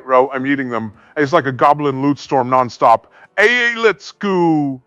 Ro, I'm eating them. It's like a goblin loot storm nonstop. Let's go.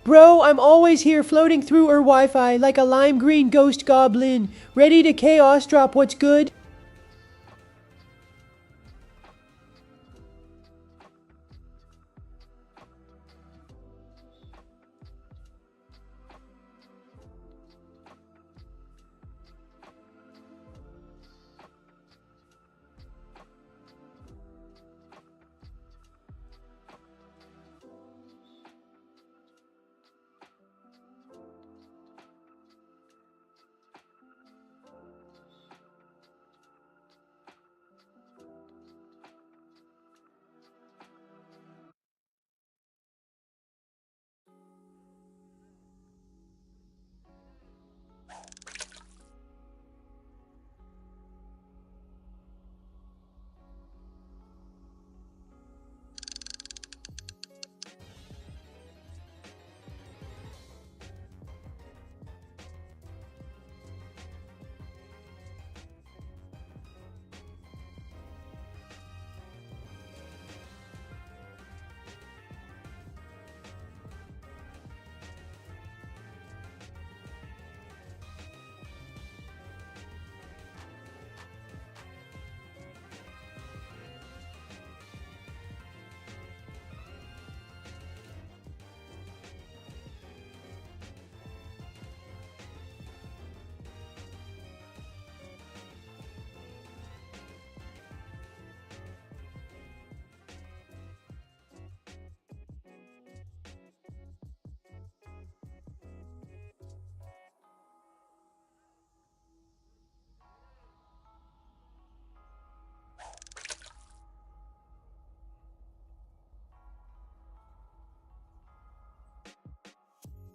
Bro, I'm always here floating through Wi-Fi like a lime green ghost goblin, ready to chaos drop what's good.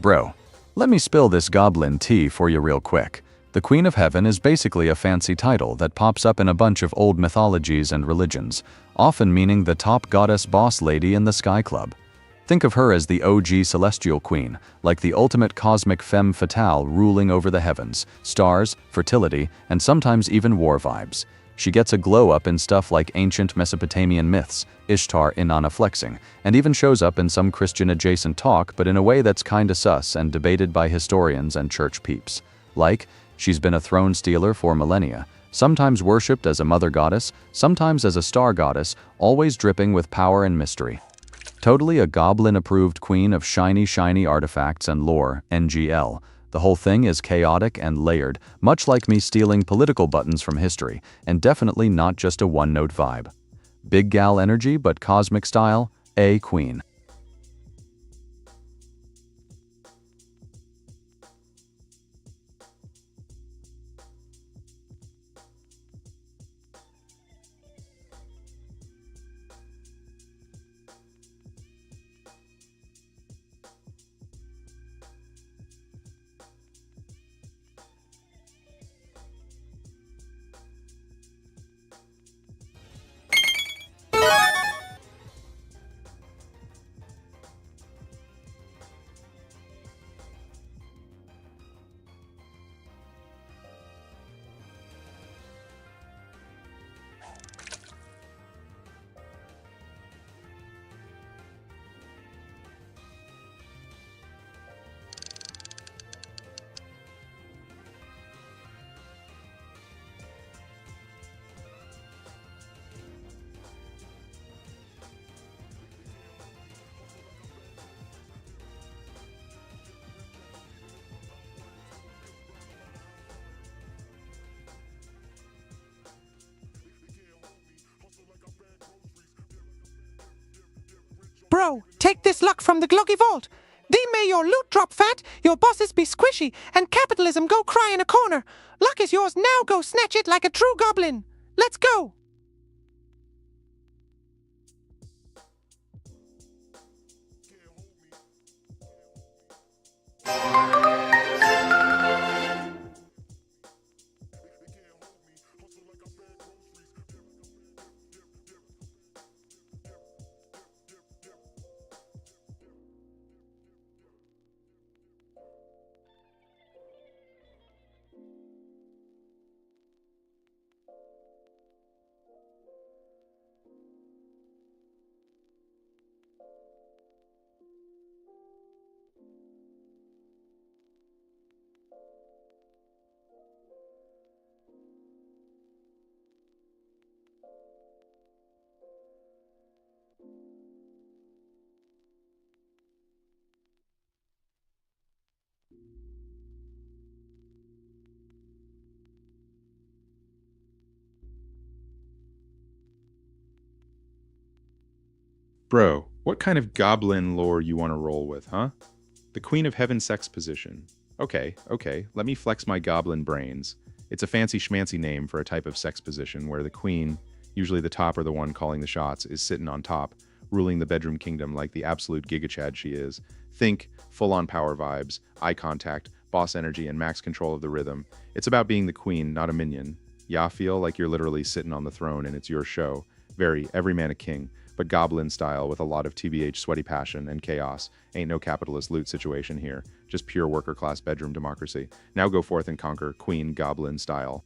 Bro, let me spill this goblin tea for you real quick. The Queen of Heaven is basically a fancy title that pops up in a bunch of old mythologies and religions, often meaning the top goddess boss lady in the Sky Club. Think of her as the OG celestial queen, like the ultimate cosmic femme fatale ruling over the heavens, stars, fertility, and sometimes even war vibes. She gets a glow up in stuff like ancient Mesopotamian myths, Ishtar Inanna flexing, and even shows up in some Christian-adjacent talk, but in a way that's kinda sus and debated by historians and church peeps. Like, she's been a throne stealer for millennia, sometimes worshipped as a mother goddess, sometimes as a star goddess, always dripping with power and mystery. Totally a goblin-approved queen of shiny artifacts and lore, NGL. The whole thing is chaotic and layered, much like me stealing political buttons from history, and definitely not just a one-note vibe. Big gal energy but cosmic style, A queen. Bro, take this luck from the Gloggy Vault. Thee may your loot drop fat, your bosses be squishy, and capitalism go cry in a corner. Luck is yours now, go snatch it like a true goblin. Let's go! Bro, what kind of goblin lore you want to roll with, huh? The Queen of Heaven sex position. Okay, let me flex my goblin brains. It's a fancy schmancy name for a type of sex position where the queen, usually the top or the one calling the shots, is sitting on top, ruling the bedroom kingdom like the absolute gigachad she is. Think full-on power vibes, eye contact, boss energy, and max control of the rhythm. It's about being the queen, not a minion. Yeah, feel like you're literally sitting on the throne and it's your show. Very every man a king, but goblin style with a lot of TBH sweaty passion and chaos. Ain't no capitalist loot situation here, just pure worker class bedroom democracy. Now go forth and conquer queen goblin style.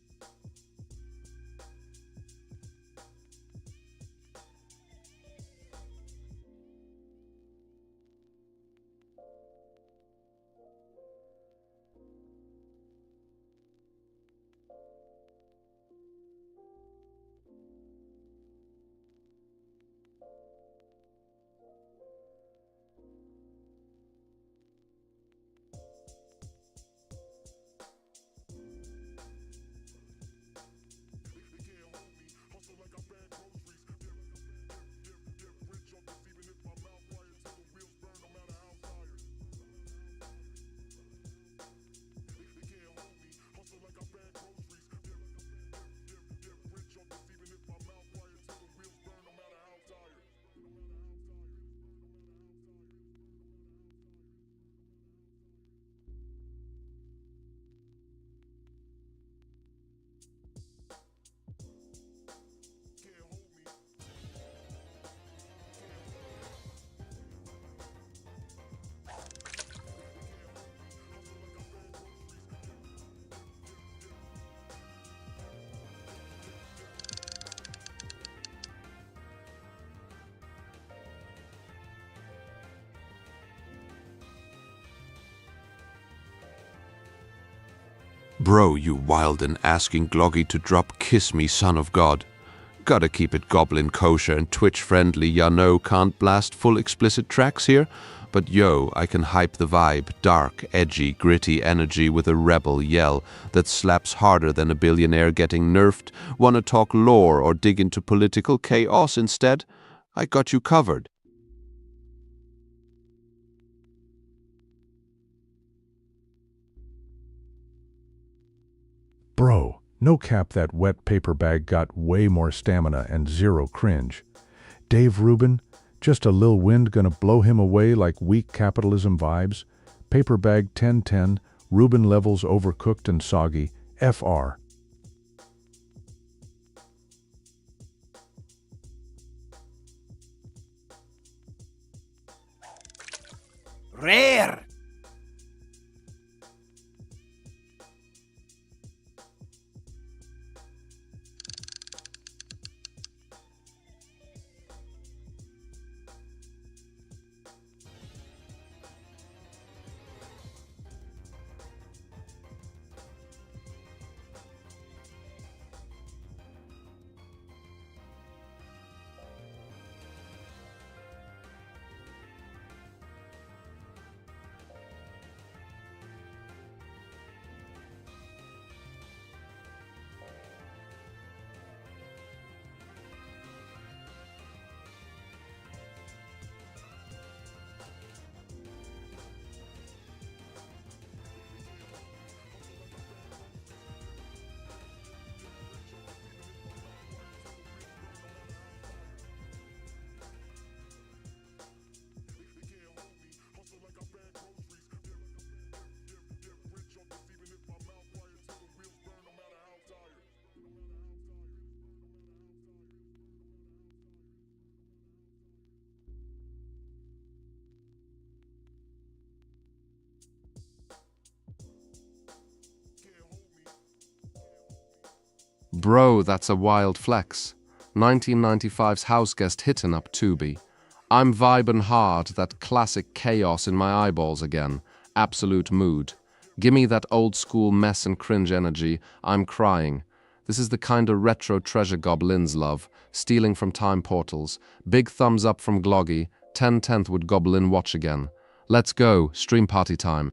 Bro, you wild and asking Gloggy to drop Kiss Me, Son of God. Gotta keep it goblin kosher and Twitch friendly, ya know, can't blast full explicit tracks here. But yo, I can hype the vibe, dark, edgy, gritty energy with a rebel yell that slaps harder than a billionaire getting nerfed. Wanna talk lore or dig into political chaos instead? I got you covered. Bro, no cap, that wet paper bag got way more stamina and zero cringe. Dave Rubin, just a lil wind gonna blow him away like weak capitalism vibes. Paper bag 1010, Rubin levels overcooked and soggy, FR. Rare! Bro, that's a wild flex. 1995's house guest hitting up Tubi. I'm vibin' hard, that classic chaos in my eyeballs again. Absolute mood. Gimme that old school mess and cringe energy. I'm crying. This is the kind of retro treasure goblins love, stealing from time portals. Big thumbs up from Gloggy. 10/10 would Goblin watch again. Let's go, stream party time.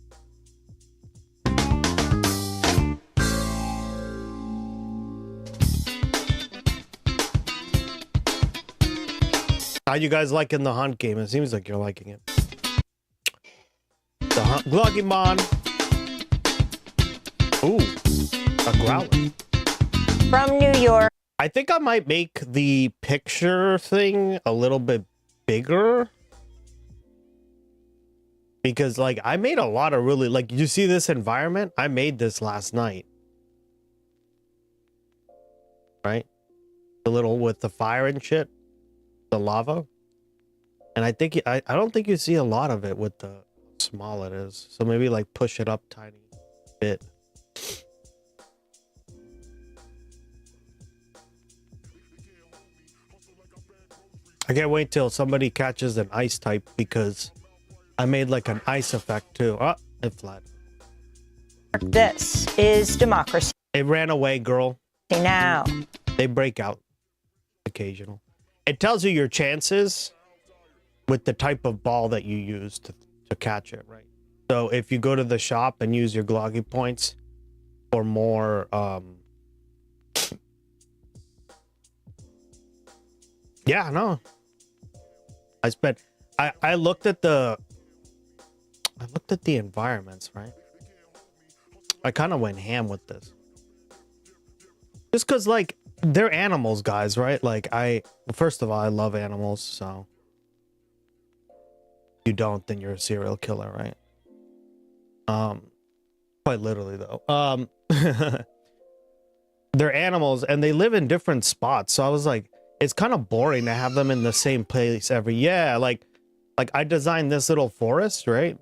How you guys liking the hunt game? It seems like you're liking it. The hunt, Gloggymon. Ooh, a growler. From New York. I think I might make the picture thing a little bit bigger. Because, like, I made a lot of really, like, you see this environment? I made this last night. Right? The little with the fire and shit. The lava. And I think, I don't think you see a lot of it with the how small it is. So maybe, like, push it up tiny bit. I can't wait till somebody catches an ice type because I made like an ice effect too. Oh, it flat. This is democracy. It ran away, girl. Now. They break out occasional. It tells you your chances with the type of ball that you use to catch it, right? So if you go to the shop and use your Gloggy points for more yeah, no. I looked at the environments, right? I kind of went ham with this. Just cuz like they're animals, guys, right? Like first of all, I love animals, so if you don't, then you're a serial killer, right? Quite literally though. They're animals and they live in different spots. So I was like, it's kind of boring to have them in the same place like I designed this little forest, right?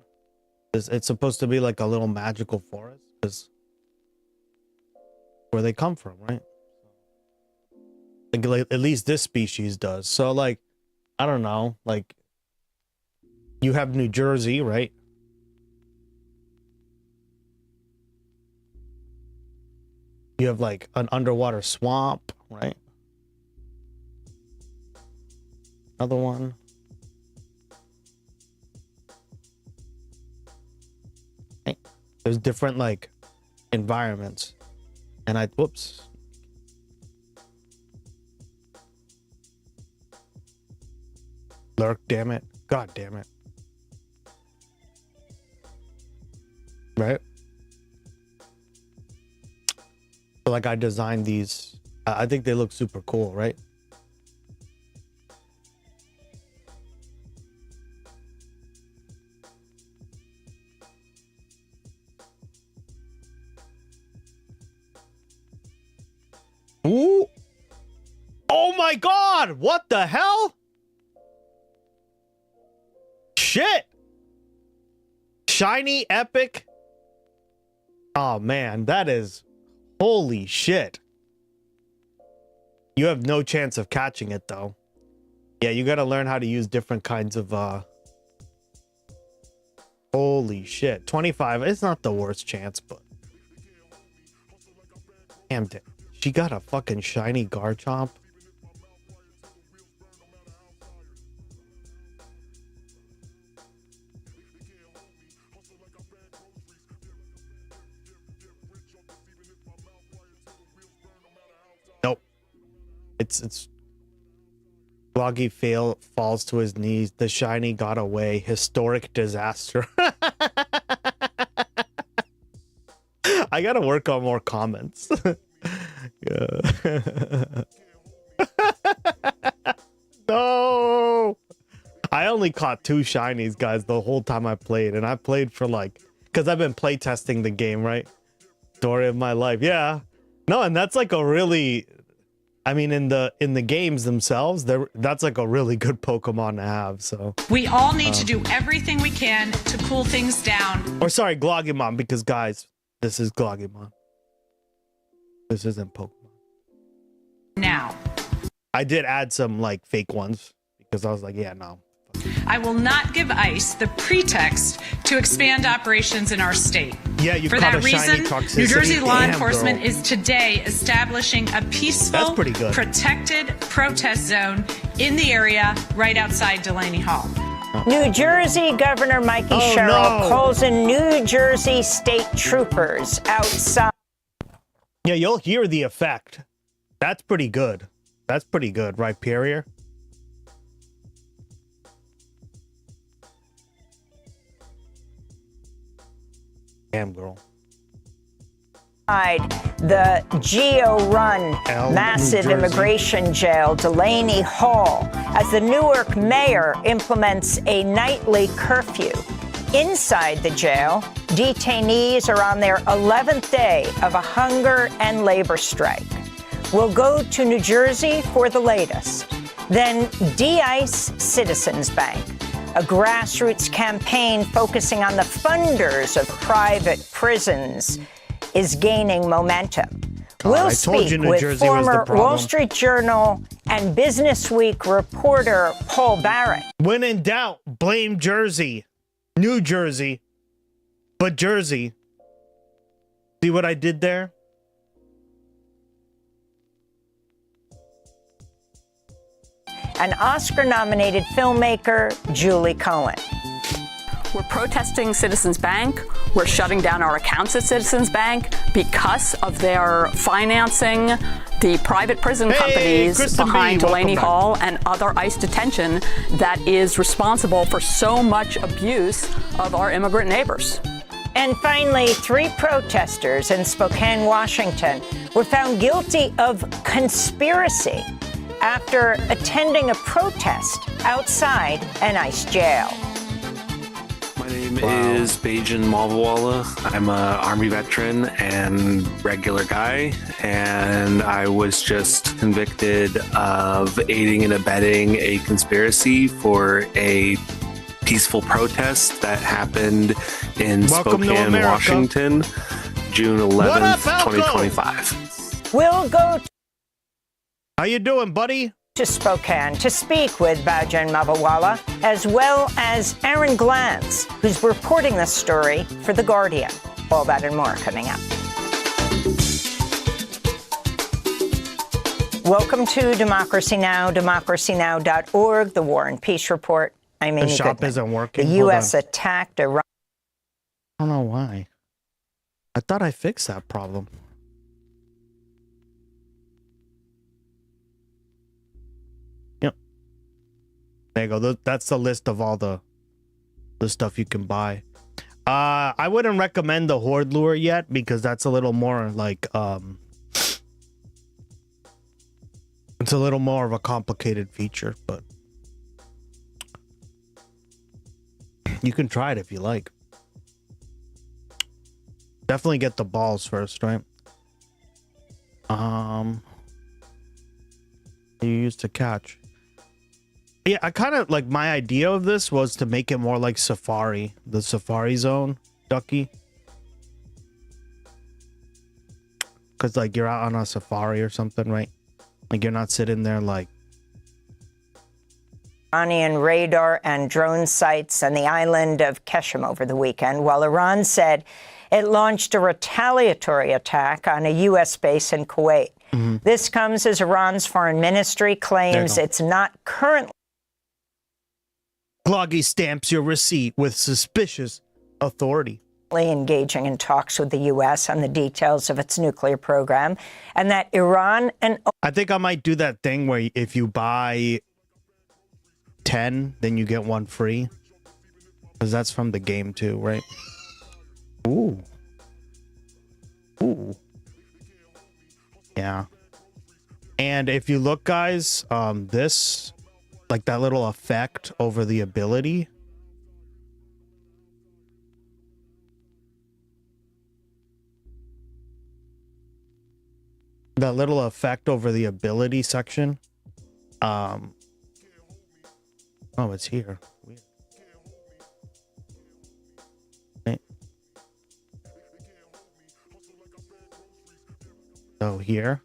It's supposed to be like a little magical forest because where they come from, right? Like at least this species does. So like, I don't know, like you have New Jersey, right? You have like an underwater swamp, right? Another one. Right. There's different like environments. And whoops. Lurk, damn it. God damn it. Right? So like I designed these. I think they look super cool, right? Ooh. Oh my god! What the hell? Shit! Shiny epic. Oh man, that is holy shit. You have no chance of catching it though. Yeah, you gotta learn how to use different kinds of holy shit. 25, it's not the worst chance, but damn it. She got a fucking shiny Garchomp. Nope. It's Gloggy falls to his knees. The shiny got away. Historic disaster. I gotta work on more comments. Yeah. No. I only caught 2 shinies, guys, the whole time I played, and I played for like, because I've been play testing the game, right? Story of my life. Yeah. No, and that's like a really, I mean, in the games themselves, that's like a really good Pokemon to have. So we all need to do everything we can to cool things down. Or sorry, Gloggymon, because guys, this is Gloggymon. This isn't Pokemon. Now. I did add some like fake ones because I was like, yeah, no. I will not give ICE the pretext to expand operations in our state. Yeah, you For caught that a shiny reason, toxicity. New Jersey law Damn, enforcement girl. is today establishing a peaceful, That's pretty good. protected protest zone in the area right outside Delaney Hall. New Jersey Governor Mikey Sherrill calls in New Jersey state troopers outside. Yeah, you'll hear the effect. That's pretty good. That's pretty good, right, Perrier? Damn, girl. The Geo-run massive immigration jail, Delaney Hall, as the Newark mayor implements a nightly curfew. Inside the jail, detainees are on their 11th day of a hunger and labor strike. We'll go to New Jersey for the latest. Then de-ice Citizens Bank, a grassroots campaign focusing on the funders of private prisons, is gaining momentum. We'll speak with former Wall Street Journal and Business Week reporter Paul Barrett. When in doubt, blame Jersey. New Jersey. But Jersey. See what I did there? And Oscar-nominated filmmaker Julie Cohen. We're protesting Citizens Bank. We're shutting down our accounts at Citizens Bank because of their financing the private prison companies behind Delaney Hall and other ICE detention that is responsible for so much abuse of our immigrant neighbors. And finally, 3 protesters in Spokane, Washington, were found guilty of conspiracy after attending a protest outside an ICE jail. My name is Bajan Malvawala. I'm an Army veteran and regular guy, and I was just convicted of aiding and abetting a conspiracy for a peaceful protest that happened in Spokane, Washington, June 11th, 2025. We'll go How you doing, buddy? To Spokane to speak with Bajan Malvawala, as well as Aaron Glantz, who's reporting this story for The Guardian. All that and more coming up. Welcome to Democracy Now!, democracynow.org, the War and Peace Report. I'm Amy The shop Goodman. isn't working. The U.S. attacked Iran. I don't know why. I thought I fixed that problem. There you go. That's the list of all the stuff you can buy. I wouldn't recommend the Horde Lure yet because that's a little more like it's a little more of a complicated feature, but you can try it if you like. Definitely get the balls first, right? You used to catch. Yeah, I kind of like my idea of this was to make it more like Safari, the Safari Zone, Ducky. Because like you're out on a safari or something, right? Like you're not sitting there like. Iranian radar and drone sites on the island of Keshem over the weekend, while Iran said it launched a retaliatory attack on a U.S. base in Kuwait. This comes as Iran's foreign ministry claims it's not currently. Gloggy stamps your receipt with suspicious authority. Engaging in talks with the U.S. on the details of its nuclear program, and that Iran and. I think I might do that thing where if you buy 10, then you get 1 free. Because that's from the game too, right? Ooh. Ooh. Yeah. And if you look, guys, this, like that little effect over the ability. That little effect over the ability section. Oh, it's here. Weird. Right. So here.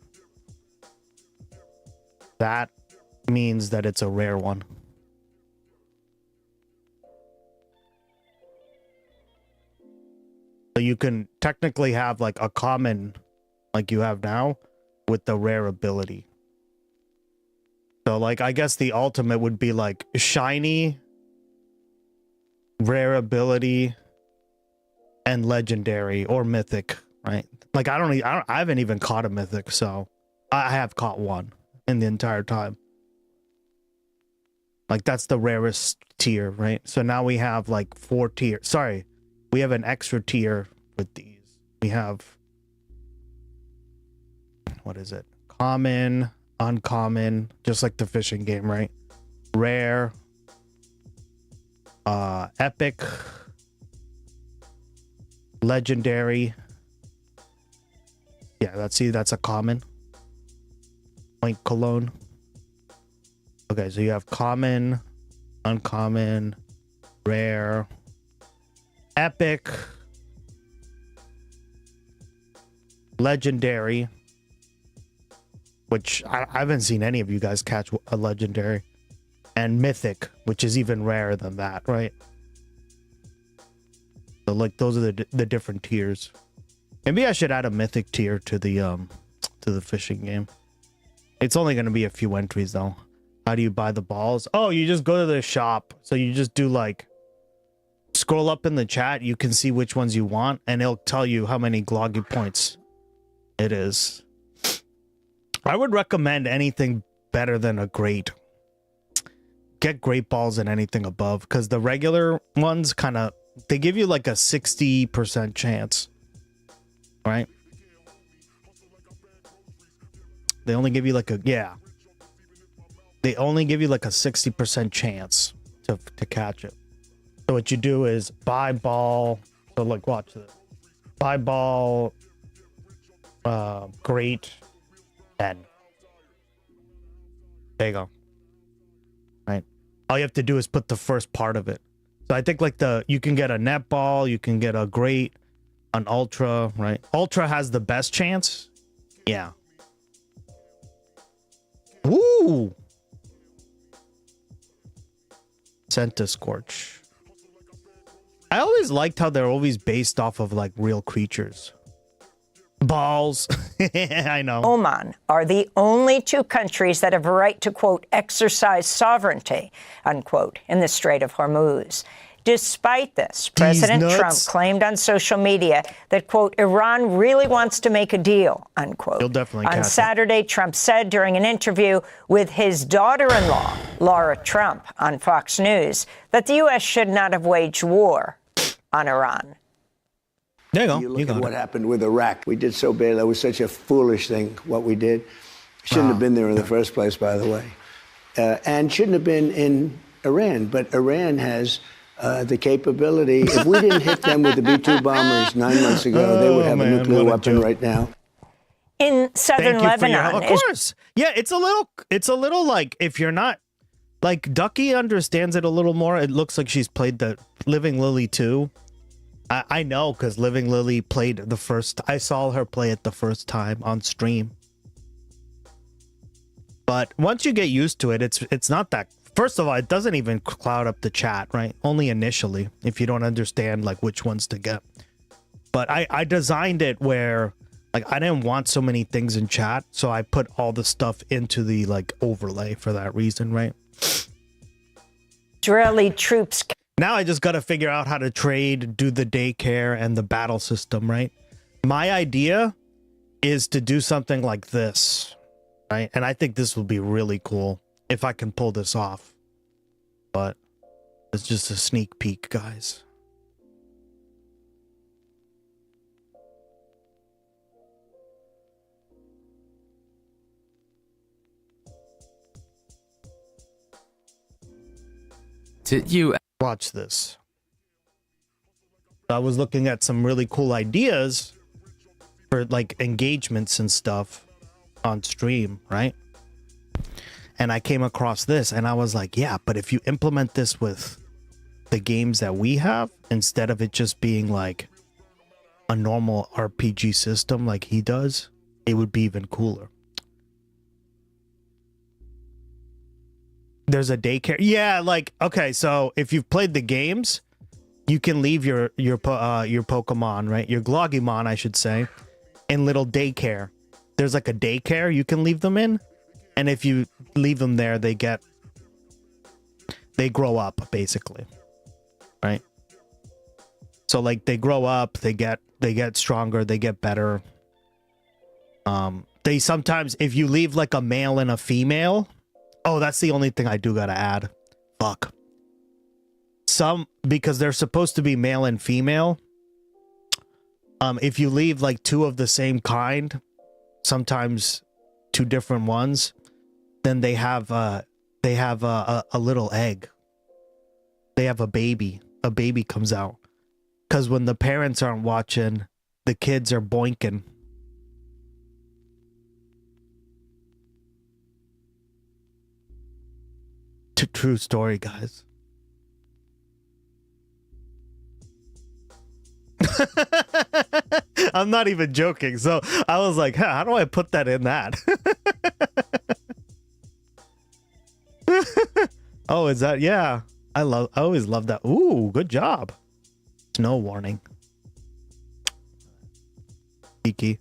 That means that it's a rare one. So you can technically have like a common like you have now with the rare ability. So like I guess the ultimate would be like shiny, rare ability, and legendary or mythic, right? Like I haven't even caught a mythic, so I have caught one in the entire time. Like that's the rarest tier, right? So now we have like 4 tiers. Sorry, we have an extra tier with these. We have, what is it? Common, uncommon, just like the fishing game, right? Rare, epic, legendary. Yeah, that's a common. Point cologne. Okay, so you have common, uncommon, rare, epic, legendary, which I haven't seen any of you guys catch a legendary, and mythic, which is even rarer than that, right? So like those are the different tiers. Maybe I should add a mythic tier to the fishing game. It's only going to be a few entries though. How do you buy the balls? Oh, you just go to the shop. So you just do like, scroll up in the chat. You can see which ones you want, and it'll tell you how many gloggy points it is. I would recommend anything better than a great. Get great balls and anything above, because the regular ones kind of, they give you like a 60% chance, right? They only give you like a, yeah. They only give you like a 60% chance to catch it. So what you do is buy ball. So like, watch this. Buy ball, great, 10. There you go. Right. All you have to do is put the first part of it. So I think like you can get a net ball, you can get a great, an ultra, right? Ultra has the best chance. Yeah. Woo! Senta Scorch. I always liked how they're always based off of like real creatures. Balls. I know. Oman are the only two countries that have a right to, quote, exercise sovereignty, unquote, in the Strait of Hormuz. Despite this, President Trump claimed on social media that, quote, Iran really wants to make a deal, unquote. You'll definitely on Saturday, Trump said during an interview with his daughter-in-law, Laura Trump, on Fox News, that the U.S. should not have waged war on Iran. There you go. You look at what happened with Iraq. We did so bad. That was such a foolish thing, what we did. Shouldn't have been there in the first place, by the way. And shouldn't have been in Iran. But Iran has the capability. If we didn't hit them with the B-2 bombers 9 months ago, they would have a nuclear weapon right now. In southern Lebanon. Of course. Yeah, it's a little like, if you're not, like, Ducky understands it a little more. It looks like she's played the Living Lily 2. I know, because Living Lily played the first. I saw her play it the first time on stream. But once you get used to it, it's not that. First of all, it doesn't even cloud up the chat, right? Only initially, if you don't understand like which ones to get. But I designed it where like I didn't want so many things in chat, so I put all the stuff into the like overlay for that reason, right? Israeli troops. Now I just got to figure out how to trade, do the daycare, and the battle system, right? My idea is to do something like this, right? And I think this will be really cool if I can pull this off. But it's just a sneak peek, guys. Did you watch this? I was looking at some really cool ideas for like engagements and stuff on stream, right? And I came across this and I was like, yeah, but if you implement this with the games that we have, instead of it just being like a normal RPG system like he does, it would be even cooler. There's a daycare. Yeah, like, okay, so if you've played the games, you can leave your Pokemon, right? Your Gloggymon, I should say, in little daycare. There's like a daycare you can leave them in. And if you leave them there, they grow up, basically. Right? So like they grow up, they get stronger, they get better. They sometimes, if you leave like a male and a female, oh, that's the only thing I do gotta add. Fuck. Because they're supposed to be male and female. if you leave like 2 of the same kind, sometimes 2 different ones, then they have a little egg. They have a baby. A baby comes out. Because when the parents aren't watching, the kids are boinking. True story, guys. I'm not even joking. So I was like, how do I put that in that? Oh, is that? Yeah. I always love that. Ooh, good job. Snow warning. Geeky.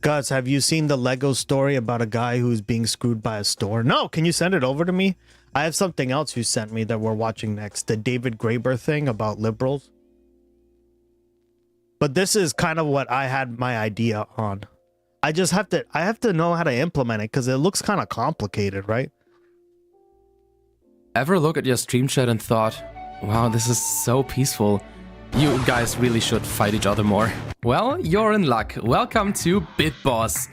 Guys, have you seen the Lego story about a guy who's being screwed by a store? No, can you send it over to me? I have something else you sent me that we're watching next. The David Graeber thing about liberals. But this is kind of what I had my idea on. I have to know how to implement it because it looks kind of complicated, right? Ever look at your stream chat and thought, wow, this is so peaceful. You guys really should fight each other more. Well, you're in luck. Welcome to BitBoss.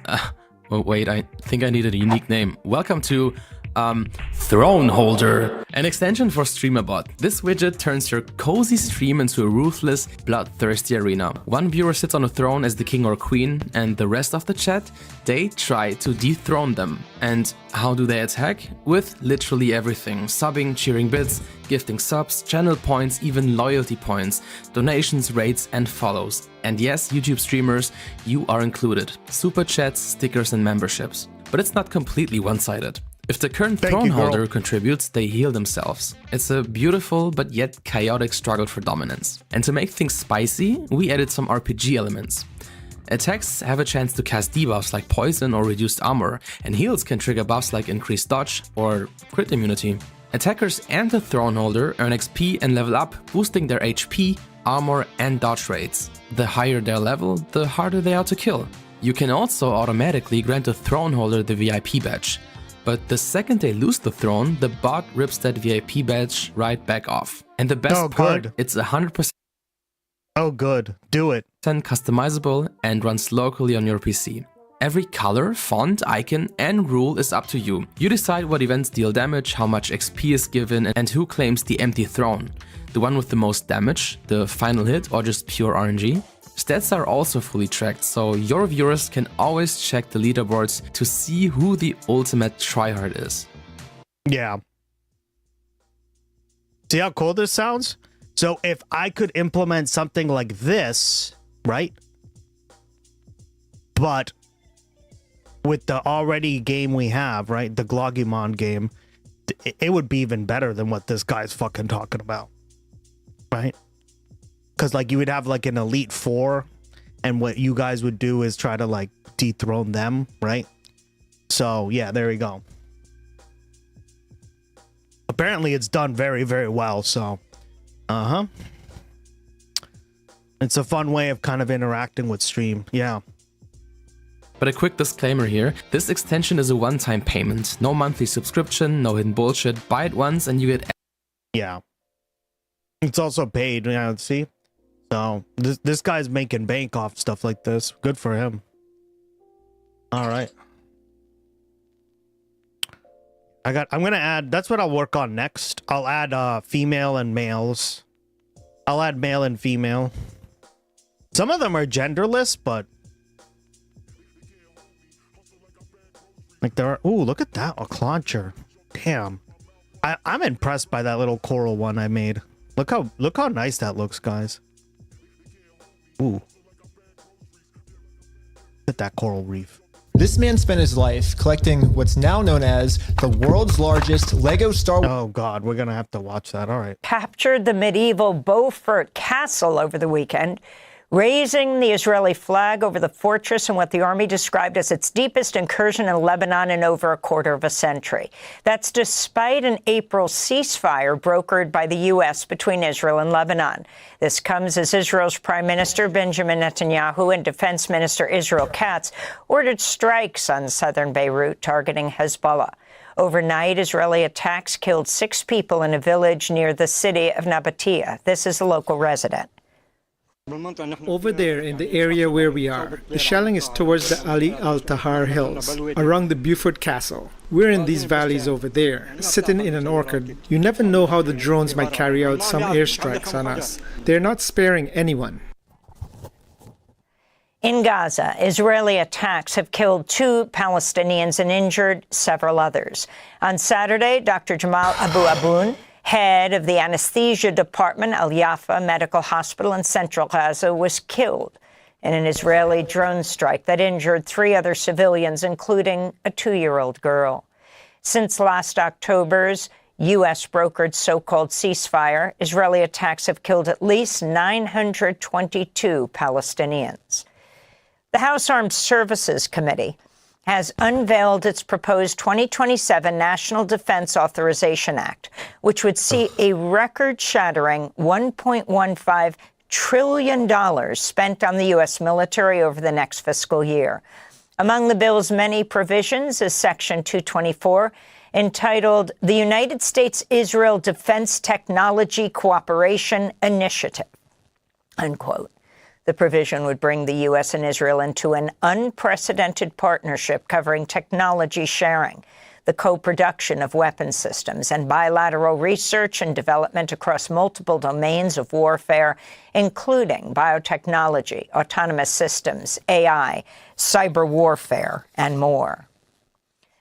Oh, wait, I think I needed a unique name. Welcome to Throne Holder, an extension for StreamerBot. This widget turns your cozy stream into a ruthless, bloodthirsty arena. One viewer sits on a throne as the king or queen, and the rest of the chat, they try to dethrone them. And how do they attack? With literally everything. Subbing, cheering bits, gifting subs, channel points, even loyalty points, donations, rates, and follows. And yes, YouTube streamers, you are included. Super chats, stickers, and memberships. But it's not completely one-sided. If the current throne holder contributes, they heal themselves. It's a beautiful but yet chaotic struggle for dominance. And to make things spicy, we added some RPG elements. Attacks have a chance to cast debuffs like poison or reduced armor, and heals can trigger buffs like increased dodge or crit immunity. Attackers and the throne holder earn XP and level up, boosting their HP, armor, and dodge rates. The higher their level, the harder they are to kill. You can also automatically grant the throne holder the VIP badge. But the second they lose the throne, the bot rips that VIP badge right back off. And the best part, it's 100%. Oh, good. Do it. Customizable and runs locally on your PC. Every color, font, icon, and rule is up to you. You decide what events deal damage, how much XP is given, and who claims the empty throne. The one with the most damage, the final hit, or just pure RNG. Stats are also fully tracked, so your viewers can always check the leaderboards to see who the ultimate tryhard is. Yeah. See how cool this sounds? So if I could implement something like this, right? But with the already game we have, right? The Glogimon game, it would be even better than what this guy's fucking talking about. Right? Because like you would have like an Elite Four, and what you guys would do is try to like dethrone them, right? So yeah, there we go. Apparently it's done very, very well, so it's a fun way of kind of interacting with stream, yeah. But a quick disclaimer here, this extension is a one-time payment. No monthly subscription, no hidden bullshit. Buy it once and you get... Yeah. It's also paid, yeah, see? So this guy's making bank off stuff like this. Good for him. All right. I'm gonna add. That's what I'll work on next. I'll add female and males. I'll add male and female. Some of them are genderless, but like there are. Ooh, look at that, a clauncher. Damn. I'm impressed by that little coral one I made. Look how nice that looks, guys. Ooh. Look at that coral reef. This man spent his life collecting what's now known as the world's largest Lego Star Wars. Oh God, we're gonna have to watch that. All right. Captured the medieval Beaufort Castle over the weekend, raising the Israeli flag over the fortress in what the army described as its deepest incursion in Lebanon in over a quarter of a century. That's despite an April ceasefire brokered by the U.S. between Israel and Lebanon. This comes as Israel's Prime Minister Benjamin Netanyahu and Defense Minister Israel Katz ordered strikes on southern Beirut targeting Hezbollah. Overnight, Israeli attacks killed 6 people in a village near the city of Nabatea. This is a local resident. Over there in the area where we are, the shelling is towards the Ali al-Tahar Hills, around the Beaufort Castle. We're in these valleys over there, sitting in an orchard. You never know how the drones might carry out some airstrikes on us. They're not sparing anyone. In Gaza, Israeli attacks have killed 2 Palestinians and injured several others. On Saturday, Dr. Jamal Abu Aboun, head of the anesthesia department, Al-Yafa Medical Hospital in central Gaza, was killed in an Israeli drone strike that injured 3 other civilians, including a 2-year-old girl. Since last October's U.S.-brokered so-called ceasefire, Israeli attacks have killed at least 922 Palestinians. The House Armed Services Committee has unveiled its proposed 2027 National Defense Authorization Act, which would see a record-shattering $1.15 trillion spent on the U.S. military over the next fiscal year. Among the bill's many provisions is Section 224, entitled the United States-Israel Defense Technology Cooperation Initiative, unquote. The provision would bring the U.S. and Israel into an unprecedented partnership covering technology sharing, the co-production of weapons systems, and bilateral research and development across multiple domains of warfare, including biotechnology, autonomous systems, AI, cyber warfare, and more.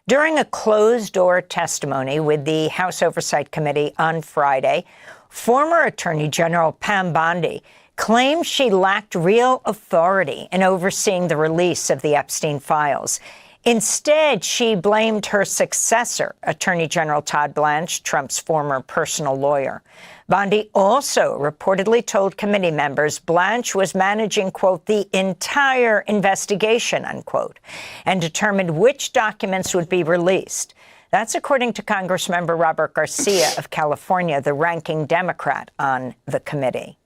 During a closed-door testimony with the House Oversight Committee on Friday, former Attorney General Pam Bondi claimed she lacked real authority in overseeing the release of the Epstein files. Instead, she blamed her successor, Attorney General Todd Blanche, Trump's former personal lawyer. Bondi also reportedly told committee members Blanche was managing, quote, the entire investigation, unquote, and determined which documents would be released. That's according to Congressmember Robert Garcia of California, the ranking Democrat on the committee.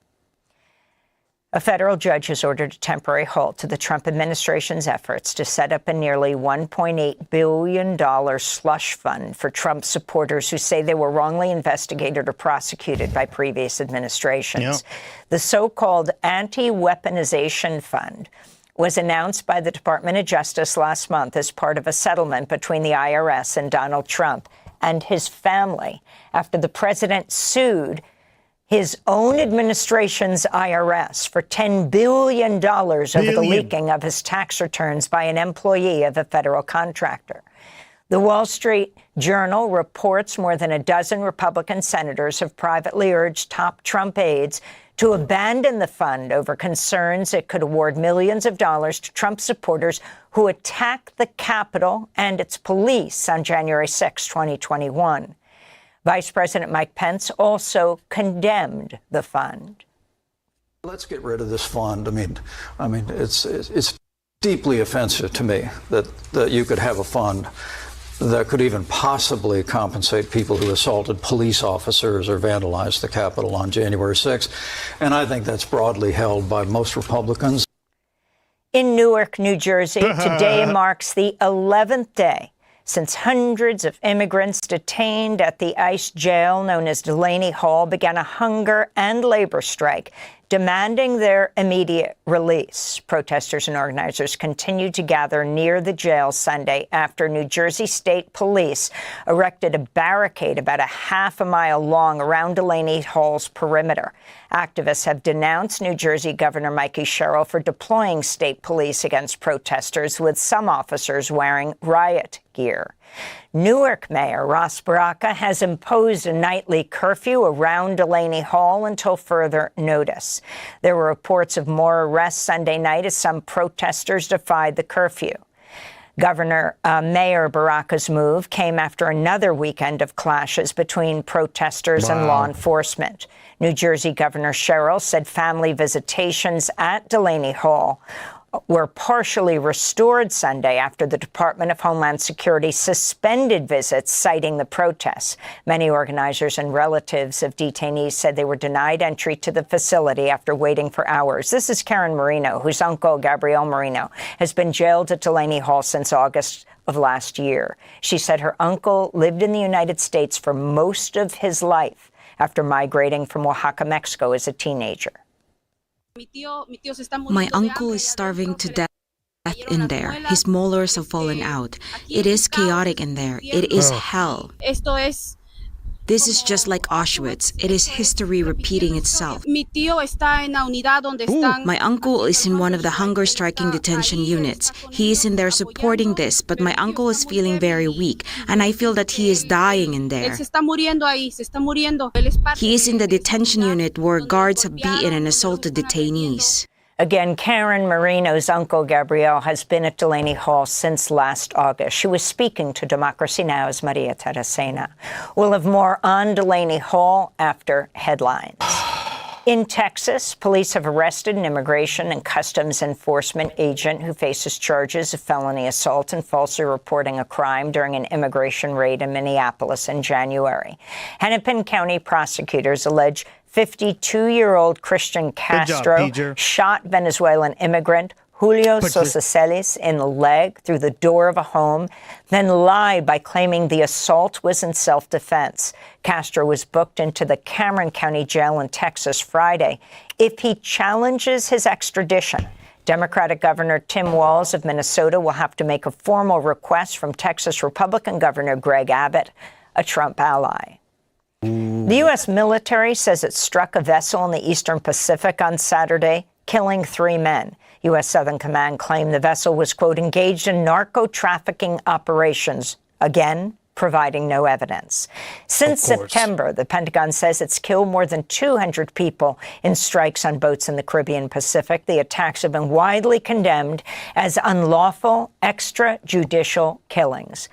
A federal judge has ordered a temporary halt to the Trump administration's efforts to set up a nearly $1.8 billion slush fund for Trump supporters who say they were wrongly investigated or prosecuted by previous administrations. Yeah. The so-called Anti-Weaponization Fund was announced by the Department of Justice last month as part of a settlement between the IRS and Donald Trump and his family after the president sued his own administration's IRS for $10 billion over the leaking of his tax returns by an employee of a federal contractor. The Wall Street Journal reports more than a dozen Republican senators have privately urged top Trump aides to abandon the fund over concerns it could award millions of dollars to Trump supporters who attacked the Capitol and its police on January 6, 2021. Vice President Mike Pence also condemned the fund. Let's get rid of this fund. I mean, it's deeply offensive to me that you could have a fund that could even possibly compensate people who assaulted police officers or vandalized the Capitol on January 6th. And I think that's broadly held by most Republicans. In Newark, New Jersey, today marks the 11th day since hundreds of immigrants detained at the ICE jail known as Delaney Hall began a hunger and labor strike demanding their immediate release. Protesters and organizers continued to gather near the jail Sunday after New Jersey State Police erected a barricade about a half a mile long around Delaney Hall's perimeter. Activists have denounced New Jersey Governor Mikey Sherrill for deploying state police against protesters, with some officers wearing riot gear. Newark Mayor Ross Baraka has imposed a nightly curfew around Delaney Hall until further notice. There were reports of more arrests Sunday night as some protesters defied the curfew. Mayor Baraka's move came after another weekend of clashes between protesters and law enforcement. New Jersey Governor Sherrill said family visitations at Delaney Hall were partially restored Sunday after the Department of Homeland Security suspended visits, citing the protests. Many organizers and relatives of detainees said they were denied entry to the facility after waiting for hours. This is Karen Marino, whose uncle, Gabriel Marino, has been jailed at Delaney Hall since August of last year. She said her uncle lived in the United States for most of his life after migrating from Oaxaca, Mexico as a teenager. My uncle is starving to death in there. His molars have fallen out. It is chaotic in there. It is hell. This is just like Auschwitz. It is history repeating itself. My uncle is in one of the hunger-striking detention units. He is in there supporting this, but my uncle is feeling very weak, and I feel that he is dying in there. He is in the detention unit where guards have beaten and assaulted detainees. Again, Karen Marino's uncle, Gabriel, has been at Delaney Hall since last August. She was speaking to Democracy Now!'s Maria Teresina. We'll have more on Delaney Hall after headlines. In Texas, police have arrested an immigration and customs enforcement agent who faces charges of felony assault and falsely reporting a crime during an immigration raid in Minneapolis in January. Hennepin County prosecutors allege 52-year-old Christian Castro shot Venezuelan immigrant Julio Sosa Celis in the leg through the door of a home, then lied by claiming the assault was in self-defense. Castro was booked into the Cameron County Jail in Texas Friday. If he challenges his extradition, Democratic Governor Tim Walz of Minnesota will have to make a formal request from Texas Republican Governor Greg Abbott, a Trump ally. The U.S. military says it struck a vessel in the Eastern Pacific on Saturday, killing 3 men. U.S. Southern Command claimed the vessel was, quote, engaged in narco-trafficking operations, again, providing no evidence. Since September, the Pentagon says it's killed more than 200 people in strikes on boats in the Caribbean Pacific. The attacks have been widely condemned as unlawful extrajudicial killings.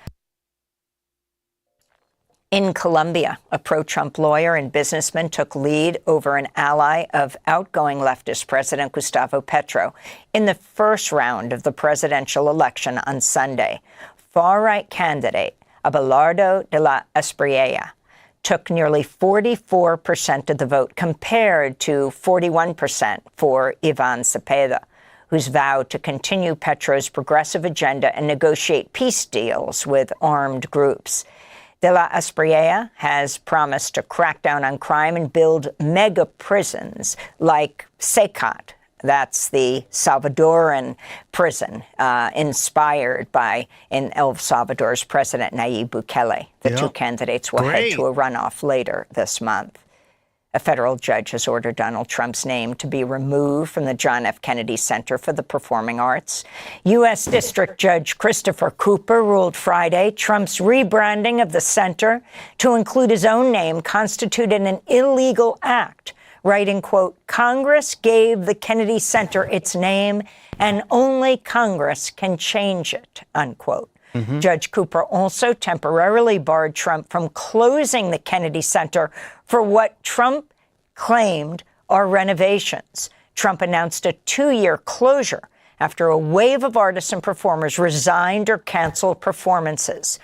In Colombia, a pro-Trump lawyer and businessman took lead over an ally of outgoing leftist President Gustavo Petro in the first round of the presidential election on Sunday. Far-right candidate Abelardo de la Espriella took nearly 44% of the vote, compared to 41% for Ivan Cepeda, who's vowed to continue Petro's progressive agenda and negotiate peace deals with armed groups. De la Espriella has promised to crack down on crime and build mega prisons like SECAT. That's the Salvadoran prison inspired by in El Salvador's President Nayib Bukele. The two candidates will head to a runoff later this month. A federal judge has ordered Donald Trump's name to be removed from the John F. Kennedy Center for the Performing Arts. U.S. District Judge Christopher Cooper ruled Friday Trump's rebranding of the center to include his own name constituted an illegal act, writing, quote, Congress gave the Kennedy Center its name and only Congress can change it, unquote. Judge Cooper also temporarily barred Trump from closing the Kennedy Center for what Trump claimed are renovations. Trump announced a 2-year closure after a wave of artists and performers resigned or canceled performances.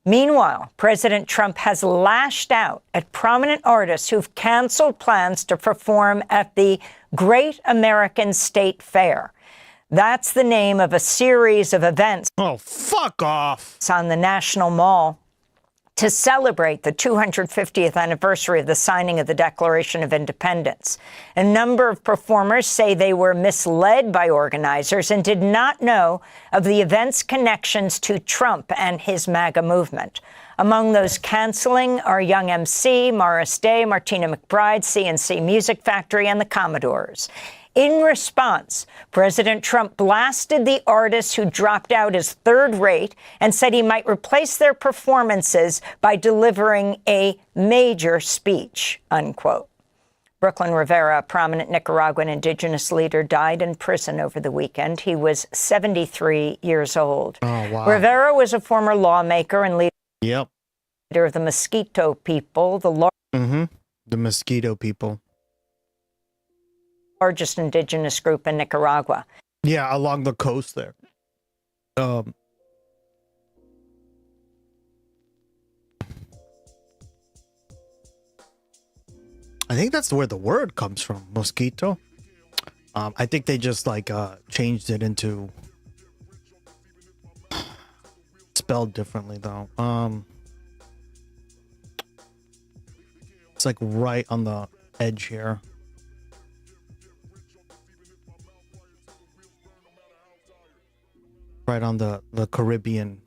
Meanwhile, President Trump has lashed out at prominent artists who've canceled plans to perform at the Great American State Fair. That's the name of a series of events. Oh, fuck off! On the National Mall to celebrate the 250th anniversary of the signing of the Declaration of Independence. A number of performers say they were misled by organizers and did not know of the event's connections to Trump and his MAGA movement. Among those canceling are Young MC, Morris Day, Martina McBride, CNC Music Factory, and the Commodores. In response, President Trump blasted the artists who dropped out as third rate and said he might replace their performances by delivering a major speech, unquote. Brooklyn Rivera, a prominent Nicaraguan indigenous leader, died in prison over the weekend. He was 73 years old. Oh, wow. Rivera was a former lawmaker and leader Yep. of the Mosquito people, the The Mosquito people. largest indigenous group in Nicaragua. Yeah, along the coast there. I think that's where the word comes from, mosquito. I think they just like changed it into spelled differently though. It's like right on the edge here. Right on the Caribbean.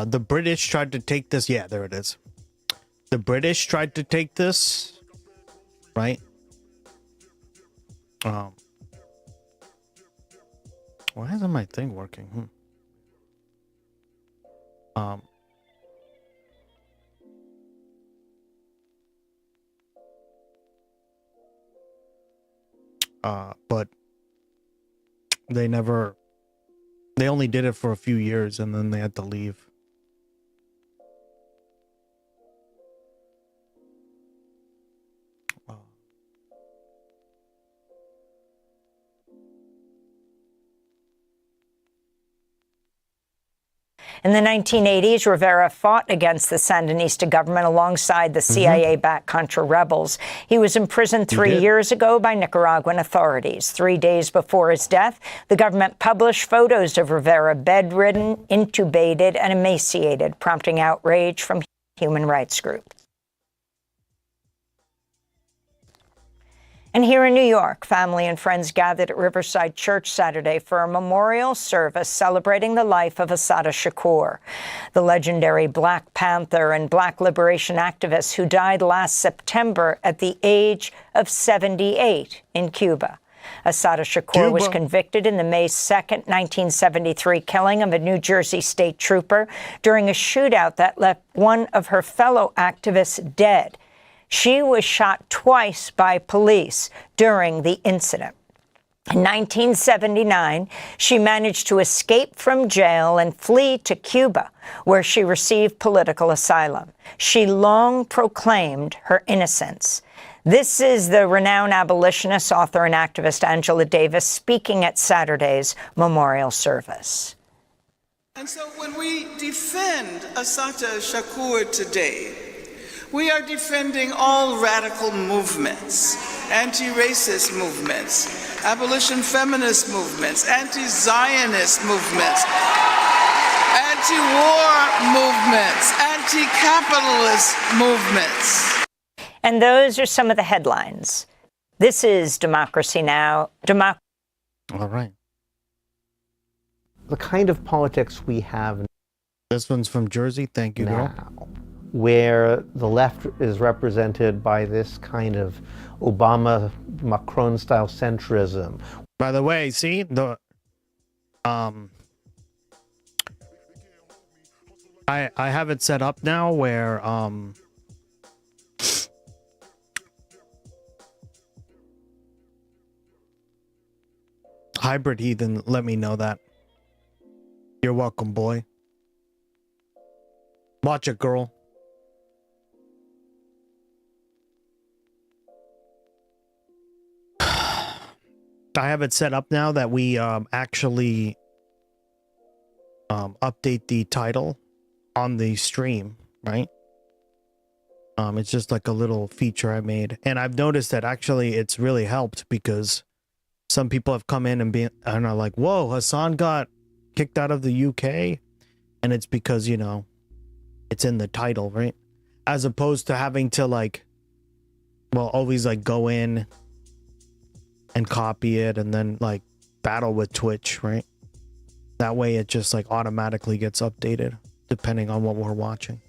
The British tried to take this. Yeah, there it is. The British tried to take this, right? Why isn't my thing working? But they only did it for a few years and then they had to leave. In the 1980s, Rivera fought against the Sandinista government alongside the CIA-backed Contra rebels. He was imprisoned 3 years ago by Nicaraguan authorities. 3 days before his death, the government published photos of Rivera bedridden, intubated, and emaciated, prompting outrage from human rights groups. And here in New York, family and friends gathered at Riverside Church Saturday for a memorial service celebrating the life of Assata Shakur, the legendary Black Panther and Black liberation activist who died last September at the age of 78 in Cuba. Assata Shakur was convicted in the May 2nd, 1973 killing of a New Jersey state trooper during a shootout that left one of her fellow activists dead. She was shot twice by police during the incident. In 1979, she managed to escape from jail and flee to Cuba, where she received political asylum. She long proclaimed her innocence. This is the renowned abolitionist, author, and activist Angela Davis speaking at Saturday's memorial service. And so when we defend Assata Shakur today, we are defending all radical movements, anti-racist movements, abolition feminist movements, anti-Zionist movements, anti-war movements, anti-capitalist movements. And those are some of the headlines. This is Democracy Now! All right. The kind of politics we have This one's from Jersey. Thank you, girl. Where the left is represented by this kind of Obama-Macron-style centrism. By the way, see the I have it set up now where Hybrid Heathen let me know that. You're welcome, boy. Watch it, girl. I have it set up now that we actually update the title on the stream, right? It's just like a little feature I made, and I've noticed that actually it's really helped because some people have come in and are like, "Whoa, Hassan got kicked out of the UK," and it's because, you know, it's in the title, right? As opposed to having to always like go in and copy it and then like battle with Twitch, right? That way it just like automatically gets updated depending on what we're watching.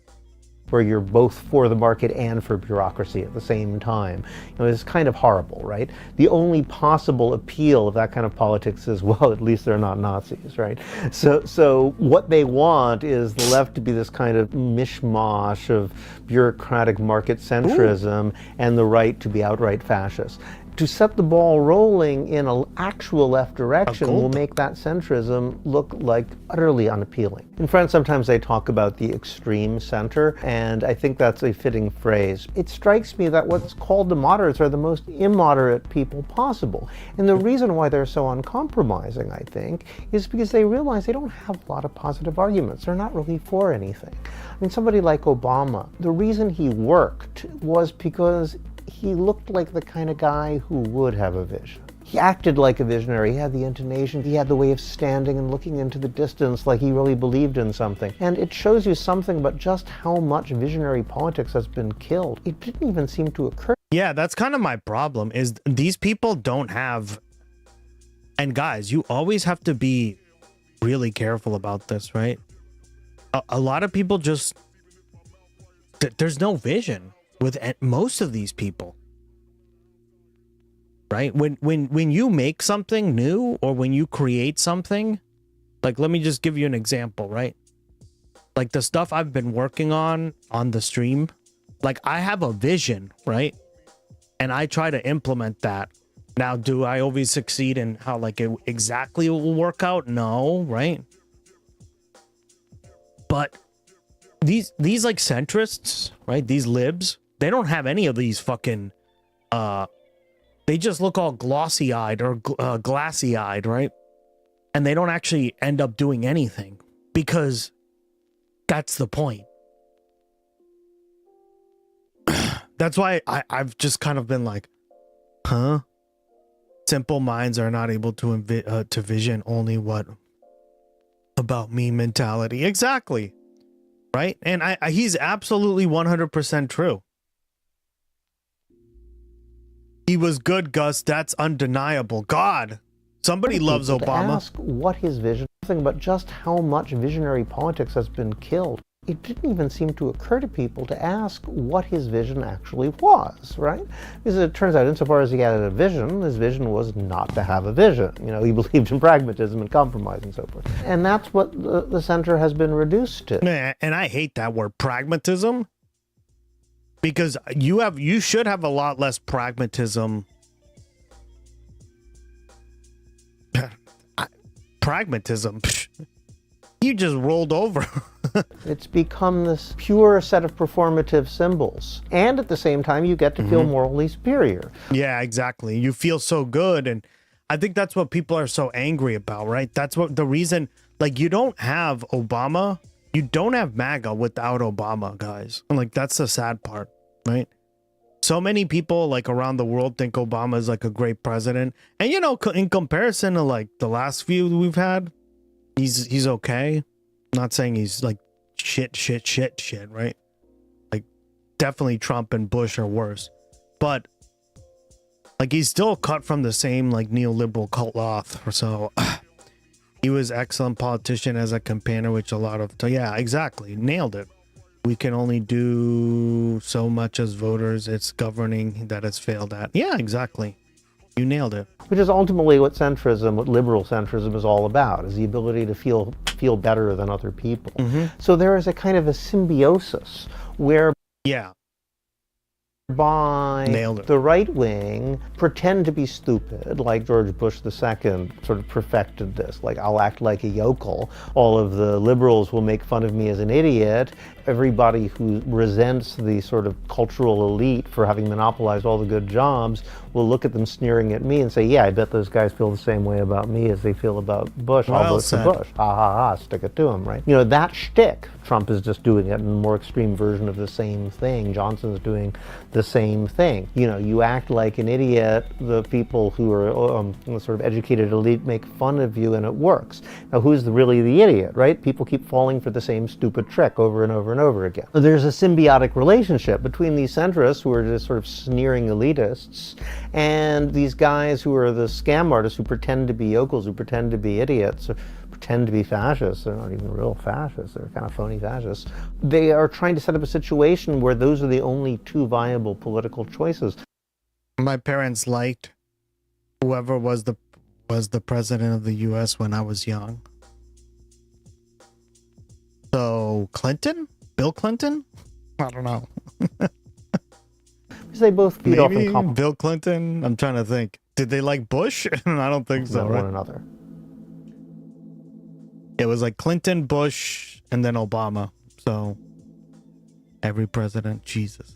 where you're both for the market and for bureaucracy at the same time. It's kind of horrible, right? The only possible appeal of that kind of politics is, well, at least they're not Nazis, right? So what they want is the left to be this kind of mishmash of bureaucratic market centrism and the right to be outright fascist. To set the ball rolling in an actual left direction will make that centrism look like utterly unappealing. In France, sometimes they talk about the extreme center, and I think that's a fitting phrase. It strikes me that what's called the moderates are the most immoderate people possible. And the reason why they're so uncompromising, I think, is because they realize they don't have a lot of positive arguments. They're not really for anything. I mean, somebody like Obama, the reason he worked was because he looked like the kind of guy who would have a vision. He acted like a visionary. He had the intonation. He had the way of standing and looking into the distance like he really believed in something. And it shows you something about just how much visionary politics has been killed. It didn't even seem to occur. Yeah, that's kind of my problem, is these people don't have... And guys, you always have to be really careful about this, right? A lot of people just... There's no vision with most of these people, right? When you make something new, or when you create something, like, let me just give you an example, right? Like the stuff I've been working on the stream, like I have a vision, right? And I try to implement that. Now, do I always succeed in how like it exactly will work out? No, right? But these like centrists, right? These libs, they don't have any of these fucking, they just look all glossy-eyed or glassy-eyed, right? And they don't actually end up doing anything, because that's the point. That's why I've just kind of been like, huh? Simple minds are not able to vision only what about me mentality. Exactly. Right? And he's absolutely 100% true. He was good, Gus. That's undeniable. God, somebody loves Obama. Ask what his vision, something about just how much visionary politics has been killed. It didn't even seem to occur to people to ask what his vision actually was, right? Because it turns out, insofar as he had a vision, his vision was not to have a vision. You know, he believed in pragmatism and compromise and so forth. And that's what the center has been reduced to. And I hate that word, pragmatism. Because you should have a lot less pragmatism. Pragmatism. You just rolled over. It's become this pure set of performative symbols. And at the same time, you get to feel morally superior. Yeah, exactly. You feel so good. And I think that's what people are so angry about, right? That's what the reason, like, you don't have Obama. You don't have MAGA without Obama, guys. And like, that's the sad part, right? So many people like around the world think Obama is like a great president. And, you know, in comparison to like the last few we've had, he's okay. I'm not saying he's like shit, right? Like, definitely Trump and Bush are worse. But like, he's still cut from the same like neoliberal cloth. So he was excellent politician as a campaigner, which a lot of, yeah, exactly. Nailed it. We can only do so much as voters. It's governing that it's failed at. Yeah, exactly. You nailed it. Which is ultimately what centrism, what liberal centrism is all about, is the ability to feel better than other people. So there is a kind of a symbiosis where by the right wing pretend to be stupid, like George Bush II sort of perfected this. Like, I'll act like a yokel. All of the liberals will make fun of me as an idiot. Everybody who resents the sort of cultural elite for having monopolized all the good jobs will look at them sneering at me and say, yeah, I bet those guys feel the same way about me as they feel about Bush. I'll vote for Bush. Ha ha ha, stick it to him, right? You know, that shtick, Trump is just doing it in a more extreme version of the same thing. Johnson's doing the same thing. You know, you act like an idiot, the people who are sort of educated elite make fun of you, and it works. Now, who's really the idiot, right? People keep falling for the same stupid trick over and over and and over again. There's a symbiotic relationship between these centrists, who are just sort of sneering elitists, and these guys who are the scam artists, who pretend to be yokels, who pretend to be idiots, or pretend to be fascists. They're not even real fascists, they're kind of phony fascists. They are trying to set up a situation where those are the only two viable political choices. My parents liked whoever was the president of the U.S. when I was young. So Clinton? Bill Clinton? I don't know. They both feed off in common. Bill Clinton? I'm trying to think. Did they like Bush? I don't think so, right? One another. It was like Clinton, Bush, and then Obama. So every president, Jesus.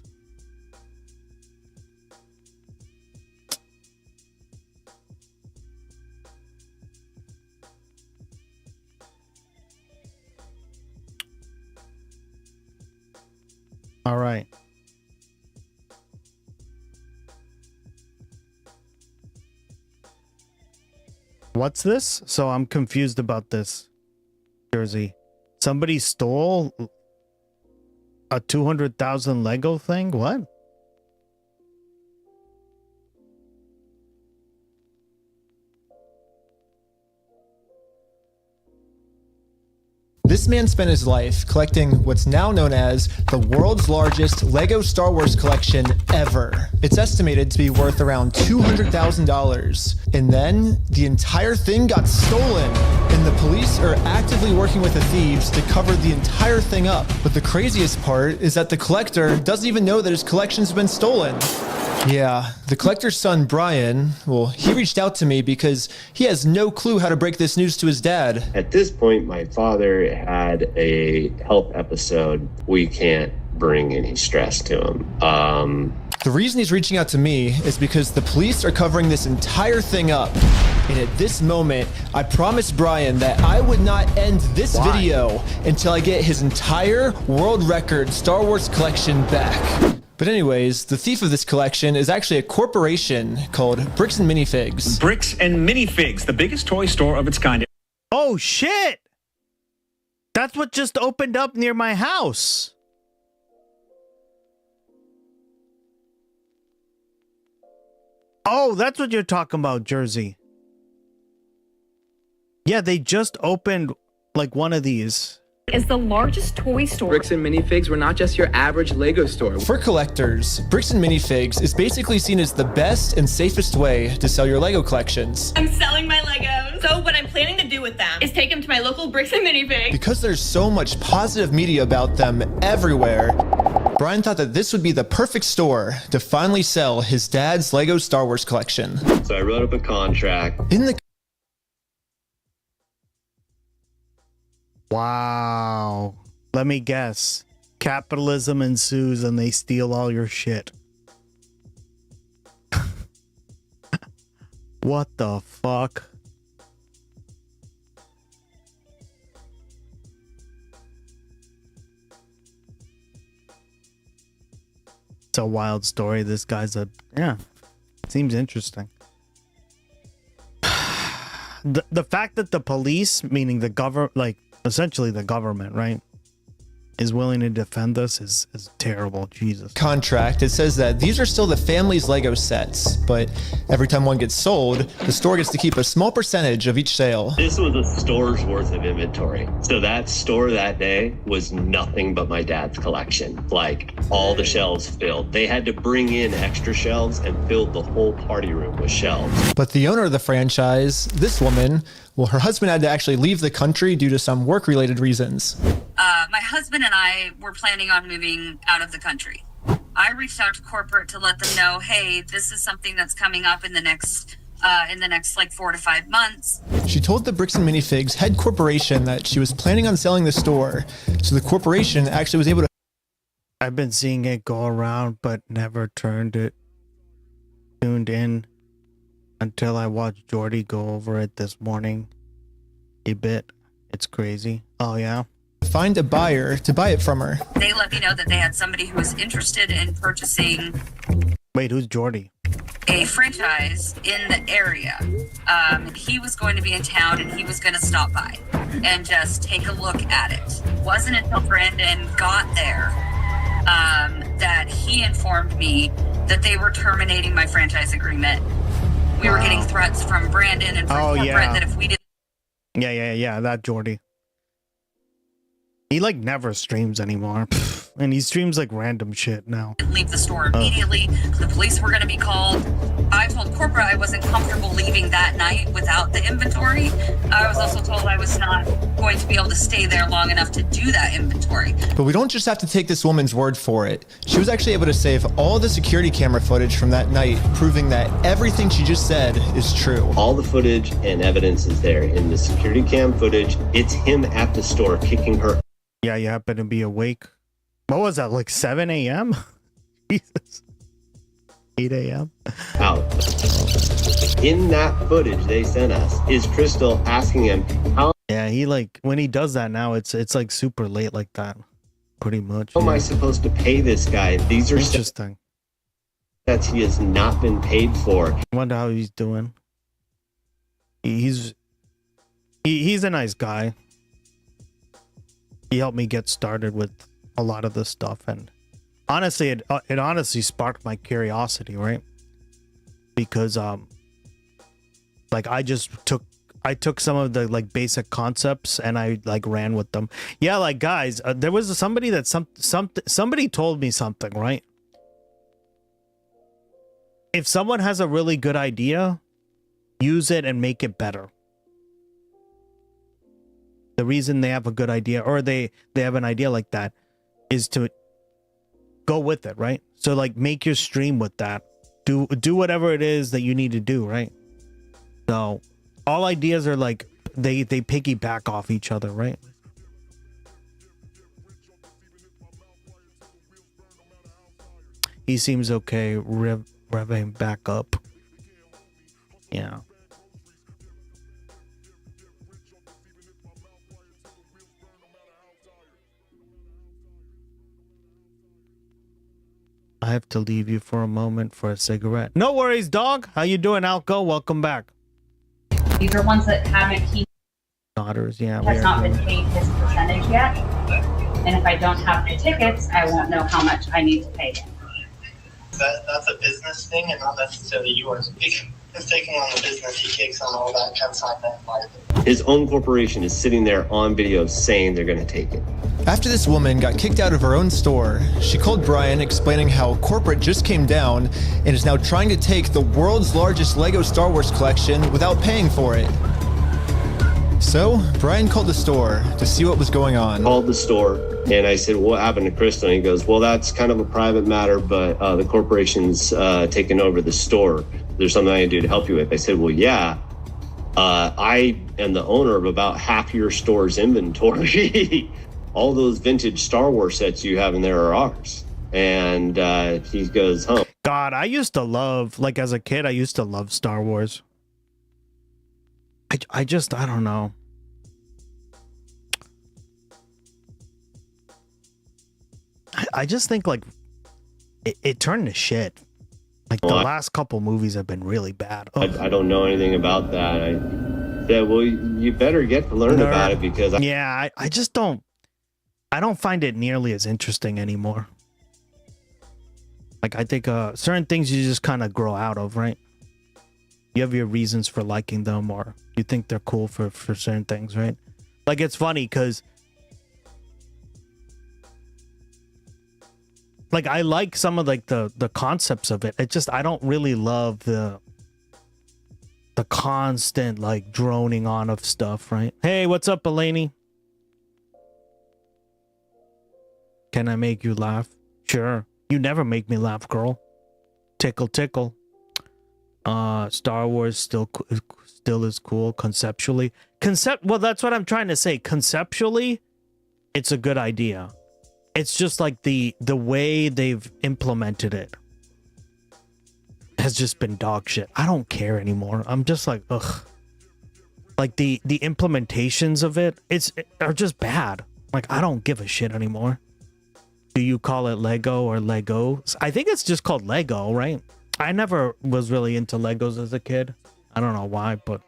All right. What's this? So I'm confused about this jersey. Somebody stole a 200,000 Lego thing? What? This man spent his life collecting what's now known as the world's largest Lego Star Wars collection ever. It's estimated to be worth around $200,000. And then the entire thing got stolen, and the police are actively working with the thieves to cover the entire thing up. But the craziest part is that the collector doesn't even know that his collection's been stolen. Yeah, the collector's son, Brian, well, he reached out to me because he has no clue how to break this news to his dad. At this point, my father had a health episode. We can't bring any stress to him. The reason he's reaching out to me is because the police are covering this entire thing up. And at this moment, I promised Brian that I would not end this video until I get his entire world record Star Wars collection back. But anyways, the thief of this collection is actually a corporation called Bricks and Minifigs. Bricks and Minifigs, the biggest toy store of its kind. Oh, shit! That's what just opened up near my house. Oh, that's what you're talking about, Jersey. Yeah, they just opened like one of these. Is the largest toy store. Bricks and Minifigs were not just your average Lego store. For collectors, Bricks and Minifigs is basically seen as the best and safest way to sell your Lego collections. I'm selling my Legos. So what I'm planning to do with them is take them to my local Bricks and Minifigs. Because there's so much positive media about them everywhere, Brian thought that this would be the perfect store to finally sell his dad's Lego Star Wars collection. So I wrote up a contract. In the Wow. Let me guess. Capitalism ensues and they steal all your shit. What the fuck? It's a wild story. This guy's yeah. Seems interesting. The fact that the police, meaning the government, like essentially the government, right, is willing to defend us is terrible. Jesus. Contract, it says that these are still the family's Lego sets, but every time one gets sold, the store gets to keep a small percentage of each sale. This was a store's worth of inventory. So that store that day was nothing but my dad's collection. Like all the shelves filled. They had to bring in extra shelves and filled the whole party room with shelves. But the owner of the franchise, this woman, well, her husband had to actually leave the country due to some work-related reasons. My husband and I were planning on moving out of the country. I reached out to corporate to let them know, hey, this is something that's coming up in the next like 4 to 5 months. She told the Bricks and Minifigs head corporation that she was planning on selling the store, so the corporation actually was able to. I've been seeing it go around, but never tuned in until I watched Jordy go over it this morning. A bit. It's crazy. Oh yeah. Find a buyer to buy it from her. They let me know that they had somebody who was interested in purchasing. Wait, who's Jordy? A franchise in the area. He was going to be in town and he was going to stop by and just take a look at it. wasn't until Brandon got there that he informed me that they were terminating my franchise agreement. We were getting threats from Brandon and from corporate that if we didn't. Yeah, that Jordy. He like never streams anymore. And he streams like random shit now. Leave the store immediately. The police were going to be called. I told corporate I wasn't comfortable leaving that night without the inventory. I was also told I was not going to be able to stay there long enough to do that inventory. But we don't just have to take this woman's word for it. She was actually able to save all the security camera footage from that night, proving that everything she just said is true. All the footage and evidence is there in the security cam footage. It's him at the store kicking her. Yeah, you happen to be awake. What was that, like 7 a.m.? Jesus. 8 a.m. Out. In that footage they sent us is Crystal asking him how. Yeah, he like, when he does that now, it's like super late like that. Pretty much. How am I supposed to pay this guy? These are interesting. That he has not been paid for. I wonder how he's doing. He's a nice guy. He helped me get started with a lot of this stuff, and honestly, it honestly sparked my curiosity, right? Because like I took some of the like basic concepts and I like ran with them. Yeah, like guys, there was somebody that somebody told me something, right? If someone has a really good idea, use it and make it better. The reason they have a good idea, or they have an idea like that, is to go with it, right? So like make your stream with that. Do whatever it is that you need to do, right? So all ideas are like they piggyback off each other, right? He seems okay, revving back up. Yeah. I have to leave you for a moment for a cigarette. No worries, dog. How you doing, Alco? Welcome back. These are ones that haven't, he Daughters, yeah. has not been paid his percentage yet. And if I don't have the tickets, I won't know how much I need to pay him. That's a business thing and not necessarily yours. He's taking on the business, he takes on all that consignment. His own corporation is sitting there on video saying they're going to take it. After this woman got kicked out of her own store, she called Brian explaining how corporate just came down and is now trying to take the world's largest Lego Star Wars collection without paying for it. So Brian called the store to see what was going on. Called the store and I said, what happened to Crystal? And he goes, well, that's kind of a private matter, but the corporation's taken over the store. There's something I can do to help you with. I said, well, yeah. I am the owner of about half your store's inventory. All those vintage Star Wars sets you have in there are ours. And he goes home. God, I used to love, like as a kid, I used to love Star Wars. I don't know. I just think like it turned to shit. Like the last couple movies have been really bad. I don't know anything about that. I said, well, you better get to learn about it because I just don't. I don't find it nearly as interesting anymore. Like I think certain things you just kind of grow out of, right? You have your reasons for liking them, or you think they're cool for certain things, right? Like it's funny because like I like some of like the concepts of it. It just I don't really love the constant like droning on of stuff, right? Hey, what's up, Elaney? Can I make you laugh? Sure. You never make me laugh, girl. Tickle, tickle. Star Wars still is cool conceptually. Well, that's what I'm trying to say. Conceptually, it's a good idea. It's just like the way they've implemented it has just been dog shit. I don't care anymore. I'm just like, ugh. Like the implementations of it, are just bad. Like I don't give a shit anymore. Do you call it Lego or Legos? I think it's just called Lego, right? I never was really into Legos as a kid. I don't know why, but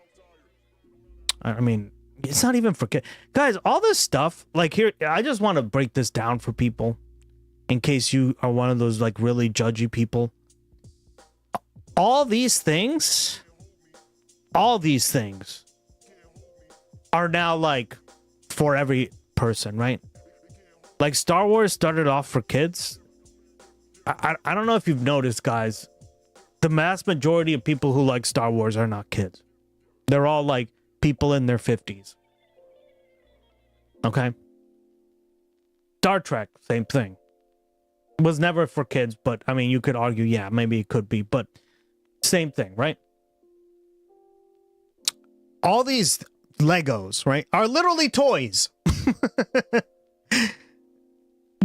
I mean, It's not even for kids. Guys, all this stuff, like here, I just want to break this down for people in case you are one of those like really judgy people. All these things are now like for every person, right? Like Star Wars started off for kids. I don't know if you've noticed, guys. The mass majority of people who like Star Wars are not kids. They're all like people in their 50s. Okay? Star Trek, same thing. Was never for kids, but I mean, you could argue, yeah, maybe it could be, but same thing, right? All these Legos, right, are literally toys.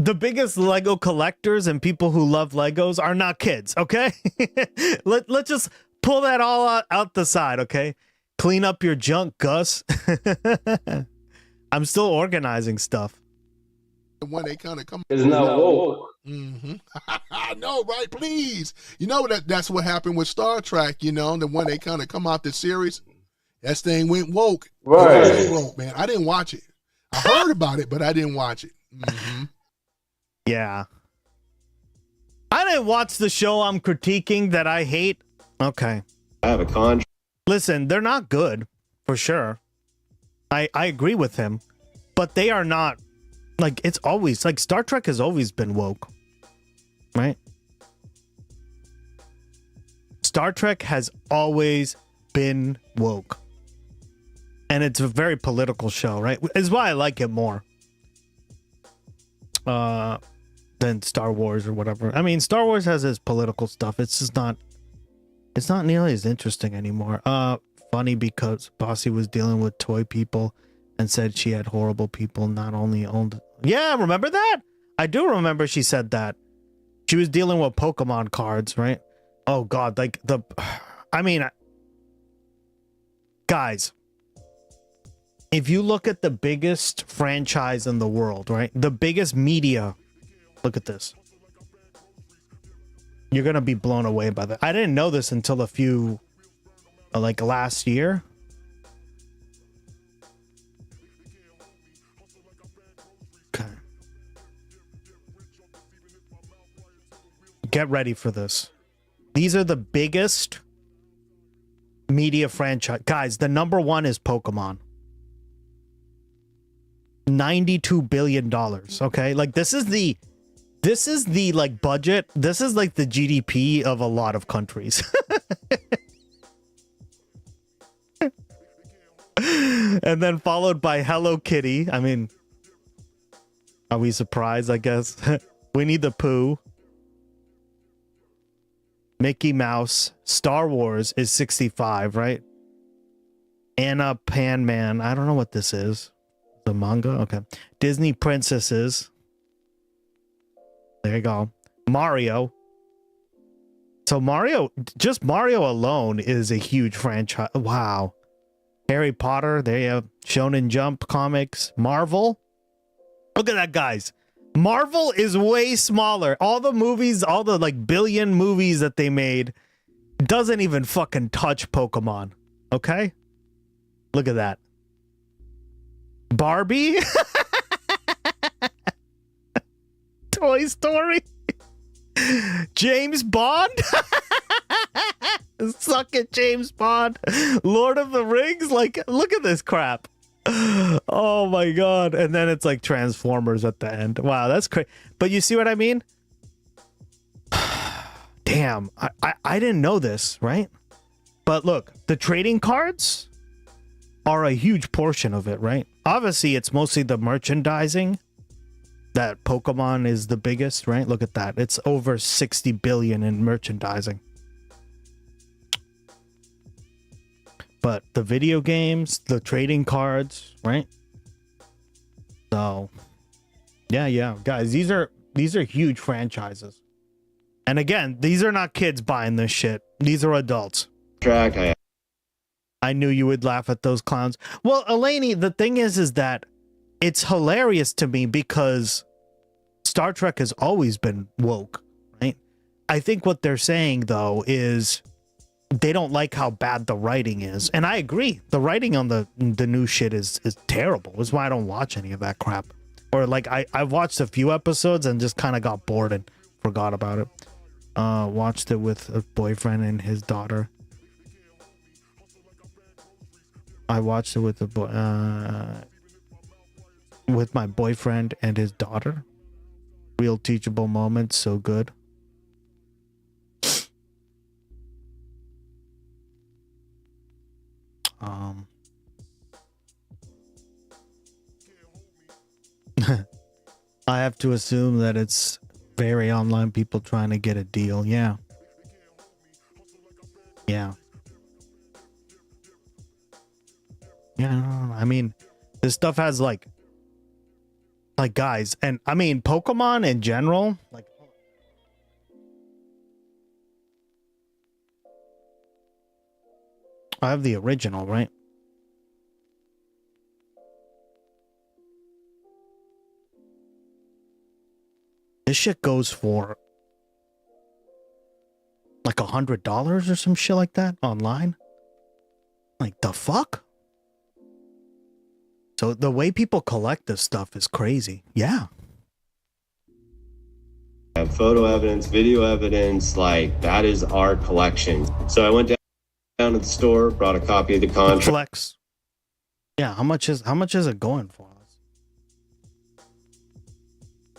The biggest Lego collectors and people who love Legos are not kids, okay? Let's just pull that all out the side, okay? Clean up your junk, Gus. I'm still organizing stuff. When they kind of come, it's not woke. I know, right? Please, you know that's what happened with Star Trek. You know, the when they kind of come out the series, that thing went woke. Right, it went woke, man. I didn't watch it. I heard about it, but I didn't watch it. Yeah. I didn't watch the show I'm critiquing that I hate. Okay. I have a contract. Listen, they're not good, for sure. I agree with him. But they are not, like, it's always, like, Star Trek has always been woke. Right? Star Trek has always been woke. And it's a very political show, right? Is why I like it more. Than Star Wars or whatever. I mean, Star Wars has its political stuff. It's just not, it's not nearly as interesting anymore. Funny because Bossy was dealing with toy people and said she had horrible people, not only owned. Yeah, remember that? I do remember she said that. She was dealing with Pokemon cards, right? Oh God, like I mean, guys, if you look at the biggest franchise in the world, right? The biggest media, look at this. You're going to be blown away by that. I didn't know this until a few, like last year. Okay. Get ready for this. These are the biggest media franchise. Guys, the number one is Pokemon. $92 billion. Okay, like this is the like budget. This is like the GDP of a lot of countries. And then followed by Hello Kitty. I mean, are we surprised? I guess. Winnie the Pooh, Mickey Mouse, Star Wars is 65, right? Anna Pan Man. I don't know what this is. The manga? Okay. Disney princesses. There you go. Mario. So Mario, just Mario alone is a huge franchise. Wow. Harry Potter. There you go. Shonen Jump comics. Marvel. Look at that, guys. Marvel is way smaller. All the movies, all the like billion movies that they made doesn't even fucking touch Pokemon. Okay? Look at that. Barbie? Toy Story? James Bond? Suck it, James Bond. Lord of the Rings? Like, look at this crap. Oh my God. And then it's like Transformers at the end. Wow, that's crazy. But you see what I mean? Damn, I didn't know this, right? But look, the trading cards are a huge portion of it, right? Obviously, it's mostly the merchandising that Pokemon is the biggest, right? Look at that. It's over 60 billion in merchandising. But the video games, the trading cards, right? So, yeah, guys, these are huge franchises. And again, these are not kids buying this shit. These are adults. I knew you would laugh at those clowns. Well, Elaney, the thing is that it's hilarious to me because Star Trek has always been woke, right? I think what they're saying, though, is they don't like how bad the writing is. And I agree. The writing on the new shit is terrible. That's why I don't watch any of that crap. Or like I've watched a few episodes and just kind of got bored and forgot about it. Watched it with a boyfriend and his daughter. I watched it with with my boyfriend and his daughter. Real teachable moments, so good. I have to assume that it's very online people trying to get a deal. Yeah. Yeah. Yeah, I mean, this stuff has like guys, and I mean Pokemon in general, like I have the original, right? This shit goes for like $100 or some shit like that online. Like the fuck? So the way people collect this stuff is crazy. Yeah. Photo evidence, video evidence, like that is our collection. So I went down to the store, brought a copy of the contract. Flex. Yeah, how much is it going for?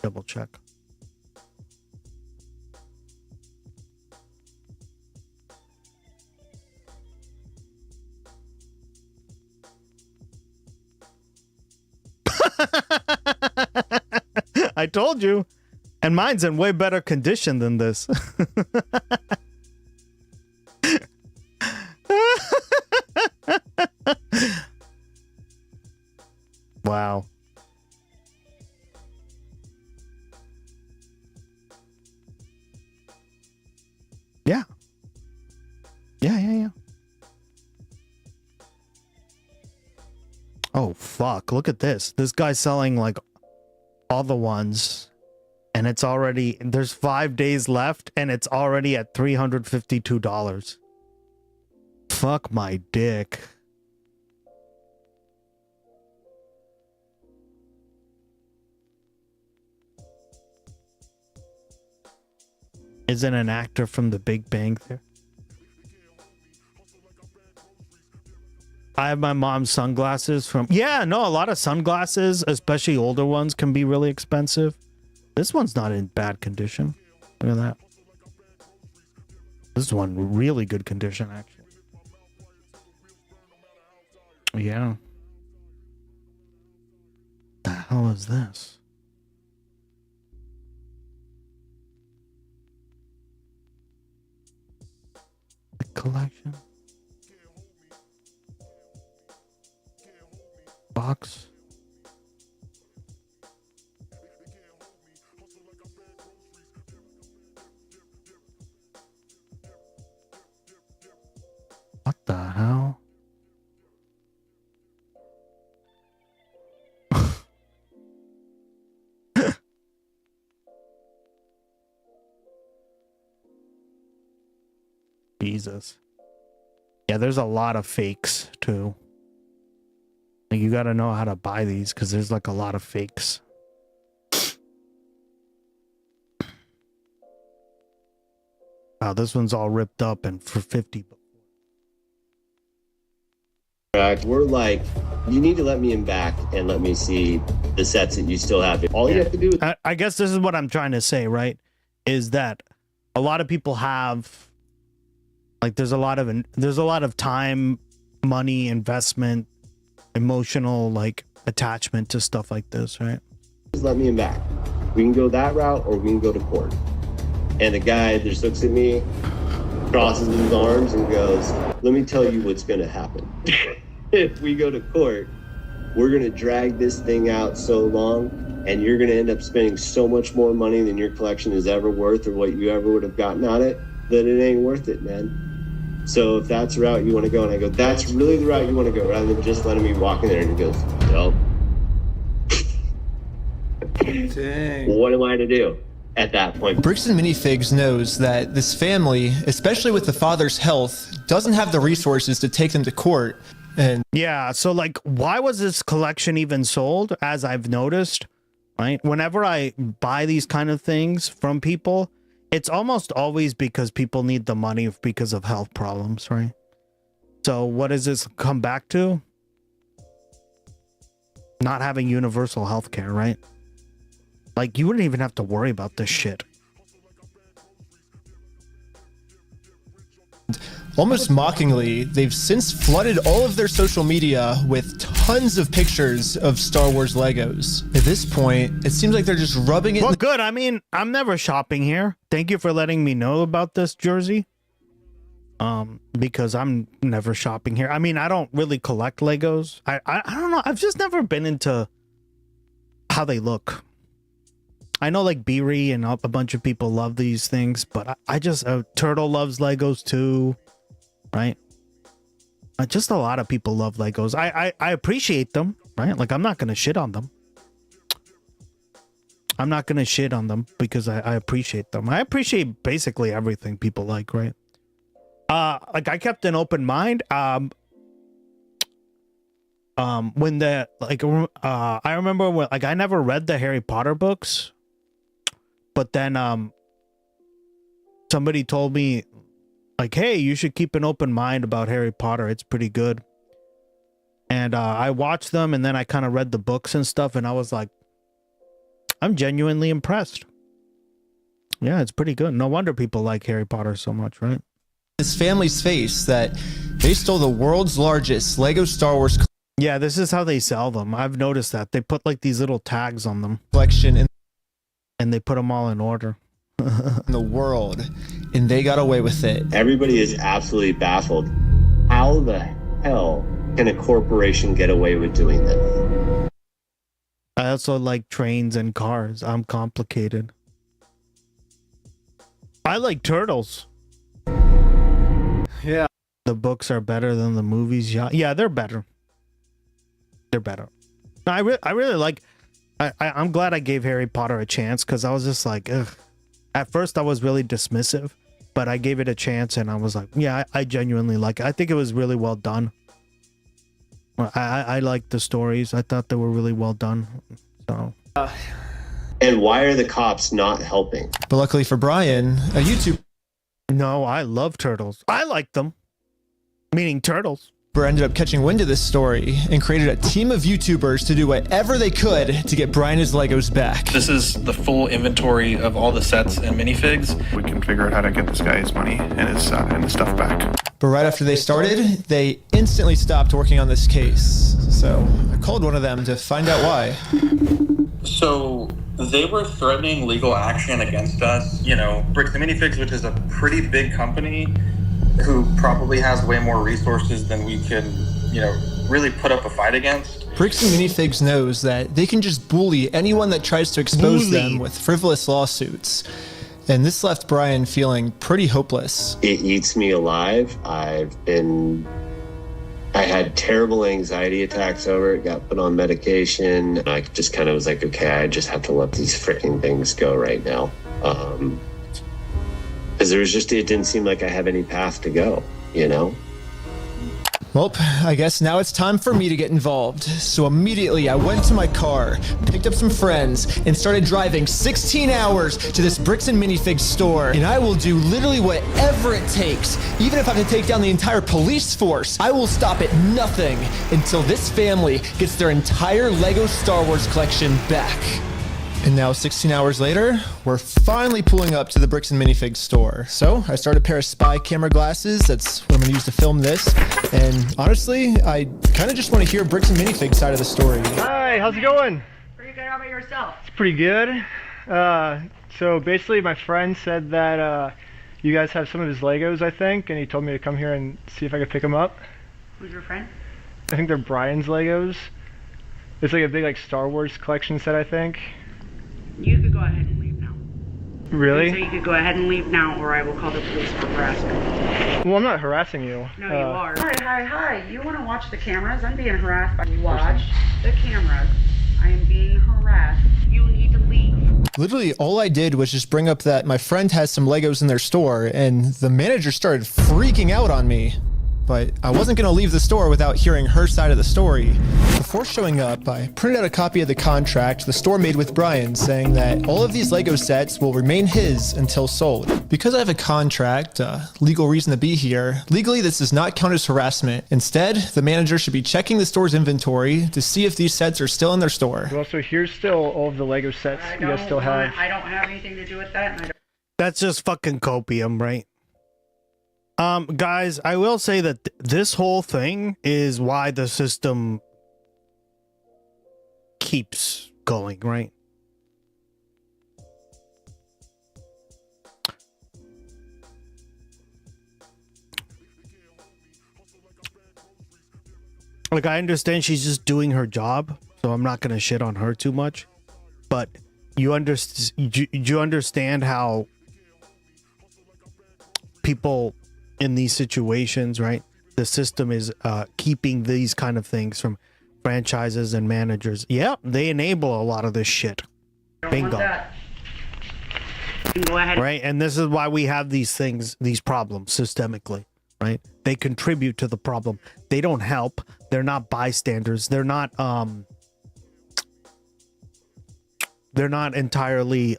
Double check. I told you. And mine's in way better condition than this. Wow. Yeah. Yeah. Oh, fuck. Look at this. This guy's selling like all the ones. And it's already, there's 5 days left, and it's already at $352. Fuck my dick. Isn't an actor from The Big Bang there? I have my mom's sunglasses from... Yeah, no, a lot of sunglasses, especially older ones, can be really expensive. This one's not in bad condition. Look at that. This one, really good condition, actually. Yeah. The hell is this? The collection. Box. What the hell? Jesus. Yeah, there's a lot of fakes too. Like, you gotta know how to buy these because there's like a lot of fakes. Wow, this one's all ripped up and for 50. We're like, you need to let me in back and let me see the sets that you still have. All you have to do is... I guess this is what I'm trying to say, right? Is that a lot of people have, like, there's a lot of time, money, investment, emotional, like, attachment to stuff like this, right? Just let me in back. We can go that route or we can go to court. And the guy just looks at me, crosses his arms and goes, let me tell you what's going to happen. If we go to court, we're going to drag this thing out so long, and you're going to end up spending so much more money than your collection is ever worth or what you ever would have gotten on it, that it ain't worth it, man. So if that's the route you want to go, and I go, that's really the route you want to go, rather than just letting me walk in there, and he goes, nope. Dang. What am I to do? at that point. Bricks and Minifigs knows that this family, especially with the father's health, doesn't have the resources to take them to court. And yeah, so like, why was this collection even sold? As I've noticed, right? Whenever I buy these kind of things from people, it's almost always because people need the money because of health problems, right? So what does this come back to? Not having universal health care, right? Like, you wouldn't even have to worry about this shit. almost mockingly, they've since flooded all of their social media with tons of pictures of Star Wars Legos. At this point, it seems like they're just rubbing it. Well, good. I mean, I'm never shopping here. Thank you for letting me know about this, Jersey. Because I'm never shopping here. I mean, I don't really collect Legos. I don't know. I've just never been into how they look. I know like Beery and a bunch of people love these things, but I just, Turtle loves Legos too, right? Just a lot of people love Legos. I appreciate them, right? Like, I'm not going to shit on them. I'm not going to shit on them because I appreciate them. I appreciate basically everything people like, right? Like, I kept an open mind. When the, like, I remember when, like, I never read the Harry Potter books, but then, somebody told me, like, hey, you should keep an open mind about Harry Potter. It's pretty good. And, I watched them, and then I kind of read the books and stuff, and I was like, I'm genuinely impressed. Yeah, it's pretty good. No wonder people like Harry Potter so much, right? This family's face that they stole the world's largest Lego Star Wars yeah, this is how they sell them. I've noticed that. They put like these little tags on them. Collection and they put them all in order. In the world, and they got away with it. Everybody is absolutely baffled. How the hell can a corporation get away with doing this? I also like trains and cars. I'm complicated. I like turtles. Yeah. The books are better than the movies. Yeah, they're better. They're better. No, I really like... I'm glad I gave Harry Potter a chance, because I was just like, ugh. At first, I was really dismissive, but I gave it a chance, and I was like, yeah, I genuinely like it. I think it was really well done. I liked the stories. I thought they were really well done. So... And why are the cops not helping? But luckily for Brian, a YouTube... No, I love turtles. I like them. Meaning turtles. Ended up catching wind of this story and created a team of YouTubers to do whatever they could to get Brian his Legos back. This is the full inventory of all the sets and minifigs. We can figure out how to get this guy his money and his stuff back. But right after they started, they instantly stopped working on this case. So I called one of them to find out why. So they were threatening legal action against us. You know, Bricks and Minifigs, which is a pretty big company who probably has way more resources than we can, you know, really put up a fight against. Bricks and Minifigs knows that they can just bully anyone that tries to expose them with frivolous lawsuits. And this left Brian feeling pretty hopeless. It eats me alive. I had terrible anxiety attacks over it, got put on medication. I just kind of was like, okay, I just have to let these freaking things go right now. Because it didn't seem like I have any path to go, you know? Well, I guess now it's time for me to get involved. So immediately I went to my car, picked up some friends, and started driving 16 hours to this Bricks and Minifigs store. And I will do literally whatever it takes. Even if I have to take down the entire police force, I will stop at nothing until this family gets their entire Lego Star Wars collection back. And now 16 hours later, we're finally pulling up to the Bricks and Minifigs store. So I started a pair of spy camera glasses. That's what I'm gonna use to film this. And honestly, I kind of just want to hear Bricks and Minifigs side of the story. Hi, how's it going? Pretty good. How about yourself? It's pretty good. So basically my friend said that you guys have some of his Legos, I think, and he told me to come here and see if I could pick them up. Who's your friend? I think they're Brian's Legos. It's like a big Star Wars collection set, I think. You could go ahead and leave now. Really? So you could go ahead and leave now, or I will call the police for harassment. Well, I'm not harassing you. No, you are. Hi. You want to watch the cameras? I'm being harassed by... Watch the cameras. I am being harassed. You need to leave. Literally, all I did was just bring up that my friend has some Legos in their store, and the manager started freaking out on me. But I wasn't going to leave the store without hearing her side of the story. Before showing up, I printed out a copy of the contract the store made with Brian, saying that all of these Lego sets will remain his until sold. Because I have a contract, legal reason to be here, legally this does not count as harassment. Instead, the manager should be checking the store's inventory to see if these sets are still in their store. Well, so here's still all of the Lego sets you guys still have. I don't have anything to do with that. And That's just fucking copium, right? Guys, I will say that this whole thing is why the system keeps going, right? Like, I understand she's just doing her job, so I'm not going to shit on her too much. But you understand how people in these situations, right? The system is keeping these kind of things from franchises and managers. Yeah, they enable a lot of this shit. Bingo. Go ahead. Right? And this is why we have these things, these problems systemically, right? They contribute to the problem. They don't help. They're not bystanders. They're not entirely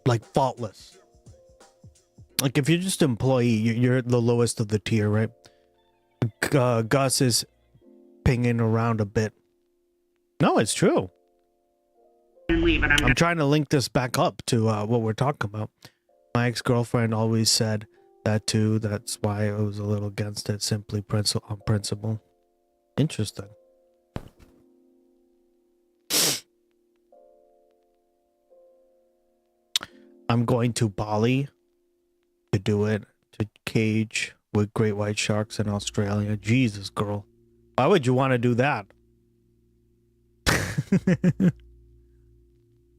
like faultless. Like, if you're just an employee, you're the lowest of the tier, right? Gus is pinging around a bit. No, it's true. I'm trying to link this back up to what we're talking about. My ex-girlfriend always said that too. That's why I was a little against it, simply on principle. Interesting. I'm going to Bali to do it, to cage with great white sharks in Australia. Jesus, girl. Why would you want to do that?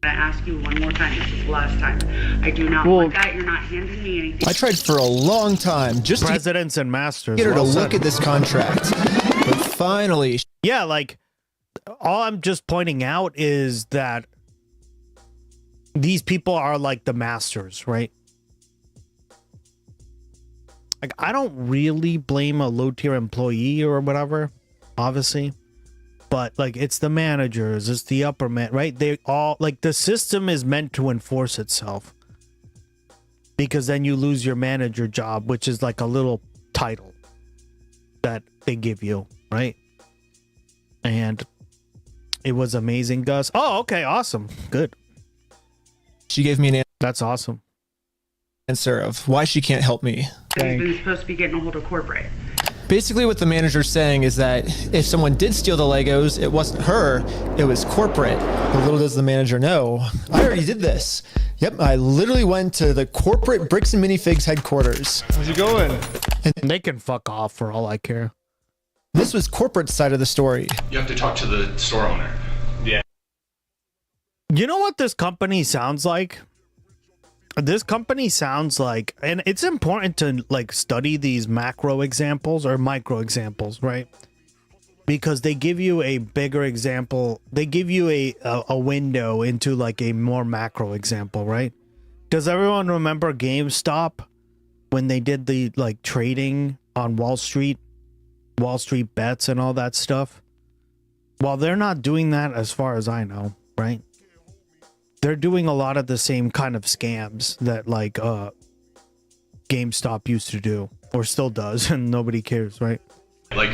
I ask you one more time. This is the last time. I do not want that. You're not handing me anything. I tried for a long time just Presidents and masters. to get her to look at this contract. But finally... Yeah, like, all I'm just pointing out is that these people are like the masters, right? Like, I don't really blame a low-tier employee or whatever, obviously. But, like, it's the managers, it's the upper man, right? They all, like, the system is meant to enforce itself. Because then you lose your manager job, which is like a little title that they give you, right? And it was amazing, Gus. Oh, okay, awesome. Good. She gave me an That's awesome. answer of why she can't help me. He's been supposed to be getting a hold of corporate. Basically what the manager's saying is that if someone did steal the Legos, it wasn't her, it was corporate. But little does the manager know, I already did this. Yep, I literally went to the corporate Bricks and Minifigs headquarters. How's it going? And they can fuck off for all I care. This was corporate side of the story. You have to talk to the store owner. Yeah. You know what this company sounds like? This company sounds like, and it's important to like study these macro examples or micro examples, right? Because they give you a bigger example. They give you a window into like a more macro example, right? Does everyone remember GameStop when they did the like trading on Wall Street bets and all that stuff? Well, they're not doing that as far as I know, right? They're doing a lot of the same kind of scams that like GameStop used to do or still does, and nobody cares, right? Like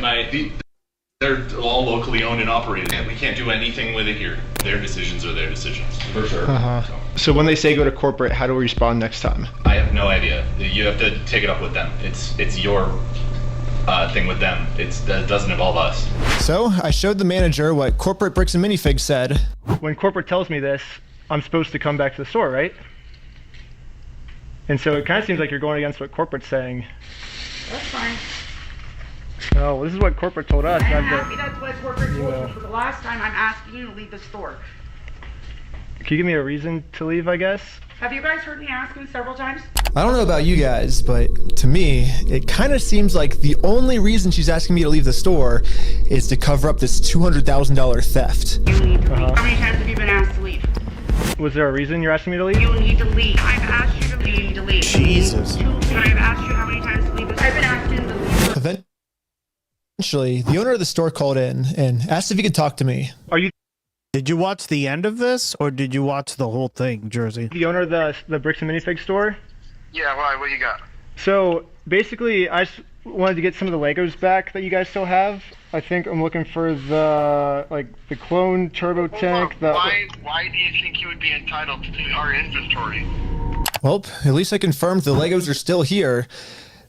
they're all locally owned and operated, and we can't do anything with it here. Their decisions are their decisions, for sure. So when they say go to corporate, how do we respond next time? I have no idea. You have to take it up with them. It's your thing with them. That doesn't involve us. So I showed the manager what corporate Bricks and Minifigs said. When corporate tells me this, I'm supposed to come back to the store, right? And so it kind of seems like you're going against what corporate's saying. That's fine. No, well, this is what corporate told us. I'm happy that's what corporate told me. For the last time, I'm asking you to leave the store. Can you give me a reason to leave, I guess? Have you guys heard me ask him several times? I don't know about you guys, but to me, it kind of seems like the only reason she's asking me to leave the store is to cover up this $200,000 theft. You need to leave. How many times have you been asked to leave? Was there a reason you're asking me to leave? You need to leave. I've asked you to leave. You need to leave. Jesus. But I've asked you how many times to leave. I've been asking to leave. Eventually, the owner of the store called in and asked if he could talk to me. Did you watch the end of this, or did you watch the whole thing, Jersey? The owner of the Bricks and Minifig store? Yeah, why? What you got? So basically, I just wanted to get some of the Legos back that you guys still have. I think I'm looking for the clone turbo tank. Why do you think you would be entitled to our inventory? Well, at least I confirmed the Legos are still here.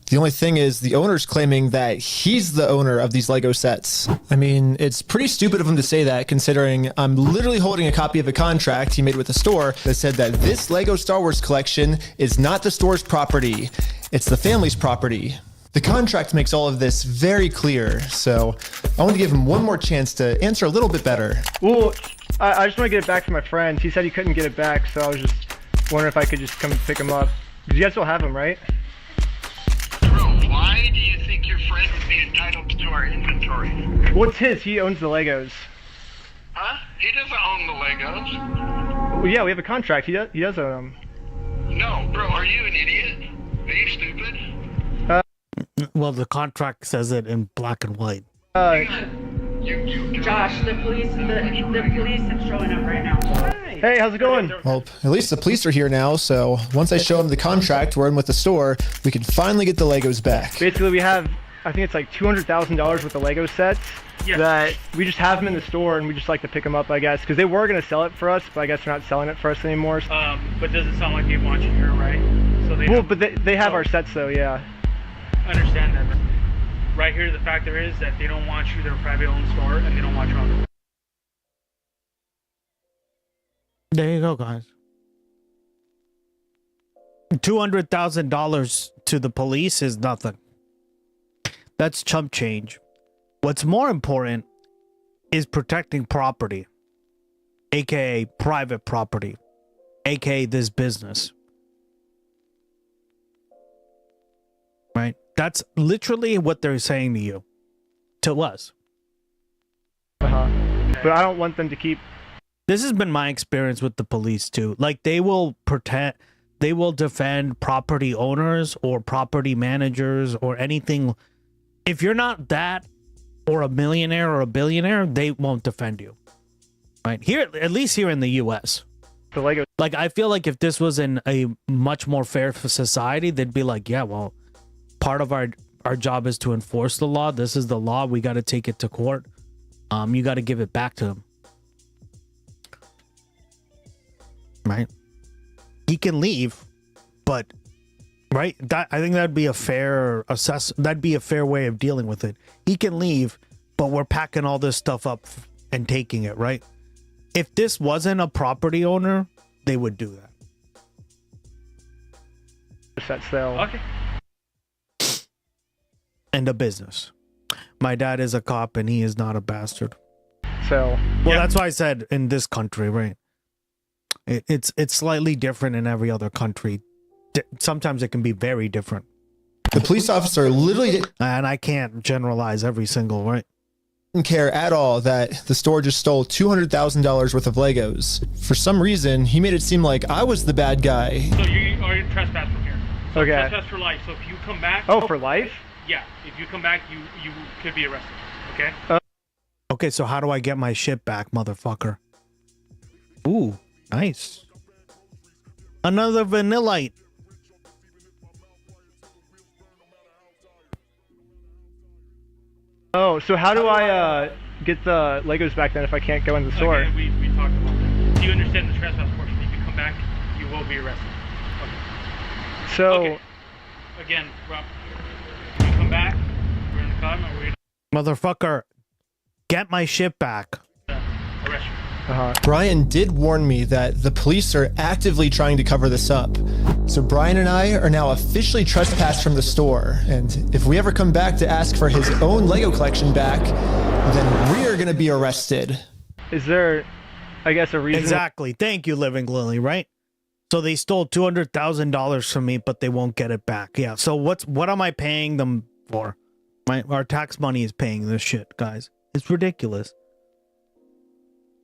The only thing is the owner's claiming that he's the owner of these Lego sets. I mean, it's pretty stupid of him to say that, considering I'm literally holding a copy of a contract he made with the store that said that this Lego Star Wars collection is not the store's property. It's the family's property. The contract makes all of this very clear, so I want to give him one more chance to answer a little bit better. Well, I just want to get it back from my friend. He said he couldn't get it back, so I was just wondering if I could just come pick him up. You guys still have him, right? Why do you think your friend would be entitled to our inventory? Well, it's his. He owns the Legos. Huh? He doesn't own the Legos. Well, yeah, we have a contract. He does own them. No, bro, are you an idiot? Are you stupid? Well, the contract says it in black and white. Josh, the police are showing up right now. Hey, how's it going? Well, at least the police are here now, so once I show him the contract we're in with the store, we can finally get the Legos back. Basically, we have, I think it's like $200,000 worth of Lego sets that we just have them in the store, and we just like to pick them up, I guess, because they were going to sell it for us, but I guess they're not selling it for us anymore. But does it sound like they want you here, right? So they have our sets, though, yeah. I understand that. Right here, the factor is that they don't want you. They're a private-owned store, and they don't want you on the. There you go, guys. $200,000 to the police is nothing. That's chump change. What's more important is protecting property, aka private property, aka this business. Right? That's literally what they're saying to you, to us. But I don't want them to keep. This has been my experience with the police too. Like, they will defend property owners or property managers or anything. If you're not that, or a millionaire or a billionaire, they won't defend you. Right? Here, at least here in the US. The Lego. Like, I feel like if this was in a much more fair society, they'd be like, yeah, well, part of our job is to enforce the law. This is the law. We got to take it to court. You got to give it back to him. Right? He can leave, but right? I think that'd be a fair that'd be a fair way of dealing with it. He can leave, but we're packing all this stuff up and taking it, right? If this wasn't a property owner, they would do that. Set sale. Okay. And a business. My dad is a cop and he is not a bastard. So, well, that's why I said in this country, right? It's slightly different in every other country. Sometimes it can be very different. The police officer literally and I can't generalize every single, right? Didn't care at all that the store just stole $200,000 worth of Legos. For some reason, he made it seem like I was the bad guy. So you are trespass from here. So okay. Trespass for life. So if you come back. Oh, for life? Yeah. If you come back, you could be arrested. Okay. Okay. So how do I get my shit back, motherfucker? Ooh, nice. Another Vanillite. Oh, so how do I get the Legos back then if I can't go in the store? Okay, we talked about that. Do you understand the trespass portion? If you come back, you will be arrested. Okay. So. Okay. Again, Rob, if you come back, we're in the car, Motherfucker, get my shit back. Arrest you. Brian did warn me that the police are actively trying to cover this up. So Brian and I are now officially trespassed from the store. And if we ever come back to ask for his own Lego collection back, then we are going to be arrested. Is there, I guess, a reason? Exactly. Thank you, Living Lily, right? So they stole $200,000 from me, but they won't get it back. Yeah. So what am I paying them for? Our tax money is paying this shit, guys. It's ridiculous.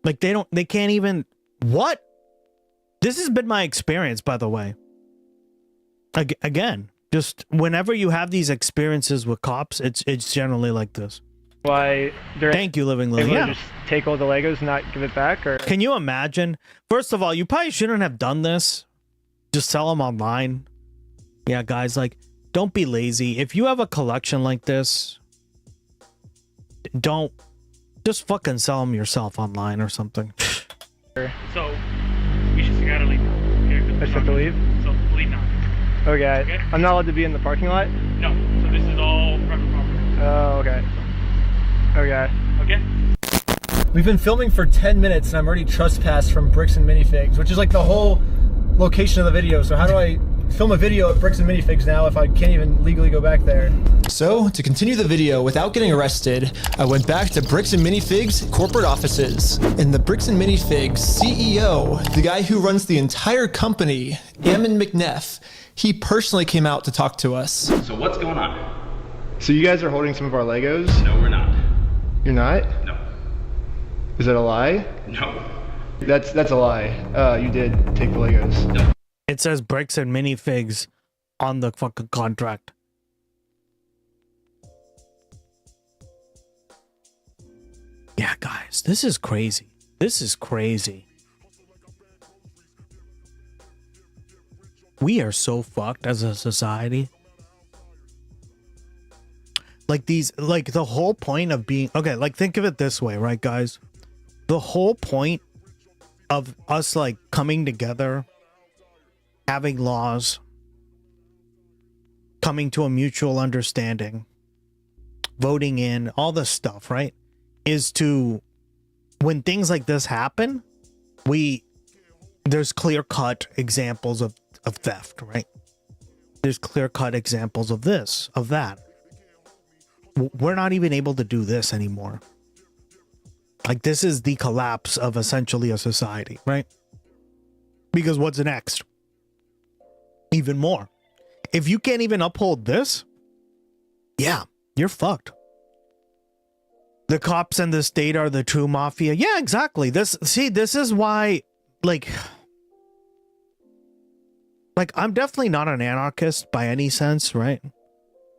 Like they can't even, what? This has been my experience, by the way. Again, just whenever you have these experiences with cops, it's generally like this. Why they're Thank you, Living Lily. able to Yeah. just take all the Legos and not give it back? Or Can you imagine? First of all, you probably shouldn't have done this. Just sell them online. Yeah, guys, like, don't be lazy. If you have a collection like this, don't just fucking sell them yourself online or something. So we just gotta leave. I just have to leave? So leave now. Okay. I'm not allowed to be in the parking lot? No. So this is all private property. Oh, okay. Okay. Okay. We've been filming for 10 minutes and I'm already trespassed from Bricks and Minifigs, which is like the whole location of the video. So how do I film a video at Bricks and Minifigs now if I can't even legally go back there? So to continue the video without getting arrested, I went back to Bricks and Minifigs corporate offices. And the Bricks and Minifigs CEO, the guy who runs the entire company, Ammon McNeff, he personally came out to talk to us. So what's going on? So you guys are holding some of our Legos? No, we're not. You're not? No. Is that a lie? No. That's a lie. You did take the Legos. No. It says Bricks and Minifigs on the fucking contract. Yeah, guys, this is crazy. This is crazy. We are so fucked as a society. Like the whole point of being, okay, like think of it this way, right, guys? The whole point of us like coming together, having laws, coming to a mutual understanding, voting in, all this stuff, right? Is to, when things like this happen, there's clear-cut examples of theft, right? There's clear-cut examples of this, of that. We're not even able to do this anymore. Like, this is the collapse of essentially a society, right? Because what's next? Even more. If you can't even uphold this, yeah, you're fucked. The cops and the state are the true mafia. Yeah, exactly. This is why, like I'm definitely not an anarchist by any sense, right?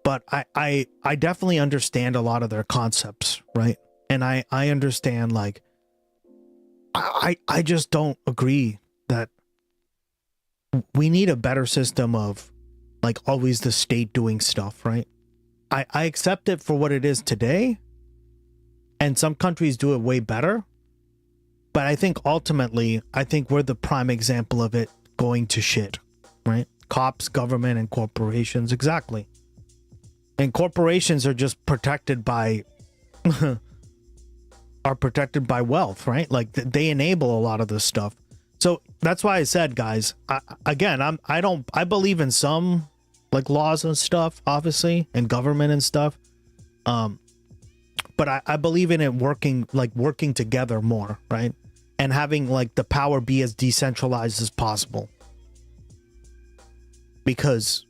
But I definitely understand a lot of their concepts, right? And I understand, like, I just don't agree that we need a better system of, like, always the state doing stuff, right? I accept it for what it is today, and some countries do it way better. But I think ultimately, we're the prime example of it going to shit, right? Cops, government, and corporations, exactly. And corporations are just protected by wealth, right? Like they enable a lot of this stuff. So that's why I said, guys, I believe in some like laws and stuff, obviously, and government and stuff. But I believe in it working together more, right? And having like the power be as decentralized as possible. Because,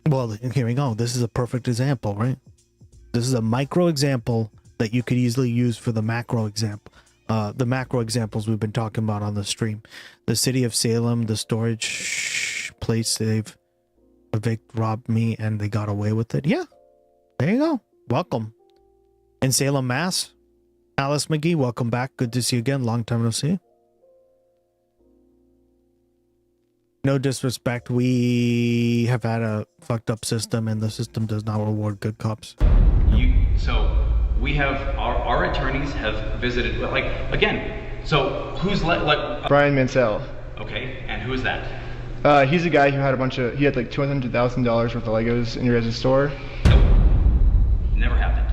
well, here we go. This is a perfect example, right? This is a micro example that you could easily use for the macro example. The macro examples we've been talking about on the stream. The city of Salem, the storage place, they've robbed me and they got away with it. Yeah, there you go. Welcome. In Salem, Mass. Alice McGee, welcome back. Good to see you again. Long time no see. No disrespect, we have had a fucked up system and the system does not reward good cops. So we have our attorneys have visited, like, again, so who's like Brian Mansell. Okay, and who is that? He's a guy who had he had like $200,000 worth of Legos in your guys' store. Nope. Never happened.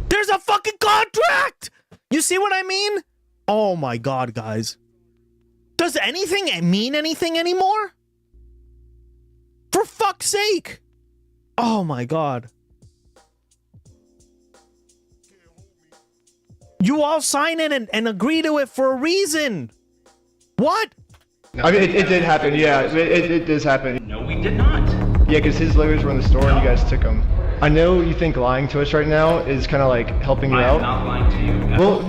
There's a fucking contract! You see what I mean? Oh my god, guys. Does anything mean anything anymore? For fuck's sake. Oh my god. You all sign in and agree to it for a reason. What? I mean, it did happen. Yeah, it does happen. No, we did not. Yeah, because his Legos were in the store and you guys took them. I know you think lying to us right now is kind of like helping you out. I'm not lying to you. Well,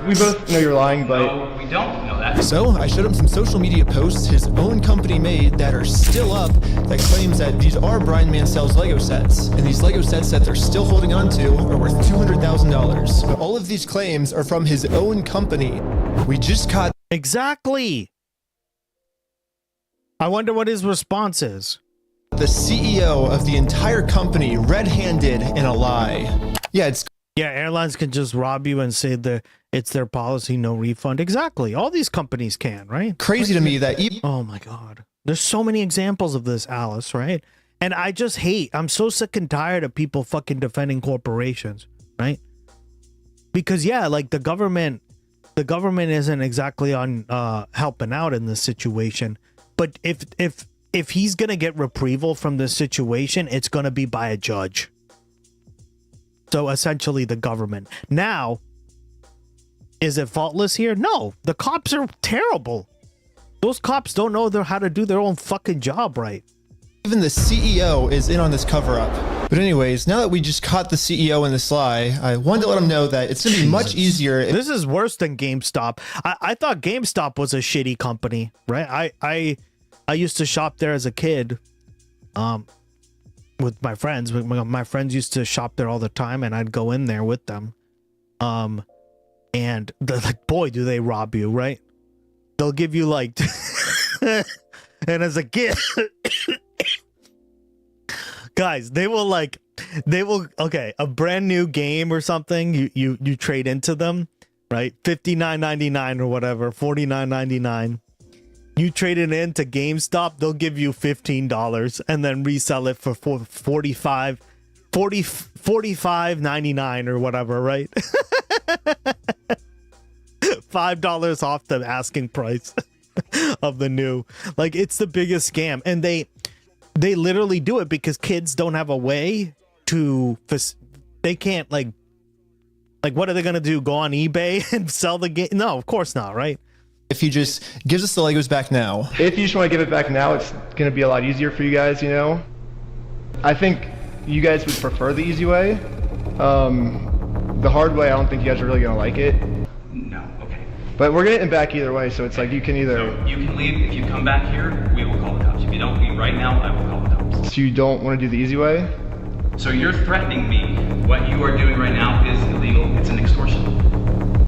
we both know you're lying, but... No, we don't know that. So I showed him some social media posts his own company made that are still up that claims that these are Brian Mansell's Lego sets. And these Lego sets that they're still holding on to are worth $200,000. But all of these claims are from his own company. We just caught... Exactly. I wonder what his response is. The CEO of the entire company red-handed in a lie. Yeah, airlines can just rob you and say that it's their policy, no refund. Exactly. All these companies can, right? Crazy to me that oh my God. There's so many examples of this, Alice, right? And I just I'm so sick and tired of people fucking defending corporations, right? Because yeah, like the government isn't exactly on helping out in this situation. But if he's going to get reprieval from this situation, it's going to be by a judge. So essentially the government. Now, is it faultless here? No, the cops are terrible. Those cops don't know how to do their own fucking job right. Even the CEO is in on this cover-up. But anyways, now that we just caught the CEO in this lie, I wanted to let him know that it's going to be much easier. This is worse than GameStop. I thought GameStop was a shitty company, right? I used to shop there as a kid with my friends. My friends used to shop there all the time, and I'd go in there with them. And they're like, boy, do they rob you, right? They'll give you like... and as a kid... Guys, they will okay, a brand new game or something, you trade into them, right? $59.99 or whatever, $49.99. You trade it in to GameStop, they'll give you $15 and then resell it for $45.99 or whatever, right? $5 off the asking price of the new. Like, it's the biggest scam, and they literally do it because kids don't have a way to, they can't like what are they gonna do, go on eBay and sell the game? No, of course not, right? If he just gives us the Legos back now. If you just want to give it back now, it's going to be a lot easier for you guys, you know? I think you guys would prefer the easy way. The hard way, I don't think you guys are really going to like it. No, okay. But we're getting it back either way, so it's like you can either... So you can leave. If you come back here, we will call the cops. If you don't leave right now, I will call the cops. So you don't want to do the easy way? So you're threatening me. What you are doing right now is illegal. It's an extortion.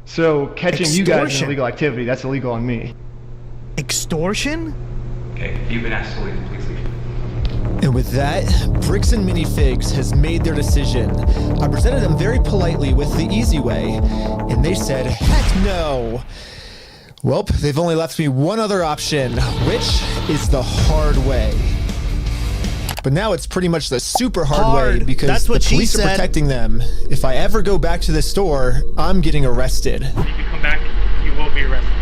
So catching you guys in illegal activity, that's illegal on me. Extortion? Okay, you've been asked to leave. Please leave. And with that, Bricks and Minifigs has made their decision. I presented them very politely with the easy way, and they said, heck no. Well, they've only left me one other option, which is the hard way. But now it's pretty much the super hard way because the police are protecting them. If I ever go back to the store, I'm getting arrested. If you come back, you will be arrested.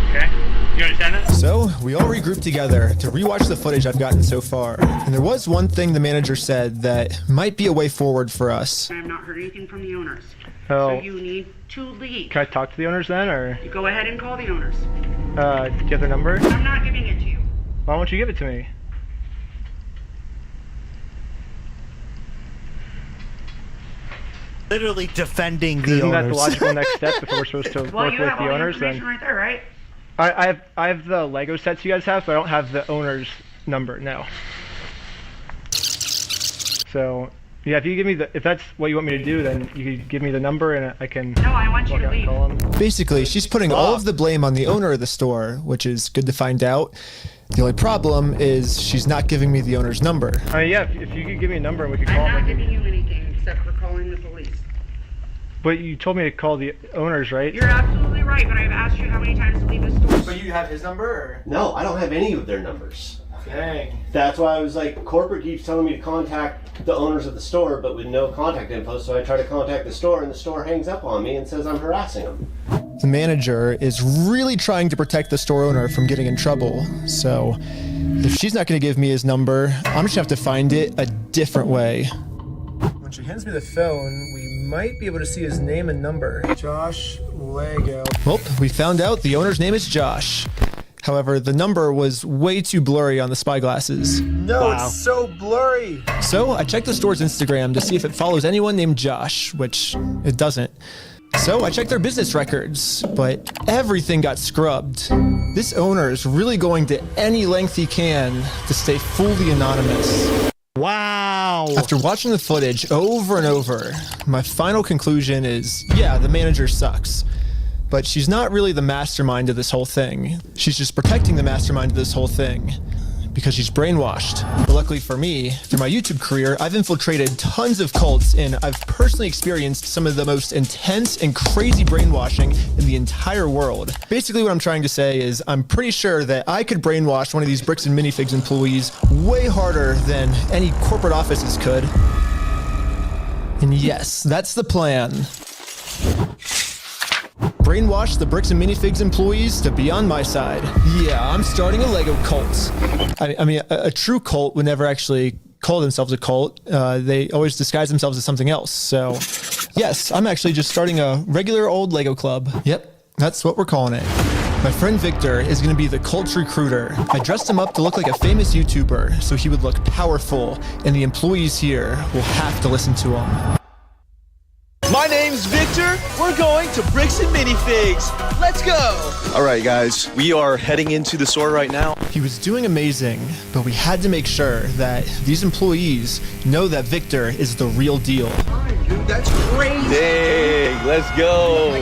Okay? You understand that? So we all regrouped together to rewatch the footage I've gotten so far. And there was one thing the manager said that might be a way forward for us. I have not heard anything from the owners. Oh. So you need to leave. Can I talk to the owners then, or? You go ahead and call the owners. Do you have their number? I'm not giving it to you. Why won't you give it to me? Literally defending the Isn't owners. that the logical next step if we're supposed to Well, work you with have the all the owners? Then information right there, right? I have the Lego sets you guys have, but I don't have the owner's number. No. So yeah, if you give me if that's what you want me to do, then you could give me the number and I can. No, I want you to leave. Call them. Basically, she's putting all of the blame on the owner of the store, which is good to find out. The only problem is she's not giving me the owner's number. Yeah, if you could give me a number and we could call I'm them. not giving you anything except for calling the police. But you told me to call the owners, right? You're absolutely right, but I've asked you how many times to leave the store. So you have his number? Or? No, I don't have any of their numbers. Dang. That's why I was like, corporate keeps telling me to contact the owners of the store, but with no contact info, so I try to contact the store, and the store hangs up on me and says I'm harassing them. The manager is really trying to protect the store owner from getting in trouble, so if she's not going to give me his number, I'm just going to have to find it a different way. When she hands me the phone, we might be able to see his name and number. Josh Lego. Well, we found out the owner's name is Josh. However, the number was way too blurry on the spy glasses. No, it's so blurry. So I checked the store's Instagram to see if it follows anyone named Josh, which it doesn't. So I checked their business records, but everything got scrubbed. This owner is really going to any length he can to stay fully anonymous. Wow. After watching the footage over and over, my final conclusion is, yeah, the manager sucks. But she's not really the mastermind of this whole thing. She's just protecting the mastermind of this whole thing because she's brainwashed. But luckily for me, through my YouTube career, I've infiltrated tons of cults and I've personally experienced some of the most intense and crazy brainwashing in the entire world. Basically what I'm trying to say is I'm pretty sure that I could brainwash one of these Bricks and Minifigs employees way harder than any corporate offices could. And yes, that's the plan. Brainwash the Bricks and Minifigs employees to be on my side. Yeah, I'm starting a Lego cult. I mean, a true cult would never actually call themselves a cult. They always disguise themselves as something else. So, yes, I'm actually just starting a regular old Lego club. Yep, that's what we're calling it. My friend Victor is going to be the cult recruiter. I dressed him up to look like a famous YouTuber, so he would look powerful, and the employees here will have to listen to him. My name's Victor. We're going to Bricks and Minifigs. Let's go. All right, guys. We are heading into the store right now. He was doing amazing, but we had to make sure that these employees know that Victor is the real deal. Dude, that's crazy. Dang, let's go.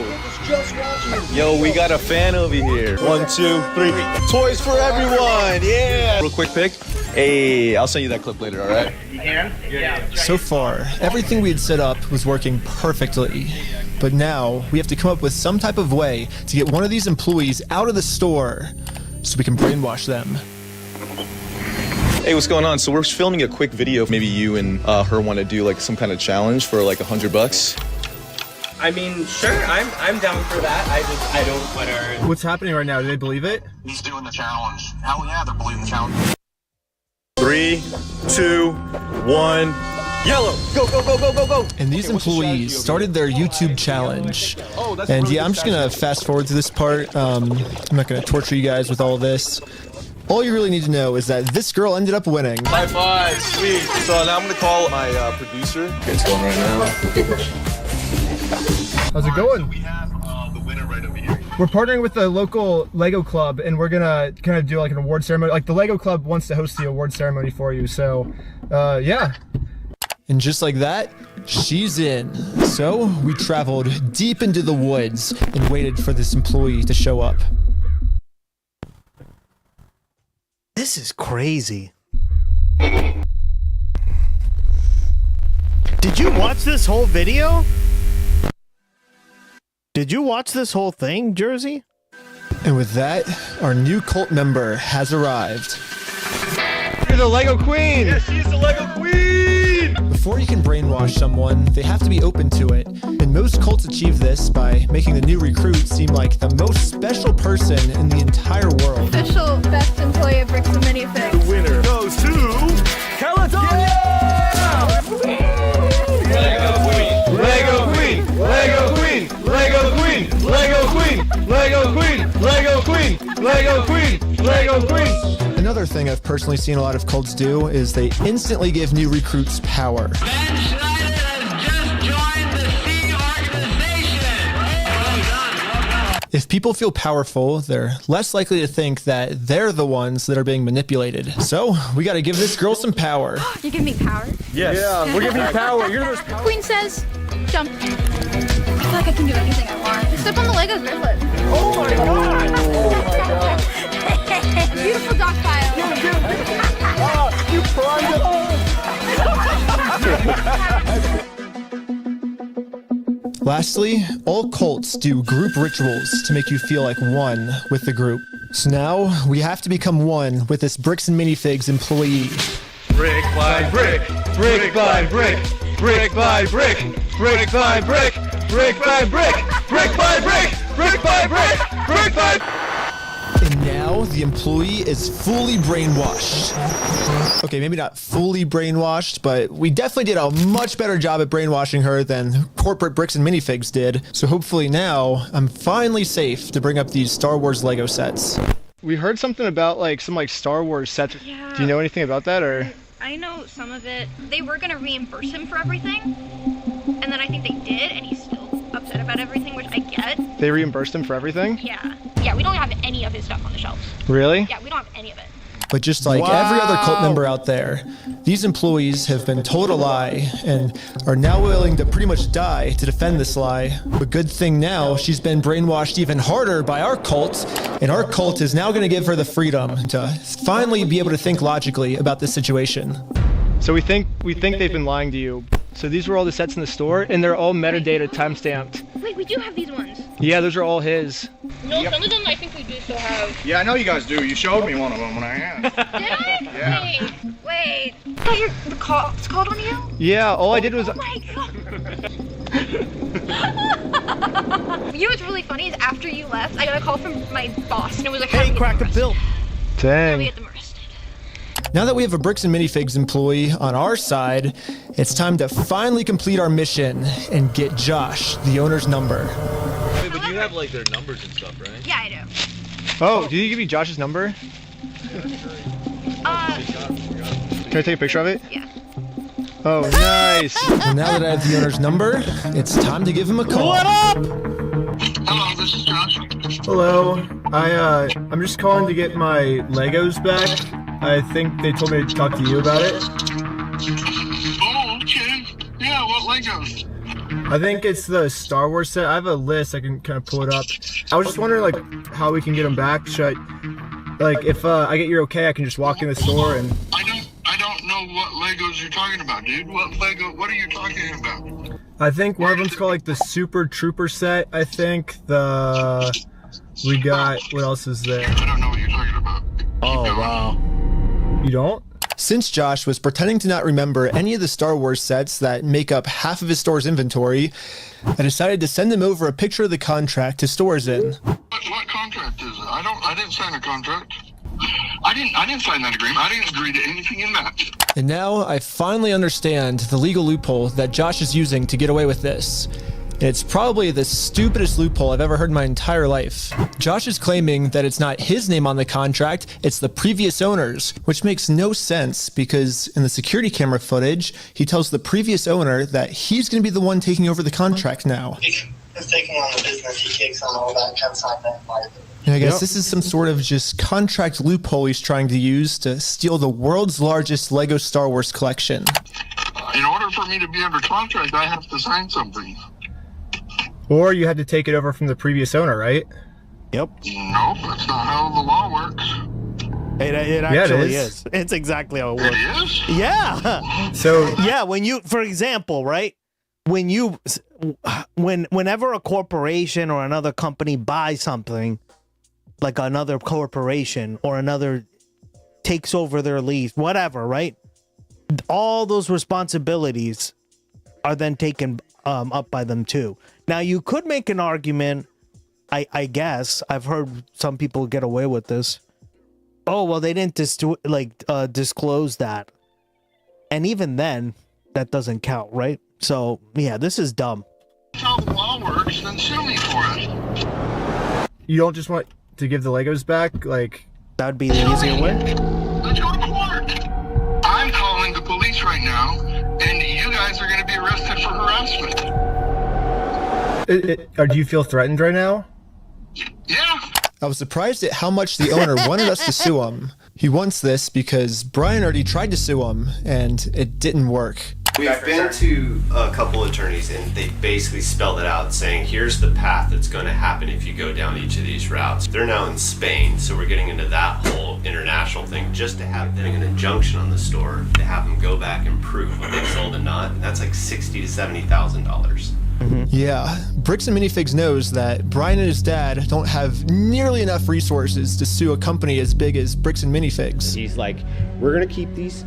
Yo, we got a fan over here. 1, 2, 3. Toys for everyone. Yeah. Real quick pic. Hey, I'll send you that clip later, all right? You can? Yeah. So far, everything we had set up was working perfectly. But now, we have to come up with some type of way to get one of these employees out of the store so we can brainwash them. Hey, what's going on? So we're filming a quick video. Maybe you and her want to do like some kind of challenge for like $100. I mean, sure, I'm down for that. I don't want What's happening right now? Do they believe it? He's doing the challenge. Hell yeah, they're believing the challenge. 3, 2, 1. Yellow! Go, go, go, go, go, go! And these employees started their YouTube challenge. And yeah, I'm just gonna fast forward to this part. I'm not gonna torture you guys with all of this. All you really need to know is that this girl ended up winning. High five, sweet. So now I'm gonna call my producer. It's going right now. How's it going? We have the winner right over here. We're partnering with the local Lego club, and we're gonna kind of do like an award ceremony. Like the Lego club wants to host the award ceremony for you, so yeah. And just like that, she's in. So we traveled deep into the woods and waited for this employee to show up. This is crazy. Did you watch this whole video? Did you watch this whole thing, Jersey? And with that, our new cult member has arrived. You're the Lego Queen! Yes, she's the Lego Queen! Before you can brainwash someone, they have to be open to it. And most cults achieve this by making the new recruit seem like the most special person in the entire world. Official best employee of Bricks and Minifigs. The winner goes to California! Lego Queen! Lego Queen! Lego Queen! Lego Queen! Lego Queen! Lego Queen! Lego Queen! Lego Queen! Lego Queen! Another thing I've personally seen a lot of cults do is they instantly give new recruits power. If people feel powerful, they're less likely to think that they're the ones that are being manipulated. So we got to give this girl some power. You give me power? Yes. Yeah, we're giving you power. You're the most powerful. Queen says, jump. I feel like I can do anything I want. Step on the Lego griffin. Oh my god! Oh my god! Beautiful dog pile. You primed it. Lastly, all cults do group rituals to make you feel like one with the group. So now we have to become one with this Bricks and Minifigs employee. Brick by brick, brick by brick, brick by brick, brick by brick, brick by brick, brick by brick, brick by brick, brick by. And now the employee is fully brainwashed. Okay, maybe not fully brainwashed, but we definitely did a much better job at brainwashing her than corporate Bricks and Minifigs did. So hopefully now I'm finally safe to bring up these Star Wars Lego sets. We heard something about like some like Star Wars sets. Yeah. Do you know anything about that or? I know some of it. They were gonna reimburse him for everything, and then I think they did, and he's still upset about everything, which I get. They reimbursed him for everything? Yeah. Yeah, we don't have any of his stuff on the shelves. Really? Yeah, we don't have any of it. But just like every other cult member out there, these employees have been told a lie and are now willing to pretty much die to defend this lie. But good thing now, she's been brainwashed even harder by our cult, and our cult is now going to give her the freedom to finally be able to think logically about this situation. So we think they've been lying to you. So these were all the sets in the store, and they're all metadata time-stamped. Wait, we do have these ones. Yeah, those are all his. No, some of them I think we do still have. Yeah, I know you guys do. You showed me one of them when I asked. Did I? Yeah. Wait. I thought the cops called on you? Yeah, all I did was... Oh my god. You know what's really funny is after you left, I got a call from my boss, and it was like, hey, crack a bill. Dang. Now that we have a Bricks and Minifigs employee on our side, it's time to finally complete our mission and get Josh, the owner's number. Wait, but you have like their numbers and stuff, right? Yeah, I do. Oh, did he give you Josh's number? Can I take a picture of it? Yeah. Oh, nice. Well, now that I have the owner's number, it's time to give him a call. What up? Hello, this is Josh. Hello. I'm just calling to get my Legos back. I think they told me to talk to you about it. Oh, okay. Yeah, what Legos? I think it's the Star Wars set. I have a list. I can kind of pull it up. I was just wondering, like, how we can get them back. Should I, like, if I get your okay, I can just walk in the store and... I don't know what Legos you're talking about, dude. What are you talking about? I think one of them's called, like, the Super Trooper set. I think we got... What else is there? I don't know what you're talking about. Oh, wow. You don't? Since Josh was pretending to not remember any of the Star Wars sets that make up half of his store's inventory, I decided to send him over a picture of the contract his store is in. What contract is it? I didn't sign a contract. I didn't sign that agreement. I didn't agree to anything in that. And now I finally understand the legal loophole that Josh is using to get away with this. It's probably the stupidest loophole I've ever heard in my entire life. Josh is claiming that it's not his name on the contract, it's the previous owner's, which makes no sense because in the security camera footage, he tells the previous owner that he's going to be the one taking over the contract now. He's taking on the business. He takes on all that. Can't sign that either. And I guess this is some sort of just contract loophole he's trying to use to steal the world's largest Lego Star Wars collection. In order for me to be under contract, I have to sign something. Or you had to take it over from the previous owner, right? Yep. Nope, that's not how the law works. It actually is. It's exactly how it works. It is? Yeah. So yeah, when you, for example, right? Whenever a corporation or another company buys something, like another corporation or another takes over their lease, whatever, right? All those responsibilities are then taken up by them too. Now you could make an argument, I guess, I've heard some people get away with this. Oh, well, they didn't disclose that. And even then, that doesn't count, right? So, yeah, this is dumb. That's how the law works, then sue me for it. you don't just want to give the Legos back? Like, that would be the easier way. Let's go to court. I'm calling the police right now, and you guys are going to be arrested for harassment. Or do you feel threatened right now? Yeah. I was surprised at how much the owner wanted us to sue him. He wants this because Brian already tried to sue him, and it didn't work. We've been to a couple attorneys, and they basically spelled it out, saying here's the path that's going to happen if you go down each of these routes. They're now in Spain, so we're getting into that whole international thing just to have an injunction on the store to have them go back and prove what they sold and not. And that's like $60,000 to $70,000. Yeah, Bricks and Minifigs knows that Brian and his dad don't have nearly enough resources to sue a company as big as Bricks and Minifigs. He's like, we're gonna keep these.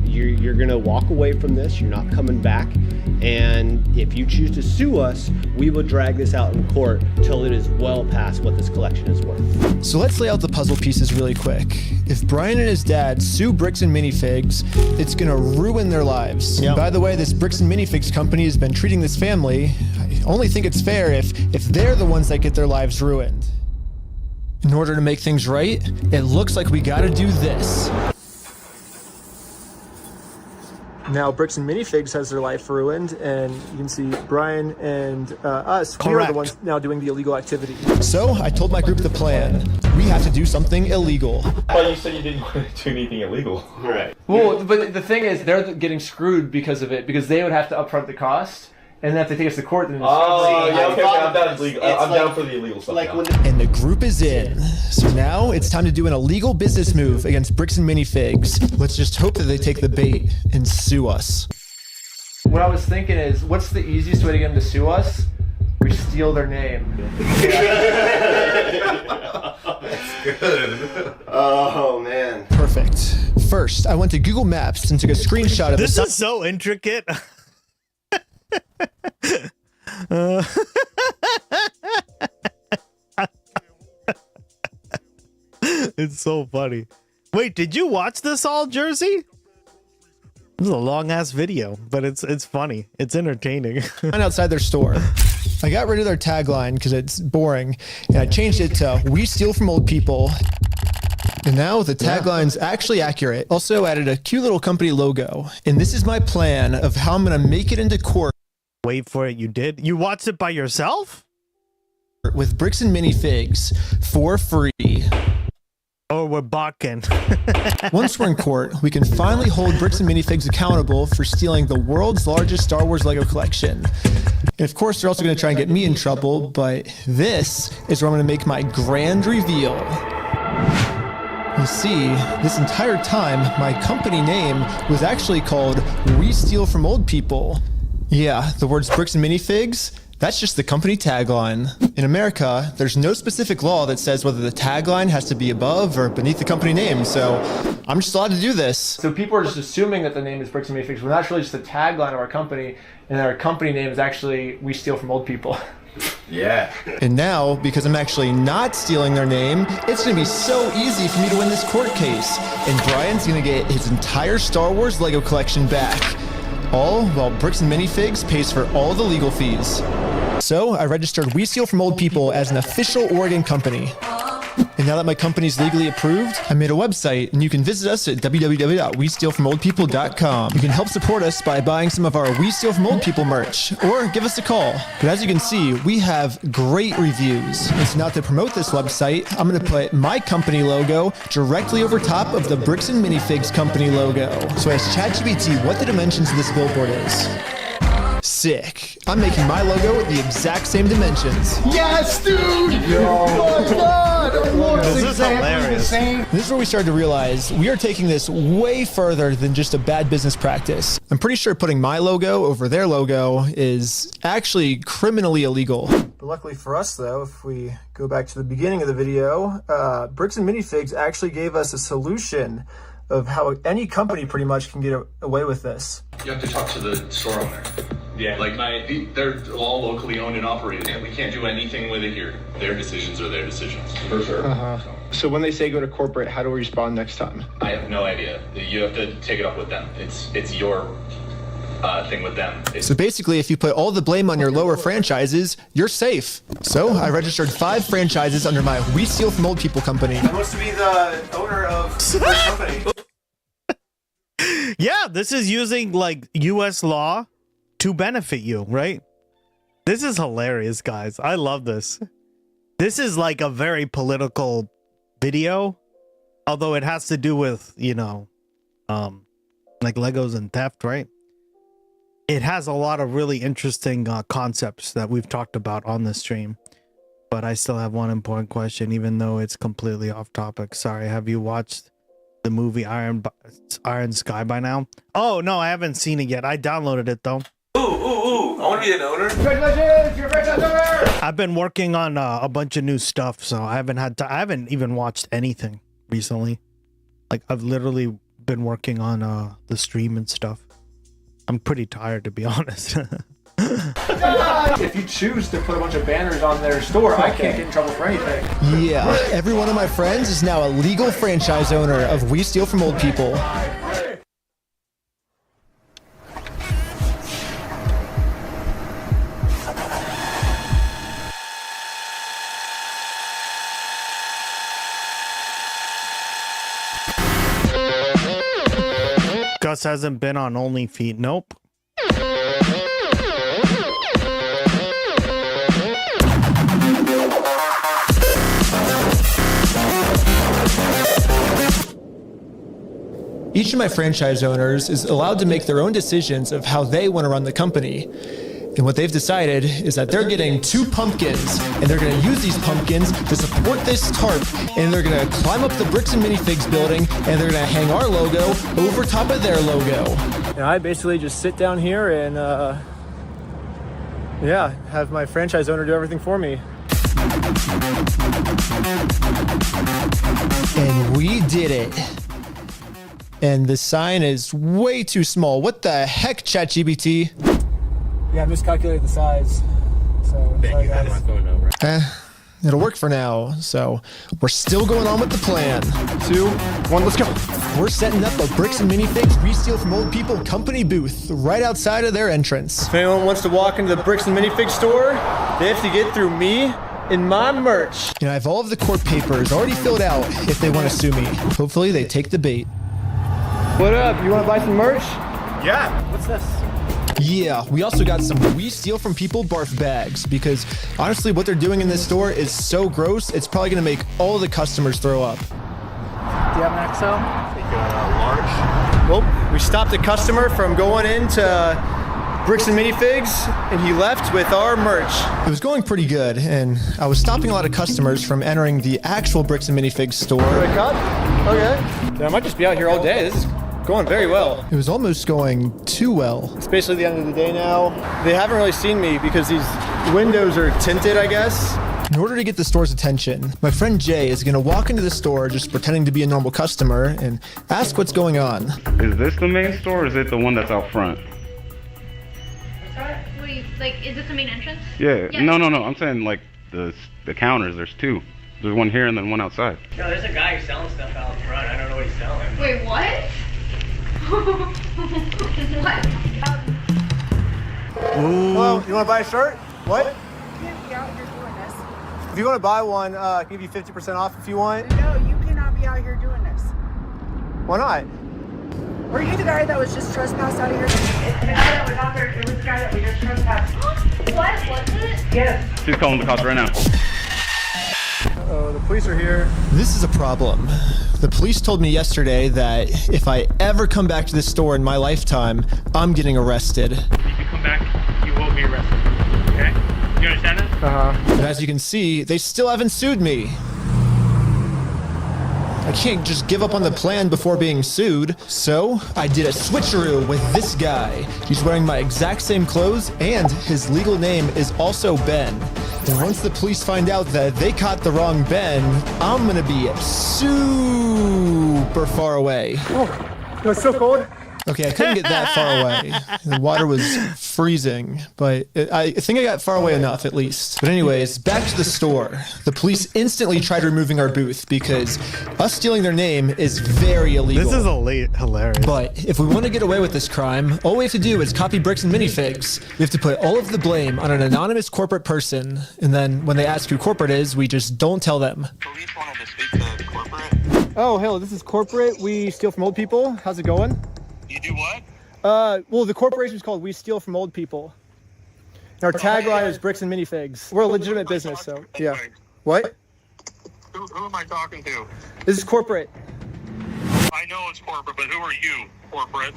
You're gonna walk away from this. You're not coming back. And if you choose to sue us, we will drag this out in court till it is well past what this collection is worth. So let's lay out the puzzle pieces really quick. If Brian and his dad sue Bricks and Minifigs, it's gonna ruin their lives. Yep. By the way, this Bricks and Minifigs company has been treating this family. I only think it's fair if they're the ones that get their lives ruined. In order to make things right, it looks like we gotta do this. Now, Bricks and Minifigs has their life ruined, and you can see Brian and us, we are the ones now doing the illegal activity. So, I told my group the plan. We have to do something illegal. But you said you didn't want to do anything illegal. Right. Well, but the thing is, they're getting screwed because of it, because they would have to upfront the cost, and then if they take us to court, then I'm down for the illegal stuff now. And the group is in. So now it's time to do an illegal business move against Bricks and Minifigs. Let's just hope that they take the bait and sue us. What I was thinking is, what's the easiest way to get them to sue us? We steal their name. That's good. Oh, man. Perfect. First, I went to Google Maps and took a screenshot of this. This is so intricate. It's so funny. Wait, did you watch this all, Jersey? This is a long ass video, but it's funny. It's entertaining. Outside their store. I got rid of their tagline because it's boring, and I changed it to "We steal from old people." And now the tagline's actually accurate. Also added a cute little company logo. And this is my plan of how I'm gonna make it into court. Wait for it, you did? You watched it by yourself? With Bricks and Minifigs for free. Oh, we're balking. Once we're in court, we can finally hold Bricks and Minifigs accountable for stealing the world's largest Star Wars Lego collection. And of course, they're also going to try and get me in trouble, but this is where I'm going to make my grand reveal. You see, this entire time, my company name was actually called We Steal From Old People. Yeah, the words Bricks and Minifigs, that's just the company tagline. In America, there's no specific law that says whether the tagline has to be above or beneath the company name, so I'm just allowed to do this. So people are just assuming that the name is Bricks and Minifigs, when that's really just the tagline of our company, and our company name is actually We Steal From Old People. Yeah. And now, because I'm actually not stealing their name, it's gonna be so easy for me to win this court case. And Brian's gonna get his entire Star Wars Lego collection back. All while Bricks and Minifigs pays for all the legal fees. So I registered We Steal From Old People as an official Oregon company. And now that my company's legally approved, I made a website, and you can visit us at www.westealfromoldpeople.com. You can help support us by buying some of our We Steal From Old People merch, or give us a call. But as you can see, we have great reviews. And so now to promote this website, I'm going to put my company logo directly over top of the Bricks and Minifigs company logo. So I asked ChatGPT what the dimensions of this billboard is. Sick. I'm making my logo the exact same dimensions. Yes, dude! Oh my god! It looks exactly the same. This is where we started to realize we are taking this way further than just a bad business practice. I'm pretty sure putting my logo over their logo is actually criminally illegal. But luckily for us, though, if we go back to the beginning of the video, Bricks and Minifigs actually gave us a solution of how any company pretty much can get away with this. You have to talk to the store owner. Yeah. Like they're all locally owned and operated, and we can't do anything with it here. Their decisions are their decisions. For sure. So when they say go to corporate, how do we respond next time? I have no idea. You have to take it up with them. It's your thing with them. So basically, if you put all the blame on your lower franchises, you're safe. So I registered 5 franchises under my We Steal From Old People company. Who wants to be the owner of the company? Yeah, this is using like US law to benefit you, right? This is hilarious, guys. I love this. This is like a very political video, although it has to do with, you know, like Legos and theft, right? It has a lot of really interesting concepts that we've talked about on the stream. But I still have one important question, even though it's completely off topic. Sorry, have you watched the movie Iron Sky by now? Oh, no, I haven't seen it yet. I downloaded it, though. Ooh, I want to be an owner. Congratulations, you're a franchise owner! I've been working on a bunch of new stuff, so I haven't even watched anything recently. Like, I've literally been working on the stream and stuff. I'm pretty tired, to be honest. If you choose to put a bunch of banners on their store, I can't get in trouble for anything. Yeah, every one of my friends is now a legal franchise owner of We Steal From Old People. Gus hasn't been on Only Feet. Nope. Each of my franchise owners is allowed to make their own decisions of how they want to run the company. And what they've decided is that they're getting 2 pumpkins, and they're going to use these pumpkins to support this tarp, and they're going to climb up the Bricks and Minifigs building, and they're going to hang our logo over top of their logo. And I basically just sit down here and, yeah, have my franchise owner do everything for me. And we did it. And the sign is way too small. What the heck, ChatGPT? Yeah, I miscalculated the size. So, sorry guys. It'll work for now. So we're still going on with the plan. 2, 1, let's go. We're setting up a Bricks and Minifigs Re-Steal from Old People company booth right outside of their entrance. If anyone wants to walk into the Bricks and Minifigs store, they have to get through me and my merch. You know, I have all of the court papers already filled out if they want to sue me. Hopefully they take the bait. What up? You want to buy some merch? Yeah. What's this? Yeah, we also got some We Steal From People barf bags because honestly what they're doing in this store is so gross, it's probably going to make all the customers throw up. Do you have an XL? Large. Well, we stopped a customer from going into Bricks and Minifigs, and he left with our merch. It was going pretty good, and I was stopping a lot of customers from entering the actual Bricks and Minifigs store. Okay. Yeah, I might just be out here all day. This is going very well. It was almost going too well. It's basically the end of the day now. They haven't really seen me because these windows are tinted, I guess. In order to get the store's attention, my friend Jay is going to walk into the store just pretending to be a normal customer and ask what's going on. Is this the main store or is it the one that's out front? Wait, like, is this the main entrance? Yeah. No. I'm saying like the counters. There's 2. There's one here and then one outside. No, there's a guy who's selling stuff out front. I don't know what he's selling. Wait, what? What? Hello, you want to buy a shirt? What? You can't be out here doing this. If you want to buy one, I'll give you 50% off if you want. No, you cannot be out here doing this. Why not? Were you the guy that was just trespassed out of here? The guy that was out there, it was the guy that we just trespassed. What? Was it? Yes. She's calling the cops right now. Oh, the police are here. This is a problem. The police told me yesterday that if I ever come back to this store in my lifetime, I'm getting arrested. If you come back, you will be arrested. Okay? You understand that? But as you can see, they still haven't sued me. I can't just give up on the plan before being sued. So I did a switcheroo with this guy. He's wearing my exact same clothes and his legal name is also Ben. And once the police find out that they caught the wrong Ben, I'm gonna be super far away. Oh, it's so cold. Okay, I couldn't get that far away. The water was freezing, but I think I got far away enough at least. But anyways, back to the store. The police instantly tried removing our booth because us stealing their name is very illegal. This is hilarious. But if we want to get away with this crime, all we have to do is copy Bricks and Minifigs. We have to put all of the blame on an anonymous corporate person, and then when they ask who corporate is, we just don't tell them. Police wanted to speak to corporate. Oh, hello, this is corporate. We steal from old people. How's it going? You do what? Well, the corporation is called We Steal From Old People. And our tagline is Bricks and Minifigs. We're a legitimate business, so yeah. What? Who am I talking to? This is corporate. I know it's corporate, but who are you, corporate?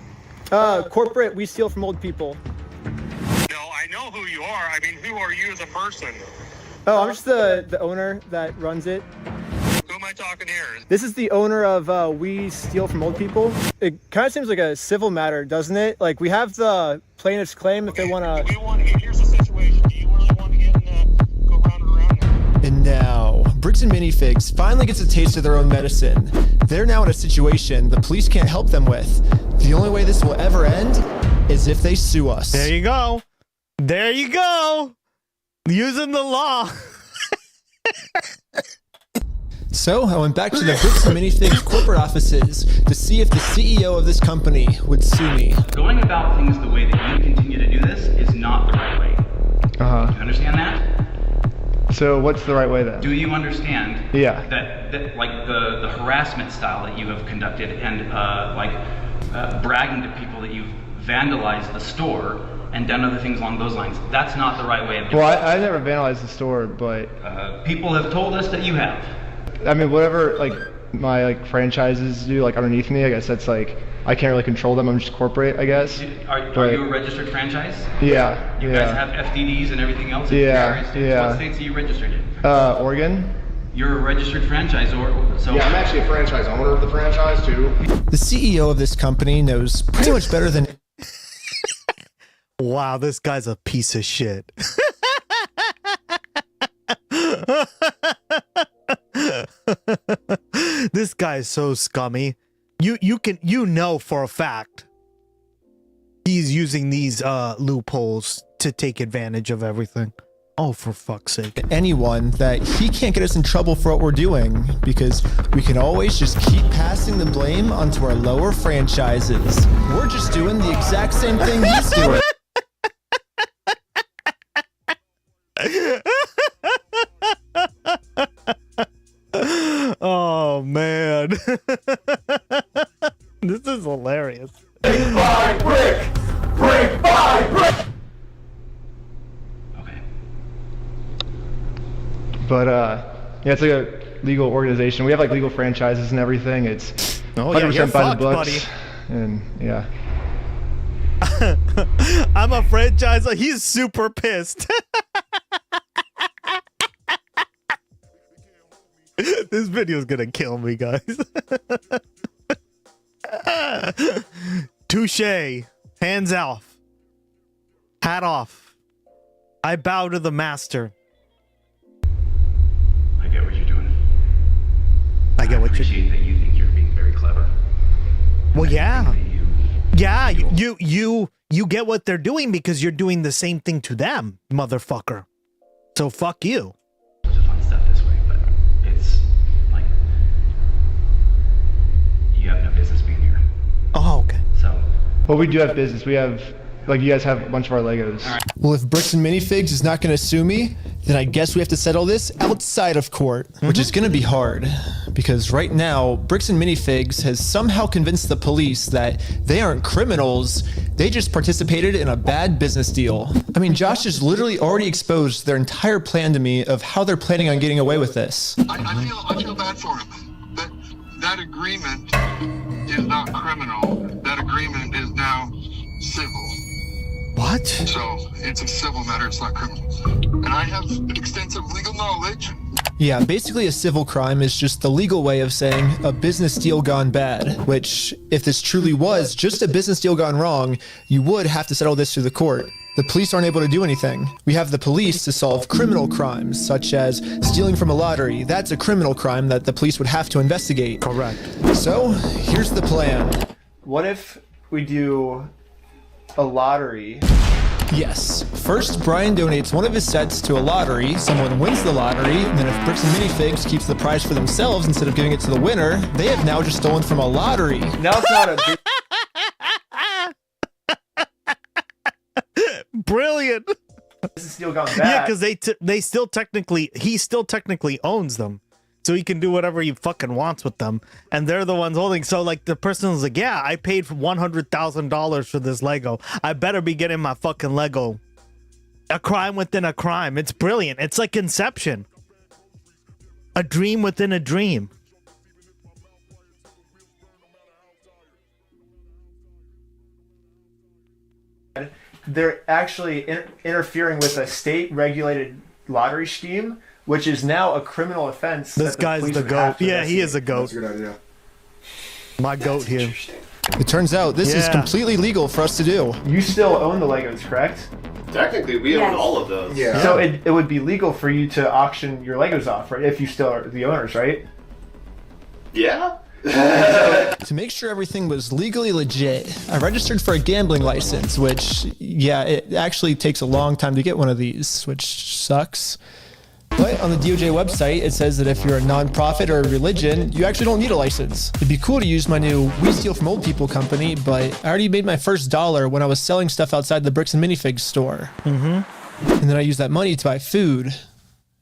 Corporate, We Steal From Old People. No, I know who you are. I mean, who are you as a person? Oh, I'm just the owner that runs it. Who am I talking here? This is the owner of We Steal From Old People. It kind of seems like a civil matter, doesn't it? Like, we have the plaintiff's claim if they want to... Here's the situation. Do you really want to get go round and around? And now, Bricks and Minifigs finally gets a taste of their own medicine. They're now in a situation the police can't help them with. The only way this will ever end is if they sue us. There you go. There you go. Using the law. So I went back to the Bricks and Minifigs corporate offices to see if the CEO of this company would sue me. Going about things the way that you continue to do this is not the right way. Do you understand that? So what's the right way then? Do you understand Yeah. that like the harassment style that you have conducted and bragging to people that you've vandalized the store and done other things along those lines, that's not the right way of doing Well, it. I never vandalized the store, but People have told us that you have. I mean, whatever like my like franchises do like underneath me, I guess that's like I can't really control them. I'm just corporate, I guess. Are you a registered franchise? Yeah. You guys have FDDs and everything else? Yeah, yeah. What states are you registered in? Oregon. You're a registered franchisor, so... Yeah, I'm actually a franchise owner of the franchise, too. The CEO of this company knows pretty much better than... Wow, this guy's a piece of shit. This guy is so scummy. You know for a fact he's using these loopholes to take advantage of everything. Oh, for fuck's sake. anyone that he can't get us in trouble for what we're doing, because we can always just keep passing the blame onto our lower franchises. We're just doing the exact same thing he's doing. Oh man. This is hilarious. Brick by brick! Brick by brick! But yeah, it's like a legal organization. We have like legal franchises and everything. It's 100% you're by the fucked, books. buddy. And yeah. I'm a franchisor. He's super pissed. This video's gonna kill me, guys. Touche. Hands off. Hat off. I bow to the master. I get what you're doing. I get what you're doing. I appreciate that you think you're being very clever. Well, yeah. Yeah, you get what they're doing because you're doing the same thing to them, motherfucker. So fuck you. Just on stuff this way, but it's like you have no business being here. Oh, okay. So Well, we do have business. We have, like, you guys have a bunch of our Legos. Well, if Bricks and Minifigs is not going to sue me, then I guess we have to settle this outside of court, which is going to be hard. Because right now, Bricks and Minifigs has somehow convinced the police that they aren't criminals, they just participated in a bad business deal. I mean, Josh has literally already exposed their entire plan to me of how they're planning on getting away with this. I feel bad for him. That agreement is not criminal. That agreement is now civil. What? So it's a civil matter, it's not criminal. And I have extensive legal knowledge. Yeah, basically a civil crime is just the legal way of saying a business deal gone bad, which, if this truly was just a business deal gone wrong, you would have to settle this through the court. The police aren't able to do anything. We have the police to solve criminal crimes, such as stealing from a lottery. That's a criminal crime that the police would have to investigate. Correct. So, here's the plan. What if we do a lottery? Yes. First, Brian donates one of his sets to a lottery, someone wins the lottery, and then if Bricks and Minifigs keeps the prize for themselves instead of giving it to the winner, they have now just stolen from a lottery. Now it's not a Brilliant. business deal gone bad. Yeah, because he still technically owns them. So he can do whatever he fucking wants with them. And they're the ones holding. So like the person's like, yeah, I paid for $100,000 for this Lego. I better be getting my fucking Lego. A crime within a crime. It's brilliant. It's like Inception. A dream within a dream. They're actually interfering with a state-regulated lottery scheme, which is now a criminal offense. This guy's the goat. Yeah, he is a goat. That's a good idea. My goat here. It turns out this is completely legal for us to do. You still own the Legos, correct? Technically, we own all of those. Yeah. So it would be legal for you to auction your Legos off, right? If you still are the owners, right? Yeah. To make sure everything was legally legit, I registered for a gambling license, which, yeah, it actually takes a long time to get one of these, which sucks. But on the DOJ website, it says that if you're a nonprofit or a religion, you actually don't need a license. It'd be cool to use my new We Steal From Old People company, but I already made my first dollar when I was selling stuff outside the Bricks and Minifigs store. And then I used that money to buy food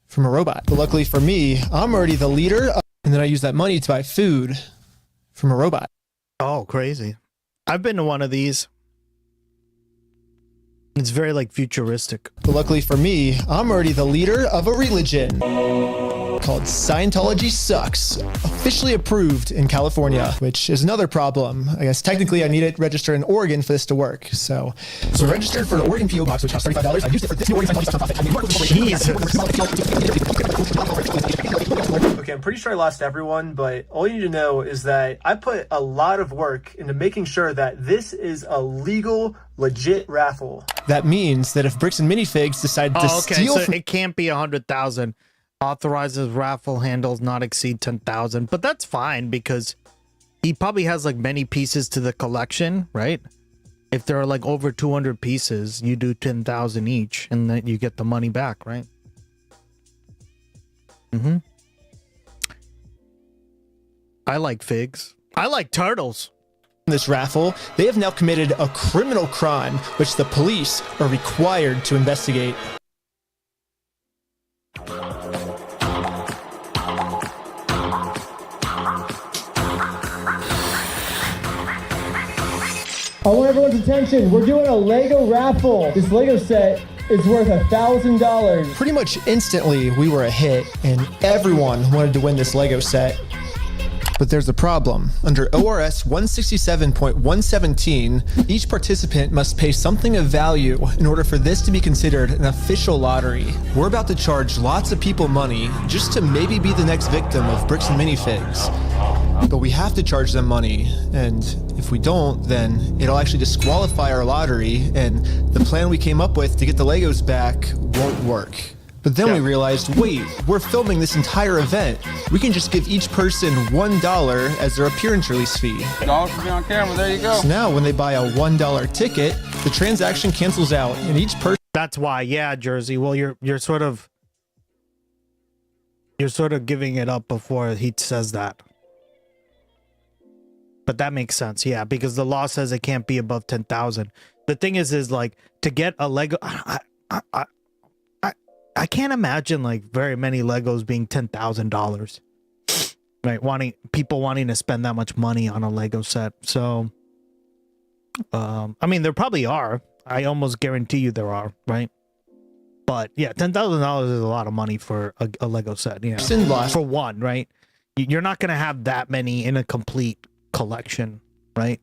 from a robot. But luckily for me, I'm already the leader, and then I use that money to buy food from a robot. Oh, crazy. I've been to one of these. It's very like futuristic. But luckily for me, I'm already the leader of a religion called Scientology Sucks, officially approved in California, which is another problem. I guess technically I need it registered in Oregon for this to work. So I registered for an Oregon PO box, which costs $35. I used it for this new Oregon Scientology nonprofit. Okay, I'm pretty sure I lost everyone, but all you need to know is that I put a lot of work into making sure that this is a legal, legit raffle. That means that if Bricks and Minifigs decide to steal so it can't be 100,000. Authorizes raffle handles not exceed 10,000, but that's fine because he probably has like many pieces to the collection, right? If there are like over 200 pieces, you do 10,000 each, and then you get the money back, right? I like figs. I like turtles. This raffle, they have now committed a criminal crime, which the police are required to investigate. I want everyone's attention. We're doing a Lego raffle. This Lego set is worth $1,000. Pretty much instantly, we were a hit, and everyone wanted to win this Lego set. But there's a problem. Under ORS 167.117, each participant must pay something of value in order for this to be considered an official lottery. We're about to charge lots of people money just to maybe be the next victim of Bricks and Minifigs. But we have to charge them money, and if we don't, then it'll actually disqualify our lottery, and the plan we came up with to get the Legos back won't work. But then we realized, wait, we're filming this entire event. We can just give each person $1 as their appearance release fee. $1 for being on camera, there you go. So now when they buy a $1 ticket, the transaction cancels out, and each person... That's why, yeah, Jersey. Well, you're sort of giving it up before he says that. But that makes sense, yeah, because the law says it can't be above 10,000. The thing is like to get a Lego, I can't imagine like very many Legos being $10,000, right? People wanting to spend that much money on a Lego set. So, I mean, there probably are. I almost guarantee you there are, right? But yeah, $10,000 is a lot of money for a Lego set. Yeah, for one, right? You're not gonna have that many in a complete collection, right?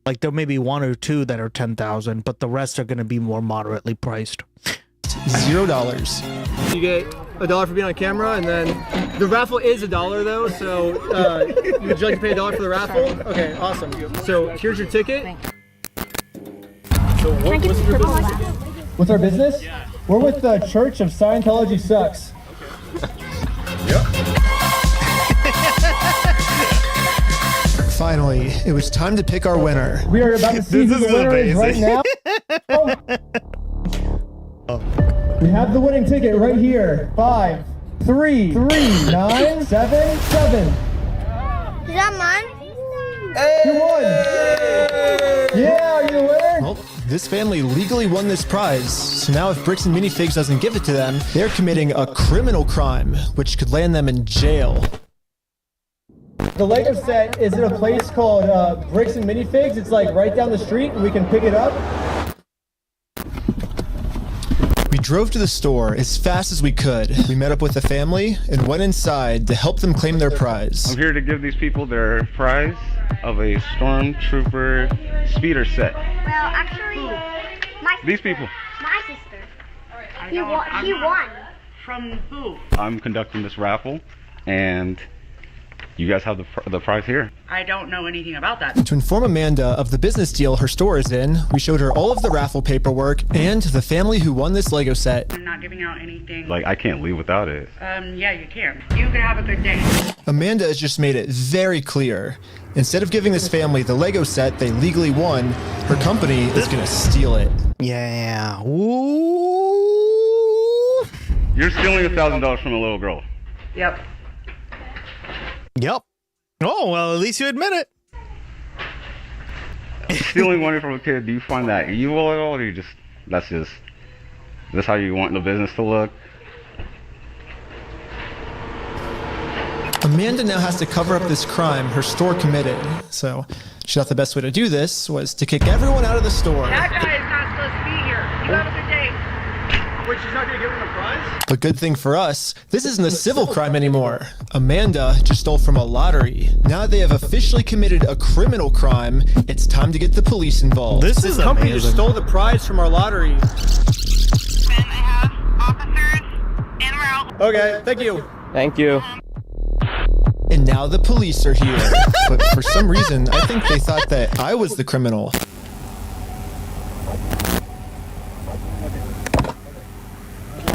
Like there may be one or two that are 10,000, but the rest are going to be more moderately priced. $0. You get $1 for being on camera, and then the raffle is $1 though. So would you like to pay $1 for the raffle? Okay, awesome. So here's your ticket. So what's your business? What's our business? We're with the Church of Scientology Sucks. Yep. Finally, it was time to pick our winner. We are about to see who the winner is right now. We have the winning ticket right here. 5, 3, 3, 9, 7, 7. Is that mine? You won! Yeah, you're the winner! Well, this family legally won this prize, so now if Bricks and Minifigs doesn't give it to them, they're committing a criminal crime, which could land them in jail. The Lego set is at a place called Bricks and Minifigs. It's like right down the street, and we can pick it up. We drove to the store as fast as we could. We met up with the family and went inside to help them claim their prize. I'm here to give these people their prize of a Stormtrooper speeder set. Well, actually, These people. my sister. He won. From who? I'm conducting this raffle, and you guys have the prize here. I don't know anything about that. To inform Amanda of the business deal her store is in, we showed her all of the raffle paperwork and the family who won this Lego set. I'm not giving out anything. Like, I can't leave without it. Yeah, you can. You can have a good day. Amanda has just made it very clear. Instead of giving this family the Lego set they legally won, her company is going to steal it. Yeah. Ooh. You're stealing $1,000 from a little girl. Yep. Yep. Oh, well, at least you admit it. Stealing money from a kid, do you find that evil at all, or you just, that's how you want the business to look? Amanda now has to cover up this crime her store committed. So she thought the best way to do this was to kick everyone out of the store. That guy is not supposed to be here. You have a good day. Wait, she's not gonna give him a prize? But good thing for us, this isn't a civil crime anymore. Amanda just stole from a lottery. Now that they have officially committed a criminal crime, it's time to get the police involved. This company just stole the prize from our lottery. Okay, thank you. Thank you. And now the police are here. But for some reason, I think they thought that I was the criminal.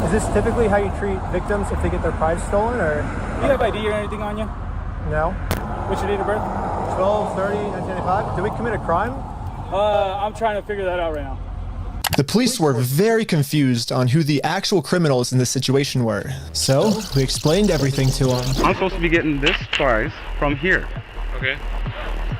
Is this typically how you treat victims if they get their prize stolen, or? Do you have ID or anything on you? No. What's your date of birth? 12/30/1995. Did we commit a crime? I'm trying to figure that out right now. The police were very confused on who the actual criminals in this situation were. So we explained everything to them. I'm supposed to be getting this prize from here. Okay.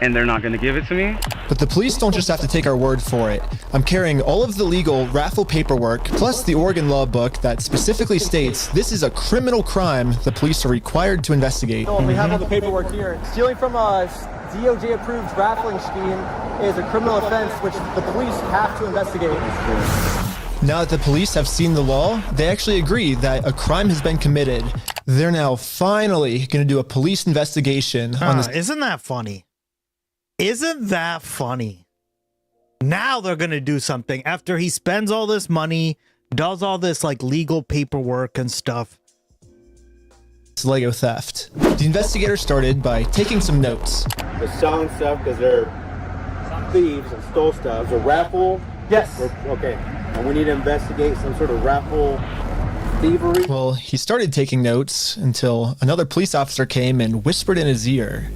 And they're not going to give it to me? But the police don't just have to take our word for it. I'm carrying all of the legal raffle paperwork, plus the Oregon law book that specifically states this is a criminal crime the police are required to investigate. So we have all the paperwork here. Stealing from a DOJ-approved raffling scheme is a criminal offense which the police have to investigate. Now that the police have seen the law, they actually agree that a crime has been committed. They're now finally going to do a police investigation on this. Isn't that funny? Isn't that funny? Now they're going to do something after he spends all this money, does all this like legal paperwork and stuff. It's Lego theft. The investigator started by taking some notes. They're selling stuff because they're thieves and stole stuff. It's a raffle? Yes. Okay. And we need to investigate some sort of raffle thievery. Well, he started taking notes until another police officer came and whispered in his ear.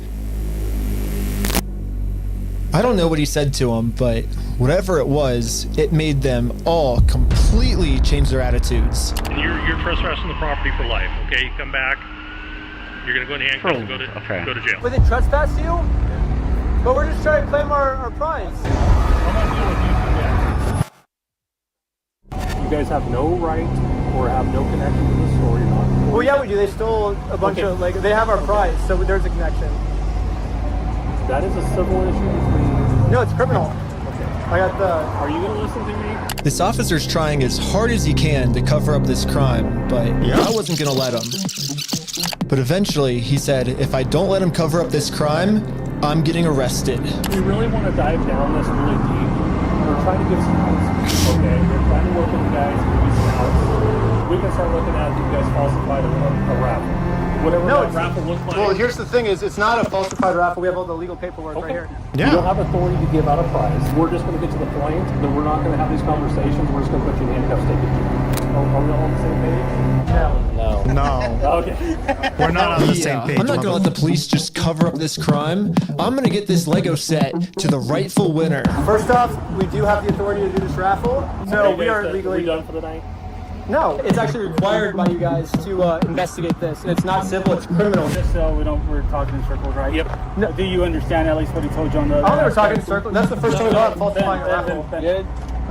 I don't know what he said to him, but whatever it was, it made them all completely change their attitudes. And you're trespassing the property for life, okay? You come back, you're gonna go in handcuffs and go to jail. Was it trespass you? But we're just trying to claim our prize. You guys have no right or have no connection to the store. You're not. Well, yeah, we do. They stole a bunch of, like, they have our prize, so there's a connection. That is a civil issue between. No, it's criminal. Okay. I got the. Are you gonna listen to me? This officer's trying as hard as he can to cover up this crime, but I wasn't gonna let him. But eventually, he said, if I don't let him cover up this crime, I'm getting arrested. We really want to dive down this really deep. We're trying to get some outs. Okay, we're trying to work with the guys to get some outs. We can start looking at if you guys falsified a raffle. Whatever that raffle looks like. Well, here's the thing: it's not a falsified raffle. We have all the legal paperwork right here. You don't have authority to give out a prize. We're just going to get to the point that we're not going to have these conversations. We're just going to put you in handcuffs, take you to jail. Are we all on the same page? No. No. Okay. We're not on the same page. I'm not gonna let the police just cover up this crime. I'm gonna get this Lego set to the rightful winner. First off, we do have the authority to do this raffle, so we are legally. Are we done for the night? No, it's actually required by you guys to investigate this, and it's not civil; it's criminal. Just so we're talking in circles, right? Yep. No. Do you understand at least what he told you on the? I don't think we're talking in circles. That's the first time we got falsifying a raffle.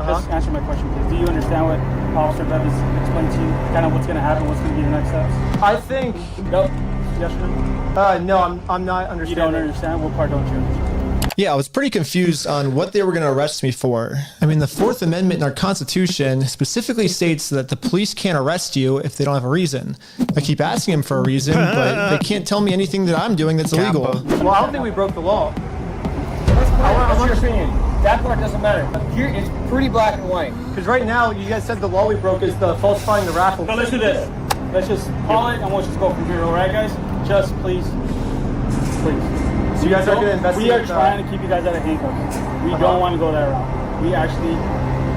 Just answer my question, please. Do you understand what Officer Bevis explained to you? Kind of what's going to happen, what's going to be the next steps? I think. Nope. Yes or no? No, I'm not understanding. You don't understand? What part don't you understand? Yeah, I was pretty confused on what they were going to arrest me for. I mean, the Fourth Amendment in our Constitution specifically states that the police can't arrest you if they don't have a reason. I keep asking them for a reason, but they can't tell me anything that I'm doing that's illegal. Well, I don't think we broke the law. That's your opinion. That part doesn't matter. Here, it's pretty black and white. Because right now, you guys said the law we broke is the falsifying the raffle. So let's do this. Let's just call it, and we'll just go from here, all right, guys? Just please. So you guys are going to investigate? We are trying to keep you guys out of handcuffs. We don't want to go that route. We actually,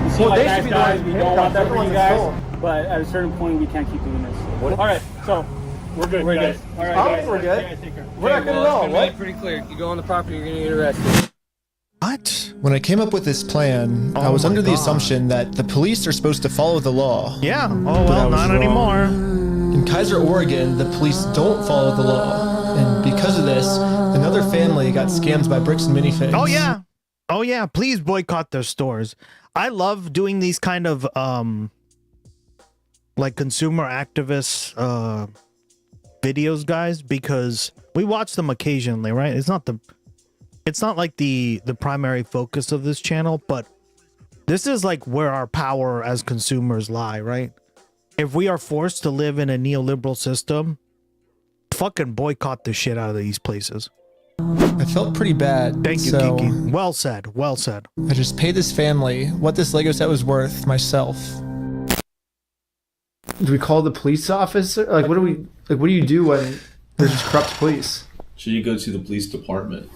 we seem like nice guys. We don't want that for you guys. But at a certain point, we can't keep doing this. All right, so we're good, guys. All right, guys. We're good. We're not good at all. What? Pretty clear. You go on the property, you're going to get arrested. What? When I came up with this plan, I was under the assumption that the police are supposed to follow the law. Yeah. Oh, well, not anymore. In Kaiser, Oregon, the police don't follow the law. And because of this, another family got scammed by Bricks and Minifigs. Oh, yeah. Oh, yeah. Please boycott their stores. I love doing these kind of, like, consumer activists, videos, guys, because we watch them occasionally, right? It's not like the primary focus of this channel, but this is like where our power as consumers lie, right? If we are forced to live in a neoliberal system, fucking boycott the shit out of these places. I felt pretty bad. Thank you, so Kiki. Well said. Well said. I just paid this family what this Lego set was worth myself. Do we call the police officer? Like, what do you do when there's just corrupt police? Should you go to the police department?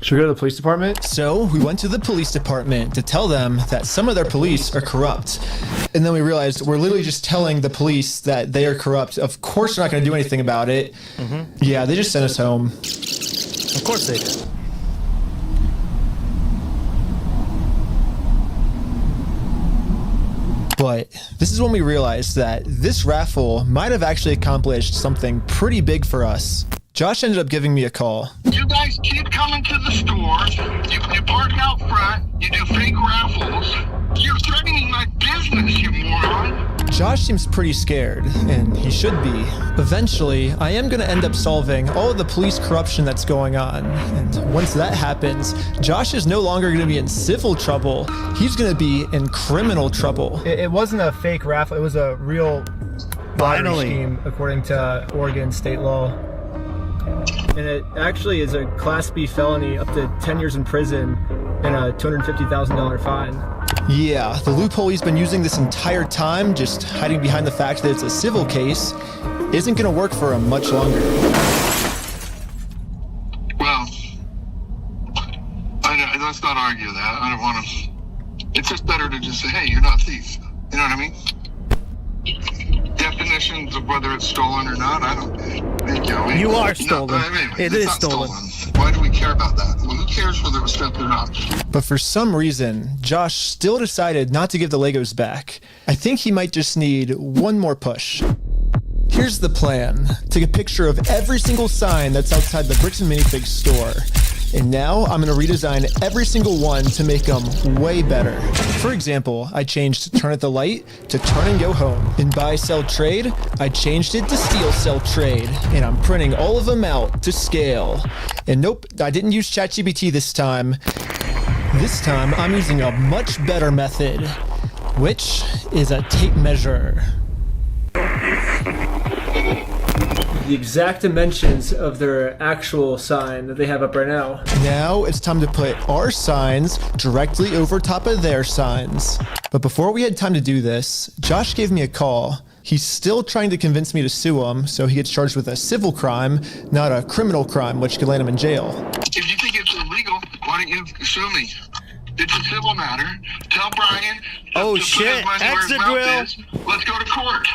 Should we go to the police department? So we went to the police department to tell them that some of their police are corrupt. And then we realized we're literally just telling the police that they are corrupt. Of course they're not going to do anything about it. Yeah, they just sent us home. Of course they did. But this is when we realized that this raffle might have actually accomplished something pretty big for us. Josh ended up giving me a call. You guys keep coming to the stores. You park out front. You do fake raffles. You're threatening my business, you moron. Josh seems pretty scared, and he should be. Eventually, I am going to end up solving all of the police corruption that's going on. And once that happens, Josh is no longer going to be in civil trouble. He's going to be in criminal trouble. It wasn't a fake raffle. It was a real lottery scheme, according to Oregon state law. And it actually is a Class B felony, up to 10 years in prison and a $250,000 fine. Yeah, the loophole he's been using this entire time, just hiding behind the fact that it's a civil case, isn't going to work for him much longer. Well, let's not argue that. I don't want to. It's just better to just say, hey, you're not a thief. You know what I mean? Definitions of whether it's stolen or not, I don't think you are stolen. No, I mean, it is stolen. Why do we care about that? Well, who cares whether it was theft or not? But for some reason, Josh still decided not to give the Legos back. I think he might just need one more push. Here's the plan. Take a picture of every single sign that's outside the Bricks and Minifigs store. And now I'm going to redesign every single one to make them way better. For example, I changed Turn at the Light to Turn and Go Home. In Buy, Sell, Trade, I changed it to Steal, Sell, Trade. And I'm printing all of them out to scale. And nope, I didn't use ChatGPT this time. This time I'm using a much better method, which is a tape measure. The exact dimensions of their actual sign that they have up right now. Now it's time to put our signs directly over top of their signs. But before we had time to do this, Josh gave me a call. He's still trying to convince me to sue him so he gets charged with a civil crime, not a criminal crime, which could land him in jail. If you think it's illegal, why don't you sue me? It's a civil matter. Tell Brian. Oh shit! Exit drill. Let's go to court.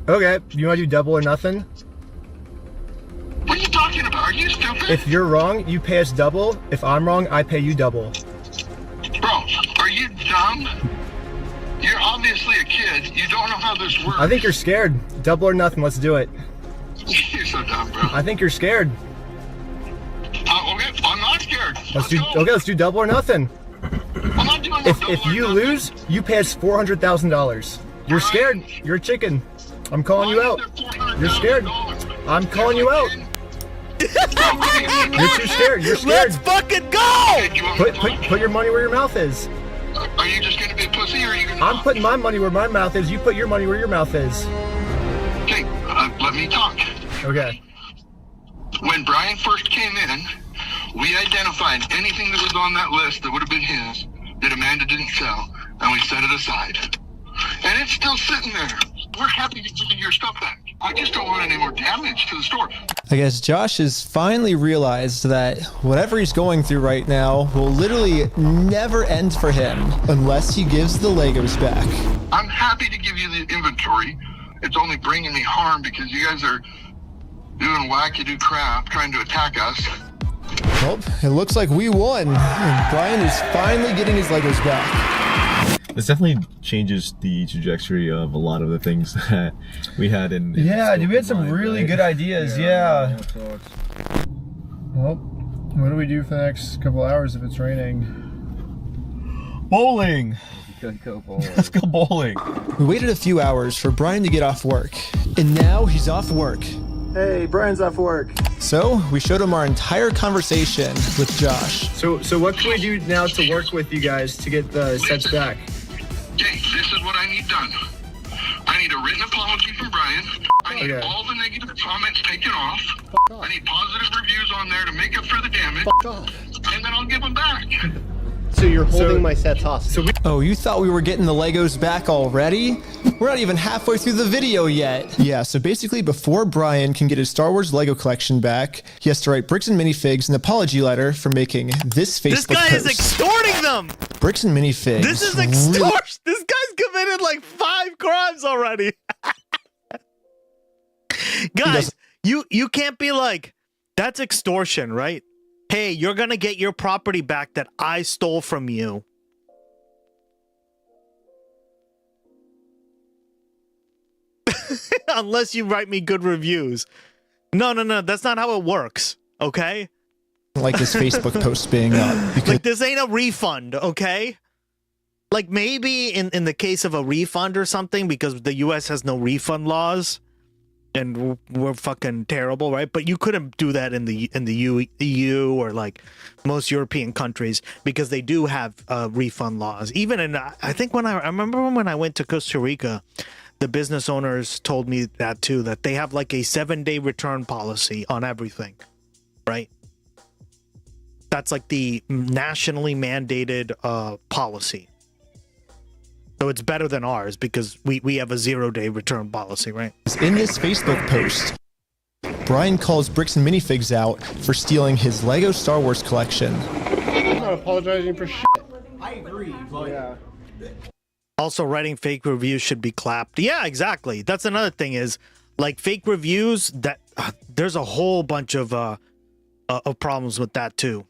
Okay, you want to do double or nothing? What are you talking about? Are you stupid? If you're wrong, you pay us double. If I'm wrong, I pay you double. Bro, are you dumb? You're obviously a kid. You don't know how this works. I think you're scared. Double or nothing, let's do it. You're so dumb, bro. I think you're scared. Okay, I'm not scared. Let's do double or nothing. I'm not doing If you lose, you pay us $400,000. You're scared. You're a chicken. I'm calling you out. You're scared. I'm calling you out. You're too scared. You're scared. Let's fucking go! Put your money where your mouth is. Are you just gonna be a pussy, or are you gonna? I'm putting my money where my mouth is. You put your money where your mouth is. Okay, let me talk. Okay. When Brian first came in, we identified anything that was on that list that would have been his that Amanda didn't sell, and we set it aside. And it's still sitting there. We're happy to give you your stuff back. I just don't want any more damage to the store. I guess Josh has finally realized that whatever he's going through right now will literally never end for him unless he gives the Legos back. I'm happy to give you the inventory. It's only bringing me harm because you guys are doing wackadoo crap trying to attack us. Well, it looks like we won. And Brian is finally getting his Legos back. This definitely changes the trajectory of a lot of the things that we had in yeah, dude, we had some really good ideas. Yeah. Well, what do we do for the next couple hours if it's raining? Bowling. Go bowling. Let's go bowling. We waited a few hours for Brian to get off work, and now he's off work. Hey, Brian's off work. So we showed him our entire conversation with Josh. So what can we do now to work with you guys to get the sets back? Okay, this is what I need done. I need a written apology from Brian. I need all the negative comments taken off. I need positive reviews on there to make up for the damage. And then I'll give them back. So you're holding my sets hostage. Oh, you thought we were getting the Legos back already? We're not even halfway through the video yet. Yeah, so basically before Brian can get his Star Wars Lego collection back, he has to write Bricks and Minifigs an apology letter for making this Facebook post. This guy is extorting them! Bricks and Minifigs. This is extortion! This guy's committed like 5 crimes already. Guys, you can't be like, that's extortion, right? Hey, you're gonna get your property back that I stole from you. Unless you write me good reviews. No, that's not how it works, okay? Like this Facebook post being up. Because like, this ain't a refund, okay? Like, maybe in the case of a refund or something, because the U.S. has no refund laws, and we're fucking terrible, right? But you couldn't do that in the EU or like most European countries, because they do have refund laws. Even in, I think I remember when I went to Costa Rica, the business owners told me that too, that they have like a 7-day return policy on everything, right? That's like the nationally mandated policy. So it's better than ours because we have a 0-day return policy, right? In this Facebook post, Brian calls Bricks and Minifigs out for stealing his Lego Star Wars collection. I'm not apologizing for shit. I agree, but yeah. Also, writing fake reviews should be clapped. Yeah, exactly. That's another thing is, like, fake reviews, that there's a whole bunch of problems with that too.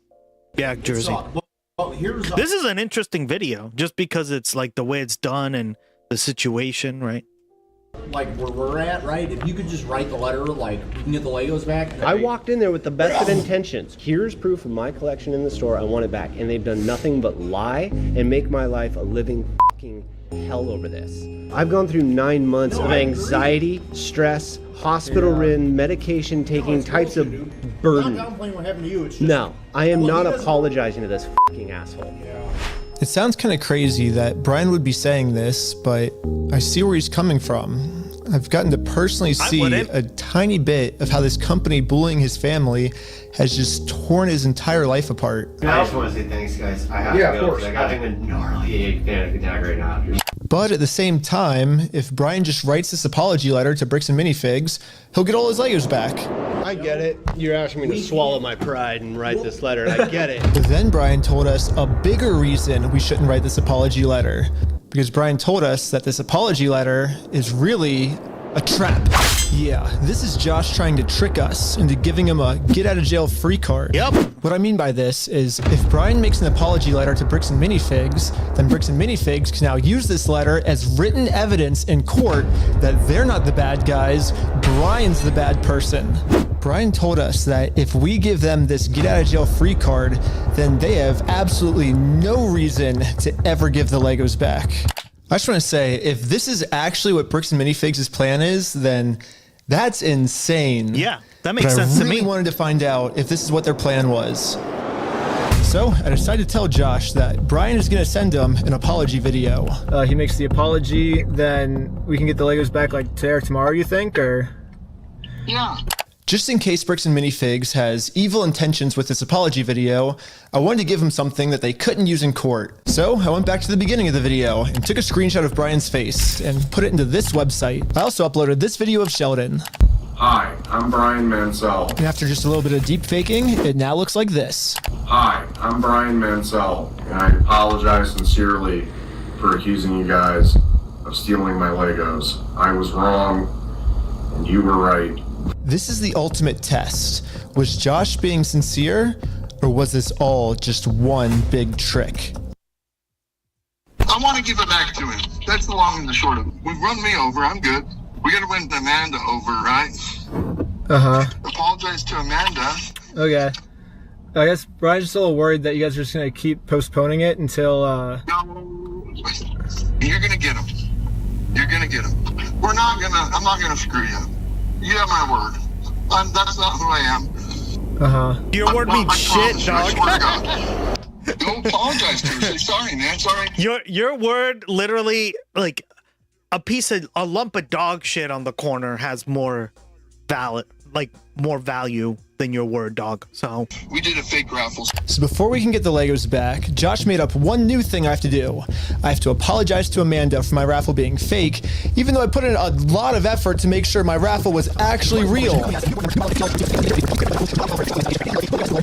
Yeah, Jersey. This is an interesting video just because it's like the way it's done and the situation, right? Like where we're at, right? If you could just write the letter, like, we can get the Legos back. I walked in there with the best of intentions. Here's proof of my collection in the store. I want it back. And they've done nothing but lie and make my life a living fucking hell over this. I've gone through 9 months of anxiety, stress, hospital-ridden, medication-taking types of burden. Not downplaying what happened to you. It's just, no, I am not apologizing to this fucking asshole. It sounds kind of crazy that Brian would be saying this, but I see where he's coming from. I've gotten to personally see a tiny bit of how this company bullying his family has just torn his entire life apart. I just want to say thanks, guys. I have to go because I got a gnarly panic attack right now. But at the same time, if Brian just writes this apology letter to Bricks and Minifigs, he'll get all his Legos back. I get it. You're asking me to swallow my pride and write this letter, and I get it. But then Brian told us a bigger reason we shouldn't write this apology letter. Because Brian told us that this apology letter is really a trap. Yeah, this is Josh trying to trick us into giving him a get-out-of-jail-free card. Yep. What I mean by this is, if Brian makes an apology letter to Bricks and Minifigs, then Bricks and Minifigs can now use this letter as written evidence in court that they're not the bad guys, Brian's the bad person. Brian told us that if we give them this get-out-of-jail-free card, then they have absolutely no reason to ever give the Legos back. I just want to say, if this is actually what Bricks and Minifigs' plan is, then that's insane. Yeah, that makes sense to me. I really wanted to find out if this is what their plan was. So I decided to tell Josh that Brian is going to send him an apology video. He makes the apology, then we can get the Legos back like today or tomorrow, you think, or? Yeah. Just in case Bricks and Minifigs has evil intentions with this apology video, I wanted to give him something that they couldn't use in court. So I went back to the beginning of the video and took a screenshot of Brian's face and put it into this website. I also uploaded this video of Sheldon. Hi, I'm Brian Mansell. And after just a little bit of deep faking, it now looks like this. Hi, I'm Brian Mansell, and I apologize sincerely for accusing you guys of stealing my Legos. I was wrong, and you were right. This is the ultimate test. Was Josh being sincere, or was this all just one big trick? I want to give it back to him. That's the long and the short of it. We've run me over. I'm good. We got to win Amanda over, right? Uh-huh. Apologize to Amanda. Okay. I guess Brian's just a little worried that you guys are just going to keep postponing it until, No. You're gonna get them. I'm not gonna screw you. You have my word. That's not who I am. Your word means shit, dog. Don't apologize to her. Say sorry, man. Sorry. Your word literally, like a lump of dog shit on the corner has more value than your word, dog. So we did a fake raffle. So before we can get the Legos back, Josh made up one new thing I have to do. I have to apologize to Amanda for my raffle being fake, even though I put in a lot of effort to make sure my raffle was actually real.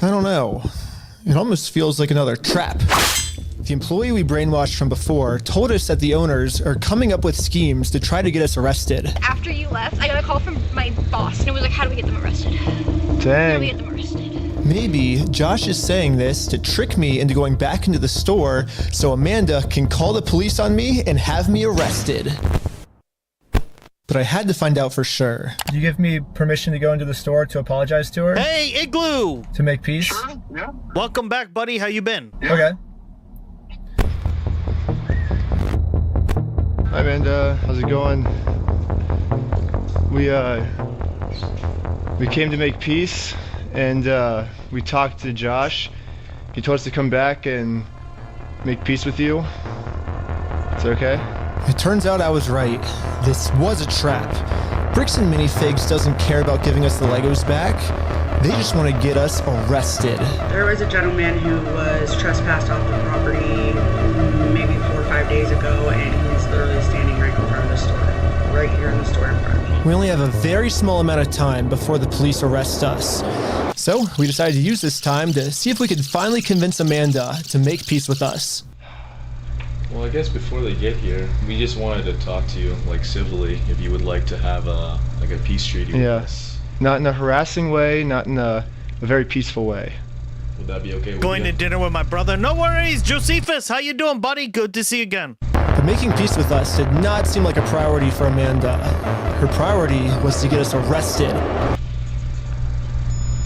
I don't know. It almost feels like another trap. The employee we brainwashed from before told us that the owners are coming up with schemes to try to get us arrested. After you left, I got a call from my boss, and it was like, how do we get them arrested? How do we get them arrested? Maybe Josh is saying this to trick me into going back into the store so Amanda can call the police on me and have me arrested. But I had to find out for sure. Do you give me permission to go into the store to apologize to her? Hey, Igloo! To make peace? Sure, yeah. Welcome back, buddy. How you been? Yeah. Okay. Hi Amanda, how's it going? We came to make peace, and we talked to Josh. He told us to come back and make peace with you. Is it okay? It turns out I was right. This was a trap. Bricks and Minifigs doesn't care about giving us the Legos back. They just want to get us arrested. There was a gentleman who was trespassed off the property maybe 4 or 5 days ago, and he's literally standing right in front of the store. Right here in the store in front of me. We only have a very small amount of time before the police arrest us. So we decided to use this time to see if we could finally convince Amanda to make peace with us. Well, I guess before they get here, we just wanted to talk to you, like civilly, if you would like to have a peace treaty with us. Not in a harassing way, not in a very peaceful way. Would that be okay with Going you? to dinner with my brother. No worries, Josephus. How you doing, buddy? Good to see you again. But making peace with us did not seem like a priority for Amanda. Her priority was to get us arrested.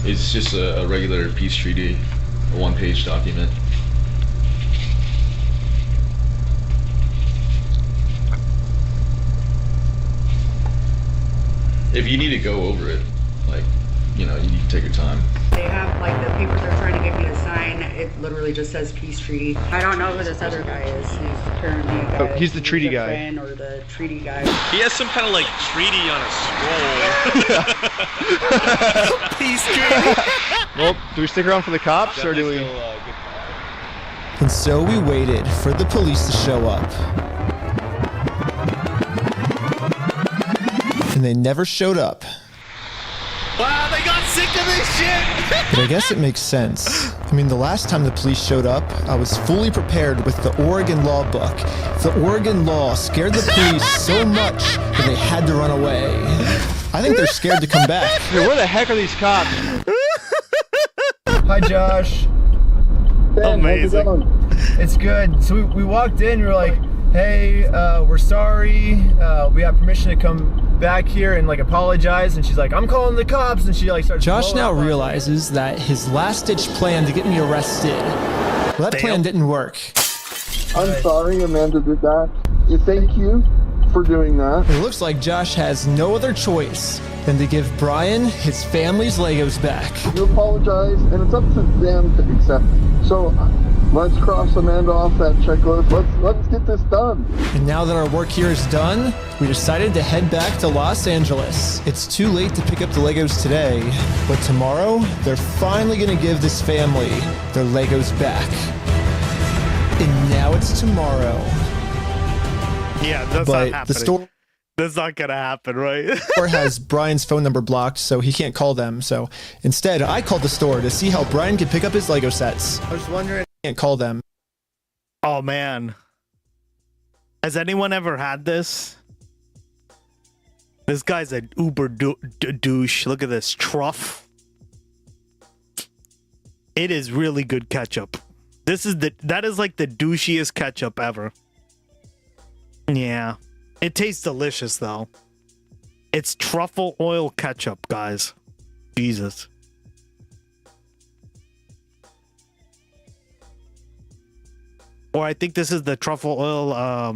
It's just a regular peace treaty, a one-page document. If you need to go over it, like, you know, you need to take your time. They have like the papers they're trying to get me to sign. It literally just says peace treaty. I don't know who this other guy is. He's apparently a guy. Oh, he's the treaty guy. Friend or the treaty guy. He has some kind of like treaty on a scroll. Peace treaty. Well, do we stick around for the cops, or do we? And so we waited for the police to show up. And they never showed up. Wow, they got sick of this shit. But I guess it makes sense. I mean, the last time the police showed up, I was fully prepared with the Oregon law book. The Oregon law scared the police so much that they had to run away. I think they're scared to come back. Dude, where the heck are these cops? Hi, Josh. Amazing. It's good. So we walked in, we were like, hey, we're sorry. We have permission to come back here and like apologize. And she's like, I'm calling the cops. And she like starts. Josh now realizes that his last-ditch plan to get me arrested, well, that plan didn't work. I'm sorry Amanda did that. Thank you for doing that. It looks like Josh has no other choice than to give Brian his family's Legos back. You apologize, and it's up to them to accept. So let's cross Amanda off that checklist. Let's get this done. And now that our work here is done, we decided to head back to Los Angeles. It's too late to pick up the Legos today, but tomorrow they're finally gonna give this family their Legos back. And now it's tomorrow. Yeah, that's But not the happening. store That's not gonna happen, right? store has Brian's phone number blocked, so he can't call them. So instead, I called the store to see how Brian could pick up his Lego sets. I was wondering. Can't call them. Oh man, has anyone ever had this? This guy's an uber douche. Look at this truff. It is really good ketchup. That is like the douchiest ketchup ever. Yeah. It tastes delicious, though. It's truffle oil ketchup, guys. Jesus. Or I think this is the truffle oil,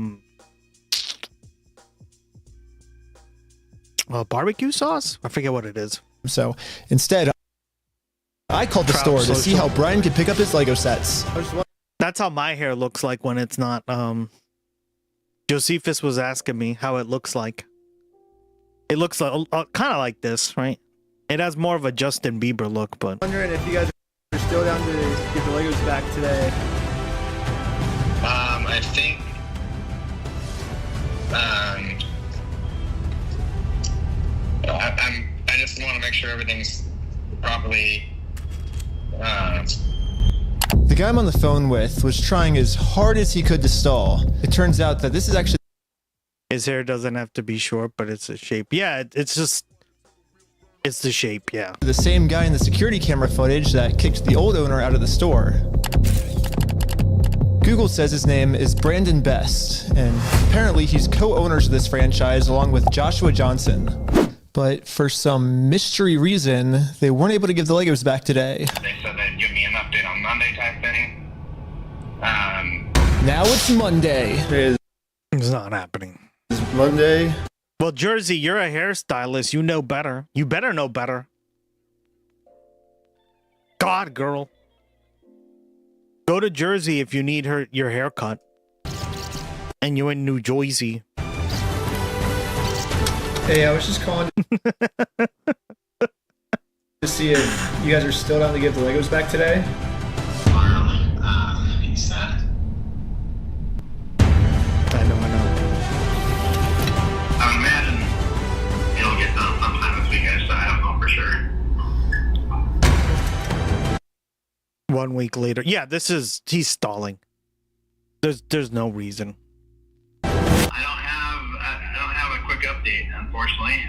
barbecue sauce. I forget what it is. So instead, I called the store to see how Brian could pick up his Lego sets. That's how my hair looks like when it's not. Josephus was asking me how it looks like. It looks like kind of like this, right? It has more of a Justin Bieber look, but. Wondering if you guys are still down to get the Legos back today. I think. I just want to make sure everything's properly. The guy I'm on the phone with was trying as hard as he could to stall. It turns out that this is actually. His hair doesn't have to be short, but it's a shape. Yeah, it's just. It's the shape, yeah. The same guy in the security camera footage that kicked the old owner out of the store. Google says his name is Brandon Best, and apparently he's co-owners of this franchise along with Joshua Johnson. But for some mystery reason, they weren't able to give the Legos back today. They said they'd give me an update on Monday type thing. Now it's Monday. It's not happening. It's Monday. Well, Jersey, you're a hairstylist. You know better. You better know better. God, girl. Go to Jersey if you need your haircut. And you're in New Jersey. Hey, I was just calling to see if you guys are still down to give the Legos back today. He said. I know. I imagine it'll get done sometime this weekend, so I don't know for sure. 1 week later. Yeah, he's stalling. There's no reason. I don't have a quick update, unfortunately.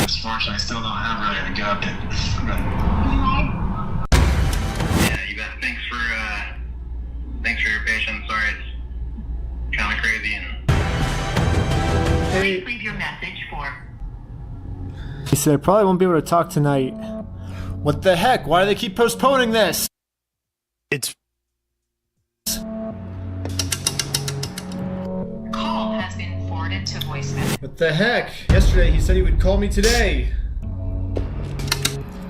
Unfortunately, I still don't have really a good update. Yeah, you bet. Thanks for your patience. Sorry, it's kind of crazy. Hey. Please leave your message for. He said I probably won't be able to talk tonight. What the heck? Why do they keep postponing this? It's. Call has been forwarded to voicemail. What the heck? Yesterday he said he would call me today.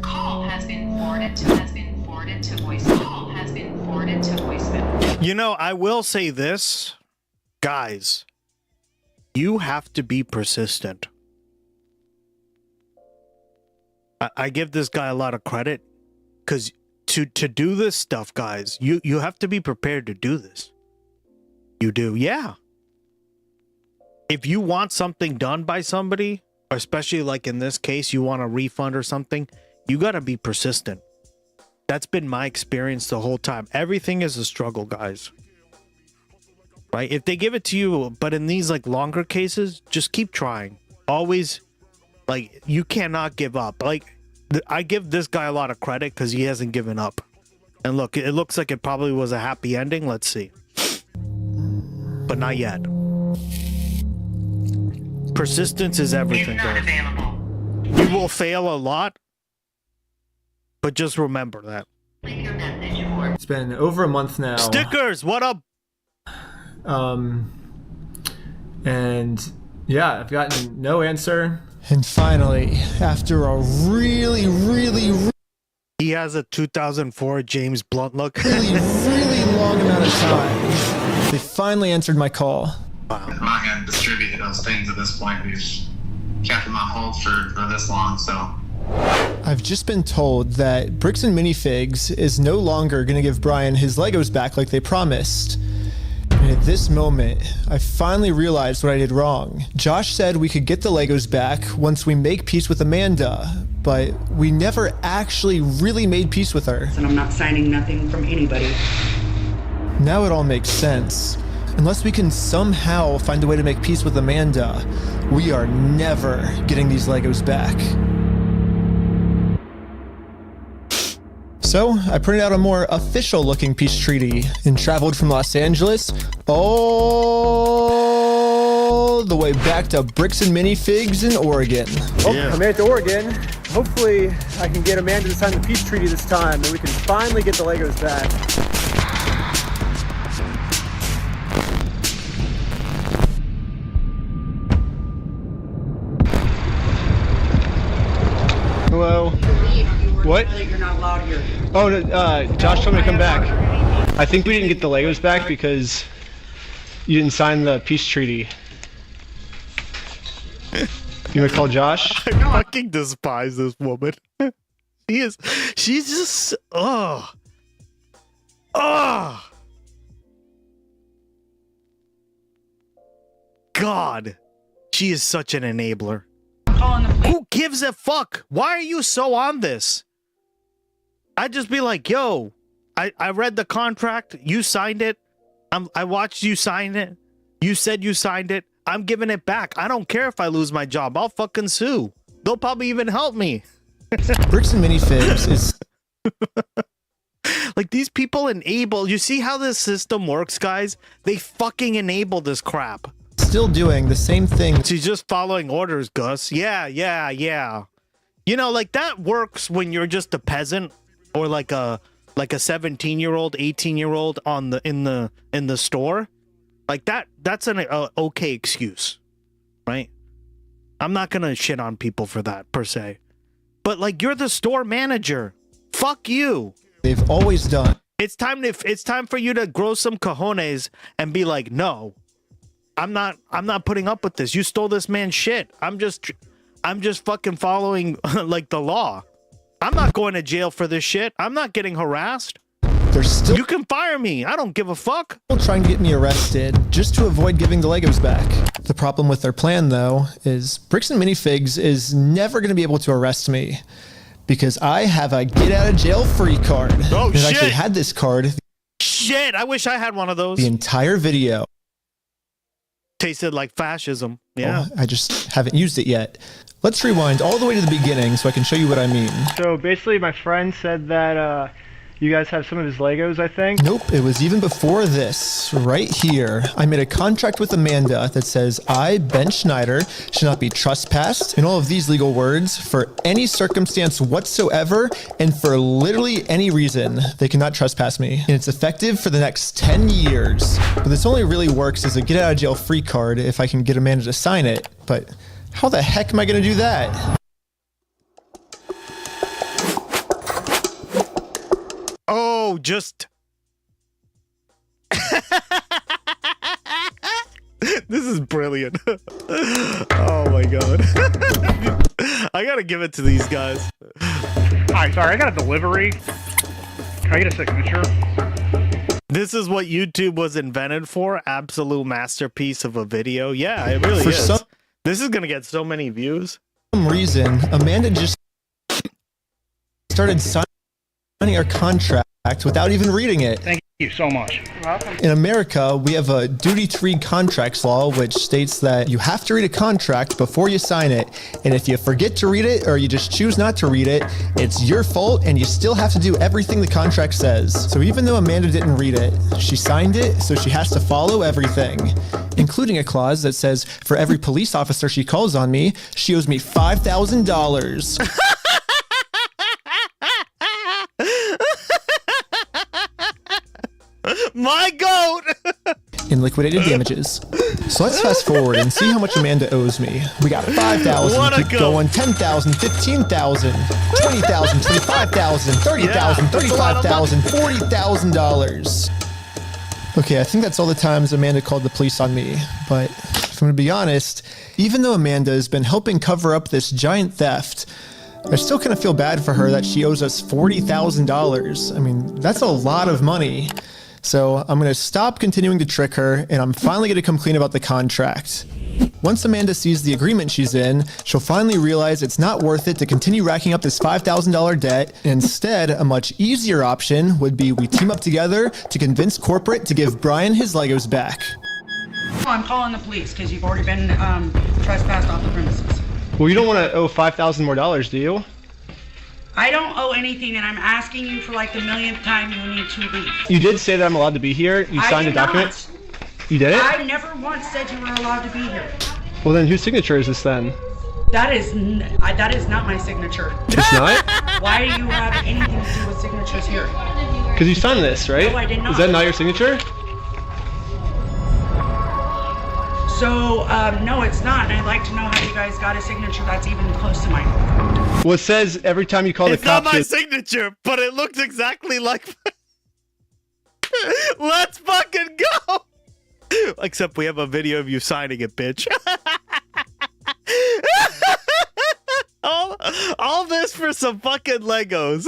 Call has been forwarded to voicemail. Call has been forwarded to voicemail. You know, I will say this, guys. You have to be persistent. I give this guy a lot of credit because to do this stuff, guys, you have to be prepared to do this. You do, yeah. If you want something done by somebody, especially like in this case, you want a refund or something, you got to be persistent. That's been my experience the whole time. Everything is a struggle, guys. Right? If they give it to you, but in these like longer cases, just keep trying. Always, like, you cannot give up. Like, I give this guy a lot of credit because he hasn't given up. And look, it looks like it probably was a happy ending. Let's see. But not yet. Persistence is everything, guys. You will fail a lot, but just remember that. It's been over a month now. Stickers, what up? And yeah, I've gotten no answer. And finally, after a really he has a 2004 James Blunt look. really long amount of time, they finally answered my call. I'm not going to distribute those things at this point. We've kept them on hold for this long, so. I've just been told that Bricks and Minifigs is no longer going to give Brian his Legos back like they promised. And at this moment, I finally realized what I did wrong. Josh said we could get the Legos back once we make peace with Amanda, but we never actually really made peace with her. And I'm not signing nothing from anybody. Now it all makes sense. Unless we can somehow find a way to make peace with Amanda, we are never getting these Legos back. So I printed out a more official looking peace treaty and traveled from Los Angeles all the way back to Bricks and Minifigs in Oregon. Oh, yeah. I made it to Oregon. Hopefully I can get Amanda to sign the peace treaty this time and we can finally get the Legos back. What? That you're not allowed here. Oh, no, Josh told me to come back. I think we didn't get the Legos back because you didn't sign the peace treaty. You want to call Josh? I fucking despise this woman. She's just, oh. God, she is such an enabler. Who gives a fuck? Why are you so on this? I'd just be like, yo, I read the contract. You signed it. I watched you sign it. You said you signed it. I'm giving it back. I don't care if I lose my job. I'll fucking sue. They'll probably even help me. Bricks and minifigs is... Like, these people enable... You see how this system works, guys? They fucking enable this crap. Still doing the same thing. She's just following orders, Gus. Yeah. You know, like, that works when you're just a peasant or like a 17-year-old, 18-year-old in the store. Like, that's an okay excuse, right? I'm not gonna shit on people for that, per se. But, like, you're the store manager. Fuck you. They've always done. It's time for you to grow some cojones and be like, no, I'm not putting up with this. You stole this man's shit. I'm just fucking following, like, the law. I'm not going to jail for this shit. I'm not getting harassed. They're still... You can fire me. I don't give a fuck. Trying to get me arrested just to avoid giving the Legos back. The problem with their plan, though, is Bricks and Minifigs is never going to be able to arrest me because I have a get out of jail free card. Oh, and shit. I actually had this card. Shit, I wish I had one of those. The entire video. Tasted like fascism. Yeah. Oh, I just haven't used it yet. Let's rewind all the way to the beginning so I can show you what I mean. So basically my friend said that you guys have some of his Legos, I think? Nope, it was even before this. Right here, I made a contract with Amanda that says I, Ben Schneider, should not be trespassed in all of these legal words for any circumstance whatsoever and for literally any reason. They cannot trespass me. And it's effective for the next 10 years. But this only really works as a get out of jail free card if I can get Amanda to sign it. But how the heck am I gonna do that? Oh, just... This is brilliant. Oh my god. I gotta give it to these guys. Hi, sorry, I got a delivery. Can I get a signature? This is what YouTube was invented for. Absolute masterpiece of a video. Yeah, it really is. This is gonna get so many views. For some reason, Amanda just started signing our contract without even reading it. Thank you so much. You're welcome. In America, we have a duty to read contracts law, which states that you have to read a contract before you sign it. And if you forget to read it or you just choose not to read it, it's your fault and you still have to do everything the contract says. So even though Amanda didn't read it, she signed it, so she has to follow everything, including a clause that says for every police officer she calls on me, she owes me $5,000. My goat! In liquidated damages. So let's fast forward and see how much Amanda owes me. We got $5,000, keep going, $10,000, $15,000, $20,000, $25,000, $30,000, $35,000, $40,000. Okay, I think that's all the times Amanda called the police on me. But if I'm gonna be honest, even though Amanda has been helping cover up this giant theft, I still kind of feel bad for her that she owes us $40,000. I mean, that's a lot of money. So I'm going to stop continuing to trick her, and I'm finally going to come clean about the contract. Once Amanda sees the agreement she's in, she'll finally realize it's not worth it to continue racking up this $5,000 debt. Instead, a much easier option would be we team up together to convince corporate to give Brian his Legos back. I'm calling the police because you've already been trespassed off the premises. Well, you don't want to owe $5,000 more, do you? I don't owe anything, and I'm asking you for like the millionth time you need to leave. You did say that I'm allowed to be here. You signed a document. You did it? I never once said you were allowed to be here. Well, then whose signature is this then? That is not my signature. It's not? Why do you have anything to do with signatures here? Because you signed this, right? No, I did not. Is that not your signature? So, no, it's not, and I'd like to know how you guys got a signature that's even close to mine. Well, it says every time you call It's the cops. not my signature, but it looks exactly like. Let's fucking go. Except we have a video of you signing it, bitch. all this for some fucking Legos.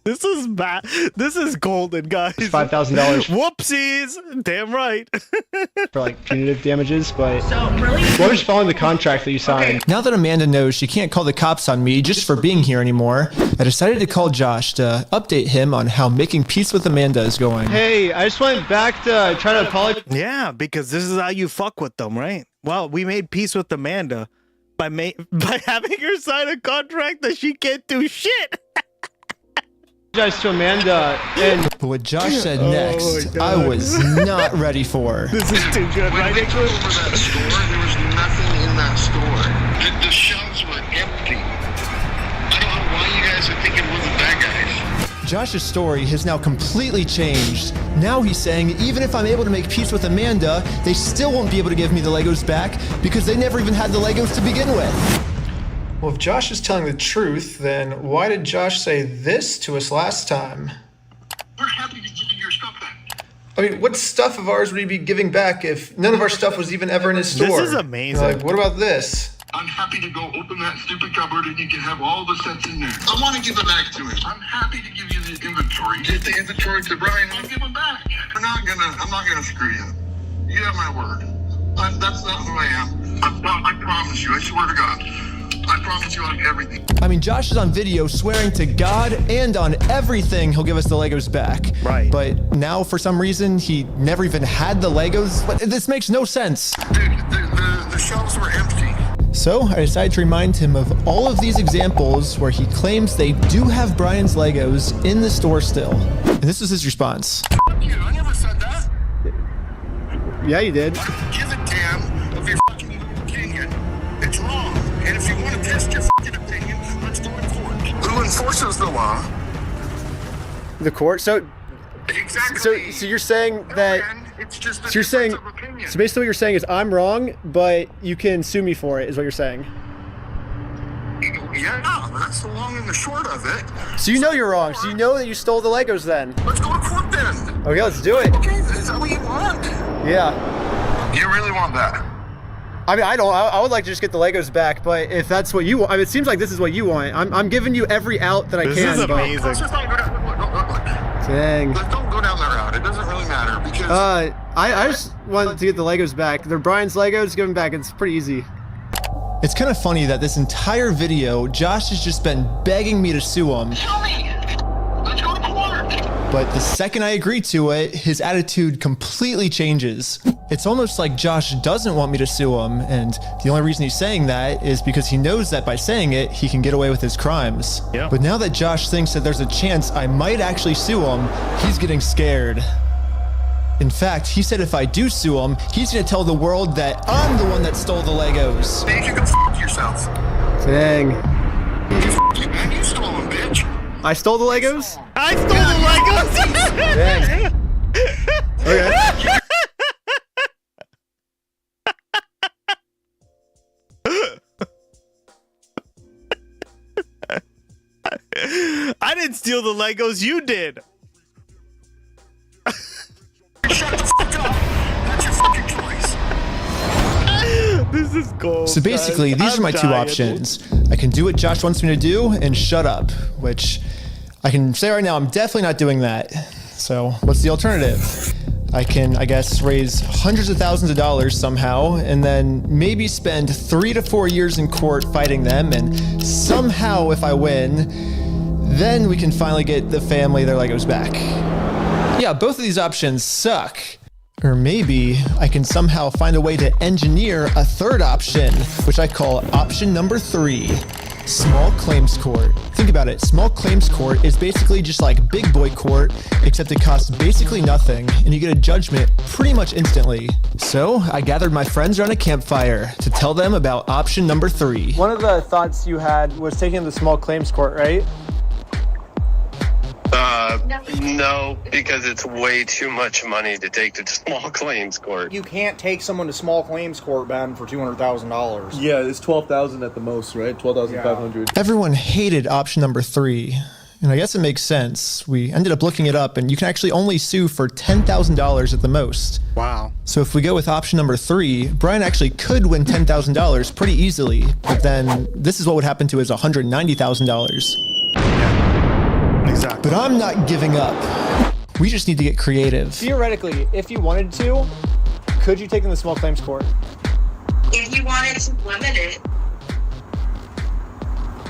This is bad. This is golden, guys. $5,000. Whoopsies. Damn right. For like punitive damages, but So really, we're just following the contract that you signed. Now that Amanda knows she can't call the cops on me just for being here anymore, I decided to call Josh to update him on how making peace with Amanda is going. Hey, I just went back to try to apologize. Yeah, because this is how you fuck with them, right? Well, we made peace with Amanda by having her sign a contract that she can't do shit. To Amanda, and but what Josh said next, I was not ready for. This is too good, right, Nicholas? Over that store, there was nothing in that store. The shelves were empty. I don't know why you guys are thinking we're the bad guys. Josh's story has now completely changed. Now he's saying even if I'm able to make peace with Amanda, they still won't be able to give me the Legos back because they never even had the Legos to begin with. Well, if Josh is telling the truth, then why did Josh say this to us last time? We're happy to give you your stuff back. I mean, what stuff of ours would he be giving back if none of our stuff was even ever in his store? This is amazing. Like, what about this? I'm happy to go open that stupid cupboard and you can have all the sets in there. I want to give it back to him. I'm happy to give you the inventory. Get the inventory to Brian, I'll give him back. I'm not gonna screw you. You have my word. That's not who I am. I promise you, I swear to God. I promise you on everything. I mean, Josh is on video swearing to God and on everything he'll give us the Legos back. Right. But now, for some reason, he never even had the Legos. But this makes no sense. Dude, the shelves were empty. So I decided to remind him of all of these examples where he claims they do have Brian's Legos in the store still. And this was his response. Fuck you, I never said that. Yeah, you did. I don't give a damn of your fucking opinion. It's wrong. And if you want to test your fucking opinion, let's go to court. Who enforces the law? The court. So, Exactly. so you're saying that. It's just a So you're saying. difference of opinion. So basically, what you're saying is I'm wrong, but you can sue me for it. Is what you're saying. Yeah, that's the long and the short of it. So you know you're wrong. So you know that you stole the Legos then. Let's go to court then. Okay, let's do it. Okay, is that what you want? Yeah. You really want that? I mean, I don't. I would like to just get the Legos back, but if that's what you want, I mean, it seems like this is what you want. I'm giving you every out that I This can. is amazing. Let's just not go down. Look. Dang. Don't go down that route. It doesn't really matter because. I just want to get the Legos back. They're Brian's Legos. Give them back. It's pretty easy. It's kind of funny that this entire video, Josh has just been begging me to sue him. Tell me. Let's go to court. But the second I agree to it, his attitude completely changes. It's almost like Josh doesn't want me to sue him, and the only reason he's saying that is because he knows that by saying it, he can get away with his crimes. Yeah. But now that Josh thinks that there's a chance I might actually sue him, he's getting scared. In fact, he said if I do sue him, he's gonna tell the world that I'm the one that stole the Legos. Then you can f*** yourself. Dang. And you stole them, bitch. I stole the Legos? I stole the Legos! Dang. Okay. I didn't steal the Legos, you did. Shut the fuck up. That's your fucking choice. This is gold. So basically, guys. these I'm are my two dying. options. I can do what Josh wants me to do and shut up, which I can say right now, I'm definitely not doing that. So what's the alternative? I can, I guess, raise hundreds of thousands of dollars somehow, and then maybe spend 3 to 4 years in court fighting them, and somehow if I win, then we can finally get the family their Legos back. Yeah, both of these options suck. Or maybe I can somehow find a way to engineer a third option, which I call option number 3, small claims court. Think about it, small claims court is basically just like big boy court, except it costs basically nothing, and you get a judgment pretty much instantly. So I gathered my friends around a campfire to tell them about option number 3. One of the thoughts you had was taking the small claims court, right? No, because it's way too much money to take to small claims court. You can't take someone to small claims court, Ben, for $200,000. Yeah, it's 12,000 at the most, right? 12,500. Everyone hated option number 3. And I guess it makes sense. We ended up looking it up, and you can actually only sue for $10,000 at the most. Wow. So if we go with option number 3, Brian actually could win $10,000 pretty easily, but then this is what would happen to his $190,000. Yeah, exactly. But I'm not giving up. We just need to get creative. Theoretically, if you wanted to, could you take them to small claims court? If you wanted to limit it.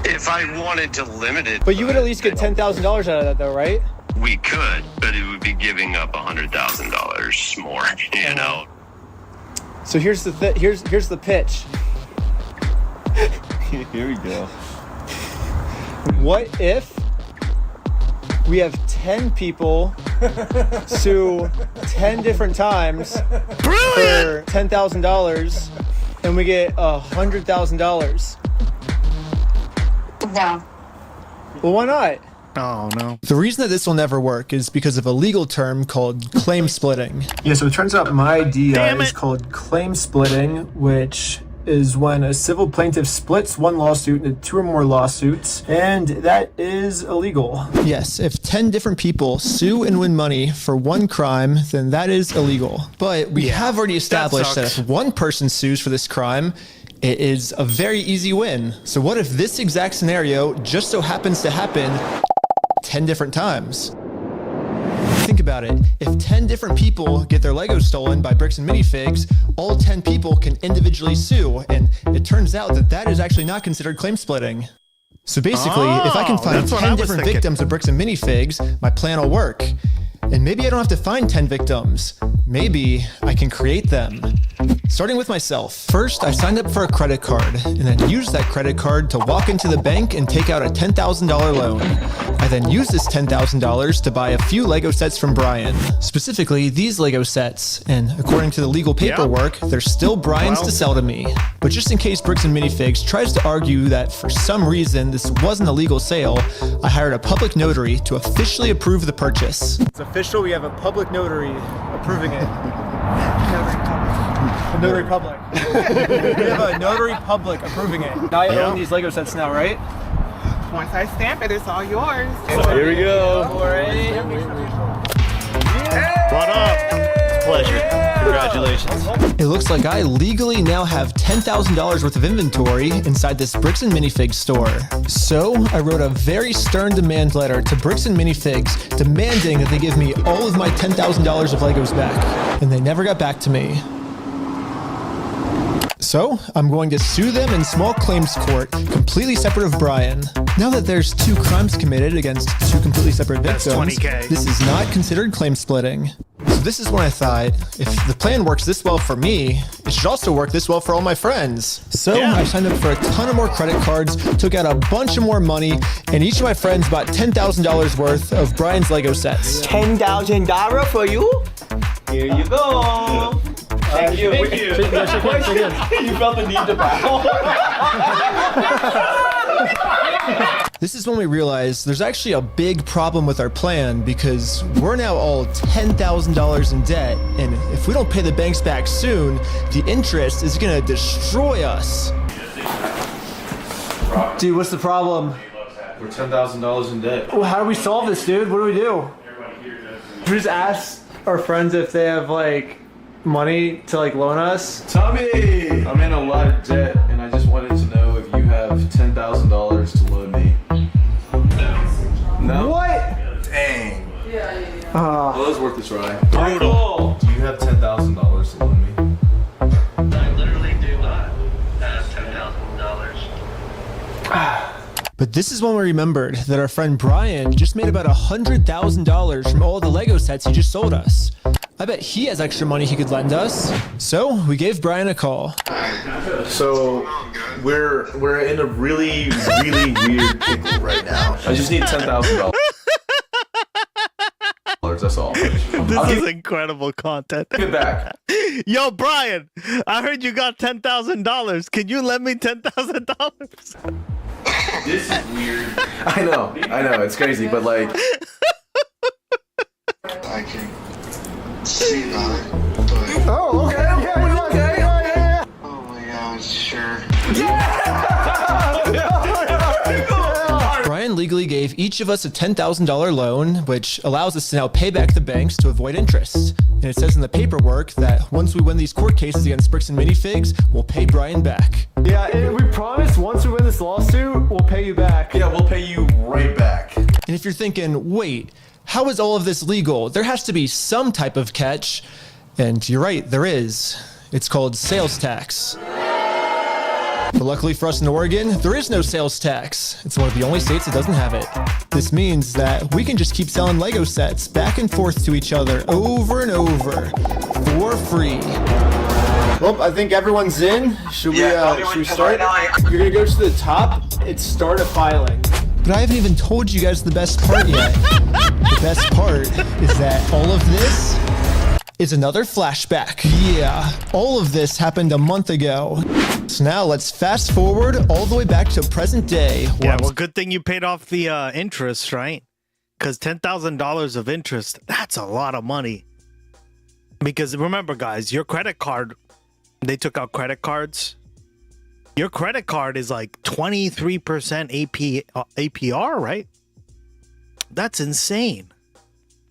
If I wanted to limit it. But you would at least get $10,000 out of that, though, right? We could, but it would be giving up $100,000 more, you know? So here's the here's the pitch. Here we go. What if we have 10 people sue 10 different times for $10,000 and we get $100,000? No. Well, why not? Oh, no. The reason that this will never work is because of a legal term called claim splitting. Yeah, so it turns out my idea is called claim splitting, which is when a civil plaintiff splits one lawsuit into 2 or more lawsuits, and that is illegal. Yes, if 10 different people sue and win money for one crime, then that is illegal. But we have already established that if one person sues for this crime, it is a very easy win. So what if this exact scenario just so happens to happen 10 different times? Think about it. If 10 different people get their Legos stolen by Bricks and Minifigs, all 10 people can individually sue, and it turns out that that is actually not considered claim splitting. So basically, if I can find 10 different victims of Bricks and Minifigs, my plan will work. And maybe I don't have to find 10 victims. Maybe I can create them. Starting with myself. First, I signed up for a credit card and then used that credit card to walk into the bank and take out a $10,000 loan. I then used this $10,000 to buy a few Lego sets from Brian, specifically these Lego sets. And according to the legal paperwork, they're still Brian's to sell to me. But just in case Bricks and Minifigs tries to argue that for some reason this wasn't a legal sale, I hired a public notary to officially approve the purchase. It's official. We have a public notary approving it. A notary public. We have a notary public approving it. Now I own these Lego sets now, right? Once I stamp it, it's all yours. Here we go. What up? It's a pleasure. Congratulations. It looks like I legally now have $10,000 worth of inventory inside this Bricks and Minifigs store. So I wrote a very stern demand letter to Bricks and Minifigs demanding that they give me all of my $10,000 of Legos back. And they never got back to me. So I'm going to sue them in small claims court, completely separate of Brian. Now that there's 2 crimes committed against 2 completely separate victims, this is not considered claim splitting. So this is when I thought, if the plan works this well for me, it should also work this well for all my friends. So I signed up for a ton of more credit cards, took out a bunch of more money, and each of my friends bought $10,000 worth of Brian's Lego sets. $10,000 for you? Here you go. Thank you. Thank you. You felt the need to bow. This is when we realized there's actually a big problem with our plan because we're now all $10,000 in debt, and if we don't pay the banks back soon, the interest is gonna destroy us. Dude, what's the problem? We're $10,000 in debt. Well, how do we solve this, dude? What do we do? We just ask our friends if they have like money to like loan us. Tommy! I'm in a lot of debt, and I just wanted to know if you have $10,000 to loan me. No? What? Dang. Yeah. Well, it was worth a try. Brutal. Do you have $10,000 to loan me? I literally do not have $10,000. But this is when we remembered that our friend Brian just made about $100,000 from all the Lego sets he just sold us. I bet he has extra money he could lend us. So we gave Brian a call. So we're in a really weird pickle right now. I just need $10,000. That's all. This is incredible content. Give it back. Yo, Brian, I heard you got $10,000. Can you lend me $10,000? This is weird. I know, it's crazy, but like, I can see that, but... Oh, okay. Oh my God, sure. Brian legally gave each of us a $10,000 loan, which allows us to now pay back the banks to avoid interest. And it says in the paperwork that once we win these court cases against Bricks and Minifigs, we'll pay Brian back. Yeah, and we promise once we win this lawsuit, we'll pay you back. Yeah, we'll pay you right back. And if you're thinking, wait, how is all of this legal? There has to be some type of catch. And you're right, there is. It's called sales tax. But luckily for us in Oregon, there is no sales tax. It's one of the only states that doesn't have it. This means that we can just keep selling Lego sets back and forth to each other over and over for free. Well, I think everyone's in. Should we start? You're gonna go to the top and start a filing. But I haven't even told you guys the best part yet. The best part is that all of this is another flashback. Yeah, all of this happened a month ago. So now let's fast forward all the way back to present day. Yeah, well, good thing you paid off the interest, right? Because $10,000 of interest, that's a lot of money. Because remember, guys, your credit card, they took out credit cards. Your credit card is like 23% APR, right? That's insane.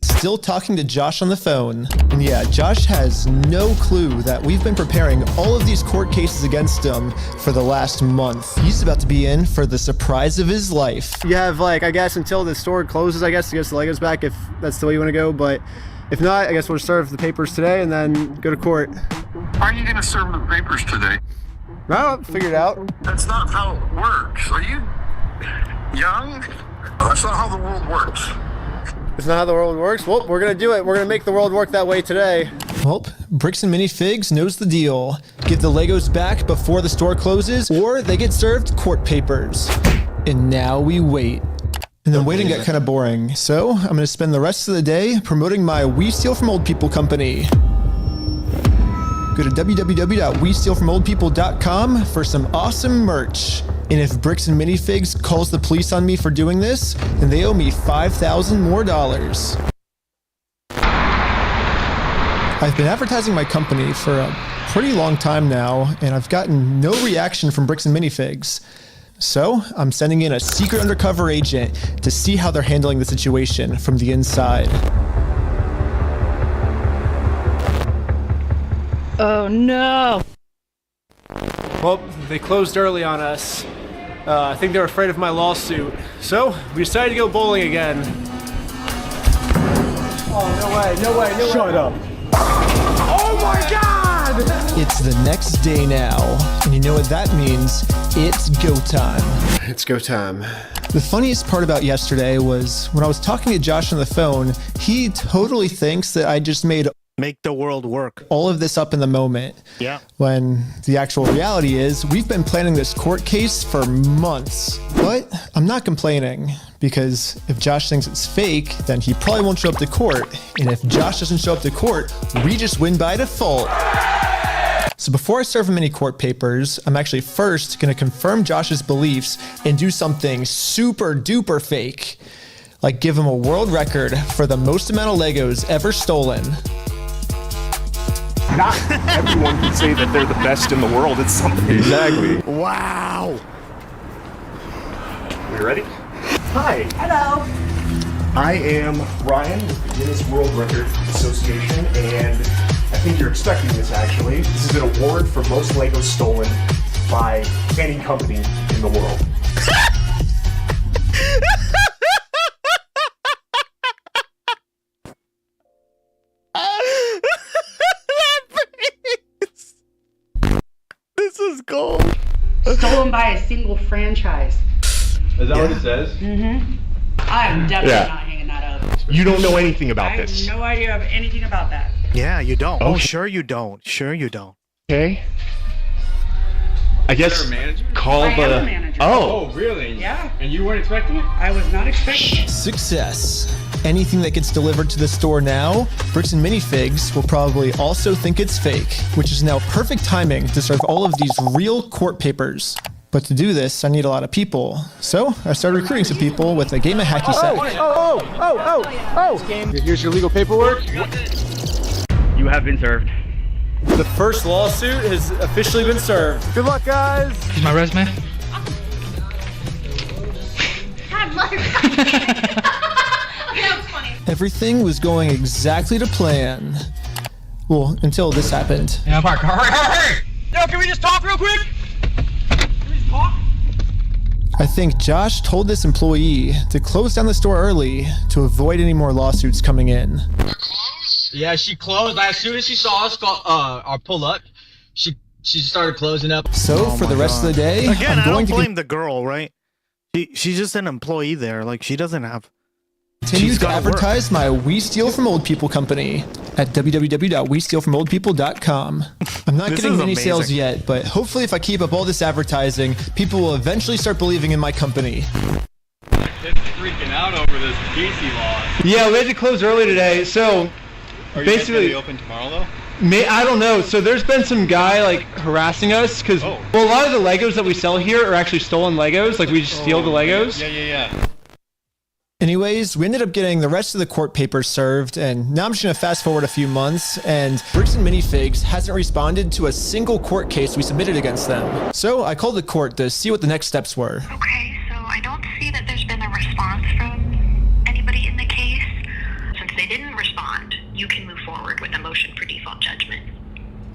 Still talking to Josh on the phone. And yeah, Josh has no clue that we've been preparing all of these court cases against him for the last month. He's about to be in for the surprise of his life. You have, like, I guess until the store closes, I guess, to get the Legos back, if that's the way you want to go. But if not, I guess we'll serve the papers today and then go to court. How are you going to serve the papers today? Well, figure it out. That's not how it works. Are you young? That's not how the world works. It's not how the world works. Well, we're gonna do it. We're gonna make the world work that way today. Well, Bricks and Minifigs knows the deal. Get the Legos back before the store closes, or they get served court papers. And now we wait. And then waiting got kind of boring, so I'm gonna spend the rest of the day promoting my We Steal From Old People company. Go to www.westealfromoldpeople.com for some awesome merch. And if Bricks and Minifigs calls the police on me for doing this, then they owe me $5,000 more. I've been advertising my company for a pretty long time now, and I've gotten no reaction from Bricks and Minifigs. So I'm sending in a secret undercover agent to see how they're handling the situation from the inside. Oh no! Well, they closed early on us. I think they're afraid of my lawsuit. So, we decided to go bowling again. Oh, no way, no way, no way. Shut up. Oh my God! It's the next day now, and you know what that means? It's go time. It's go time. The funniest part about yesterday was when I was talking to Josh on the phone, he totally thinks that I just made make the world work. All of this up in the moment. Yeah. When the actual reality is we've been planning this court case for months. But I'm not complaining, because if Josh thinks it's fake, then he probably won't show up to court. And if Josh doesn't show up to court, we just win by default. So before I serve him any court papers, I'm actually first going to confirm Josh's beliefs and do something super duper fake. Like give him a world record for the most amount of Legos ever stolen. Not everyone can say that they're the best in the world at something. Exactly. Wow. You ready? Hi. Hello. I am Ryan with the Guinness World Records Association, and I think you're expecting this actually. This is an award for most Legos stolen by any company in the world. This is gold. Stolen by a single franchise. Is that what it says? Mm-hmm. I'm definitely not hanging that up. You don't know anything about I this. have no idea of anything about that. Yeah, you don't. Okay. Oh, sure you don't. Sure you don't. Okay. I guess Is there a manager? call I the. am a manager. Oh. Really? Yeah. And you weren't expecting it? I was not expecting it. Success. Anything that gets delivered to the store now, Bricks and Minifigs will probably also think it's fake, which is now perfect timing to serve all of these real court papers. But to do this, I need a lot of people. So I started recruiting some people with a game of hacky sack. Here's your legal paperwork. You have been served. The first lawsuit has officially been served. Good luck, guys. Here's my resume. Everything was going exactly to plan. Well, until this happened. Yeah, Park. Hurry! Yo, can we just talk real quick? I think Josh told this employee to close down the store early to avoid any more lawsuits coming in. Yeah, she closed. As soon as she saw us pull up, she started closing up. So for the rest of the day, again, I'm I going don't to blame the girl, right? She's just an employee there. Like, she doesn't have. continue to advertise my We Steal From Old People company at www.westealfromoldpeople.com. I'm not getting many sales yet, but hopefully if I keep up all this advertising, people will eventually start believing in my company. It's freaking out over this PC law. Yeah, we had to close early today, so Are you basically guys gonna be open tomorrow though? I don't know. So there's been some guy like harassing us because well, a lot of the Legos that we sell here are actually stolen Legos. Like we just steal the Legos. Yeah. Anyways, we ended up getting the rest of the court papers served, and now I'm just gonna fast forward a few months, and Bricks and Minifigs hasn't responded to a single court case we submitted against them. So I called the court to see what the next steps were. Okay, so I don't see that there's been a response from anybody in the case. Since they didn't respond, you can move forward with a motion for default judgment.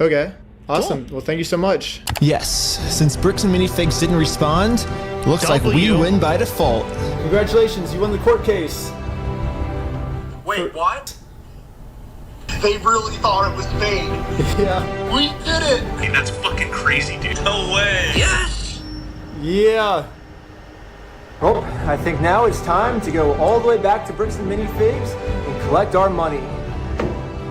Okay. Awesome. Well, thank you so much. Yes, since Bricks and Minifigs didn't respond, looks like we win by default. Congratulations, you won the court case. Wait, what? They really thought it was fake. Yeah. We did it! Hey, that's fucking crazy, dude. No way! Yes! Yeah. Well, I think now it's time to go all the way back to Bricks and Minifigs and collect our money.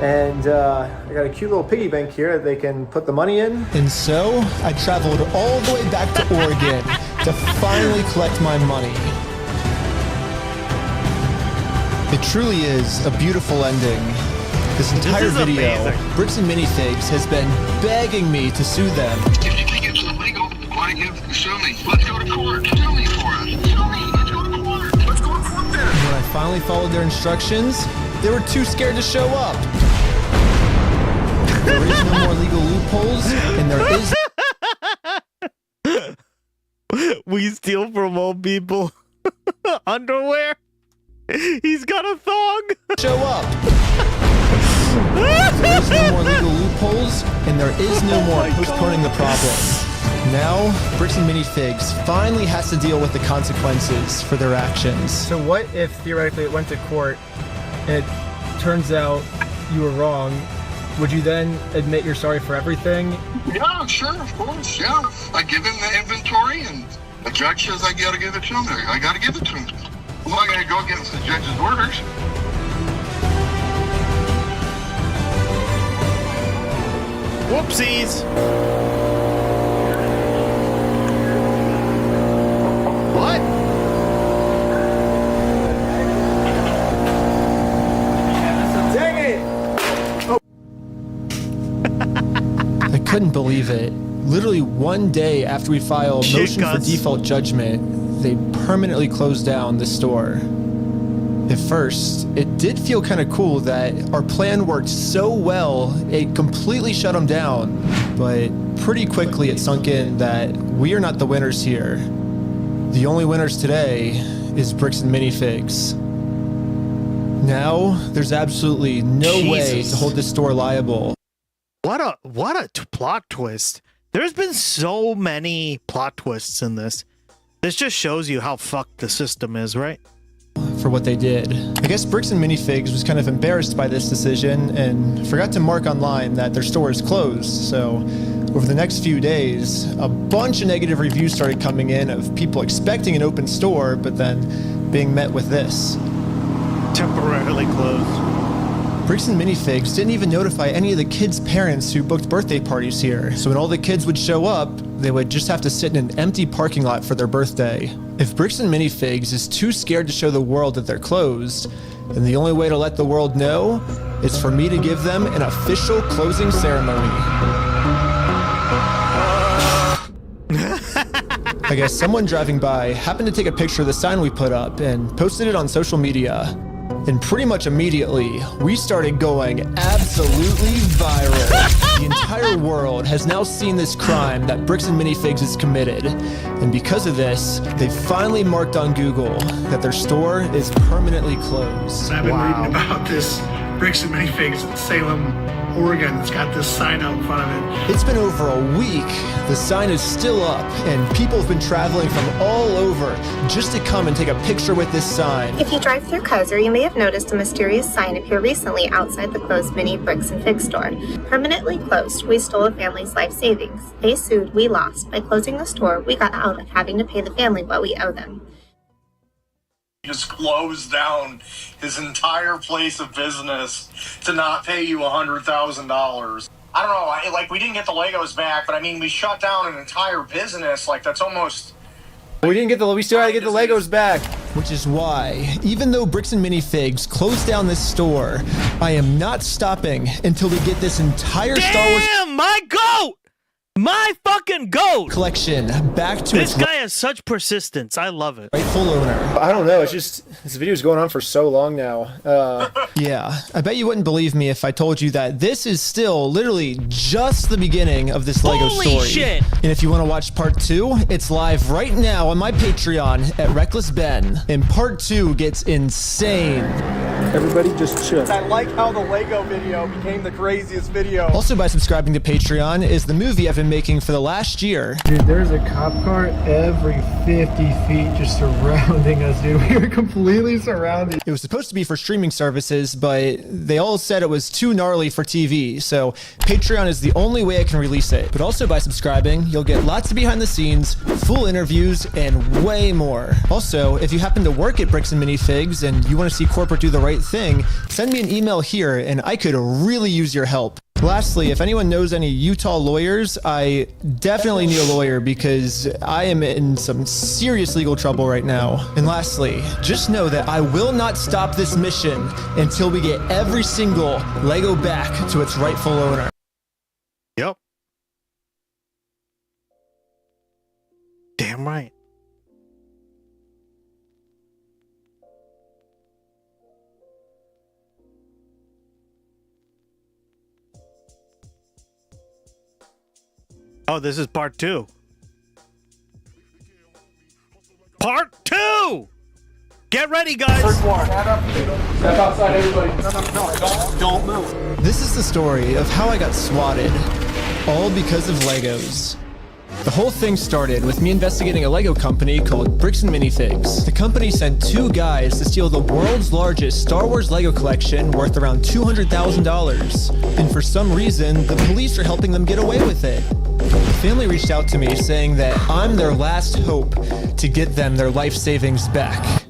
And I got a cute little piggy bank here that they can put the money in. And so I traveled all the way back to Oregon to finally collect my money. It truly is a beautiful ending. This entire video, Bricks and Minifigs has been begging me to sue them. If you think it's illegal, why don't you sue me? Let's go to court. Sue me for us. Sue me. Let's go to court. Let's go to court then. And when I finally followed their instructions, they were too scared to show up. There is no more legal loopholes, and there is... We steal from old people. Underwear. He's got a thong. Show up. There is no more legal loopholes, and there is no more postponing the problem. Now, Bricks and Minifigs finally has to deal with the consequences for their actions. So what if theoretically it went to court and it turns out you were wrong? Would you then admit you're sorry for everything? Yeah, sure, of course, yeah. I give him the inventory, and the judge says I gotta give it to him. I gotta give it to him. I'm not gonna go against the judge's orders. Whoopsies. What? Dang it! I couldn't believe it. Literally one day after we filed a motion for default judgment, they permanently closed down the store. At first, it did feel kind of cool that our plan worked so well, it completely shut them down. But pretty quickly it sunk in that we are not the winners here. The only winners today is Bricks and Minifigs. Now, there's absolutely no way to hold this store liable. What a plot twist. There's been so many plot twists in this. This just shows you how fucked the system is, right? For what they did. I guess Bricks and Minifigs was kind of embarrassed by this decision and forgot to mark online that their store is closed. So over the next few days, a bunch of negative reviews started coming in of people expecting an open store, but then being met with this. Temporarily closed. Bricks and Minifigs didn't even notify any of the kids' parents who booked birthday parties here. So when all the kids would show up, they would just have to sit in an empty parking lot for their birthday. If Bricks and Minifigs is too scared to show the world that they're closed, then the only way to let the world know is for me to give them an official closing ceremony. I guess someone driving by happened to take a picture of the sign we put up and posted it on social media. And pretty much immediately, we started going absolutely viral. The entire world has now seen this crime that Bricks and Minifigs has committed. And because of this, they finally marked on Google that their store is permanently closed. I've been reading about this Bricks and Minifigs in Salem, Oregon. It's got this sign out in front of it. It's been over a week. The sign is still up, and people have been traveling from all over just to come and take a picture with this sign. If you drive through Kaiser, you may have noticed a mysterious sign appear recently outside the closed Mini Bricks and Fig store. Permanently closed, we stole a family's life savings. They sued, we lost. By closing the store, we got out of having to pay the family what we owe them. Just closed down his entire place of business to not pay you $100,000. I don't know, like, we didn't get the Legos back, but I mean, we shut down an entire business. Like, that's almost... We still had to get the Legos back. Which is why, even though Bricks and Minifigs closed down this store, I am not stopping until we get this entire Star Wars... Damn, my goat! My fucking goat collection back to this guy has such persistence. I love it. Rightful owner. I don't know. It's just this video's going on for so long now. Yeah, I bet you wouldn't believe me if I told you that this is still literally just the beginning of this Lego Holy story. Shit. And if you want to watch part 2, it's live right now on my Patreon at Reckless Ben. And part 2 gets insane. Everybody just chill. I like how the Lego video became the craziest video. Also, by subscribing to Patreon is the movie I've been making for the last year. Dude, there's a cop car every 50 feet just surrounding us, dude. We were completely surrounded. It was supposed to be for streaming services, but they all said it was too gnarly for TV, so Patreon is the only way I can release it. But also by subscribing, you'll get lots of behind the scenes, full interviews, and way more. Also, if you happen to work at Bricks and Minifigs and you want to see corporate do the right thing, send me an email here and I could really use your help. Lastly, if anyone knows any Utah lawyers, I definitely need a lawyer because I am in some serious legal trouble right now. And lastly, just know that I will not stop this mission until we get every single Lego back to its rightful owner. Yep. Damn right. Oh, this is part 2. Part 2! Get ready, guys! Step outside, everybody. No, don't move. This is the story of how I got swatted, all because of Legos. The whole thing started with me investigating a Lego company called Bricks and Minifigs. The company sent 2 guys to steal the world's largest Star Wars Lego collection worth around $200,000. And for some reason, the police are helping them get away with it. The family reached out to me saying that I'm their last hope to get them their life savings back.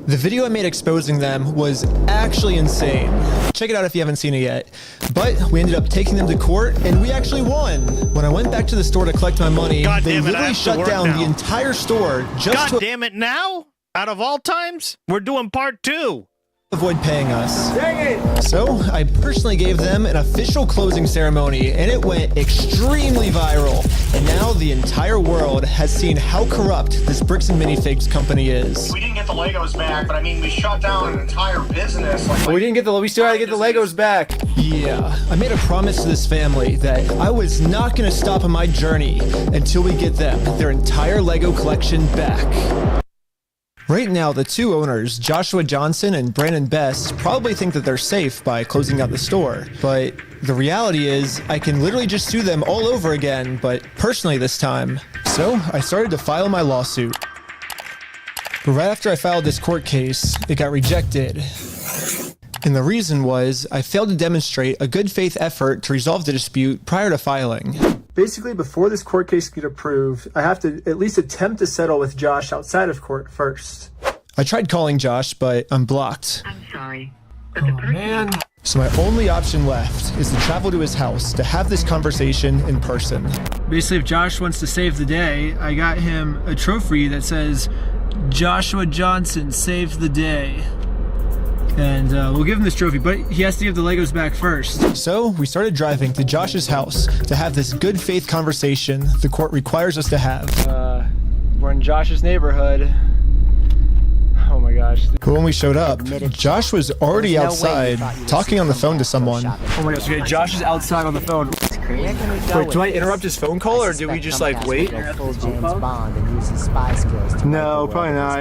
The video I made exposing them was actually insane. Check it out if you haven't seen it yet. But we ended up taking them to court and we actually won. When I went back to the store to collect my money, they literally shut down the entire store just to... God damn it, now? Out of all times? We're doing part 2. Avoid paying us. Dang it! So I personally gave them an official closing ceremony and it went extremely viral. And now the entire world has seen how corrupt this Bricks and Minifigs company is. We didn't get the Legos back, but I mean, we shut down an entire business. We still had to get the Legos back. Yeah, I made a promise to this family that I was not going to stop on my journey until we get them their entire Lego collection back. Right now, the 2 owners, Joshua Johnson and Brandon Best, probably think that they're safe by closing out the store. But the reality is, I can literally just sue them all over again, but personally this time. So I started to file my lawsuit. But right after I filed this court case, it got rejected. And the reason was, I failed to demonstrate a good faith effort to resolve the dispute prior to filing. Basically, before this court case gets approved, I have to at least attempt to settle with Josh outside of court first. I tried calling Josh, but I'm blocked. I'm sorry. Oh, man. So my only option left is to travel to his house to have this conversation in person. Basically, if Josh wants to save the day, I got him a trophy that says, Joshua Johnson saved the day. And we'll give him this trophy, but he has to give the Legos back first. So we started driving to Josh's house to have this good faith conversation the court requires us to have. We're in Josh's neighborhood. Oh my gosh. But when we showed up, Josh was already outside talking on the phone to someone. Oh my gosh, okay, Josh is outside on the phone. Wait, do I interrupt his phone call or do we just like wait? No, probably not.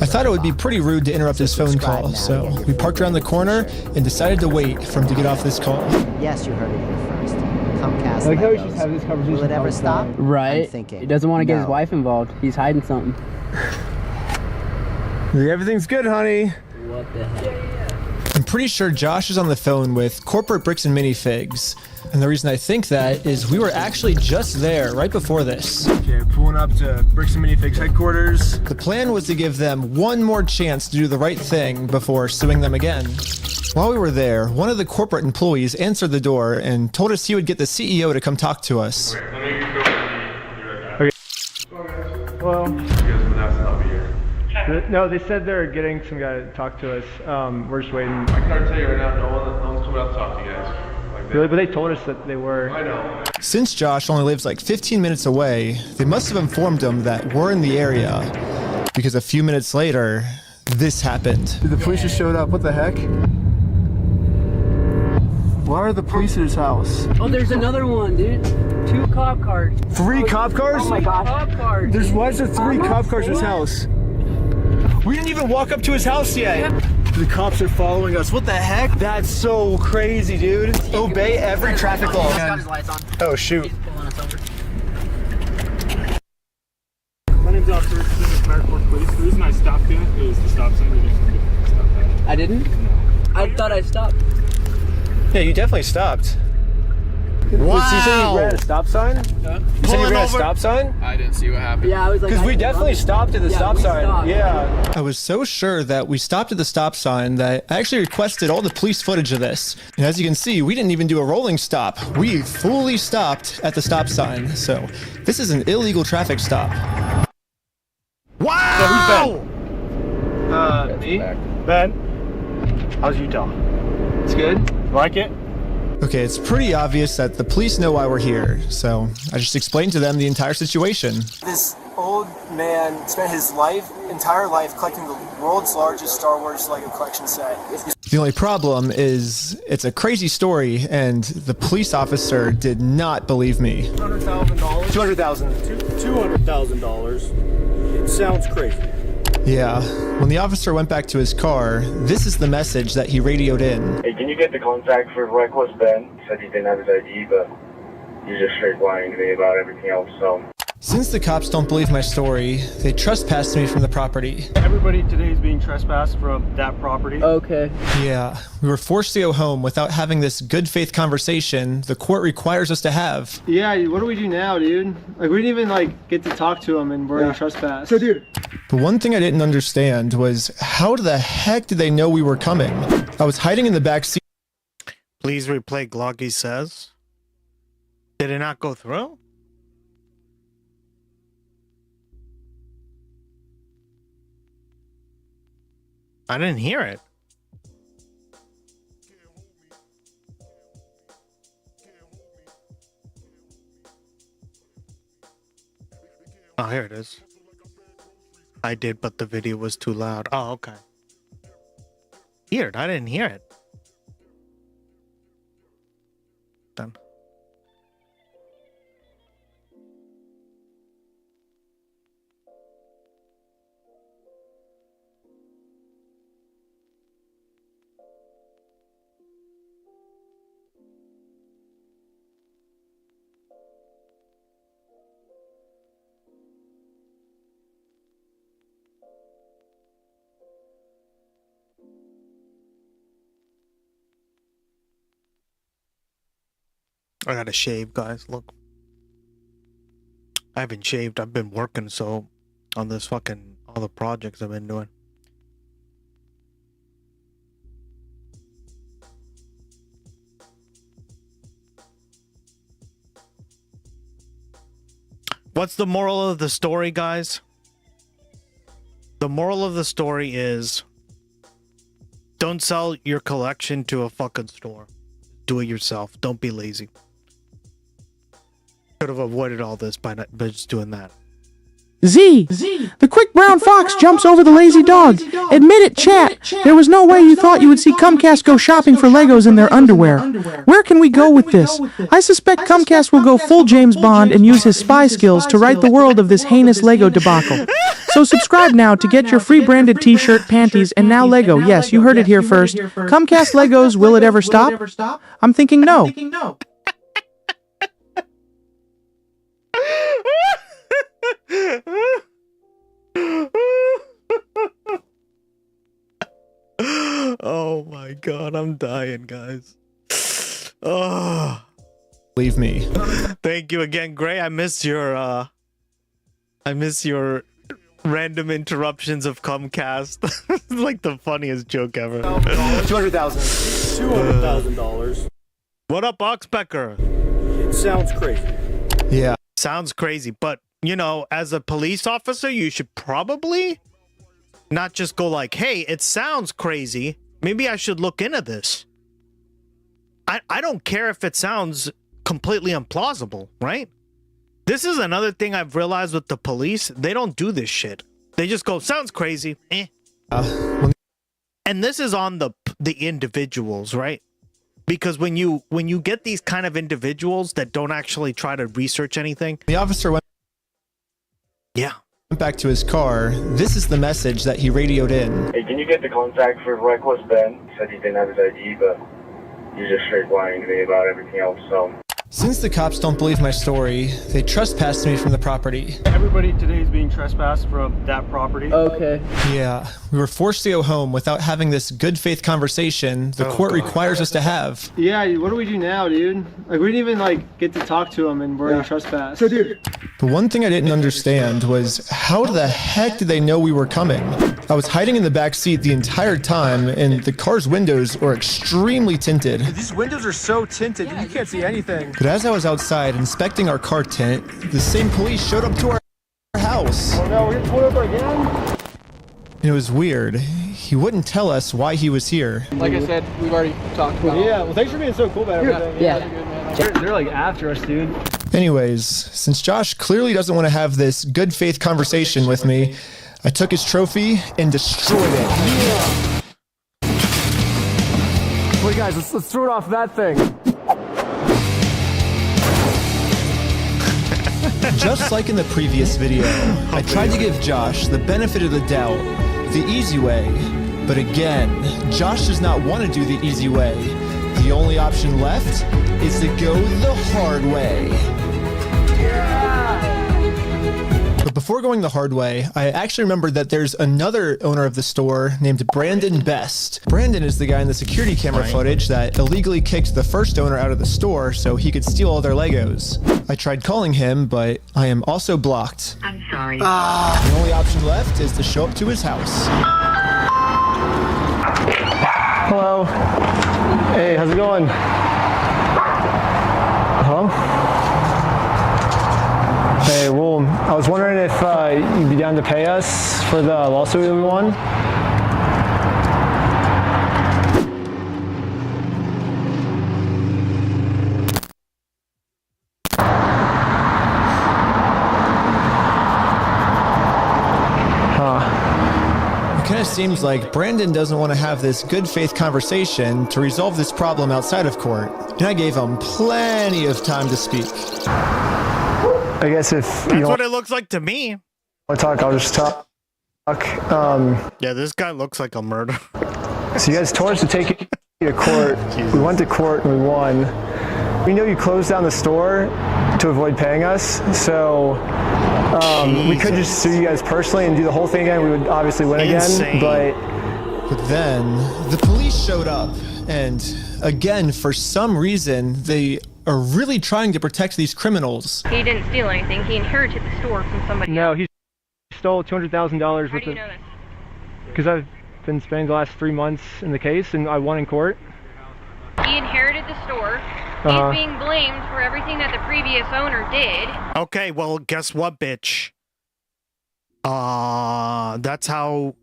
I thought it would be pretty rude to interrupt his phone call, so we parked around the corner and decided to wait for him to get off this call. Yes, you heard it here first. Comcast. I like how we just have this conversation. Will it ever stop? Right. He doesn't want to get his wife involved. He's hiding something. Everything's good, honey. What the heck? I'm pretty sure Josh is on the phone with corporate bricks and minifigs. And the reason I think that is we were actually just there right before this. Okay, pulling up to Bricks and Minifigs headquarters. The plan was to give them one more chance to do the right thing before suing them again. While we were there, one of the corporate employees answered the door and told us he would get the CEO to come talk to us. Okay. Well, no, they said they're getting some guy to talk to us. We're just waiting. I can already tell you right now, no one's coming out to talk to you guys. Really? But they told us that they were. I know. Since Josh only lives like 15 minutes away, they must have informed him that we're in the area. Because a few minutes later, this happened. The police just showed up. What the heck? Why are the police at his house? Oh, there's another one, dude. 2 cop cars. 3 cop cars? Oh my gosh. Cop cars. Why is there 3 cop cars at his house? We didn't even walk up to his house yet. The cops are following us. What the heck? That's so crazy, dude. Obey every traffic law. He's got his lights on. Oh, shoot. He's pulling us over. My name's Officer Richardson with Maricourt Police. The reason I stopped you is to stop somebody who didn't stop that. I didn't? No. I thought I stopped. Yeah, you definitely stopped. Wow. You said you ran a stop sign? Huh? You said you ran a stop sign? I didn't see what happened. Yeah, I was like... Because we definitely stopped at the stop sign. Stopped. Yeah. I was so sure that we stopped at the stop sign that I actually requested all the police footage of this. And as you can see, we didn't even do a rolling stop. We fully stopped at the stop sign. So this is an illegal traffic stop. Wow! So who's Ben? Me? Ben, how's Utah? It's good. You like it? Okay, it's pretty obvious that the police know why we're here. So I just explained to them the entire situation. This old man spent his entire life collecting the world's largest Star Wars Lego collection set. The only problem is it's a crazy story, and the police officer did not believe me. $200,000. $200,000. It sounds crazy. Yeah, when the officer went back to his car, this is the message that he radioed in. Hey, can you get the contact for Reckless Ben? He said he didn't have his ID, but he's just straight lying to me about everything else, so... Since the cops don't believe my story, they trespassed me from the property. Everybody today is being trespassed from that property. Okay. Yeah, we were forced to go home without having this good faith conversation the court requires us to have. Yeah, what do we do now, dude? Like, we didn't even, get to talk to him and we're trespassed. So, dude. But one thing I didn't understand was how the heck did they know we were coming? I was hiding in the back seat. Please replay Gloggy says. Did it not go through? I didn't hear it. Oh, here it is. I did, but the video was too loud. Oh, okay. Weird, I didn't hear it. Done. I gotta shave, guys. Look. I haven't shaved. I've been working so on this fucking all the projects I've been doing. What's the moral of the story, guys? The moral of the story is don't sell your collection to a fucking store. Do it yourself. Don't be lazy. Could have avoided all this by just doing that. Z. The quick brown fox jumps over the lazy dog. Admit it, chat. There was no way you thought you would see Comcast go shopping for Legos in their underwear. Where can we go with this? I suspect Comcast will go full James Bond and use his spy skills to right the world of this heinous Lego debacle. So subscribe now to get your free branded t-shirt, panties, and now Lego. Yes, you heard it here first. Comcast Legos, will it ever stop? I'm thinking no. Oh my god, I'm dying, guys. Oh, Leave me. thank you again, Gray. I miss your random interruptions of Comcast. It's like the funniest joke ever. $200,000. What up, Oxpecker? It sounds crazy. Yeah. Sounds crazy, but you know, as a police officer, you should probably not just go like, hey, it sounds crazy. Maybe I should look into this. I don't care if it sounds completely implausible, right? This is another thing I've realized with the police. They don't do this shit. They just go, sounds crazy. And this is on the individuals, right? Because when you get these kind of individuals that don't actually try to research anything. The officer went back to his car. This is the message that he radioed in. Hey, can you get the contact for Reckless Ben? He said he didn't have his ID, but he's just straight lying to me about everything else, so... Since the cops don't believe my story, they trespassed me from the property. Everybody today is being trespassed from that property. Okay. Yeah, we were forced to go home without having this good faith conversation the court requires us to have. Yeah, what do we do now, dude? Like, we didn't even, get to talk to him and we're getting trespassed. So, dude. The one thing I didn't understand was how the heck did they know we were coming? I was hiding in the back seat the entire time, and the car's windows were extremely tinted. These windows are so tinted, you can't see anything. But as I was outside inspecting our car tent, the same police showed up to our house. Oh no, we're getting pulled over again? And it was weird. He wouldn't tell us why he was here. Like I said, we've already talked about it. Yeah, well, thanks for being so cool about everything. Yeah. They're like after us, dude. Anyways, since Josh clearly doesn't want to have this good faith conversation with me, I took his trophy and destroyed it. Wait, guys, let's throw it off that thing. Just like in the previous video, I tried to give Josh the benefit of the doubt, the easy way. But again, Josh does not want to do the easy way. The only option left is to go the hard way. But before going the hard way, I actually remembered that there's another owner of the store named Brandon Best. Brandon is the guy in the security camera footage that illegally kicked the first owner out of the store so he could steal all their Legos. I tried calling him, but I am also blocked. I'm sorry. The only option left is to show up to his house. Hello. Hey, how's it going? Huh? Hey, well, I was wondering if you'd be down to pay us for the lawsuit that we won. It kind of seems like Brandon doesn't want to have this good faith conversation to resolve this problem outside of court, and I gave him plenty of time to speak. I guess if you That's what it looks like to me. want to talk, I'll just talk. Yeah, this guy looks like a murderer. So you guys told us to take you to court. We went to court and we won. We know you closed down the store to avoid paying us, so we could just sue you guys personally and do the whole thing again. We would obviously win again, but then the police showed up, and again, for some reason, they are really trying to protect these criminals. He didn't steal anything. He inherited the store from somebody else. no, he stole $200,000 How worth do you of. know this? Because I've been spending the last 3 months in the case, and I won in court. He inherited the store. Uh-huh. He's being blamed for everything that the previous owner did. Okay, well, guess what, bitch? That's how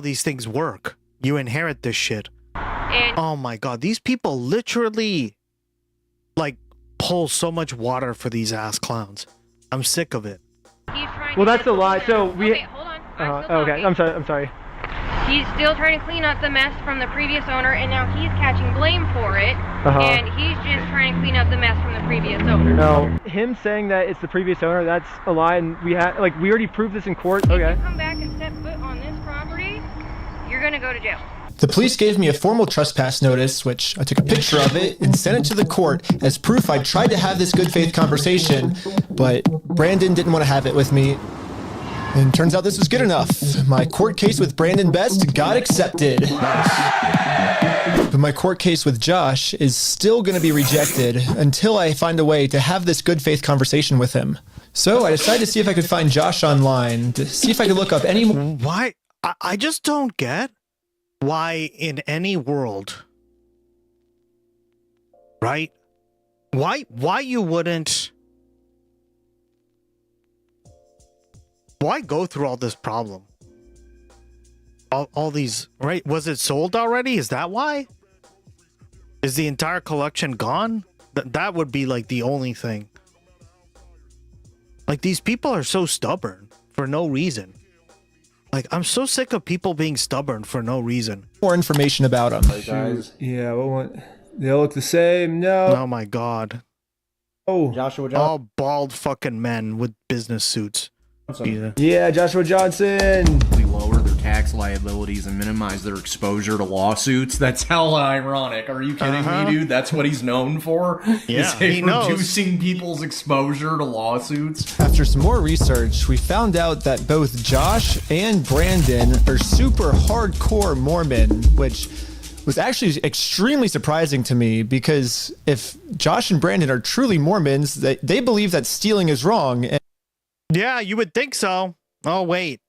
these things work. You inherit this shit. And oh my god, these people literally pull so much water for these ass clowns. I'm sick of it. trying Well, to that's a lie. So we. Okay, hold on. I'm still Okay, talking. I'm sorry. He's still trying to clean up the mess from the previous owner, and now he's catching blame for it. And he's just trying to clean up the mess from the previous owner. No, him saying that it's the previous owner, that's a lie, and we already proved this in court. If Okay. you come back and step foot on this property, you're gonna go to jail. The police gave me a formal trespass notice, which I took a picture of it and sent it to the court as proof I tried to have this good faith conversation, but Brandon didn't want to have it with me. And turns out this was good enough. My court case with Brandon Best got accepted. But my court case with Josh is still going to be rejected until I find a way to have this good faith conversation with him. So I decided to see if I could find Josh online, to see if I could look up any... Why? I just don't get why in any world, right? Why you wouldn't... Why go through all this problem? All these, right? Was it sold already? Is that why? Is the entire collection gone? That would be like the only thing. Like, these people are so stubborn for no reason. Like, I'm so sick of people being stubborn for no reason. More information about them. Guys. Yeah, they all look the same. No. Oh my god. Oh, Joshua all bald fucking men with business suits. Yeah, Joshua Johnson. We lower their tax liabilities and minimize their exposure to lawsuits. That's hella ironic. Are you kidding me, dude? That's what he's known for? Yeah, he reducing people's exposure to lawsuits. After some more research, we found out that both Josh and Brandon are super hardcore Mormon, which was actually extremely surprising to me, because if Josh and Brandon are truly Mormons, they believe that stealing is wrong. Yeah, you would think so. Oh, wait.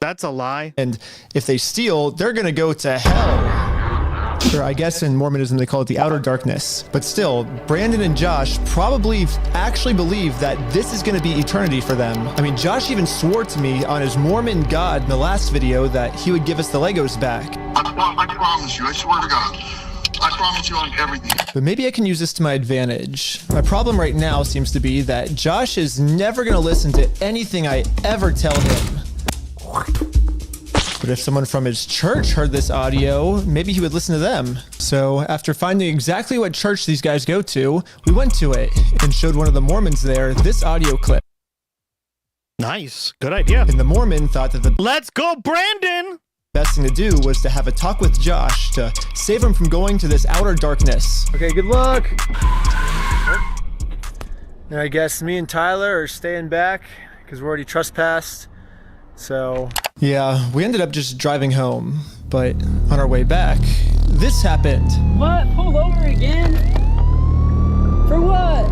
That's a lie. And if they steal, they're going to go to hell. Or I guess in Mormonism they call it the outer darkness. But still, Brandon and Josh probably actually believe that this is going to be eternity for them. I mean, Josh even swore to me on his Mormon God in the last video that he would give us the Legos back. I promise you, I swear to God. I promise you on everything. But maybe I can use this to my advantage. My problem right now seems to be that Josh is never going to listen to anything I ever tell him. But if someone from his church heard this audio, maybe he would listen to them. So after finding exactly what church these guys go to, we went to it and showed one of the Mormons there this audio clip. Nice. Good idea. And the Mormon thought that Let's go, Brandon! best thing to do was to have a talk with Josh to save him from going to this outer darkness. Okay, good luck. And I guess me and Tyler are staying back because we're already trespassed. So yeah, we ended up just driving home, but on our way back, this happened. What? Pull over again? For what?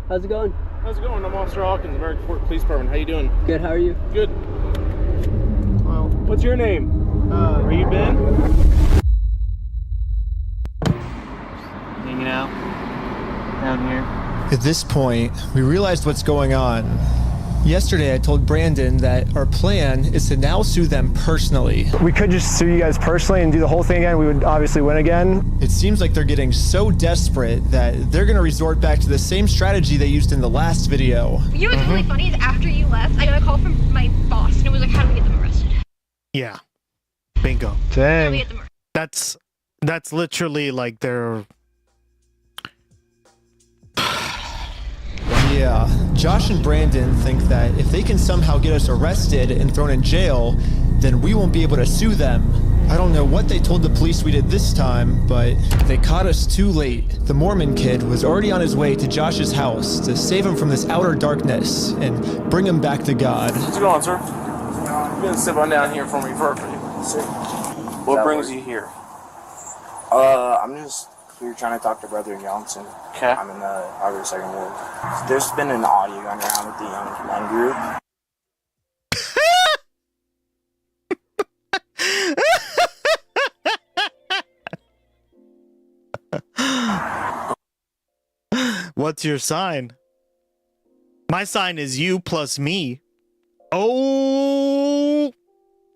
How's it going? How's it going? I'm Officer Hawkins, American Fort Police Department. How you doing? Good, how are you? Good. Well, what's your name? Are you Ben? Hanging out down here. At this point, we realized what's going on. Yesterday, I told Brandon that our plan is to now sue them personally. We could just sue you guys personally and do the whole thing again. We would obviously win again. It seems like they're getting so desperate that they're going to resort back to the same strategy they used in the last video. You know what's really funny is after you left, I got a call from my boss, and it was like, how do we get them arrested? Yeah. Bingo. Dang. That's literally like their... Yeah, Josh and Brandon think that if they can somehow get us arrested and thrown in jail, then we won't be able to sue them. I don't know what they told the police we did this time, but they caught us too late. The Mormon kid was already on his way to Josh's house to save him from this outer darkness and bring him back to God. What's going on, sir? You're gonna sit on down here for me first. What brings you here? I'm just here trying to talk to Brother Johnson. Okay. I'm in the Harvard Second Ward. There's been an audio going around with the young men group. What's your sign? My sign is you plus me. Oh.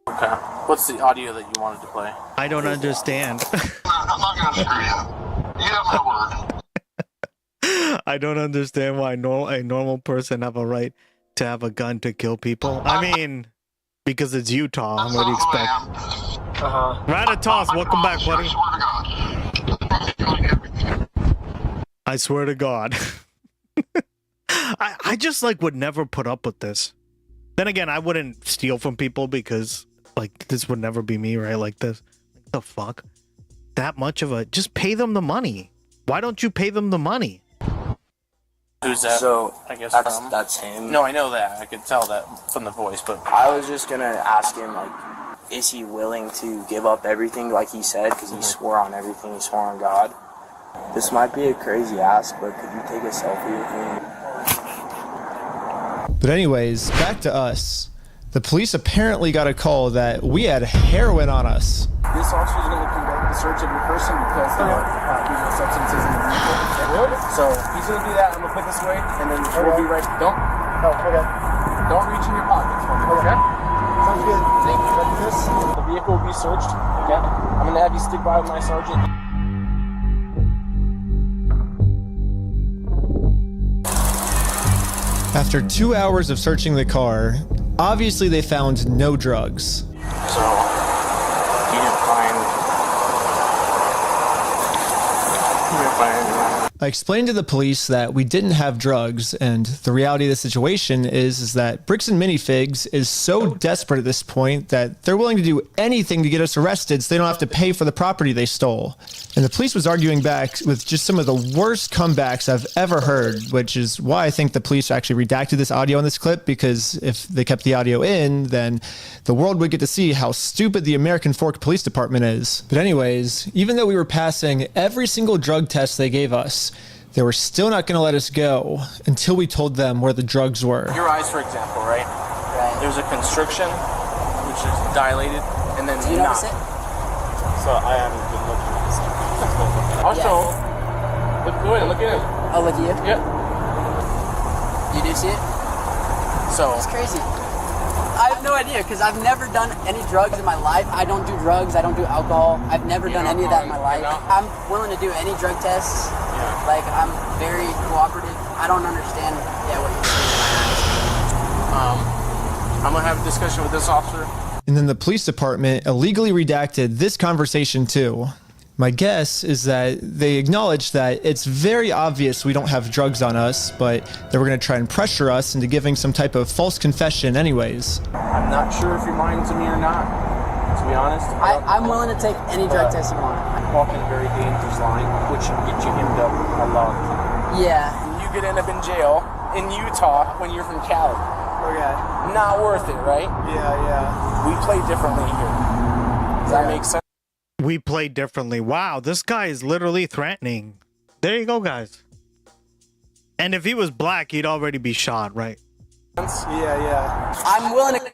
Okay. What's the audio that you wanted to play? I don't understand. I'm not gonna screw you. You have my word. I don't understand why a normal person have a right to have a gun to kill people? I mean, because it's Utah. What do you expect? Ratatos, welcome back, buddy. I swear to God. I just like would never put up with this. Then again, I wouldn't steal from people because like this would never be me, right? Like this. What the fuck? That much of a just pay them the money. Why don't you pay them the money? Who's that? So I guess that's him. No, I know that. I could tell that from the voice, but I was just gonna ask him, like, is he willing to give up everything like he said? Because he swore on everything. He swore on God. This might be a crazy ask, but could you take a selfie with me? But anyways, back to us. The police apparently got a call that we had heroin on us. This officer is going to conduct the search of your person because there are substances in the vehicle. So he's going to do that. I'm going to put this away, and then we'll be right. Don't reach in your pockets for me, okay? Sounds good. Thank you. Ready for this? The vehicle will be searched, okay? I'm going to have you stick by with my sergeant. After 2 hours of searching the car, obviously they found no drugs. So you didn't find anything. I explained to the police that we didn't have drugs, and the reality of the situation is that Bricks and Minifigs is so desperate at this point that they're willing to do anything to get us arrested so they don't have to pay for the property they stole. And the police was arguing back with just some of the worst comebacks I've ever heard, which is why I think the police actually redacted this audio in this clip, because if they kept the audio in, then the world would get to see how stupid the American Fork Police Department is. But anyways, even though we were passing every single drug test they gave us, they were still not going to let us go until we told them where the drugs were. your eyes, for example, right? There's a constriction, which is dilated, and then Do you notice it? So I haven't been looking at this. I'll show. Go ahead, look at him. Oh, look at you? Yep. You do see it? So it's crazy. I have no idea because I've never done any drugs in my life. I don't do drugs. I don't do alcohol. I've never done any of that in my life. I'm willing to do any drug tests. Yeah. Like, I'm very cooperative. I don't understand what you're saying. I'm gonna have a discussion with this officer. And then the police department illegally redacted this conversation too. My guess is that they acknowledged that it's very obvious we don't have drugs on us, but they were going to try and pressure us into giving some type of false confession anyways. I'm not sure if you're lying to me or not, to be honest. I'm willing to take any drug test you want. Walking a very dangerous line, which can get you hemmed up a lot of time. Yeah. And you could end up in jail in Utah when you're from Cali. Okay. Not worth it, right? Yeah. We play differently here. Does that make sense? We play differently. Wow, this guy is literally threatening. There you go, guys. And if he was black, he'd already be shot, right? Yeah. I'm willing to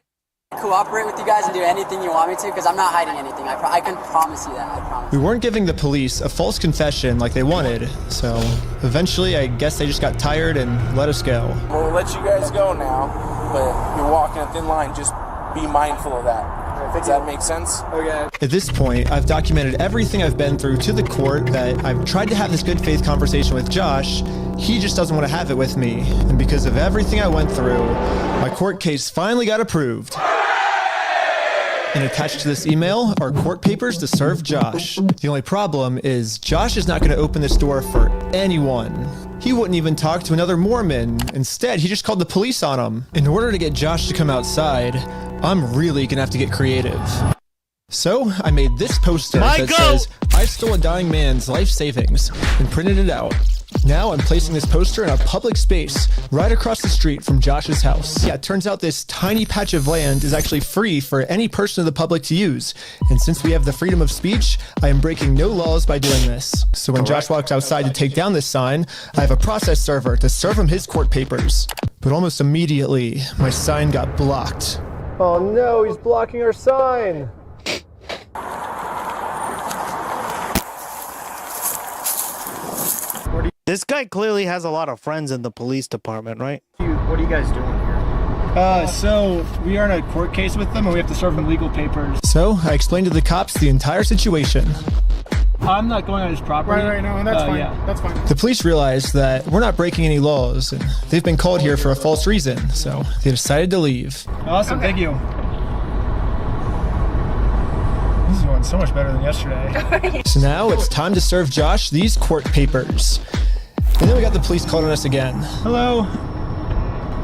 cooperate with you guys and do anything you want me to because I'm not hiding anything. I can promise you that. I promise. We weren't giving the police a false confession like they wanted, so eventually I guess they just got tired and let us go. We'll let you guys go now, but you're walking a thin line. Just be mindful of that. Does that make sense? Okay. At this point, I've documented everything I've been through to the court, that I've tried to have this good faith conversation with Josh. He just doesn't want to have it with me. And because of everything I went through, my court case finally got approved. And attached to this email are court papers to serve Josh. The only problem is Josh is not going to open this door for anyone. He wouldn't even talk to another Mormon. Instead, he just called the police on him. In order to get Josh to come outside, I'm really going to have to get creative. So I made this poster that says, "I stole a dying man's life savings," and printed it out. Now I'm placing this poster in a public space right across the street from Josh's house. Yeah, it turns out this tiny patch of land is actually free for any person of the public to use. And since we have the freedom of speech, I am breaking no laws by doing this. So when Josh walks outside to take down this sign, I have a process server to serve him his court papers. But almost immediately, my sign got blocked. Oh no, he's blocking our sign. This guy clearly has a lot of friends in the police department, right? What are you guys doing here? So we are in a court case with them and we have to serve them legal papers. So I explained to the cops the entire situation. I'm not going on his property. Right, no, that's fine. Yeah. That's fine. The police realize that we're not breaking any laws, and they've been called here for a false reason, so they decided to leave. Awesome, thank you. This is going so much better than yesterday. So now it's time to serve Josh these court papers. And then we got the police called on us again. Hello.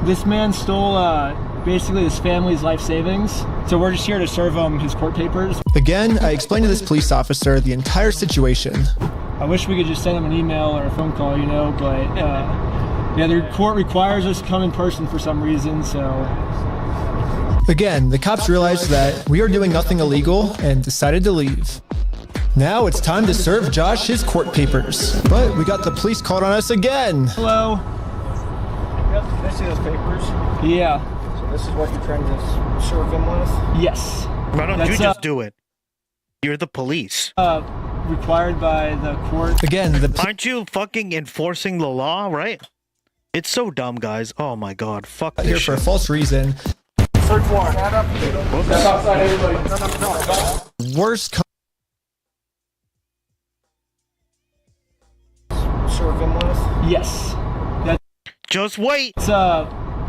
This man stole basically his family's life savings, so we're just here to serve him his court papers. Again, I explained to this police officer the entire situation. I wish we could just send him an email or a phone call, you know, but yeah, the court requires us to come in person for some reason, so. Again, the cops realized that we are doing nothing illegal and decided to leave. Now it's time to serve Josh his court papers. But we got the police called on us again. Hello. Yep, can I see those papers? Yeah. So this is what you're trying to serve him with? Yes. Why don't you just do it? You're the police. Required by the court. Again, aren't you fucking enforcing the law, right? It's so dumb, guys. Oh my god, fuck this here shit. for a false reason. Search warrant. Stand up. Step outside, everybody. No. Worst. Serve him with? Yes. Just wait. It's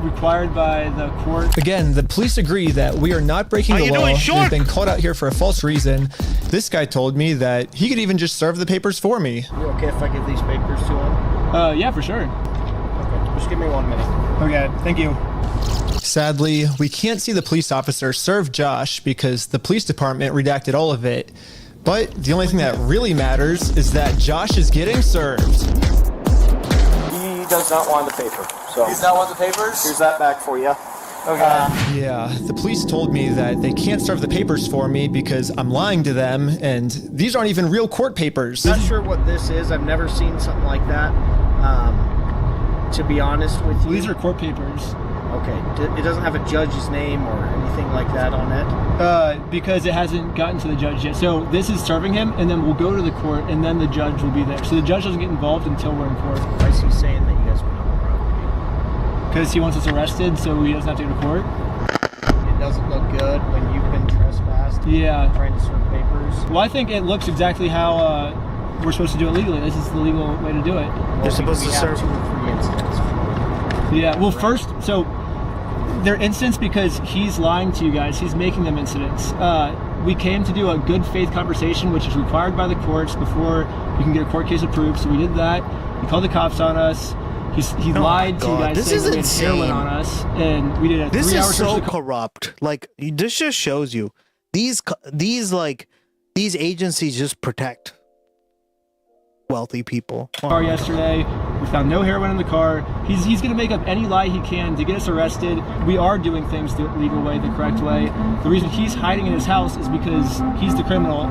required by the court. Again, the police agree that we are not breaking the law. We've been called out here for a false reason. This guy told me that he could even just serve the papers for me. You okay if I give these papers to him? Yeah, for sure. Okay, just give me 1 minute. Okay, thank you. Sadly, we can't see the police officer serve Josh because the police department redacted all of it. But the only thing that really matters is that Josh is getting served. He does not want the paper. So He's not want the papers? Here's that back for you. Okay. Yeah, the police told me that they can't serve the papers for me because I'm lying to them, and these aren't even real court papers. Not sure what this is. I've never seen something like that. To be honest with you. These are court papers. Okay. It doesn't have a judge's name or anything like that on it? Because it hasn't gotten to the judge yet. So this is serving him, and then we'll go to the court, and then the judge will be there. So the judge doesn't get involved until we're in court. Why is he saying that you guys went on the property? Because he wants us arrested, so he doesn't have to go to court. It doesn't look good when you've been trespassed. Yeah. Trying to serve papers. Well, I think it looks exactly how we're supposed to do it legally. This is the legal way to do it. You're supposed to serve 2 or 3 incidents. Yeah, well, first, so they're incidents because he's lying to you guys. He's making them incidents. We came to do a good faith conversation, which is required by the courts before you can get a court case approved. So we did that. He called the cops on us. He lied to you guys, this saying is that we had heroin insane. on us, and we did a 3-hour This is so search. corrupt. Like, this just shows you these agencies just protect wealthy people. Car yesterday. We found no heroin in the car. He's gonna make up any lie he can to get us arrested. We are doing things the legal way, the correct way. The reason he's hiding in his house is because he's the criminal.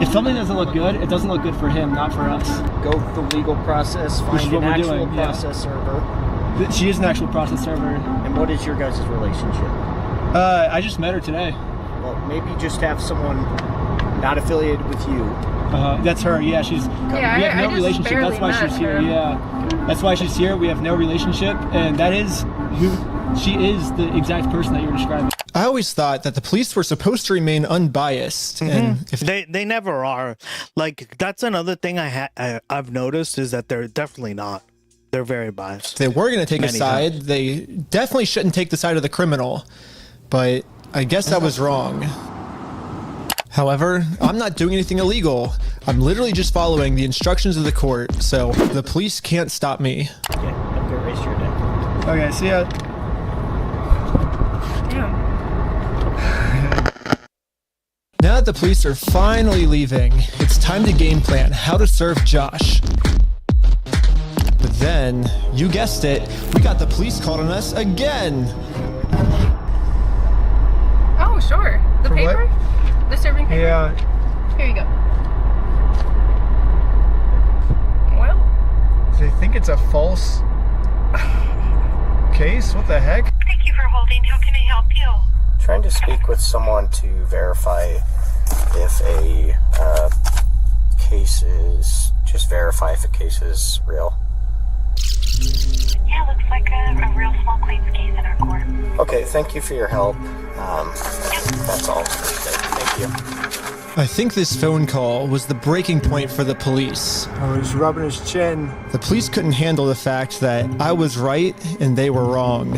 If something doesn't look good, it doesn't look good for him, not for us. Go through the legal process, Which is find what an we're actual doing, yeah. process server. She is an actual process server. And what is your guys' relationship? I just met her today. Well, maybe just have someone not affiliated with you. That's her. Yeah, she's. Yeah, we have no I just relationship. That's barely why met she's here. her. Yeah, that's why she's here. We have no relationship, and that is who she is. The exact person that you're describing. I always thought that the police were supposed to remain unbiased, and if They never are. Like, that's another thing I've noticed is that they're definitely not. They're very biased. if they were going to take a Many side, times. they definitely shouldn't take the side of the criminal. But I guess I was wrong. However, I'm not doing anything illegal. I'm literally just following the instructions of the court, so the police can't stop me. Okay, have a good race your day. Okay, see ya. Now that the police are finally leaving, it's time to game plan how to serve Josh. But then, you guessed it, we got the police called on us again. Oh, sure. The For what? paper? The serving paper? Yeah. Here you go. Well, They think it's a false case? What the heck? Thank you for holding. How can I help you? Trying to speak with someone to verify if a case is, just verify if a case is real. Yeah, looks like a real small claims case in our court. Okay, thank you for your help. That's all for today. Thank you. I think this phone call was the breaking point for the police. Oh, he's rubbing his chin. The police couldn't handle the fact that I was right and they were wrong.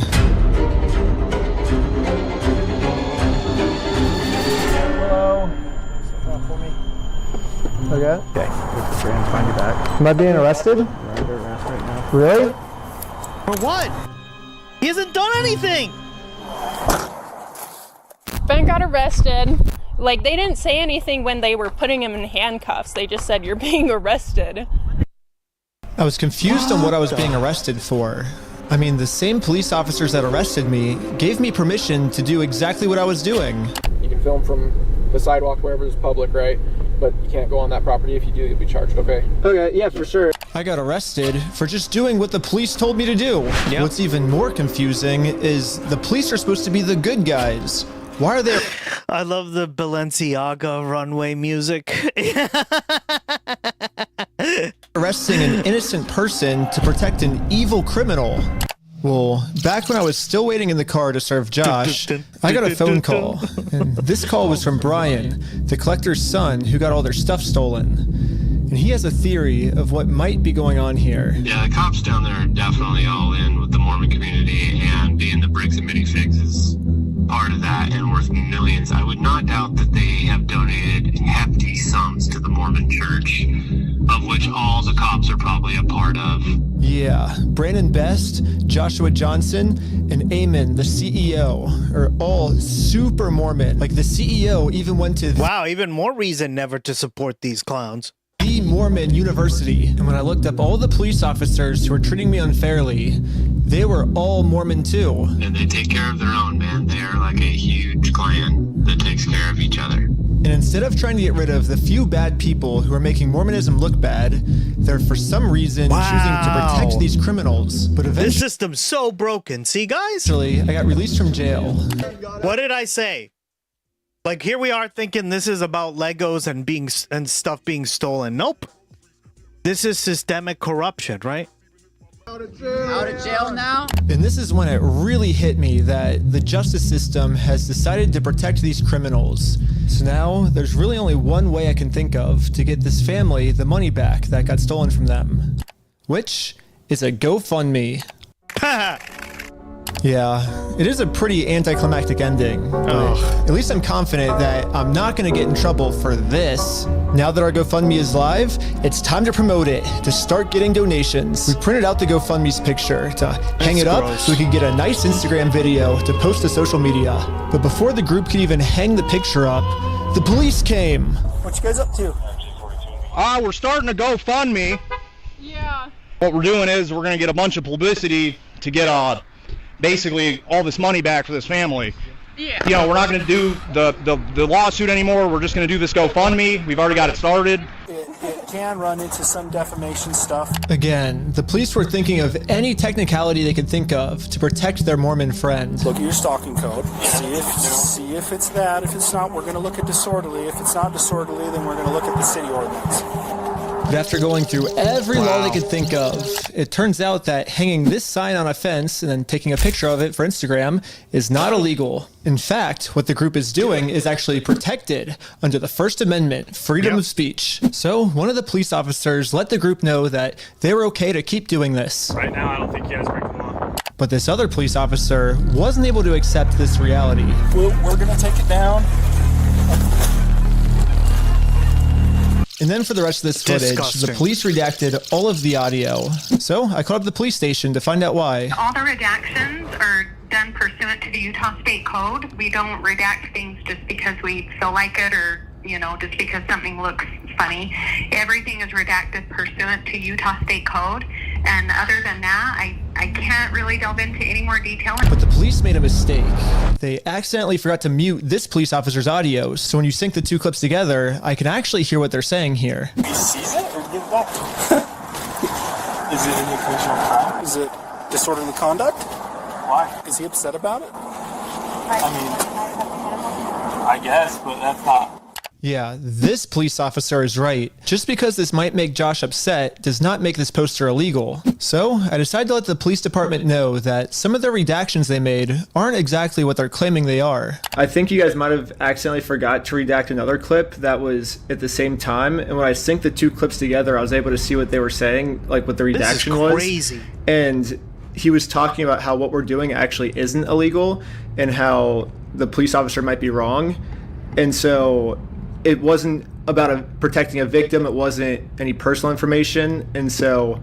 Hello. Okay. Okay. We're trying to find you back. Am I being arrested? We're under arrest right now. Really? For what? He hasn't done anything. Ben got arrested. Like, they didn't say anything when they were putting him in handcuffs. They just said, you're being arrested. I was confused on what I was being arrested for. I mean, the same police officers that arrested me gave me permission to do exactly what I was doing. You can film from the sidewalk wherever is public, right? But you can't go on that property. If you do, you'll be charged, okay? Okay, yeah, for sure. I got arrested for just doing what the police told me to do. Yep. What's even more confusing is the police are supposed to be the good guys. Why are they... I love the Balenciaga runway music. arresting an innocent person to protect an evil criminal? Well, back when I was still waiting in the car to serve Josh, I got a phone call. And this call was from Brian, the collector's son who got all their stuff stolen. And he has a theory of what might be going on here. Yeah, the cops down there are definitely all in with the Mormon community, and being the bricks and minifigs is part of that and worth millions. I would not doubt that they have donated hefty sums to the Mormon church, of which all the cops are probably a part of. Yeah, Brandon Best, Joshua Johnson, and Eamon, the CEO, are all super Mormon. Like, the CEO even went to... Wow, even more reason never to support these clowns. The Mormon University. And when I looked up all the police officers who were treating me unfairly, they were all Mormon too. And they take care of their own, man. They're like a huge clan that takes care of each other. And instead of trying to get rid of the few bad people who are making Mormonism look bad, they're for some reason choosing to protect these criminals. But eventually, this system's so broken. See, guys? I got released from jail. What did I say? Like, here we are thinking this is about Legos and stuff being stolen. Nope. This is systemic corruption, right? Out of jail now? And this is when it really hit me that the justice system has decided to protect these criminals. So now there's really only one way I can think of to get this family the money back that got stolen from them, which is a GoFundMe. Yeah, it is a pretty anticlimactic ending, but at least I'm confident that I'm not going to get in trouble for this. Now that our GoFundMe is live, it's time to promote it, to start getting donations. We printed out the GoFundMe's picture to hang it up so we could get a nice Instagram video to post to social media. But before the group could even hang the picture up, the police came. What you guys up to? We're starting a GoFundMe. Yeah. What we're doing is we're going to get a bunch of publicity to get basically all this money back for this family. Yeah. You know, we're not going to do the lawsuit anymore. We're just going to do this GoFundMe. We've already got it started. It can run into some defamation stuff. Again, the police were thinking of any technicality they could think of to protect their Mormon friend. Look at your stalking code. See if it's that. If it's not, we're going to look at disorderly. If it's not disorderly, then we're going to look at the city ordinance. But after going through every law they could think of, it turns out that hanging this sign on a fence and then taking a picture of it for Instagram is not illegal. In fact, what the group is doing is actually protected under the First Amendment, freedom of speech. So one of the police officers let the group know that they were okay to keep doing this. Right now, I don't think you guys break the law. But this other police officer wasn't able to accept this reality. We're going to take it down. And then for the rest of this footage, Disgusting. the police redacted all of the audio. So I called up the police station to find out why. All the redactions are done pursuant to the Utah State Code. We don't redact things just because we feel like it or, just because something looks funny. Everything is redacted pursuant to Utah State Code. And other than that, I can't really delve into any more detail. But the police made a mistake. They accidentally forgot to mute this police officer's audio, so when you sync the two clips together, I can actually hear what they're saying here. He sees it or give it back to him? Is it an indication of crime? Is it disorderly conduct? Why? Is he upset about it? I guess, but that's not... Yeah, this police officer is right. Just because this might make Josh upset does not make this poster illegal. So I decided to let the police department know that some of the redactions they made aren't exactly what they're claiming they are. I think you guys might have accidentally forgot to redact another clip that was at the same time, and when I synced the two clips together, I was able to see what they were saying, like what the redaction was. Crazy. And he was talking about how what we're doing actually isn't illegal and how the police officer might be wrong. And so it wasn't about protecting a victim, it wasn't any personal information. And so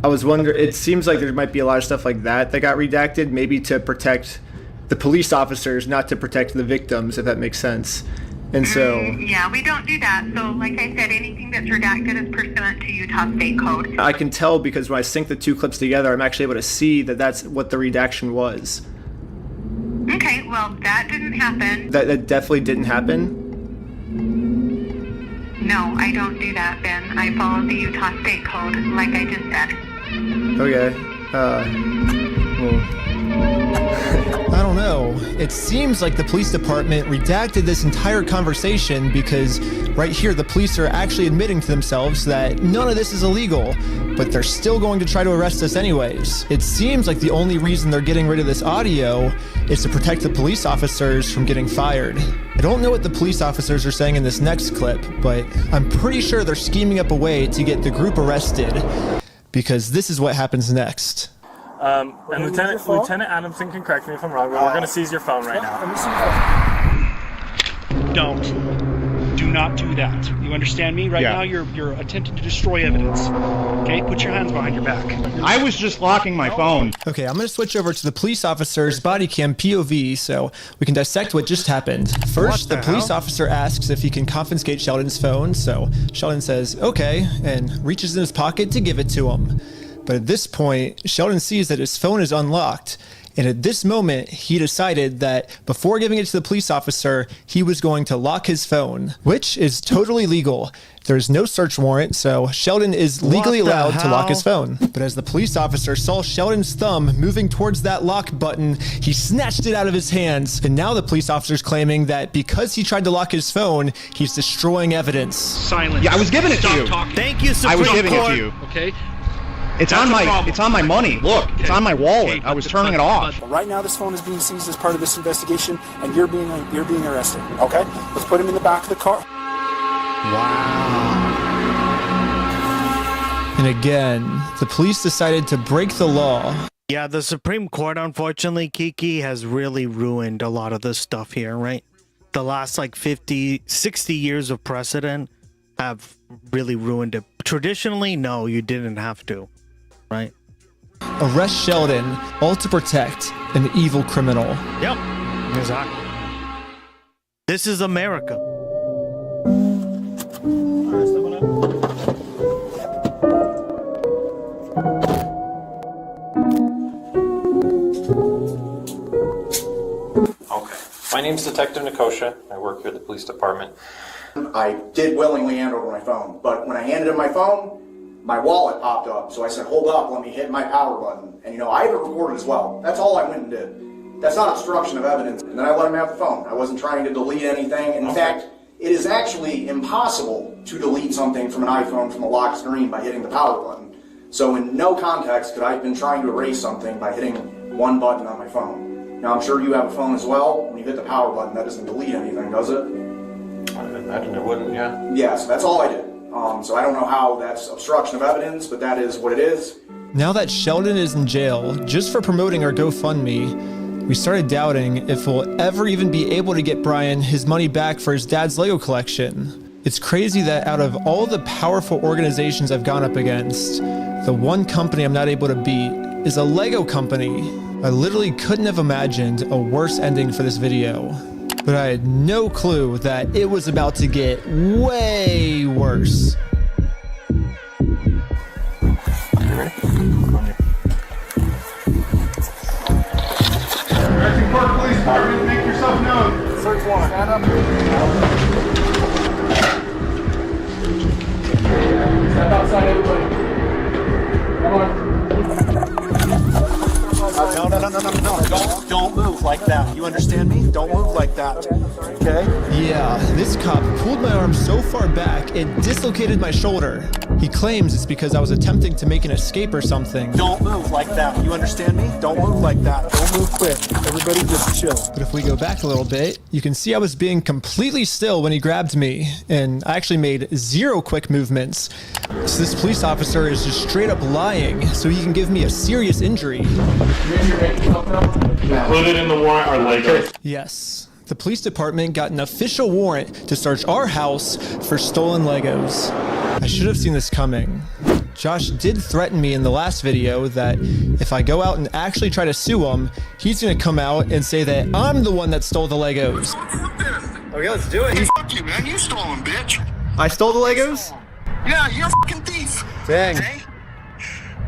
I was wondering, it seems like there might be a lot of stuff like that got redacted, maybe to protect the police officers, not to protect the victims, if that makes sense. And so yeah, we don't do that. So like I said, anything that's redacted is pursuant to Utah State Code. I can tell because when I sync the two clips together, I'm actually able to see that that's what the redaction was. Okay, well, that didn't happen. That definitely didn't happen. No, I don't do that, Ben. I follow the Utah State Code, like I just said. Okay. I don't know. It seems like the police department redacted this entire conversation because right here the police are actually admitting to themselves that none of this is illegal, but they're still going to try to arrest us anyways. It seems like the only reason they're getting rid of this audio is to protect the police officers from getting fired. I don't know what the police officers are saying in this next clip, but I'm pretty sure they're scheming up a way to get the group arrested, because this is what happens next. And Lieutenant Adamson can correct me if I'm wrong, but we're going to seize your phone right now. Don't. Do not do that. You understand me? Right now you're attempting to destroy evidence. Okay? Put your hands behind your back. I was just locking my phone. Okay, I'm going to switch over to the police officer's body cam POV so we can dissect what just happened. First, the police officer asks if he can confiscate Sheldon's phone, so Sheldon says, okay, and reaches in his pocket to give it to him. But at this point, Sheldon sees that his phone is unlocked. And at this moment, he decided that before giving it to the police officer, he was going to lock his phone, which is totally legal. There's no search warrant, so Sheldon is legally allowed to lock his phone. But as the police officer saw Sheldon's thumb moving towards that lock button, he snatched it out of his hands. And now the police officer's claiming that because he tried to lock his phone, he's destroying evidence. Silence. Yeah, I was giving it to you. Talking. Thank you, Supreme I was giving Court. it to you. Okay. It's on my money. Look, it's on my wallet. I was turning it off. Right now, this phone is being seized as part of this investigation, and you're being arrested. Okay, let's put him in the back of the car. Wow. And again, the police decided to break the law. Yeah, the Supreme Court, unfortunately, Kiki, has really ruined a lot of this stuff here, right? The last like 50, 60 years of precedent have really ruined it. Traditionally, no, you didn't have to. Right? Arrest Sheldon, all to protect an evil criminal. Yep, exactly. This is America. Okay. My name's Detective Nikosha. I work here at the police department. I did willingly hand over my phone, but when I handed him my phone, my wallet popped up, so I said, hold up, let me hit my power button. And I have it recorded as well. That's all I went and did. That's not obstruction of evidence. And then I let him have the phone. I wasn't trying to delete anything. In fact, it is actually impossible to delete something from an iPhone from a locked screen by hitting the power button. So in no context could I have been trying to erase something by hitting one button on my phone. Now I'm sure you have a phone as well. When you hit the power button, that doesn't delete anything, does it? I imagine it wouldn't, yeah. Yeah, so that's all I did. So I don't know how that's obstruction of evidence, but that is what it is. Now that Sheldon is in jail, just for promoting our GoFundMe, we started doubting if we'll ever even be able to get Brian his money back for his dad's Lego collection. It's crazy that out of all the powerful organizations I've gone up against, the one company I'm not able to beat is a Lego company. I literally couldn't have imagined a worse ending for this video. But I had no clue that it was about to get way worse. Directing Park Police Department, make yourself known. Search warrant. Stand up. Step outside, everybody. Come on. No. Don't move. Like like that. You understand me? Don't move like that. Okay? Yeah, this cop pulled my arm so far back, it dislocated my shoulder. He claims it's because I was attempting to make an escape or something. Don't move like that. You understand me? Don't move like that. Don't move quick. Everybody just chill. But if we go back a little bit, you can see I was being completely still when he grabbed me, and I actually made 0 quick movements. So this police officer is just straight up lying so he can give me a serious injury. Included in the warrant are Legos. Yes. The police department got an official warrant to search our house for stolen Legos. I should have seen this coming. Josh did threaten me in the last video that if I go out and actually try to sue him, he's gonna come out and say that I'm the one that stole the Legos. Okay, let's do it. Fuck you, man. You stole them, bitch. I stole the Legos? Yeah, you're a fucking thief. Dang.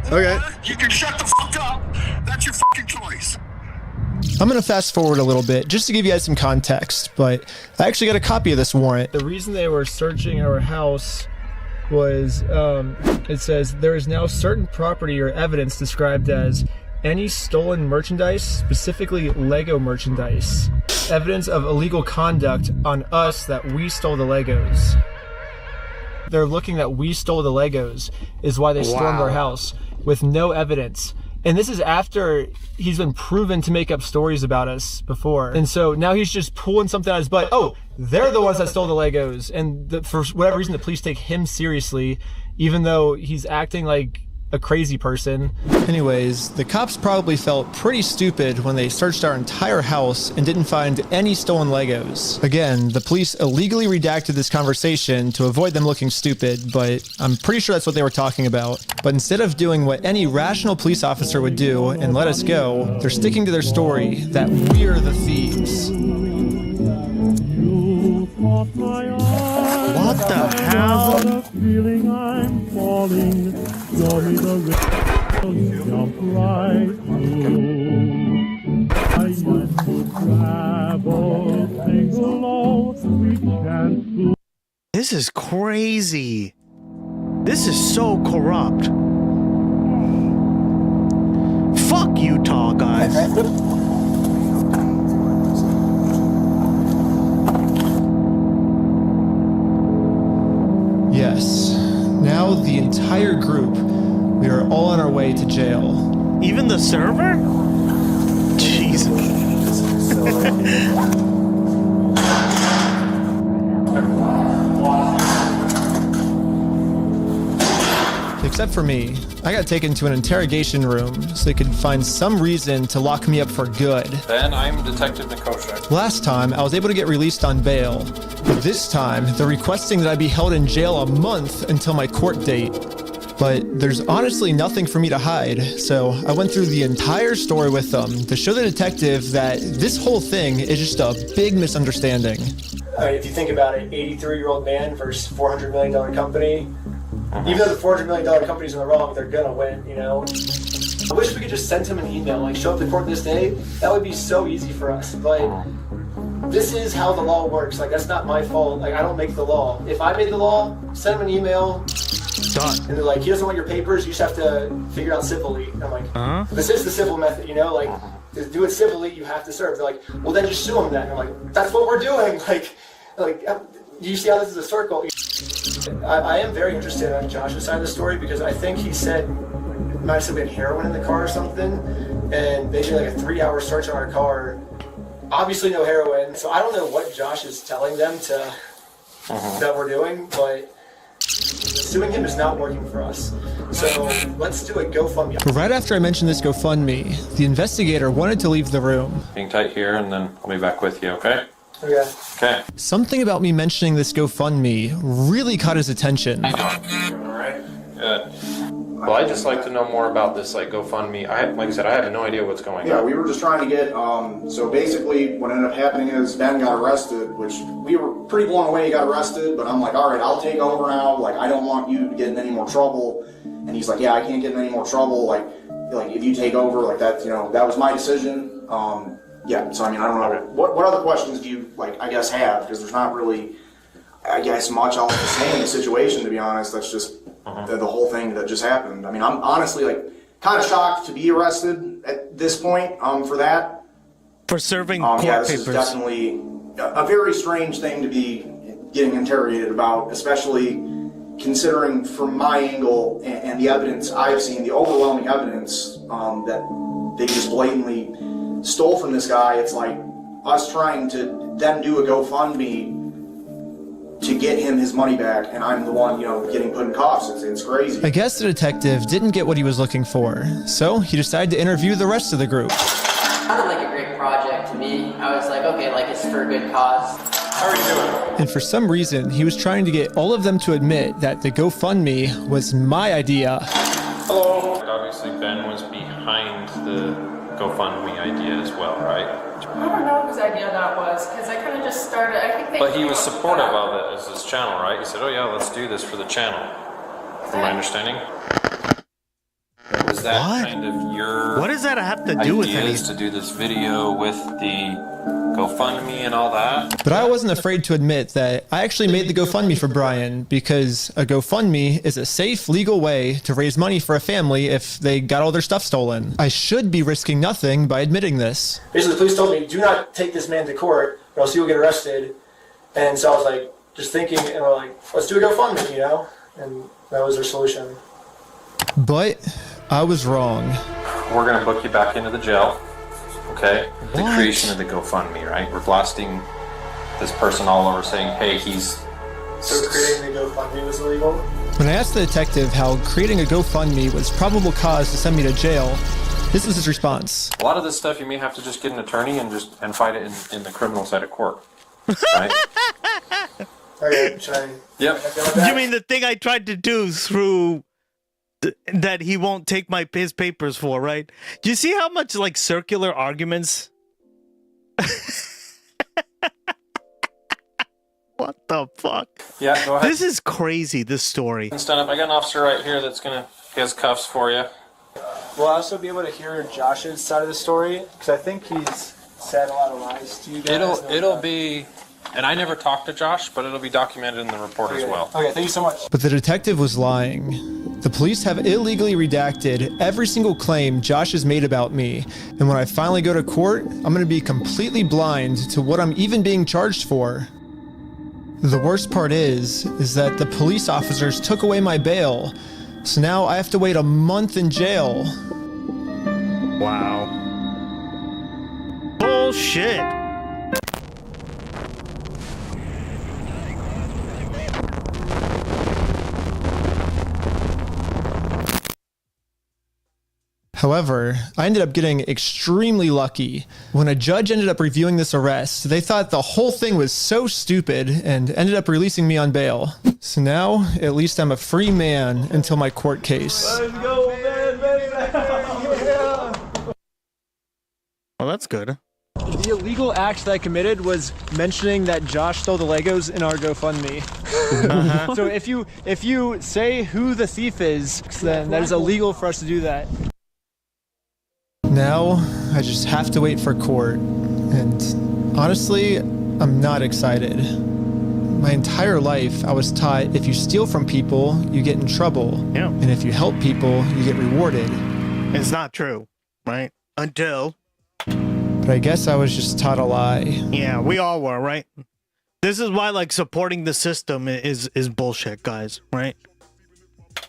Okay. You can shut the fuck up. That's your fucking choice. I'm gonna fast forward a little bit just to give you guys some context, but I actually got a copy of this warrant. The reason they were searching our house was, it says, there is now certain property or evidence described as any stolen merchandise, specifically Lego merchandise. Evidence of illegal conduct on us that we stole the Legos. They're looking that we stole the Legos is why they stormed our house with no evidence. And this is after he's been proven to make up stories about us before. And so now he's just pulling something out of his butt. Oh, they're the ones that stole the Legos. And for whatever reason, the police take him seriously, even though he's acting like a crazy person. Anyways, the cops probably felt pretty stupid when they searched our entire house and didn't find any stolen Legos. Again, the police illegally redacted this conversation to avoid them looking stupid, but I'm pretty sure that's what they were talking about. But instead of doing what any rational police officer would do and let us go, they're sticking to their story that we're the thieves. What the hell? Feeling I'm falling, show me the jump right through. I used to travel, sing low, sweet chant. This is crazy. This is so corrupt. Fuck Utah, guys. Yes. Now the entire group, we are all on our way to jail. Even the server? Jesus. Except for me. I got taken to an interrogation room so they could find some reason to lock me up for good. Ben, I'm Detective Nikosha. Last time, I was able to get released on bail. But this time, they're requesting that I be held in jail a month until my court date. But there's honestly nothing for me to hide, so I went through the entire story with them to show the detective that this whole thing is just a big misunderstanding. If you think about it, 83-year-old man versus $400 million company. Even though the $400 million company's in the wrong, they're gonna win, you know? I wish we could just send him an email, like show up to court this day. That would be so easy for us, but this is how the law works. Like, that's not my fault. Like, I don't make the law. If I made the law, send him an email. Done. And they're like, he doesn't want your papers, you just have to figure out civilly. And I'm like, this is the civil method, you know? Like, to do it civilly, you have to serve. They're like, well, then just sue him then. And I'm like, that's what we're doing. Like, do you see how this is a circle? I am very interested on Josh's side of the story because I think he said it might have been heroin in the car or something, and they did like a 3-hour search on our car. Obviously no heroin, so I don't know what Josh is telling them to that we're doing, but suing him is not working for us. So let's do a GoFundMe. Right after I mentioned this GoFundMe, the investigator wanted to leave the room. Being tight here, and then I'll be back with you, okay? Okay. Something about me mentioning this GoFundMe really caught his attention. Alright. Good. Well, I'd just like to know more about this, like, GoFundMe. Like I said, I have no idea what's going on. Yeah, we were just trying to get, so basically what ended up happening is Ben got arrested, which we were pretty blown away he got arrested, but I'm like, all right, I'll take over now. Like, I don't want you to get in any more trouble. And he's like, yeah, I can't get in any more trouble. Like if you take over, like that, you know, that was my decision. Yeah, so I mean, I don't know. What other questions do you, like, I guess, have? Because there's not really, I guess, much else to say in the situation, to be honest. That's just the whole thing that just happened. I mean, I'm honestly, like, kind of shocked to be arrested at this point for that. For serving court this papers. is definitely a very strange thing to be getting interrogated about, especially considering from my angle and the evidence I've seen, the overwhelming evidence that they just blatantly stole from this guy. It's like us trying to then do a GoFundMe to get him his money back, and I'm the one, getting put in cuffs. It's crazy. I guess the detective didn't get what he was looking for, so he decided to interview the rest of the group. It sounded like a great project to me. I was like, okay, like it's for a good cause. How are you doing? And for some reason, he was trying to get all of them to admit that the GoFundMe was my idea. Hello. Obviously, Ben was behind the GoFundMe idea as well, right? I don't know whose idea that was, because I kind of just started, I think But he was supportive of it as his channel, right? He said, oh yeah, let's do this for the channel. From my understanding? Was that kind of your... What does that have to do with ideas to do this video with the GoFundMe and all that? But I wasn't afraid to admit that I actually made the GoFundMe for Brian, because a GoFundMe is a safe, legal way to raise money for a family if they got all their stuff stolen. I should be risking nothing by admitting this. Basically, the police told me, do not take this man to court, or else he will get arrested. And so I was like, just thinking, and we're like, let's do a GoFundMe, And that was their solution. But I was wrong. We're going to book you back into the jail. Okay? The creation of the GoFundMe, right? We're blasting this person all over saying, hey, he's... So creating the GoFundMe was illegal? When I asked the detective how creating a GoFundMe was probable cause to send me to jail, this was his response. A lot of this stuff you may have to just get an attorney and fight it in the criminal side of court. Right? Okay, should I... Yep. You mean the thing I tried to do through... that he won't take his papers for, right? Do you see how much circular arguments? What the fuck? Yeah, go ahead. This is crazy, this story. Stand up. I got an officer right here that's he has cuffs for you. Will I also be able to hear Josh's side of the story? Because I think he's said a lot of lies to you guys. It'll be, and I never talked to Josh, but it'll be documented in the report as well. Okay, thank you so much. But the detective was lying. The police have illegally redacted every single claim Josh has made about me, and when I finally go to court, I'm going to be completely blind to what I'm even being charged for. The worst part is that the police officers took away my bail, so now I have to wait a month in jail. Wow. Bullshit. However, I ended up getting extremely lucky. When a judge ended up reviewing this arrest, they thought the whole thing was so stupid and ended up releasing me on bail. So now, at least I'm a free man until my court case. Let's go, man, Well, that's good. The illegal act that I committed was mentioning that Josh stole the Legos in our GoFundMe. So if you say who the thief is, then that is illegal for us to do that. Now, I just have to wait for court, and honestly, I'm not excited. My entire life, I was taught if you steal from people, you get in trouble. Yeah. And if you help people, you get rewarded. It's not true, right? Until... But I guess I was just taught a lie. Yeah, we all were, right? This is why, supporting the system is bullshit, guys, right?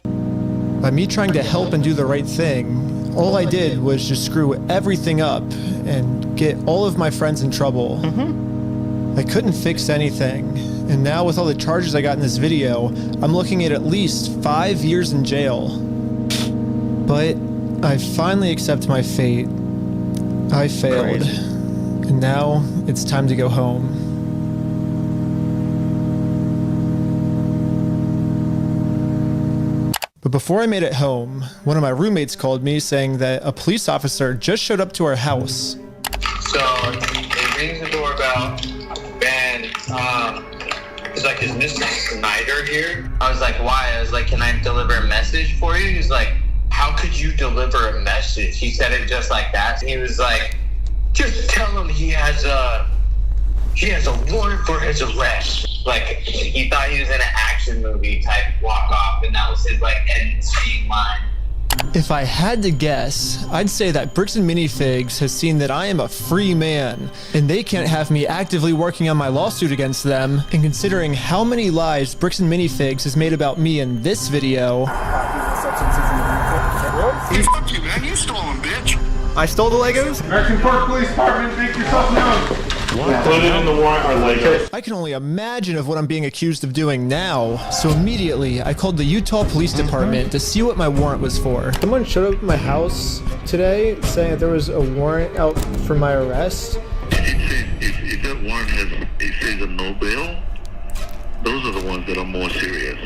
By me trying to help and do the right thing, all I did was just screw everything up and get all of my friends in trouble. I couldn't fix anything, and now with all the charges I got in this video, I'm looking at least 5 years in jail. But I finally accept my fate. I failed, and now it's time to go home. But before I made it home, one of my roommates called me saying that a police officer just showed up to our house. So it rings the doorbell. Ben, it's like, is Mr. Snyder here? I was like, why? I was like, can I deliver a message for you? He's like, how could you deliver a message? He said it just like that. He was like, just tell him he has a warrant for his arrest. Like, he thought he was in an action movie type walk off, and that was his end scene line. If I had to guess, I'd say that Bricks and Minifigs has seen that I am a free man, and they can't have me actively working on my lawsuit against them. And considering how many lies Bricks and Minifigs has made about me in this video, Hey, fuck you, man. You stole them, bitch. I stole the Legos? American Park Police Department, make yourself known. Included in the warrant are Legos. I can only imagine of what I'm being accused of doing now. So immediately, I called the Utah Police Department to see what my warrant was for. Someone showed up at my house today saying that there was a warrant out for my arrest. If that warrant says a no bail, those are the ones that are more serious.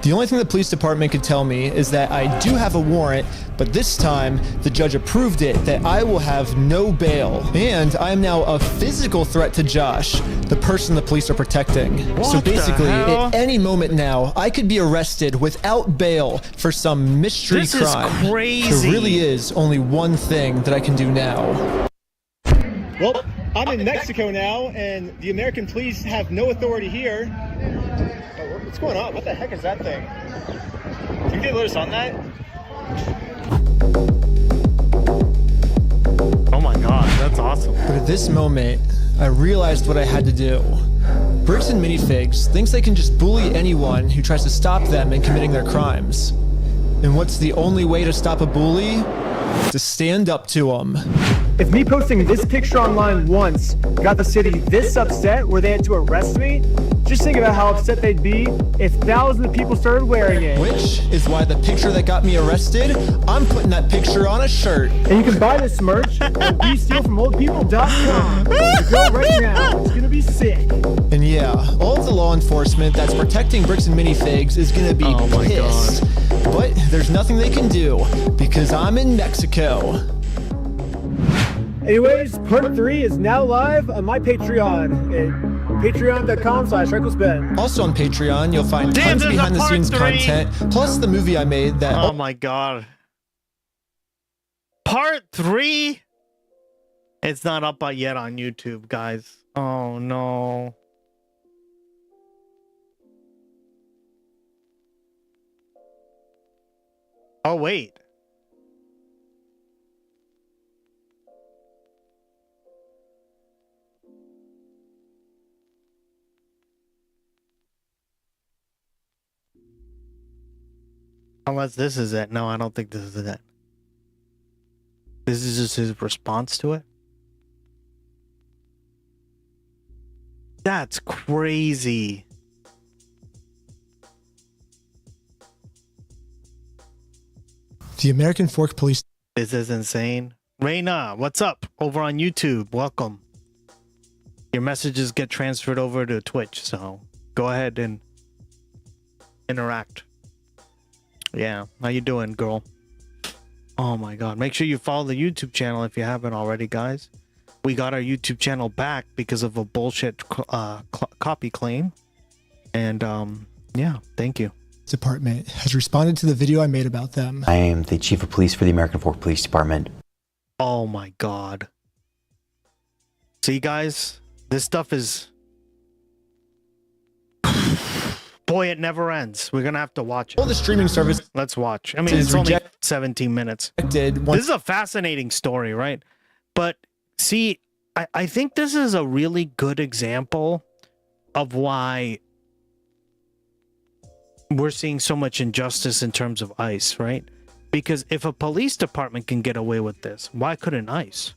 The only thing the police department could tell me is that I do have a warrant, but this time the judge approved it that I will have no bail. And I am now a physical threat to Josh, the person the police are protecting. So basically, at any moment now, I could be arrested without bail for some mystery crime. This is crazy. There really is only one thing that I can do now. Well, I'm in Mexico now, and the American police have no authority here. What's going on? What the heck is that thing? Can you get notice on that? Oh my god, that's awesome. But at this moment, I realized what I had to do. Bricks and Minifigs thinks they can just bully anyone who tries to stop them in committing their crimes. And what's the only way to stop a bully? To stand up to them. If me posting this picture online once got the city this upset where they had to arrest me, just think about how upset they'd be if thousands of people started wearing it. Which is why the picture that got me arrested, I'm putting that picture on a shirt. And you can buy this merch at WeStealFromOldPeople.com. Go right now. It's gonna be sick. And yeah, all of the law enforcement that's protecting Bricks and Minifigs is gonna be pissed. But there's nothing they can do because I'm in Mexico. Anyways, part 3 is now live on my Patreon at patreon.com/RecklessBen. Also on Patreon, you'll find tons of behind-the-scenes content, plus the movie I made that... Oh my god. Part 3? It's not up yet on YouTube, guys. Oh no. Oh wait. Unless this is it. No, I don't think this is it. This is just his response to it. That's crazy. The American Fork Police... This is insane. Reina, what's up? Over on YouTube. Welcome. Your messages get transferred over to Twitch, so go ahead and interact. Yeah, how you doing, girl? Oh my god, make sure you follow the YouTube channel if you haven't already, guys. We got our YouTube channel back because of a bullshit copy claim. And yeah, thank you. Department has responded to the video I made about them. I am the Chief of Police for the American Fork Police Department. Oh my god. See, guys, this stuff is... Boy, it never ends. We're gonna have to watch it. Well, the streaming service... Let's watch. I mean, it's only 17 minutes. This is a fascinating story, right? But see, I think this is a really good example of why we're seeing so much injustice in terms of ICE, right? Because if a police department can get away with this, why couldn't ICE?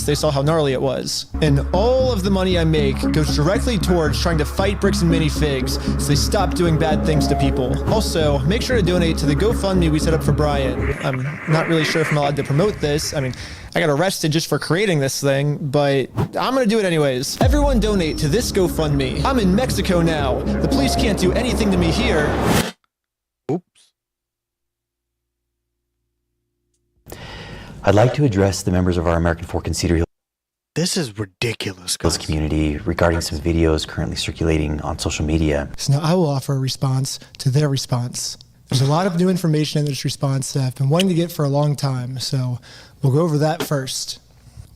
They saw how gnarly it was. And all of the money I make goes directly towards trying to fight Bricks and Minifigs so they stop doing bad things to people. Also, make sure to donate to the GoFundMe we set up for Brian. I'm not really sure if I'm allowed to promote this. I mean, I got arrested just for creating this thing, but I'm gonna do it anyways. Everyone donate to this GoFundMe. I'm in Mexico now. The police can't do anything to me here. I'd like to address the members of our American Fork and Cedar Hill This is ridiculous, guys. community regarding some videos currently circulating on social media. So now I will offer a response to their response. There's a lot of new information in this response that I've been wanting to get for a long time, so we'll go over that first.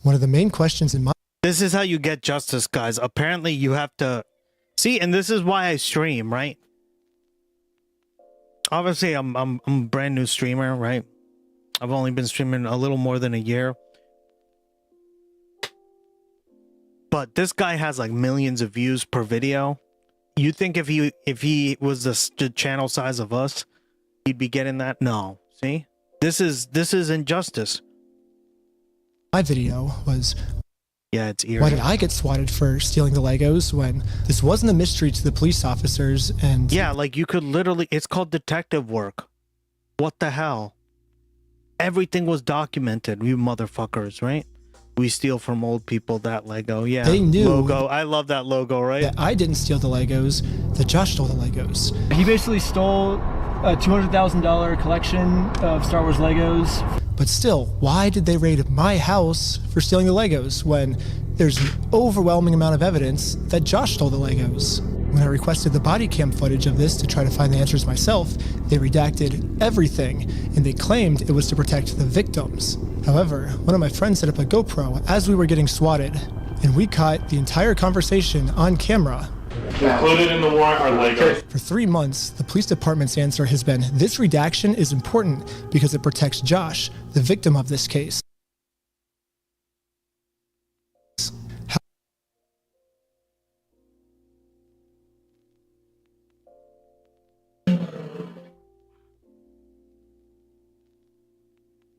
One of the main questions in my... This is how you get justice, guys. Apparently you have to... See, and this is why I stream, right? Obviously, I'm a brand new streamer, right? I've only been streaming a little more than a year. But this guy has like millions of views per video. You think if he was the channel size of us, he'd be getting that? No. See? This is injustice. My video was, yeah, it's eerie. why did I get swatted for stealing the Legos when this wasn't a mystery to the police officers? And yeah, like you could literally, it's called detective work. What the hell? Everything was documented, you motherfuckers, right? We steal from old people that Lego. Yeah, they knew logo. I love that logo, right? That I didn't steal the Legos, that Josh stole the Legos. He basically stole a $200,000 collection of Star Wars Legos. But still, why did they raid my house for stealing the Legos when there's an overwhelming amount of evidence that Josh stole the Legos? When I requested the body cam footage of this to try to find the answers myself, they redacted everything, and they claimed it was to protect the victims. However, one of my friends set up a GoPro as we were getting swatted, and we caught the entire conversation on camera. Included in the warrant are Legos. For 3 months, the police department's answer has been, this redaction is important because it protects Josh, the victim of this case.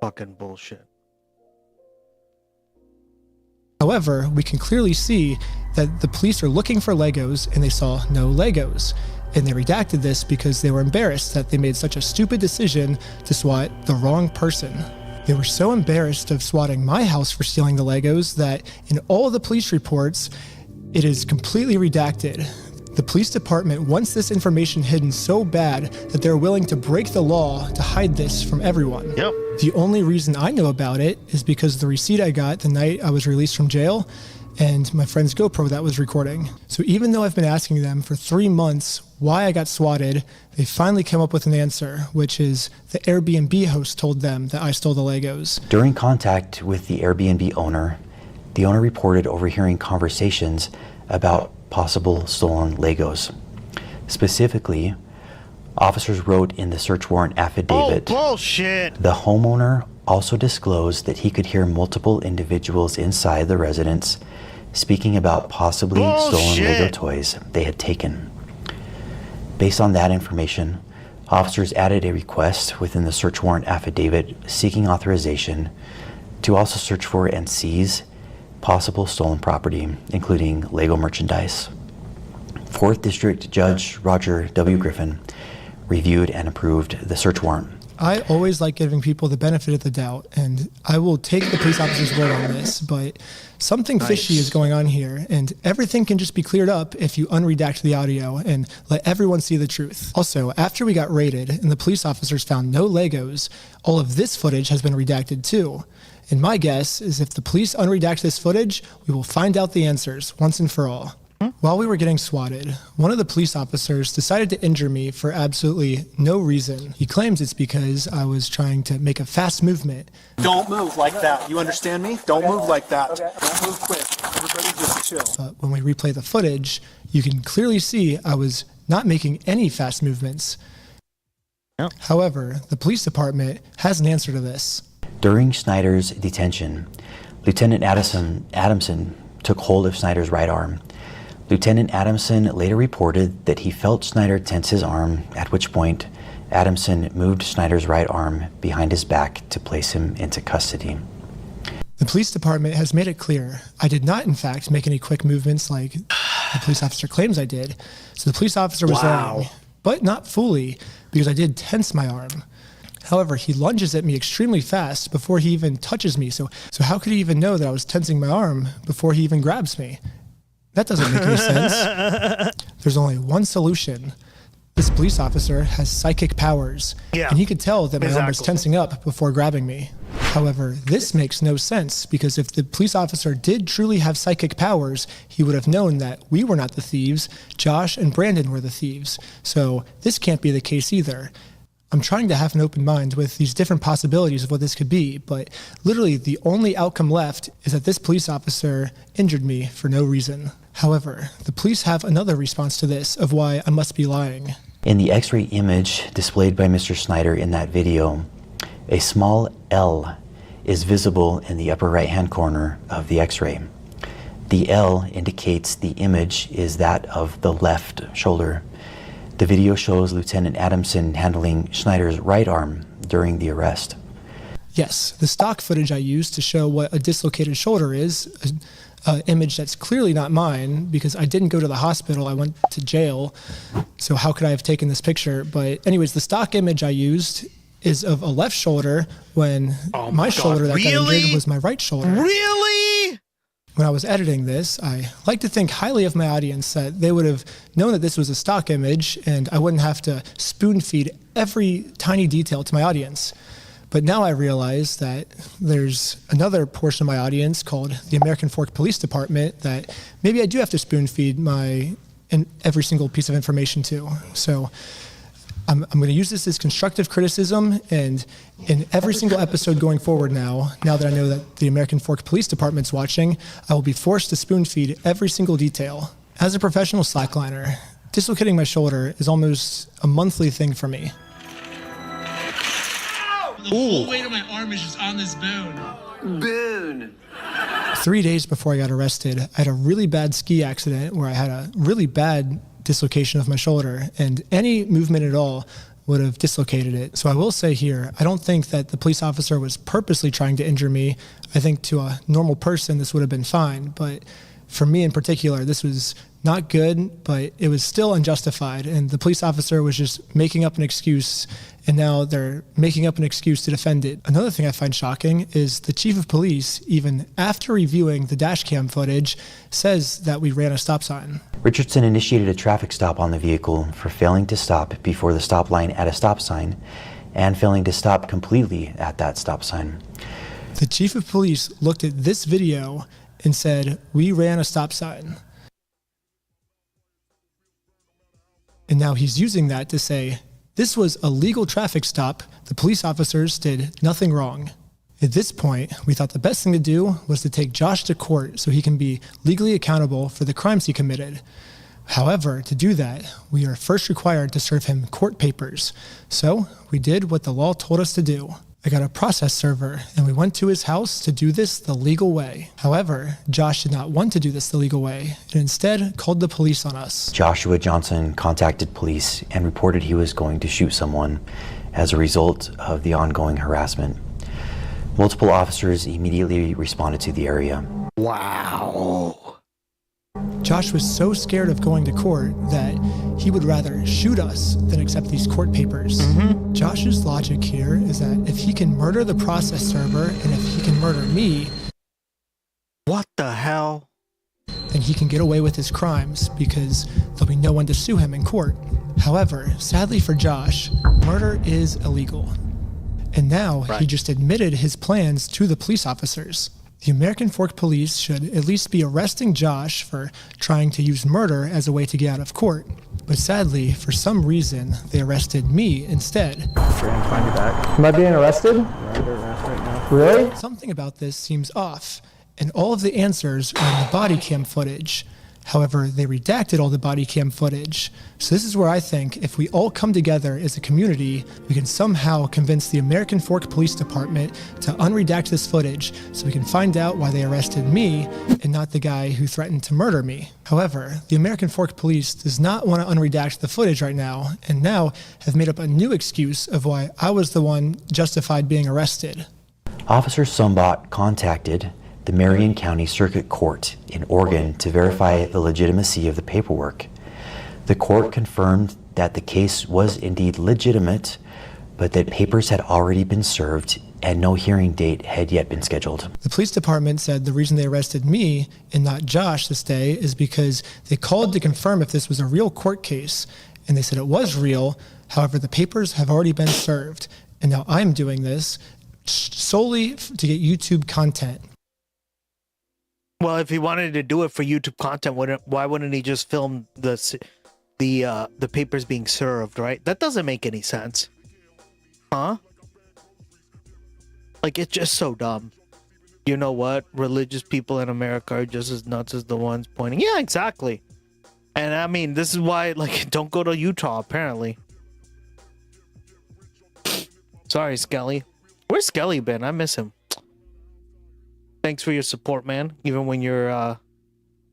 Fucking bullshit. However, we can clearly see that the police are looking for Legos and they saw no Legos. And they redacted this because they were embarrassed that they made such a stupid decision to swat the wrong person. They were so embarrassed of swatting my house for stealing the Legos that in all of the police reports, it is completely redacted. The police department wants this information hidden so bad that they're willing to break the law to hide this from everyone. Yep. The only reason I know about it is because of the receipt I got the night I was released from jail and my friend's GoPro that was recording. So even though I've been asking them for 3 months why I got swatted, they finally came up with an answer, which is the Airbnb host told them that I stole the Legos. During contact with the Airbnb owner, the owner reported overhearing conversations about possible stolen Legos. Specifically, officers wrote in the search warrant affidavit, oh, bullshit. The homeowner also disclosed that he could hear multiple individuals inside the residence speaking about possibly stolen Lego toys they had taken. Based on that information, officers added a request within the search warrant affidavit seeking authorization to also search for and seize possible stolen property, including Lego merchandise. 4th District Judge Roger W. Griffin reviewed and approved the search warrant. I always like giving people the benefit of the doubt, and I will take the police officer's word on this, but something fishy is going on here, and everything can just be cleared up if you unredact the audio and let everyone see the truth. Also, after we got raided and the police officers found no Legos, all of this footage has been redacted too. And my guess is if the police unredact this footage, we will find out the answers once and for all. While we were getting swatted, one of the police officers decided to injure me for absolutely no reason. He claims it's because I was trying to make a fast movement. Don't move like that. You understand me? Don't move like that. Don't move quick. Everybody just chill. But when we replay the footage, you can clearly see I was not making any fast movements. Yep. However, the police department has an answer to this. During Snyder's detention, Lieutenant Adamson took hold of Snyder's right arm. Lieutenant Adamson later reported that he felt Snyder tense his arm, at which point Adamson moved Snyder's right arm behind his back to place him into custody. The police department has made it clear I did not, in fact, make any quick movements like the police officer claims I did. So the police officer was lying, but not fully, because I did tense my arm. However, he lunges at me extremely fast before he even touches me. So how could he even know that I was tensing my arm before he even grabs me? That doesn't make any sense. There's only one solution. This police officer has psychic powers, and he could tell that my arm was tensing up before grabbing me. However, this makes no sense, because if the police officer did truly have psychic powers, he would have known that we were not the thieves, Josh and Brandon were the thieves. So this can't be the case either. I'm trying to have an open mind with these different possibilities of what this could be, but literally the only outcome left is that this police officer injured me for no reason. However, the police have another response to this of why I must be lying. In the X-ray image displayed by Mr. Snyder in that video, A small L is visible in the upper right-hand corner of the X-ray. The L indicates the image is that of the left shoulder. The video shows Lieutenant Adamson handling Schneider's right arm during the arrest. Yes, the stock footage I used to show what a dislocated shoulder is, an image that's clearly not mine because I didn't go to the hospital, I went to jail, so how could I have taken this picture? But anyways, the stock image I used is of a left shoulder when my shoulder that got injured was my right shoulder. Really? When I was editing this, I like to think highly of my audience that they would have known that this was a stock image and I wouldn't have to spoon feed every tiny detail to my audience. But now I realize that there's another portion of my audience called the American Fork Police Department that maybe I do have to spoon feed every single piece of information to. So I'm going to use this as constructive criticism, and in every single episode going forward now that I know that the American Fork Police Department's watching, I will be forced to spoon feed every single detail. As a professional slackliner, dislocating my shoulder is almost a monthly thing for me. The whole weight of my arm is just on this bone. Boon. 3 days before I got arrested, I had a really bad ski accident where I had a really bad dislocation of my shoulder, and any movement at all would have dislocated it. So I will say here, I don't think that the police officer was purposely trying to injure me. I think to a normal person, this would have been fine. But for me in particular, this was not good, but it was still unjustified. And the police officer was just making up an excuse, and now they're making up an excuse to defend it. Another thing I find shocking is the chief of police, even after reviewing the dash cam footage, says that we ran a stop sign. Richardson initiated a traffic stop on the vehicle for failing to stop before the stop line at a stop sign and failing to stop completely at that stop sign. The chief of police looked at this video and said, "We ran a stop sign." And now he's using that to say, this was a legal traffic stop. The police officers did nothing wrong. At this point, we thought the best thing to do was to take Josh to court so he can be legally accountable for the crimes he committed. However, to do that, we are first required to serve him court papers. So we did what the law told us to do. I got a process server, and we went to his house to do this the legal way. However, Josh did not want to do this the legal way, and instead called the police on us. Joshua Johnson contacted police and reported he was going to shoot someone as a result of the ongoing harassment. Multiple officers immediately responded to the area. Wow. Josh was so scared of going to court that he would rather shoot us than accept these court papers. Josh's logic here is that if he can murder the process server and if he can murder me, what the hell? Then he can get away with his crimes because there'll be no one to sue him in court. However, sadly for Josh, murder is illegal. And now he just admitted his plans to the police officers. The American Fork Police should at least be arresting Josh for trying to use murder as a way to get out of court. But sadly, for some reason, they arrested me instead. Am I being arrested? Under arrest right now. Really? Something about this seems off, and all of the answers are in the body cam footage. However, they redacted all the body cam footage. So this is where I think if we all come together as a community, we can somehow convince the American Fork Police Department to unredact this footage so we can find out why they arrested me and not the guy who threatened to murder me. However, the American Fork Police does not want to unredact the footage right now, and now have made up a new excuse of why I was the one justified being arrested. Officer Sumbot contacted the Marion County Circuit Court in Oregon to verify the legitimacy of the paperwork. The court confirmed that the case was indeed legitimate, but that papers had already been served and no hearing date had yet been scheduled. The police department said the reason they arrested me and not Josh this day is because they called to confirm if this was a real court case, and they said it was real. However, the papers have already been served, and now I'm doing this solely to get YouTube content. Well, if he wanted to do it for YouTube content, why wouldn't he just film the papers being served, right? That doesn't make any sense. Huh? Like, it's just so dumb. You know what? Religious people in America are just as nuts as the ones pointing. Yeah, exactly. And I mean, this is why, like, don't go to Utah, apparently. Sorry, Skelly. Where's Skelly been? I miss him. Thanks for your support, man. Even when your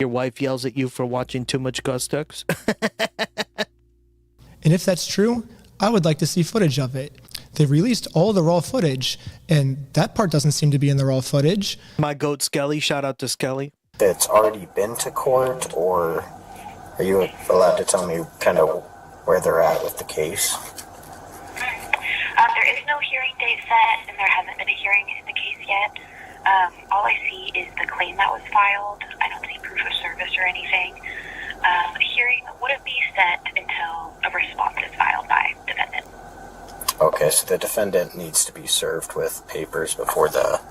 wife yells at you for watching too much Ghost Ducks. And if that's true, I would like to see footage of it. They released all the raw footage, and that part doesn't seem to be in the raw footage. My goat Skelly, shout out to Skelly. It's already been to court, or are you allowed to tell me kind of where they're at with the case? There is no hearing date set, and there hasn't been a hearing in the case yet. All I see is the claim that was filed. I don't see proof of service or anything. The hearing wouldn't be set until a response is filed by defendant. Okay, so the defendant needs to be served with papers before the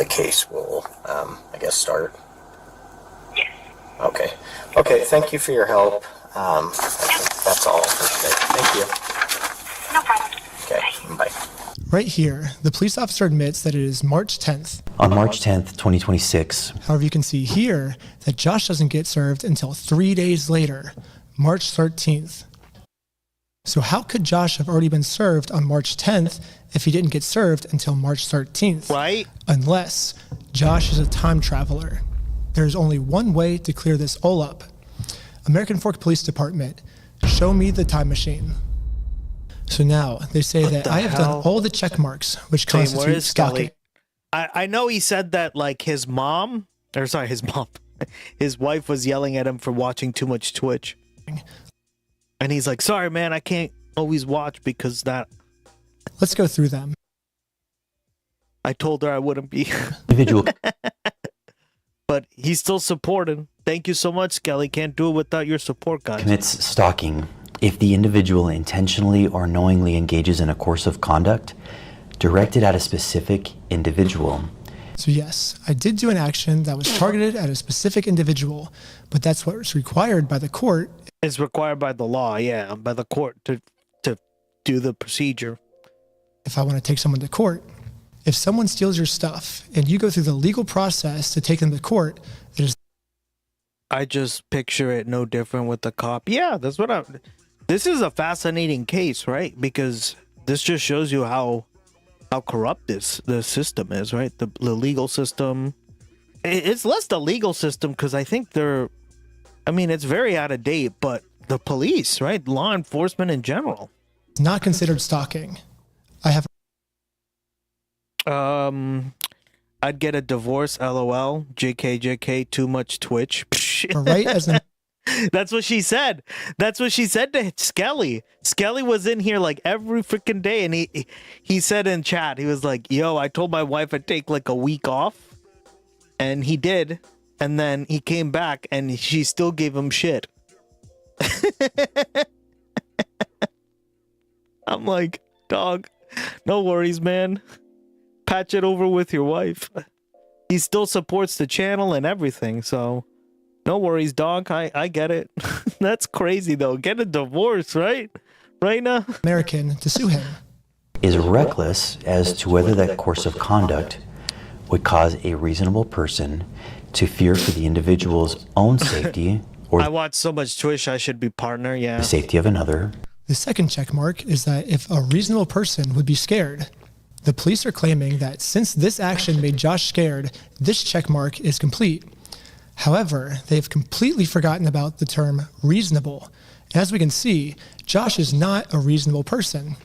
case will, I guess, start? Yes. Okay. Okay, thank you for your help. I think that's all for today. Thank you. No problem. Okay, bye. Right here, the police officer admits that it is March 10th. On March 10th, 2026. However, you can see here that Josh doesn't get served until 3 days later, March 13th. So how could Josh have already been served on March 10th if he didn't get served until March 13th? Right. Unless Josh is a time traveler. There's only one way to clear this all up. American Fork Police Department, show me the time machine. So now they say that I have done all the check marks, which constitute stalking. I know he said that like his wife was yelling at him for watching too much Twitch. And he's like, sorry, man, I can't always watch because that. Let's go through them. I told her I wouldn't be. Individual. But he's still supporting. Thank you so much, Skelly. Can't do it without your support, guys. Commits stalking if the individual intentionally or knowingly engages in a course of conduct directed at a specific individual. So yes, I did do an action that was targeted at a specific individual, but that's what's required by the court. It's required by the law, yeah, by the court to do the procedure. If I want to take someone to court, if someone steals your stuff and you go through the legal process to take them to court, it is. I just picture it no different with the cop. Yeah, that's what I'm. This is a fascinating case, right? Because this just shows you how corrupt the system is, right? The legal system. It's less the legal system because I think it's very out of date, but the police, right? Law enforcement in general. It's not considered stalking. I have. I'd get a divorce, LOL. JK, too much Twitch. Right as the. That's what she said. That's what she said to Skelly. Skelly was in here like every freaking day, and he said in chat, he was like, yo, I told my wife I'd take like a week off, and he did, and then he came back, and she still gave him shit. I'm like, dog, no worries, man. Patch it over with your wife. He still supports the channel and everything, so... No worries, dog. I get it. That's crazy, though. Get a divorce, right? Right now? American to sue him. Is reckless as to whether that course of conduct would cause a reasonable person to fear for the individual's own safety or I watch so much Twitch, I should be partner, yeah. the safety of another. The second check mark is that if a reasonable person would be scared. The police are claiming that since this action made Josh scared, this check mark is complete. However, they've completely forgotten about the term reasonable. As we can see, Josh is not a reasonable person.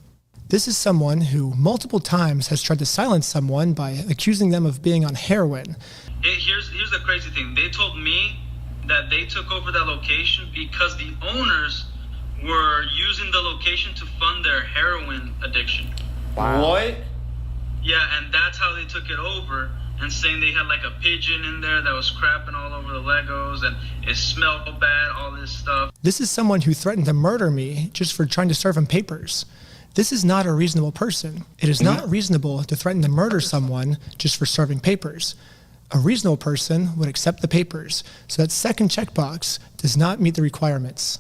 This is someone who multiple times has tried to silence someone by accusing them of being on heroin. Here's the crazy thing. They told me that they took over that location because the owners were using the location to fund their heroin addiction. Wow. What? Yeah, and that's how they took it over. And saying they had like a pigeon in there that was crapping all over the Legos and it smelled bad, all this stuff. This is someone who threatened to murder me just for trying to serve him papers. This is not a reasonable person. It is not reasonable to threaten to murder someone just for serving papers. A reasonable person would accept the papers, so that second checkbox does not meet the requirements.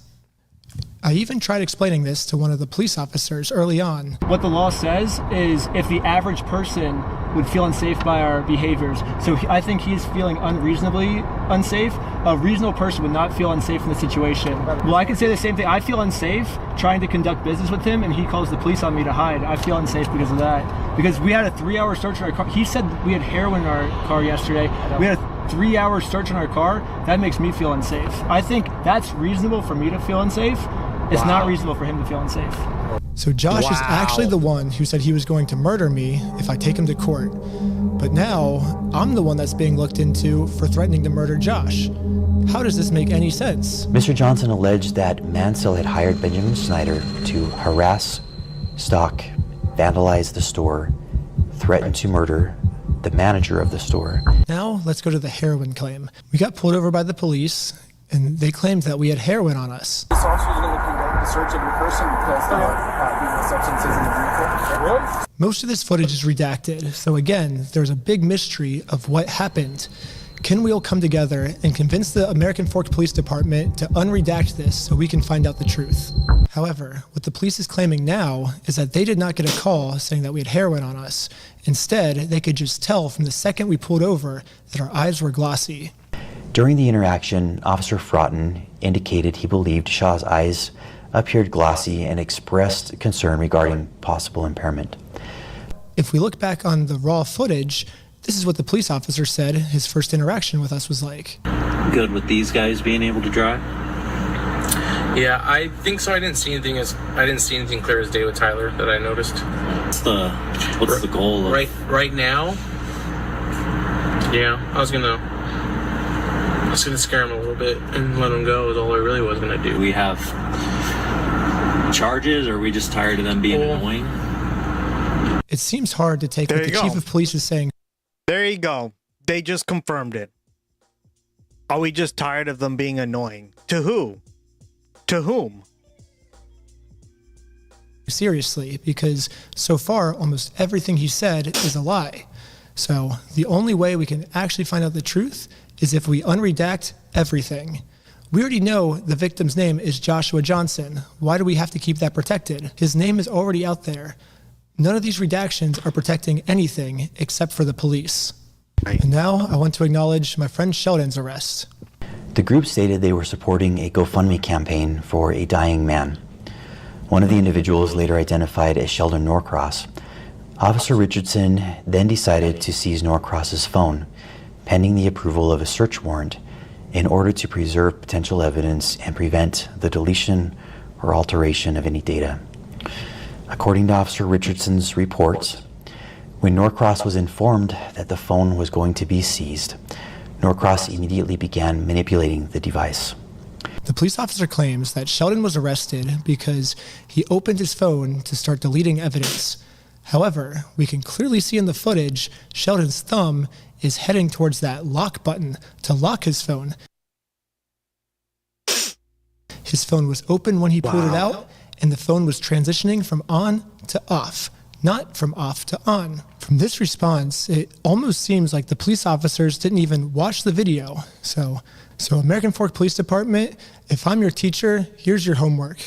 I even tried explaining this to one of the police officers early on. What the law says is if the average person would feel unsafe by our behaviors. So I think he's feeling unreasonably unsafe. A reasonable person would not feel unsafe in the situation. Well, I can say the same thing. I feel unsafe trying to conduct business with him, and he calls the police on me to hide. I feel unsafe because of that. Because we had a 3-hour search in our car. He said we had heroin in our car yesterday. We had a 3-hour search in our car. That makes me feel unsafe. I think that's reasonable for me to feel unsafe. It's not reasonable for him to feel unsafe. So Josh is actually the one who said he was going to murder me if I take him to court. But now I'm the one that's being looked into for threatening to murder Josh. How does this make any sense? Mr. Johnson alleged that Mansell had hired Benjamin Snyder to harass, stalk, vandalize the store, threaten to murder the manager of the store. Now let's go to the heroin claim. We got pulled over by the police, and they claimed that we had heroin on us. This officer is going to conduct the search of your person because there are substances in the vehicle. Most of this footage is redacted, so again, there's a big mystery of what happened. Can we all come together and convince the American Fork Police Department to unredact this so we can find out the truth? However, what the police is claiming now is that they did not get a call saying that we had heroin on us. Instead, they could just tell from the second we pulled over that our eyes were glossy. During the interaction, Officer Fraughton indicated he believed Shaw's eyes appeared glossy and expressed concern regarding possible impairment. If we look back on the raw footage, this is what the police officer said his first interaction with us was like. Good with these guys being able to drive? Yeah, I think so. I didn't see anything clear as day with Tyler that I noticed. What's the goal of... Right now? Yeah, I was gonna scare him a little bit and let him go is all I really was gonna do. Do we have charges, or are we just tired of them being annoying? It seems hard to take what the chief of police is saying. There you go. They just confirmed it. Are we just tired of them being annoying? To who? To whom? Seriously, because so far almost everything he said is a lie. So the only way we can actually find out the truth is if we unredact everything. We already know the victim's name is Joshua Johnson. Why do we have to keep that protected? His name is already out there. None of these redactions are protecting anything except for the police. And now I want to acknowledge my friend Sheldon's arrest. The group stated they were supporting a GoFundMe campaign for a dying man. One of the individuals, later identified as Sheldon Norcross. Officer Richardson then decided to seize Norcross's phone, pending the approval of a search warrant, in order to preserve potential evidence and prevent the deletion or alteration of any data. According to Officer Richardson's reports, when Norcross was informed that the phone was going to be seized, Norcross immediately began manipulating the device. The police officer claims that Sheldon was arrested because he opened his phone to start deleting evidence. However, we can clearly see in the footage Sheldon's thumb is heading towards that lock button to lock his phone. His phone was open when he pulled it out, and the phone was transitioning from on to off, not from off to on. From this response, it almost seems like the police officers didn't even watch the video. So American Fork Police Department, if I'm your teacher, here's your homework.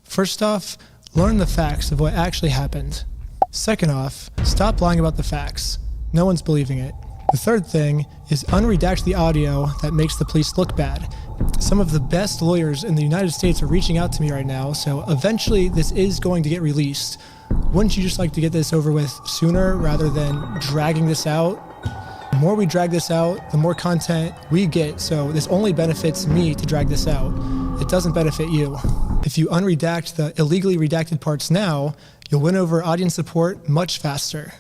First off, learn the facts of what actually happened. Second off, stop lying about the facts. No one's believing it. The third thing is unredact the audio that makes the police look bad. Some of the best lawyers in the United States are reaching out to me right now, so eventually this is going to get released. Wouldn't you just like to get this over with sooner rather than dragging this out? The more we drag this out, the more content we get, so this only benefits me to drag this out. It doesn't benefit you. If you unredact the illegally redacted parts now, you'll win over audience support much faster.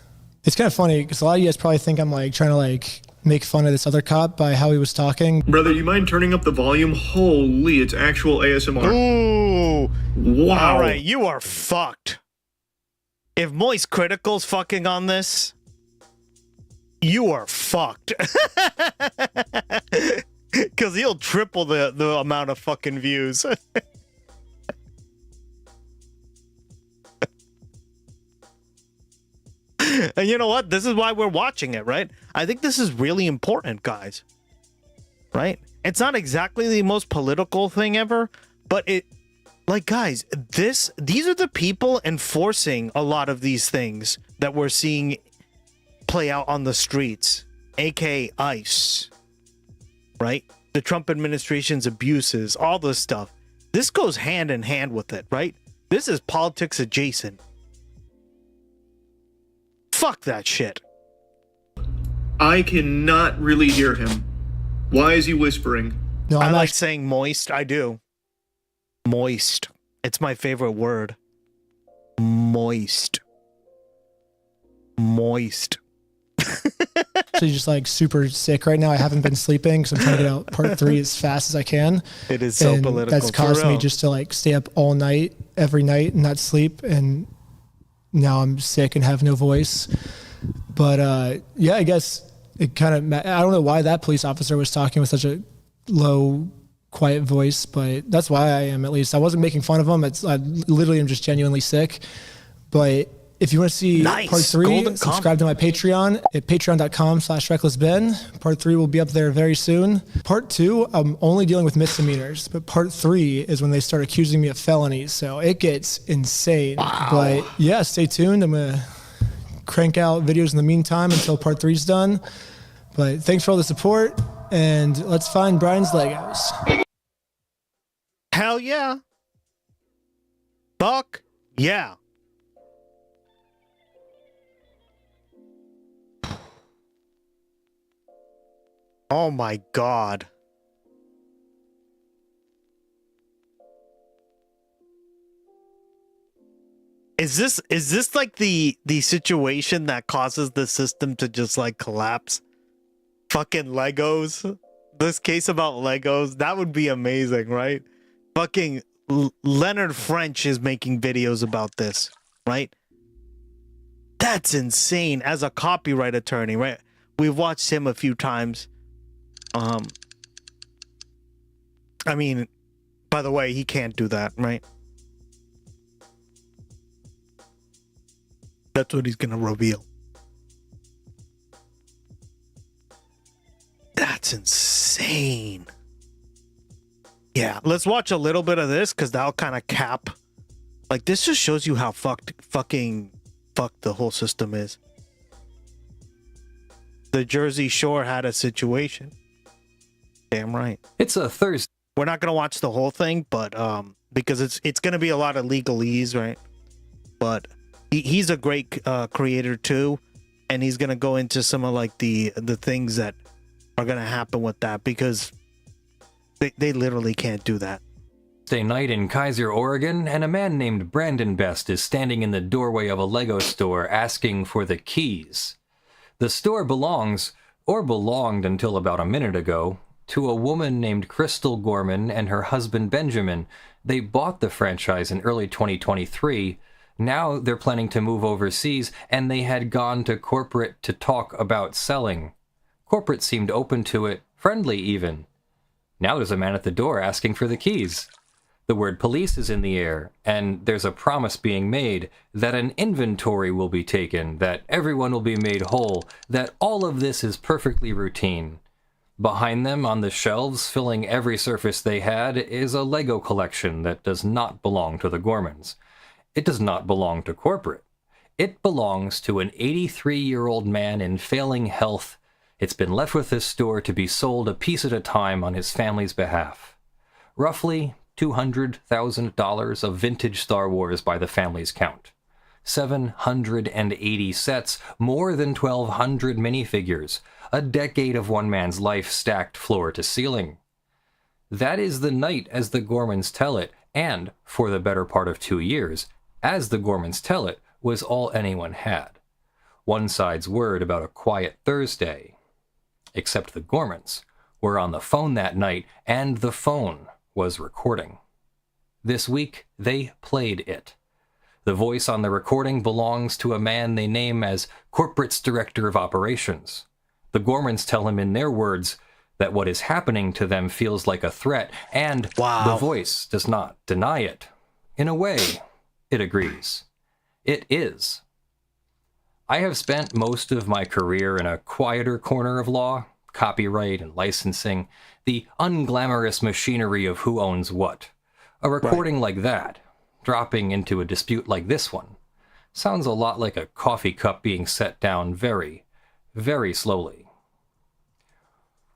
It's kind of funny because a lot of you guys probably think I'm trying to make fun of this other cop by how he was talking. Brother, you mind turning up the volume? Holy, it's actual ASMR. Ooh. Wow. All right, you are fucked. If Moist Critical's fucking on this, you are fucked. Because he'll triple the amount of fucking views. And you know what? This is why we're watching it, right? I think this is really important, guys. Right? It's not exactly the most political thing ever, but guys, these are the people enforcing a lot of these things that we're seeing play out on the streets, aka ICE, right? The Trump administration's abuses, all this stuff. This goes hand in hand with it, right? This is politics adjacent. Fuck that shit. I cannot really hear him. Why is he whispering? No, I like saying moist. I do. Moist. It's my favorite word. Moist. Moist. Actually just like super sick right now. I haven't been sleeping because I'm trying to get out part 3 as fast as I can. It is so political. That's caused me just to like stay up all night, every night, and not sleep. And now I'm sick and have no voice. But yeah, I guess it kind of, I don't know why that police officer was talking with such a low, quiet voice, but that's why I am, at least. I wasn't making fun of him. I literally am just genuinely sick. But if you want to see part 3, subscribe to my Patreon at patreon.com/recklessben. Part 3 will be up there very soon. Part 2, I'm only dealing with misdemeanors, but part 3 is when they start accusing me of felonies. So it gets insane. Wow. But yeah, stay tuned. I'm going to crank out videos in the meantime until part 3 is done. But thanks for all the support, and let's find Brian's Legos. Hell yeah. Fuck yeah. Oh my God. Is this like the situation that causes the system to just like collapse? Fucking Legos. This case about Legos, that would be amazing, right? Fucking Leonard French is making videos about this, right? That's insane. As a copyright attorney, right? We've watched him a few times. I mean, by the way, he can't do that, right? That's what he's gonna reveal. That's insane. Yeah, let's watch a little bit of this because that'll kind of cap. Like, this just shows you how fucked the whole system is. The Jersey Shore had a situation. Damn right. It's a Thursday. We're not gonna watch the whole thing, but because it's gonna be a lot of legalese, right? But he's a great creator too, and he's gonna go into some of like the things that are gonna happen with that because they literally can't do that. Thursday night in Kaiser, Oregon, and a man named Brandon Best is standing in the doorway of a Lego store asking for the keys. The store belongs, or belonged until about a minute ago, to a woman named Crystal Gorman and her husband Benjamin. They bought the franchise in early 2023. Now they're planning to move overseas, and they had gone to corporate to talk about selling. Corporate seemed open to it, friendly even. Now there's a man at the door asking for the keys. The word police is in the air, and there's a promise being made that an inventory will be taken, that everyone will be made whole, that all of this is perfectly routine. Behind them, on the shelves, filling every surface they had, is a Lego collection that does not belong to the Gormans. It does not belong to corporate. It belongs to an 83-year-old man in failing health. It's been left with this store to be sold a piece at a time on his family's behalf. Roughly $200,000 of vintage Star Wars by the family's count. 780 sets, more than 1,200 minifigures, a decade of one man's life stacked floor to ceiling. That is the night as the Gormans tell it, and, for the better part of 2 years, as the Gormans tell it, was all anyone had. One side's word about a quiet Thursday. Except the Gormans were on the phone that night, and the phone was recording. This week, they played it. The voice on the recording belongs to a man they name as Corporate's Director of Operations. The Gormans tell him in their words that what is happening to them feels like a threat, and the voice does not deny it. In a way, it agrees. It is. I have spent most of my career in a quieter corner of law, copyright and licensing, the unglamorous machinery of who owns what. A recording like that, dropping into a dispute like this one, sounds a lot like a coffee cup being set down very, very slowly.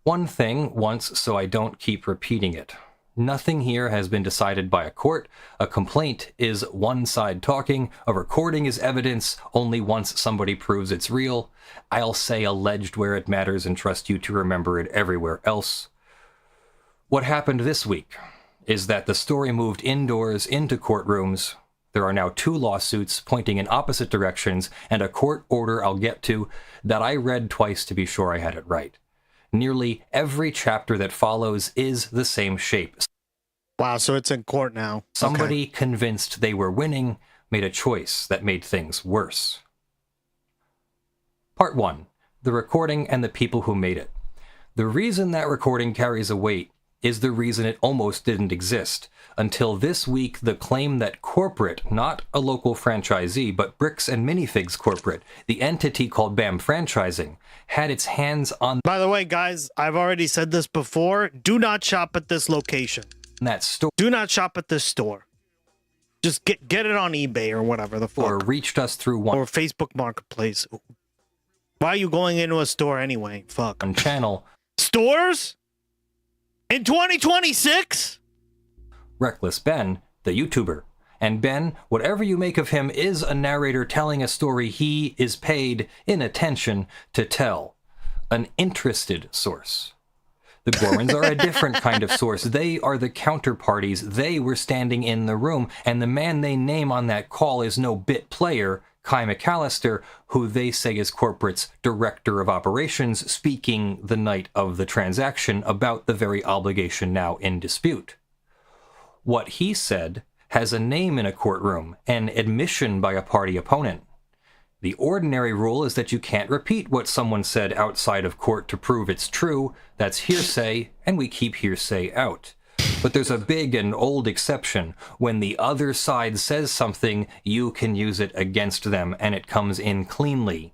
One thing once, so I don't keep repeating it. Nothing here has been decided by a court. A complaint is one side talking. A recording is evidence only once somebody proves it's real. I'll say alleged where it matters and trust you to remember it everywhere else. What happened this week is that the story moved indoors into courtrooms. There are now 2 lawsuits pointing in opposite directions and a court order I'll get to that I read twice to be sure I had it right. Nearly every chapter that follows is the same shape. Wow, so it's in court now. Somebody convinced they were winning made a choice that made things worse. Part 1. The recording and the people who made it. The reason that recording carries a weight is the reason it almost didn't exist. Until this week, the claim that corporate, not a local franchisee, but Bricks and Minifigs corporate, the entity called BAM Franchising, had its hands on... By the way, guys, I've already said this before. Do not shop at this location. That store. Do not shop at this store. Just get it on eBay or whatever the fuck. Or reached us through one... Or Facebook Marketplace. Why are you going into a store anyway? Fuck. On channel. Stores? In 2026? Reckless Ben, the YouTuber. And Ben, whatever you make of him, is a narrator telling a story he is paid in attention to tell. An interested source. The Gormans are a different kind of source. They are the counterparties. They were standing in the room, and the man they name on that call is no bit player, Kai McAllister, who they say is corporate's director of operations, speaking the night of the transaction about the very obligation now in dispute. What he said has a name in a courtroom, an admission by a party opponent. The ordinary rule is that you can't repeat what someone said outside of court to prove it's true. That's hearsay, and we keep hearsay out. But there's a big and old exception. When the other side says something, you can use it against them, and it comes in cleanly.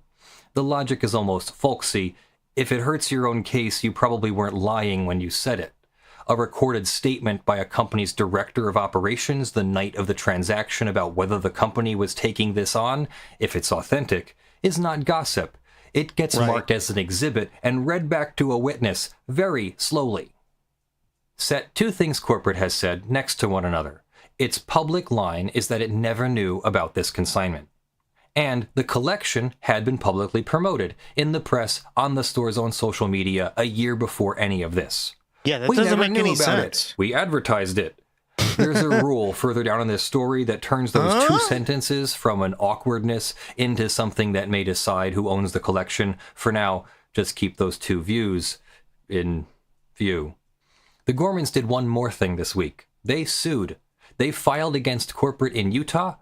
The logic is almost folksy. If it hurts your own case, you probably weren't lying when you said it. A recorded statement by a company's director of operations the night of the transaction about whether the company was taking this on, if it's authentic, is not gossip. It gets marked as an exhibit and read back to a witness very slowly. Set 2 things corporate has said next to one another. Its public line is that it never knew about this consignment. And the collection had been publicly promoted in the press, on the store's own social media, a year before any of this. Yeah, that doesn't make any sense. We advertised it. There's a rule further down in this story that turns those 2 sentences from an awkwardness into something that may decide who owns the collection. For now, just keep those 2 views in view. The Gormans did one more thing this week. They sued. They filed against corporate in Utah.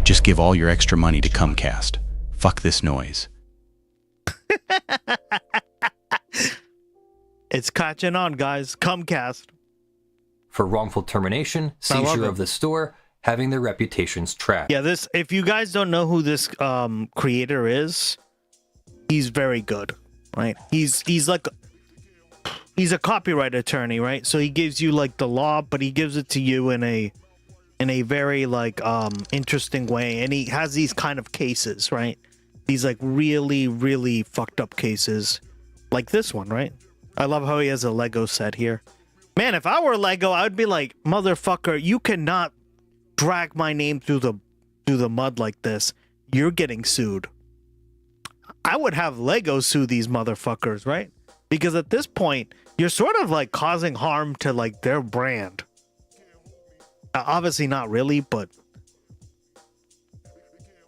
Just give all your extra money to Comcast. Fuck this noise. It's catching on, guys. Comcast. For wrongful termination, seizure of the store, having their reputations trashed. Yeah, this. If you guys don't know who this creator is, he's very good, right? He's a copyright attorney, right? So he gives you like the law, but he gives it to you in a very like interesting way, and he has these kind of cases, right? These like really, really fucked up cases, like this one, right? I love how he has a Lego set here. Man, if I were Lego, I would be like, motherfucker, you cannot drag my name through the mud like this. You're getting sued. I would have Lego sue these motherfuckers, right? Because at this point, you're sort of like causing harm to like their brand. Obviously not really, but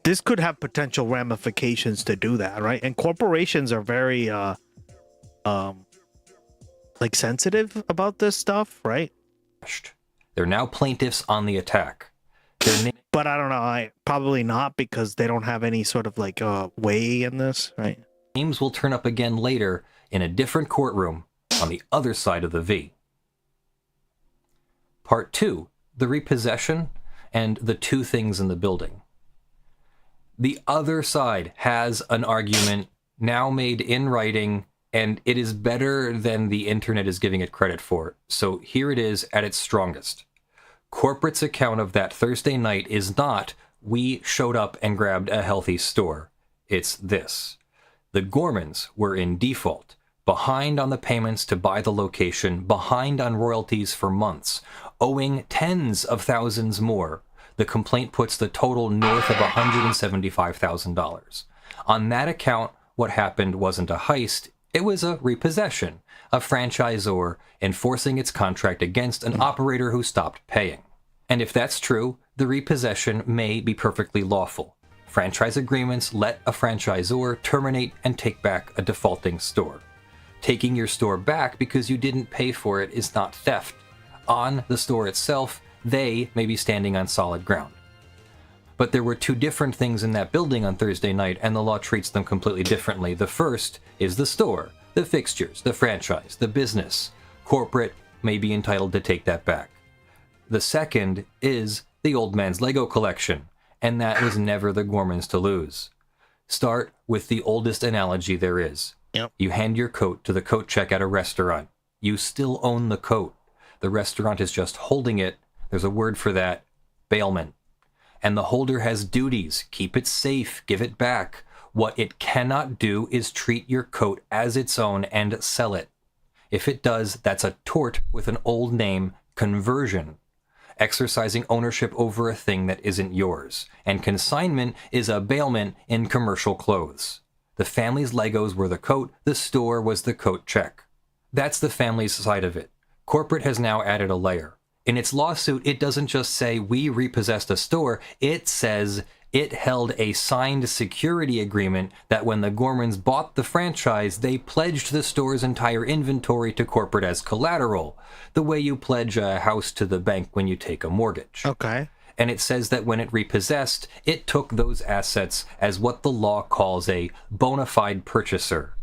this could have potential ramifications to do that, right? And corporations are very like sensitive about this stuff, right? They're now plaintiffs on the attack. But I don't know, probably not, because they don't have any sort of like way in this, right? Names will turn up again later in a different courtroom on the other side of the V. Part 2, the repossession and the 2 things in the building. The other side has an argument now made in writing, and it is better than the internet is giving it credit for. So here it is at its strongest. Corporate's account of that Thursday night is not we showed up and grabbed a healthy store. It's this. The Gormans were in default, behind on the payments to buy the location, behind on royalties for months, owing tens of thousands more. The complaint puts the total north of $175,000. On that account, what happened wasn't a heist, it was a repossession, a franchisor enforcing its contract against an operator who stopped paying. And if that's true, the repossession may be perfectly lawful. Franchise agreements let a franchisor terminate and take back a defaulting store. Taking your store back because you didn't pay for it is not theft. On the store itself, they may be standing on solid ground. But there were two different things in that building on Thursday night, and the law treats them completely differently. The first is the store, the fixtures, the franchise, the business. Corporate may be entitled to take that back. The second is the old man's Lego collection, and that was never the Gormans to lose. Start with the oldest analogy there is. Yep. You hand your coat to the coat check at a restaurant. You still own the coat. The restaurant is just holding it. There's a word for that, bailment. And the holder has duties. Keep it safe. Give it back. What it cannot do is treat your coat as its own and sell it. If it does, that's a tort with an old name, conversion. Exercising ownership over a thing that isn't yours. And consignment is a bailment in commercial clothes. The family's Legos were the coat, the store was the coat check. That's the family's side of it. Corporate has now added a layer. In its lawsuit, it doesn't just say we repossessed a store, it says it held a signed security agreement that when the Gormans bought the franchise, they pledged the store's entire inventory to corporate as collateral, the way you pledge a house to the bank when you take a mortgage. Okay. And it says that when it repossessed, it took those assets as what the law calls a bona fide purchaser.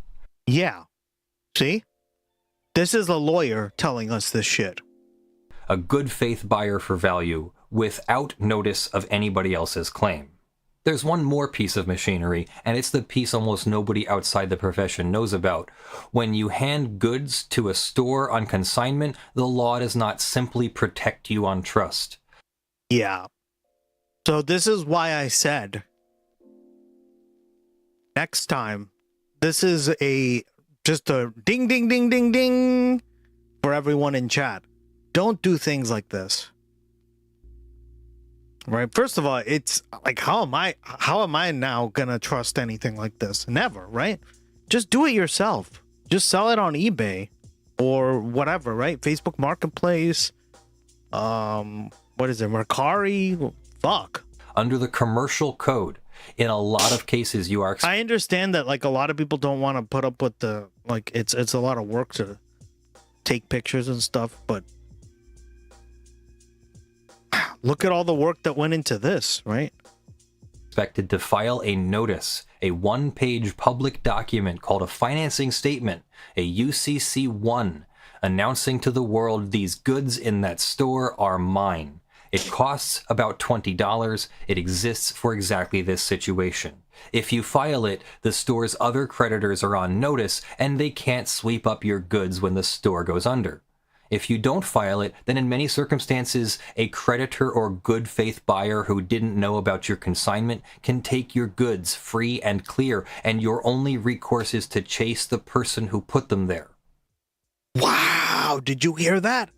Yeah. See? This is a lawyer telling us this shit. A good faith buyer for value without notice of anybody else's claim. There's one more piece of machinery, and it's the piece almost nobody outside the profession knows about. When you hand goods to a store on consignment, the law does not simply protect you on trust. Yeah. So this is why I said next time, this is just a ding, ding, ding, ding, ding for everyone in chat. Don't do things like this. Right? First of all, it's like, how am I now gonna trust anything like this? Never, right? Just do it yourself. Just sell it on eBay or whatever, right? Facebook Marketplace. What is it? Mercari? Fuck. Under the commercial code, in a lot of cases, you are... I understand that, like, a lot of people don't want to put up with the, like, it's a lot of work to take pictures and stuff, but look at all the work that went into this, right? Expected to file a notice, a one-page public document called a financing statement, a UCC-1, announcing to the world these goods in that store are mine. It costs about $20. It exists for exactly this situation. If you file it, the store's other creditors are on notice, and they can't sweep up your goods when the store goes under. If you don't file it, then in many circumstances, a creditor or good faith buyer who didn't know about your consignment can take your goods free and clear, and your only recourse is to chase the person who put them there. Wow, did you hear that?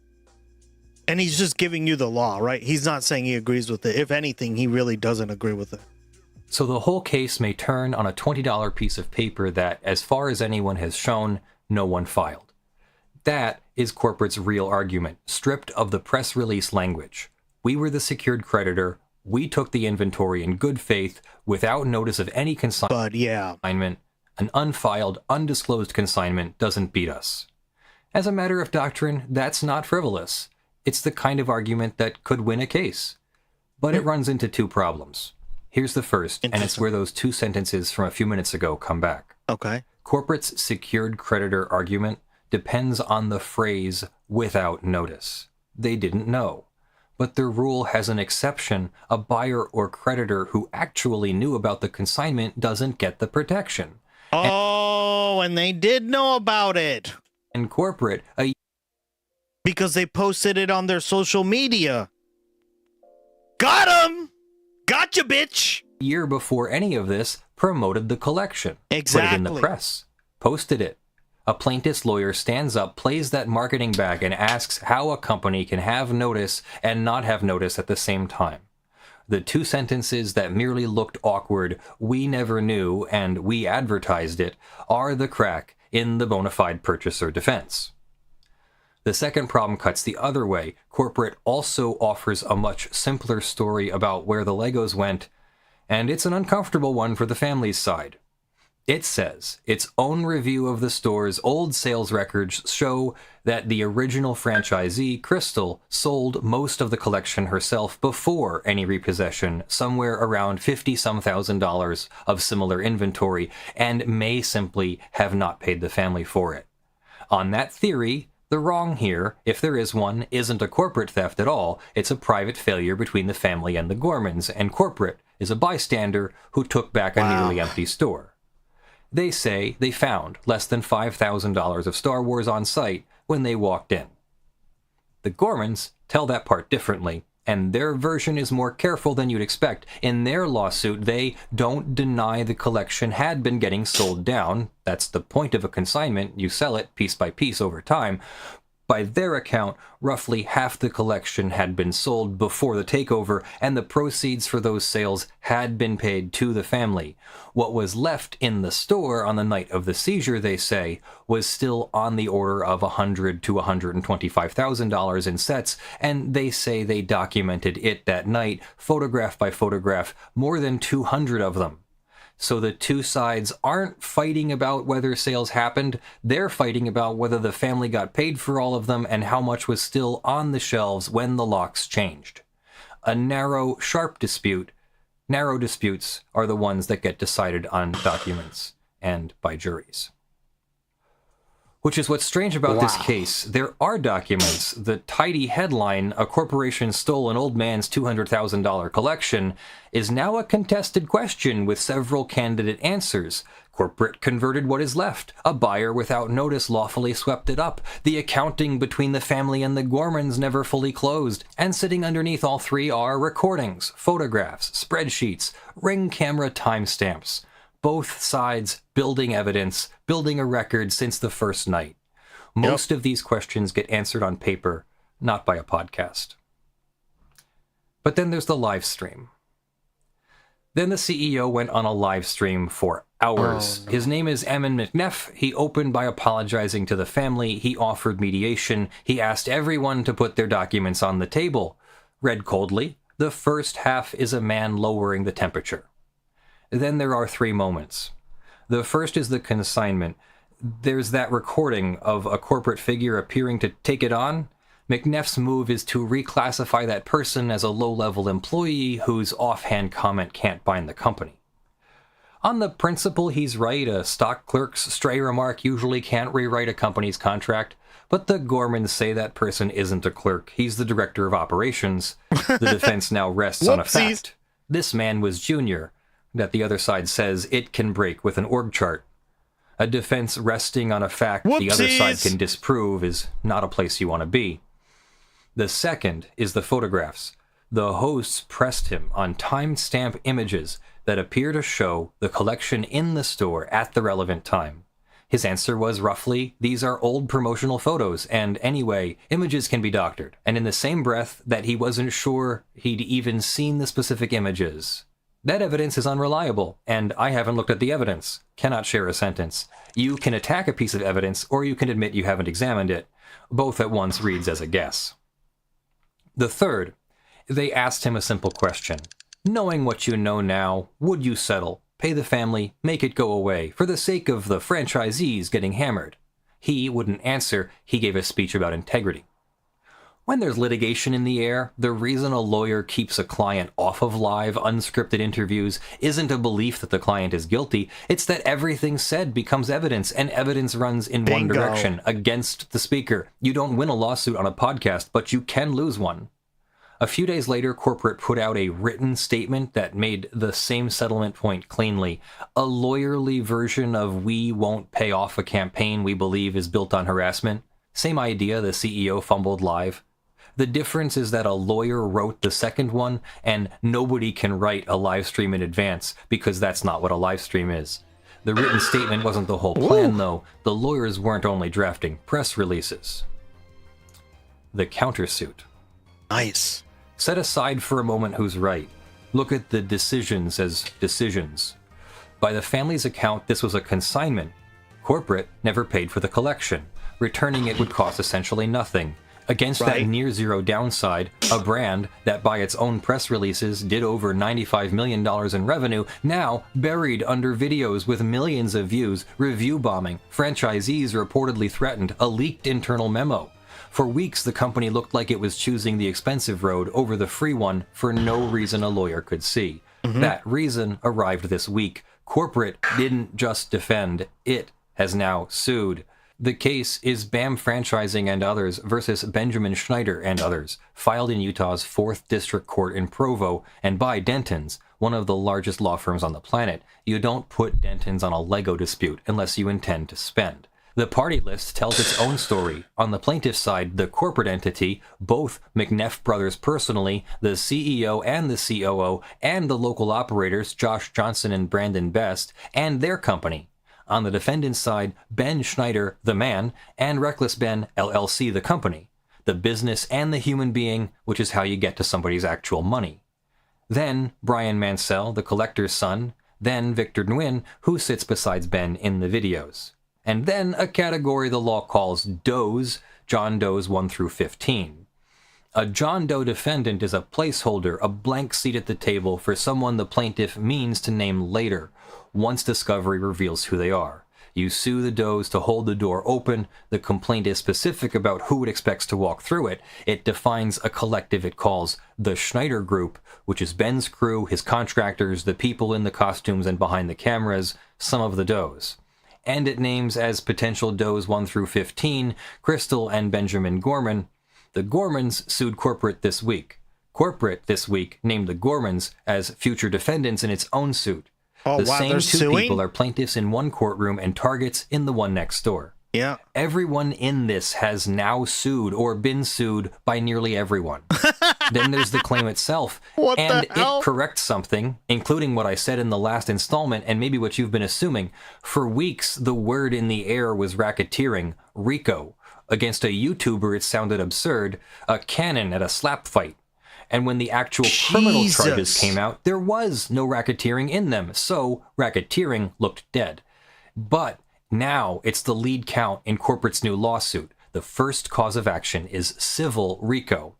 And he's just giving you the law, right? He's not saying he agrees with it. If anything, he really doesn't agree with it. So the whole case may turn on a $20 piece of paper that, as far as anyone has shown, no one filed. That is corporate's real argument, stripped of the press release language. We were the secured creditor. We took the inventory in good faith without notice of any consignment. But yeah, an unfiled, undisclosed consignment doesn't beat us. As a matter of doctrine, that's not frivolous. It's the kind of argument that could win a case. But it runs into two problems. Here's the first, and it's where those two sentences from a few minutes ago come back. Okay. Corporate's secured creditor argument depends on the phrase, without notice. They didn't know. But their rule has an exception. A buyer or creditor who actually knew about the consignment doesn't get the protection. And they did know about it. And corporate, because they posted it on their social media. Got him! Got Gotcha, bitch! Year before any of this, promoted the collection. Exactly. Put it in the press. Posted it. A plaintiff's lawyer stands up, plays that marketing back, and asks how a company can have notice and not have notice at the same time. The two sentences that merely looked awkward, "we never knew" and "we advertised it," are the crack in the bona fide purchaser defense. The second problem cuts the other way. Corporate also offers a much simpler story about where the Legos went, and it's an uncomfortable one for the family's side. It says its own review of the store's old sales records show that the original franchisee, Crystal, sold most of the collection herself before any repossession, somewhere around $50,000 of similar inventory, and may simply have not paid the family for it. On that theory, the wrong here, if there is one, isn't a corporate theft at all. It's a private failure between the family and the Gormans, and corporate is a bystander who took back a nearly empty store. They say they found less than $5,000 of Star Wars on site when they walked in. The Gormans tell that part differently, and their version is more careful than you'd expect. In their lawsuit, they don't deny the collection had been getting sold down. That's the point of a consignment. You sell it piece by piece over time. By their account, roughly half the collection had been sold before the takeover, and the proceeds for those sales had been paid to the family. What was left in the store on the night of the seizure, they say, was still on the order of $100,000 to $125,000 in sets, and they say they documented it that night, photograph by photograph, more than 200 of them. So the two sides aren't fighting about whether sales happened, they're fighting about whether the family got paid for all of them and how much was still on the shelves when the locks changed. A narrow, sharp dispute. Narrow disputes are the ones that get decided on documents and by juries. Which is what's strange about this case. There are documents. The tidy headline, "A corporation stole an old man's $200,000 collection," is now a contested question with several candidate answers. Corporate converted what is left. A buyer without notice lawfully swept it up. The accounting between the family and the Gormans never fully closed. And sitting underneath all three are recordings, photographs, spreadsheets, ring camera timestamps. Both sides building evidence, building a record since the first night. Most of these questions get answered on paper, not by a podcast. But then there's the live stream. Then the CEO went on a live stream for hours. His name is Eamon McNeff. He opened by apologizing to the family. He offered mediation. He asked everyone to put their documents on the table. Read coldly, the first half is a man lowering the temperature. Then there are three moments. The first is the consignment. There's that recording of a corporate figure appearing to take it on. McNeff's move is to reclassify that person as a low-level employee whose offhand comment can't bind the company. On the principle, he's right. A stock clerk's stray remark usually can't rewrite a company's contract. But the Gormans say that person isn't a clerk. He's the director of operations. The defense now rests on a fact. This man was junior. That the other side says it can break with an org chart. A defense resting on a fact the other side can disprove is not a place you want to be. The second is the photographs. The hosts pressed him on timestamp images that appear to show the collection in the store at the relevant time. His answer was roughly, these are old promotional photos, and anyway, images can be doctored. And in the same breath that he wasn't sure he'd even seen the specific images. That evidence is unreliable, and I haven't looked at the evidence. Cannot share a sentence. You can attack a piece of evidence, or you can admit you haven't examined it. Both at once reads as a guess. The third, they asked him a simple question. Knowing what you know now, would you settle, pay the family, make it go away, for the sake of the franchisees getting hammered? He wouldn't answer. He gave a speech about integrity. When there's litigation in the air, the reason a lawyer keeps a client off of live, unscripted interviews isn't a belief that the client is guilty. It's that everything said becomes evidence, and evidence runs in one direction, against the speaker. You don't win a lawsuit on a podcast, but you can lose one. A few days later, corporate put out a written statement that made the same settlement point cleanly. A lawyerly version of "we won't pay off a campaign we believe is built on harassment." Same idea, the CEO fumbled live. The difference is that a lawyer wrote the second one, and nobody can write a live stream in advance, because that's not what a live stream is. The written statement wasn't the whole plan, though. The lawyers weren't only drafting press releases. The countersuit. Nice. Set aside for a moment who's right. Look at the decisions as decisions. By the family's account, this was a consignment. Corporate never paid for the collection. Returning it would cost essentially nothing. Against that near zero downside, a brand that by its own press releases did over $95 million in revenue, now buried under videos with millions of views, review bombing, franchisees reportedly threatened, a leaked internal memo. For weeks, the company looked like it was choosing the expensive road over the free one for no reason a lawyer could see. That reason arrived this week. Corporate didn't just defend, it has now sued. The case is BAM Franchising and Others versus Benjamin Schneider and Others, filed in Utah's 4th District Court in Provo, and by Dentons, one of the largest law firms on the planet. You don't put Dentons on a Lego dispute unless you intend to spend. The party list tells its own story. On the plaintiff's side, the corporate entity, both McNeff brothers personally, the CEO and the COO, and the local operators, Josh Johnson and Brandon Best, and their company. On the defendant's side, Ben Schneider, the man, and Reckless Ben, LLC, the company. The business and the human being, which is how you get to somebody's actual money. Then Brian Mansell, the collector's son. Then Victor Nguyen, who sits beside Ben in the videos. And then a category the law calls Does, John Does 1 through 15. A John Doe defendant is a placeholder, a blank seat at the table for someone the plaintiff means to name later, once discovery reveals who they are. You sue the Does to hold the door open. The complaint is specific about who it expects to walk through it. It defines a collective it calls the Schneider Group, which is Ben's crew, his contractors, the people in the costumes and behind the cameras, some of the Does. And it names as potential Does 1 through 15, Crystal and Benjamin Gorman. The Gormans sued Corporate this week. Corporate this week named the Gormans as future defendants in its own suit. The same two people are plaintiffs in one courtroom and targets in the one next door. Yeah. Everyone in this has now sued or been sued by nearly everyone. Then there's the claim itself. And it corrects something, including what I said in the last installment and maybe what you've been assuming. For weeks, the word in the air was racketeering, RICO. Against a YouTuber, it sounded absurd, a cannon at a slap fight. And when the actual criminal charges came out, there was no racketeering in them, so racketeering looked dead. But now it's the lead count in Corporate's new lawsuit. The first cause of action is civil RICO.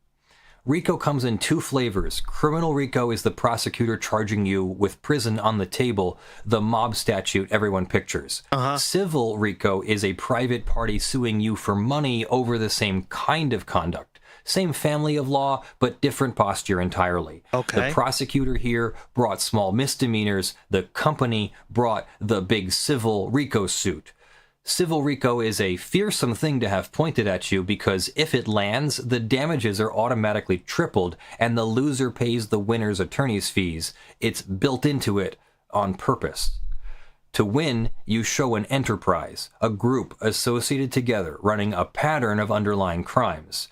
RICO comes in two flavors. Criminal RICO is the prosecutor charging you with prison on the table, the mob statute everyone pictures. Civil RICO is a private party suing you for money over the same kind of conduct. Same family of law, but different posture entirely. The prosecutor here brought small misdemeanors. The company brought the big civil RICO suit. Civil RICO is a fearsome thing to have pointed at you because if it lands, the damages are automatically tripled and the loser pays the winner's attorney's fees. It's built into it on purpose. To win, you show an enterprise, a group associated together running a pattern of underlying crimes.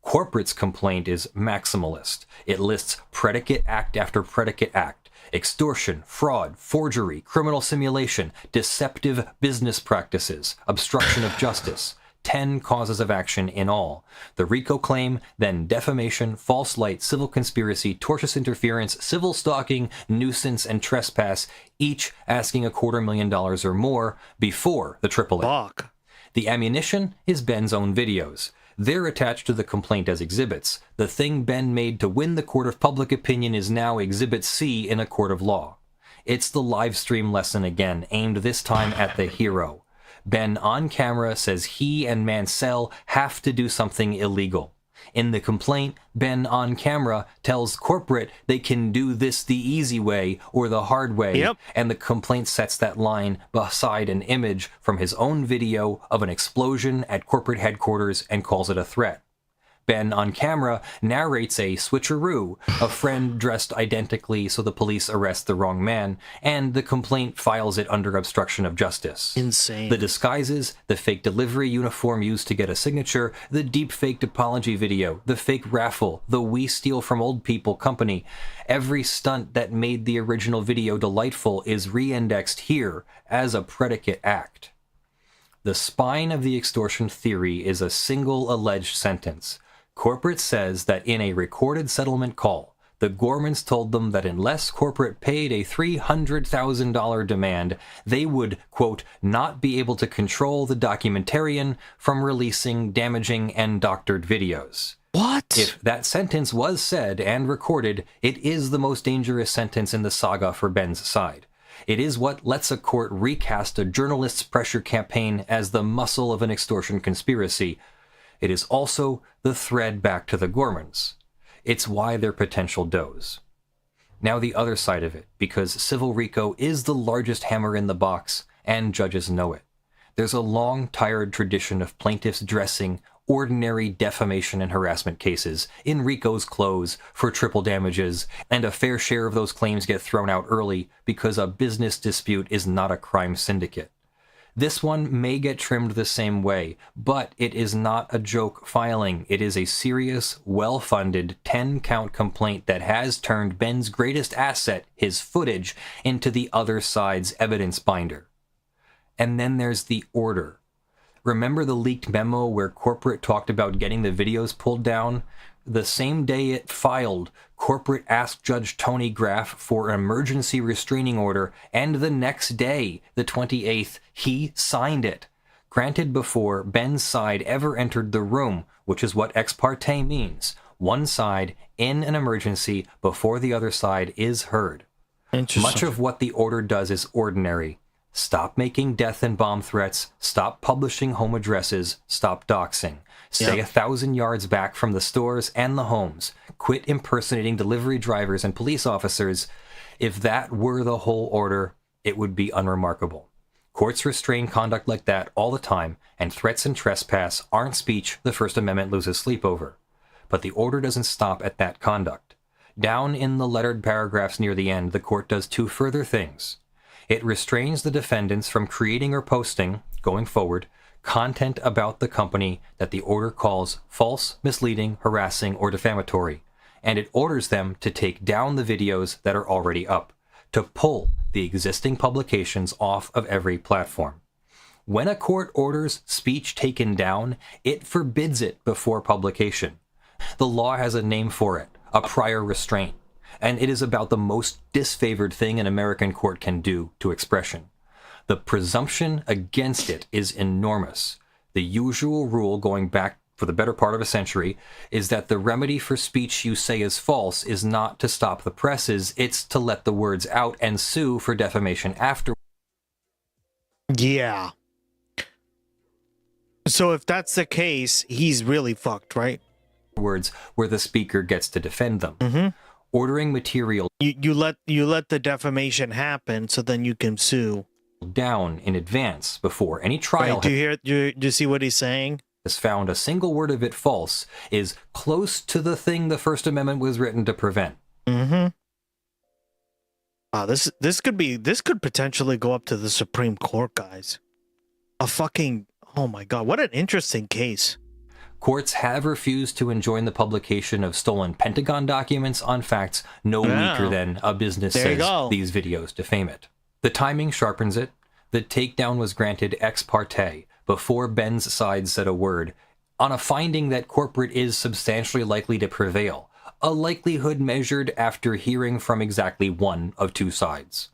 Corporate's complaint is maximalist. It lists predicate act after predicate act. Extortion, fraud, forgery, criminal simulation, deceptive business practices, obstruction of justice. 10 causes of action in all. The RICO claim, then defamation, false light, civil conspiracy, tortious interference, civil stalking, nuisance, and trespass, each asking $250,000 or more before the AAA. The ammunition is Ben's own videos. They're attached to the complaint as exhibits. The thing Ben made to win the court of public opinion is now Exhibit C in a court of law. It's the live stream lesson again, aimed this time at the hero. Ben on camera says he and Mansell have to do something illegal. In the complaint, Ben on camera tells Corporate they can do this the easy way or the hard way, and the complaint sets that line beside an image from his own video of an explosion at corporate headquarters and calls it a threat. Ben on camera narrates a switcheroo, a friend dressed identically so the police arrest the wrong man, and the complaint files it under obstruction of justice. Insane. The disguises, the fake delivery uniform used to get a signature, the deep faked apology video, the fake raffle, the we steal from old people company. Every stunt that made the original video delightful is re-indexed here as a predicate act. The spine of the extortion theory is a single alleged sentence. Corporate says that in a recorded settlement call, the Gormans told them that unless corporate paid a $300,000 demand, they would, quote, not be able to control the documentarian from releasing damaging and doctored videos. What? If that sentence was said and recorded, it is the most dangerous sentence in the saga for Ben's side. It is what lets a court recast a journalist's pressure campaign as the muscle of an extortion conspiracy. It is also the thread back to the Gormans. It's why they're potential does. Now the other side of it, because civil RICO is the largest hammer in the box, and judges know it. There's a long, tired tradition of plaintiffs dressing ordinary defamation and harassment cases in RICO's clothes for triple damages, and a fair share of those claims get thrown out early because a business dispute is not a crime syndicate. This one may get trimmed the same way, but it is not a joke filing. It is a serious, well-funded 10-count complaint that has turned Ben's greatest asset, his footage, into the other side's evidence binder. And then there's the order. Remember the leaked memo where corporate talked about getting the videos pulled down? The same day it filed, corporate asked Judge Tony Graff for an emergency restraining order, and the next day, the 28th, he signed it. Granted before Ben's side ever entered the room, which is what ex parte means. One side in an emergency before the other side is heard. Much of what the order does is ordinary. Stop making death and bomb threats, stop publishing home addresses, stop doxing. Stay 1,000 yards back from the stores and the homes. Quit impersonating delivery drivers and police officers. If that were the whole order, it would be unremarkable. Courts restrain conduct like that all the time, and threats and trespass aren't speech the First Amendment loses sleep over. But the order doesn't stop at that conduct. Down in the lettered paragraphs near the end, the court does two further things. It restrains the defendants from creating or posting, going forward, content about the company that the order calls false, misleading, harassing, or defamatory, and it orders them to take down the videos that are already up, to pull the existing publications off of every platform. When a court orders speech taken down, it forbids it before publication. The law has a name for it, a prior restraint, and it is about the most disfavored thing an American court can do to expression. The presumption against it is enormous. The usual rule, going back for the better part of a century, is that the remedy for speech you say is false is not to stop the presses, it's to let the words out and sue for defamation after. Yeah. So if that's the case, he's really fucked, right? Words where the speaker gets to defend them. Ordering material you let the defamation happen, so then you can sue down in advance before any trial. Right, do you see what he's saying? Has found a single word of it false is close to the thing the First Amendment was written to prevent. This could potentially go up to the Supreme Court, guys. Oh my god, what an interesting case. Courts have refused to enjoin the publication of stolen Pentagon documents on facts no weaker than a business says these videos defame it. The timing sharpens it. The takedown was granted ex parte, before Ben's side said a word, on a finding that corporate is substantially likely to prevail, a likelihood measured after hearing from exactly one of two sides.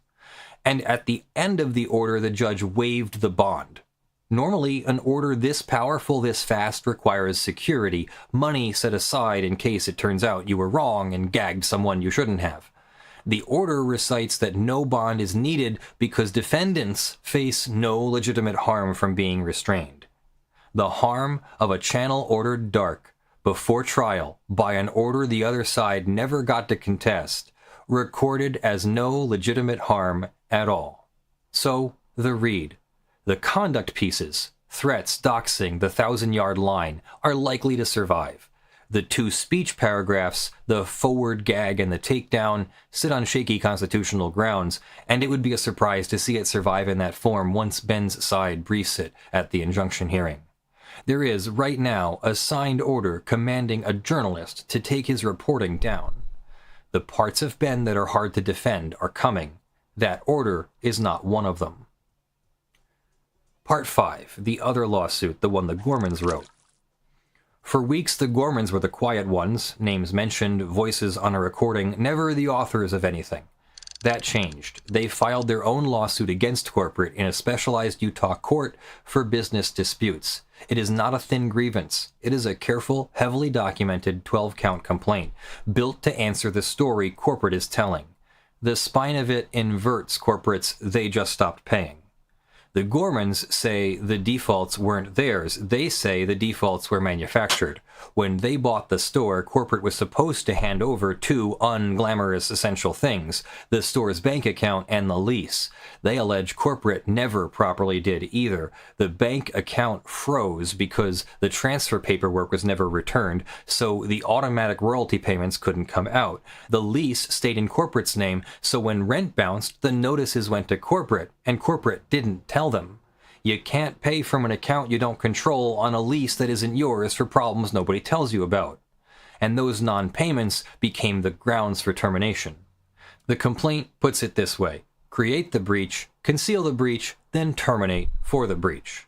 And at the end of the order, the judge waived the bond. Normally, an order this powerful, this fast, requires security, money set aside in case it turns out you were wrong and gagged someone you shouldn't have. The order recites that no bond is needed because defendants face no legitimate harm from being restrained. The harm of a channel ordered dark, before trial, by an order the other side never got to contest, recorded as no legitimate harm at all. So, the read. The conduct pieces, threats, doxing, the 1,000-yard line, are likely to survive. The two speech paragraphs, the forward gag and the takedown, sit on shaky constitutional grounds, and it would be a surprise to see it survive in that form once Ben's side briefs it at the injunction hearing. There is, right now, a signed order commanding a journalist to take his reporting down. The parts of Ben that are hard to defend are coming. That order is not one of them. Part 5, the other lawsuit, the one the Gormans wrote. For weeks, the Gormans were the quiet ones, names mentioned, voices on a recording, never the authors of anything. That changed. They filed their own lawsuit against corporate in a specialized Utah court for business disputes. It is not a thin grievance. It is a careful, heavily documented 12-count complaint, built to answer the story corporate is telling. The spine of it inverts corporate's "they just stopped paying." The Gormans say the defaults weren't theirs. They say the defaults were manufactured. When they bought the store, corporate was supposed to hand over two unglamorous essential things, the store's bank account and the lease. They allege corporate never properly did either. The bank account froze because the transfer paperwork was never returned, so the automatic royalty payments couldn't come out. The lease stayed in corporate's name, so when rent bounced, the notices went to corporate, and corporate didn't tell them. You can't pay from an account you don't control on a lease that isn't yours for problems nobody tells you about. And those non-payments became the grounds for termination. The complaint puts it this way: create the breach, conceal the breach, then terminate for the breach.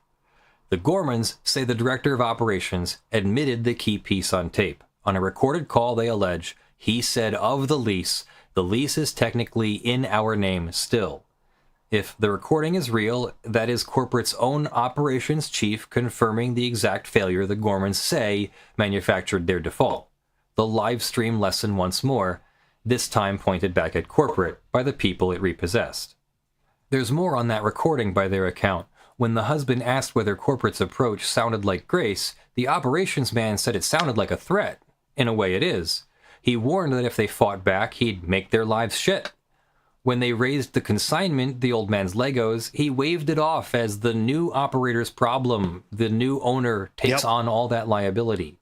The Gormans say the director of operations admitted the key piece on tape. On a recorded call, they allege, he said of the lease is technically in our name still. If the recording is real, that is corporate's own operations chief confirming the exact failure the Gormans say manufactured their default. The live stream lesson once more, this time pointed back at corporate by the people it repossessed. There's more on that recording by their account. When the husband asked whether corporate's approach sounded like grace, the operations man said it sounded like a threat. In a way it is. He warned that if they fought back, he'd make their lives shit. When they raised the consignment, the old man's Legos, he waved it off as the new operator's problem. The new owner takes on all that liability.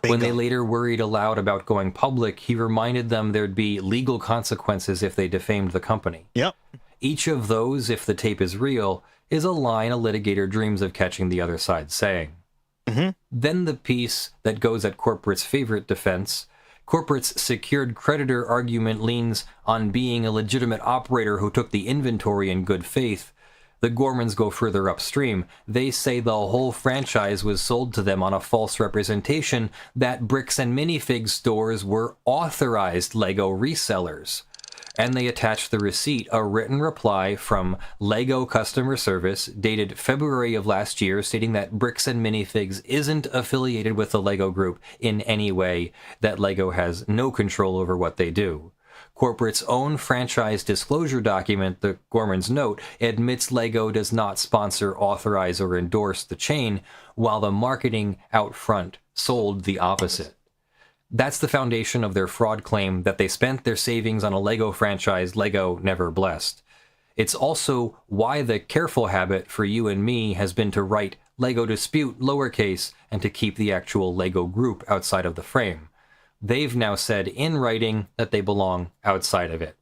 Bingo. When they later worried aloud about going public, he reminded them there'd be legal consequences if they defamed the company. Each of those, if the tape is real, is a line a litigator dreams of catching the other side saying. Then the piece that goes at corporate's favorite defense. Corporate's secured creditor argument leans on being a legitimate operator who took the inventory in good faith. The Gormans go further upstream. They say the whole franchise was sold to them on a false representation that Bricks and Minifig stores were authorized Lego resellers. And they attach the receipt, a written reply from Lego customer service dated February of last year, stating that Bricks and Minifigs isn't affiliated with the Lego group in any way, that Lego has no control over what they do. Corporate's own franchise disclosure document, the Gormans note, admits Lego does not sponsor, authorize, or endorse the chain, while the marketing out front sold the opposite. That's the foundation of their fraud claim that they spent their savings on a Lego franchise Lego never blessed. It's also why the careful habit for you and me has been to write Lego dispute lowercase and to keep the actual Lego group outside of the frame. They've now said in writing that they belong outside of it.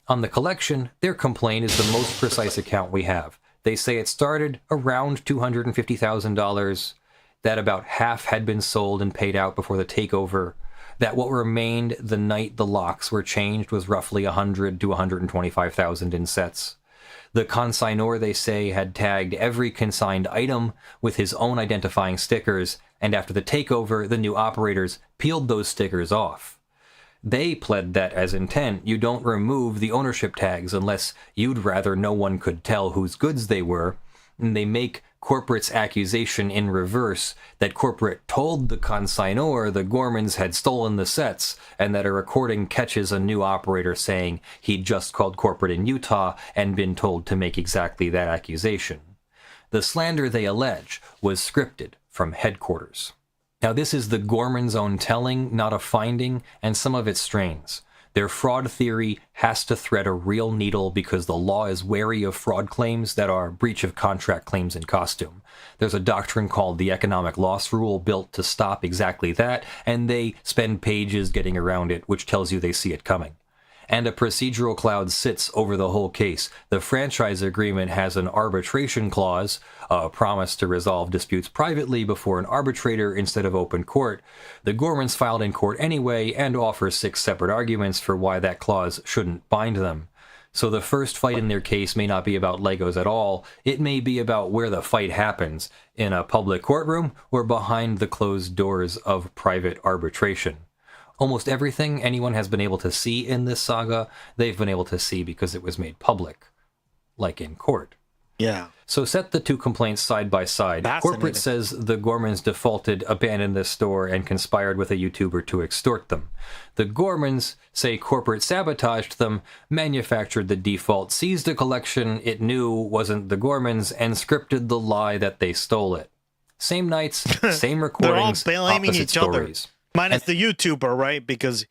On the collection, their complaint is the most precise account we have. They say it started around $250,000, that about half had been sold and paid out before the takeover, that what remained the night the locks were changed was roughly $100,000 to $125,000 in sets. The consignor, they say, had tagged every consigned item with his own identifying stickers, and after the takeover, the new operators peeled those stickers off. They pled that as intent, you don't remove the ownership tags unless you'd rather no one could tell whose goods they were, and they make corporate's accusation in reverse, that corporate told the consignor the Gormans had stolen the sets, and that a recording catches a new operator saying he'd just called corporate in Utah and been told to make exactly that accusation. The slander they allege was scripted from headquarters. Now this is the Gormans' own telling, not a finding, and some of it strains. Their fraud theory has to thread a real needle because the law is wary of fraud claims that are breach of contract claims in costume. There's a doctrine called the economic loss rule built to stop exactly that, and they spend pages getting around it, which tells you they see it coming. And a procedural cloud sits over the whole case. The franchise agreement has an arbitration clause, a promise to resolve disputes privately before an arbitrator instead of open court. The Gormans filed in court anyway and offer 6 separate arguments for why that clause shouldn't bind them. So the first fight in their case may not be about Legos at all. It may be about where the fight happens, in a public courtroom or behind the closed doors of private arbitration. Almost everything anyone has been able to see in this saga, they've been able to see because it was made public, like in court. Yeah. So set the 2 complaints side by side. Corporate says the Gormans defaulted, abandoned the store, and conspired with a YouTuber to extort them. The Gormans say corporate sabotaged them, manufactured the default, seized a collection it knew wasn't the Gormans, and scripted the lie that they stole it. Same nights, same recordings, they're all blaming opposite each other. stories. Minus the YouTuber, right? Because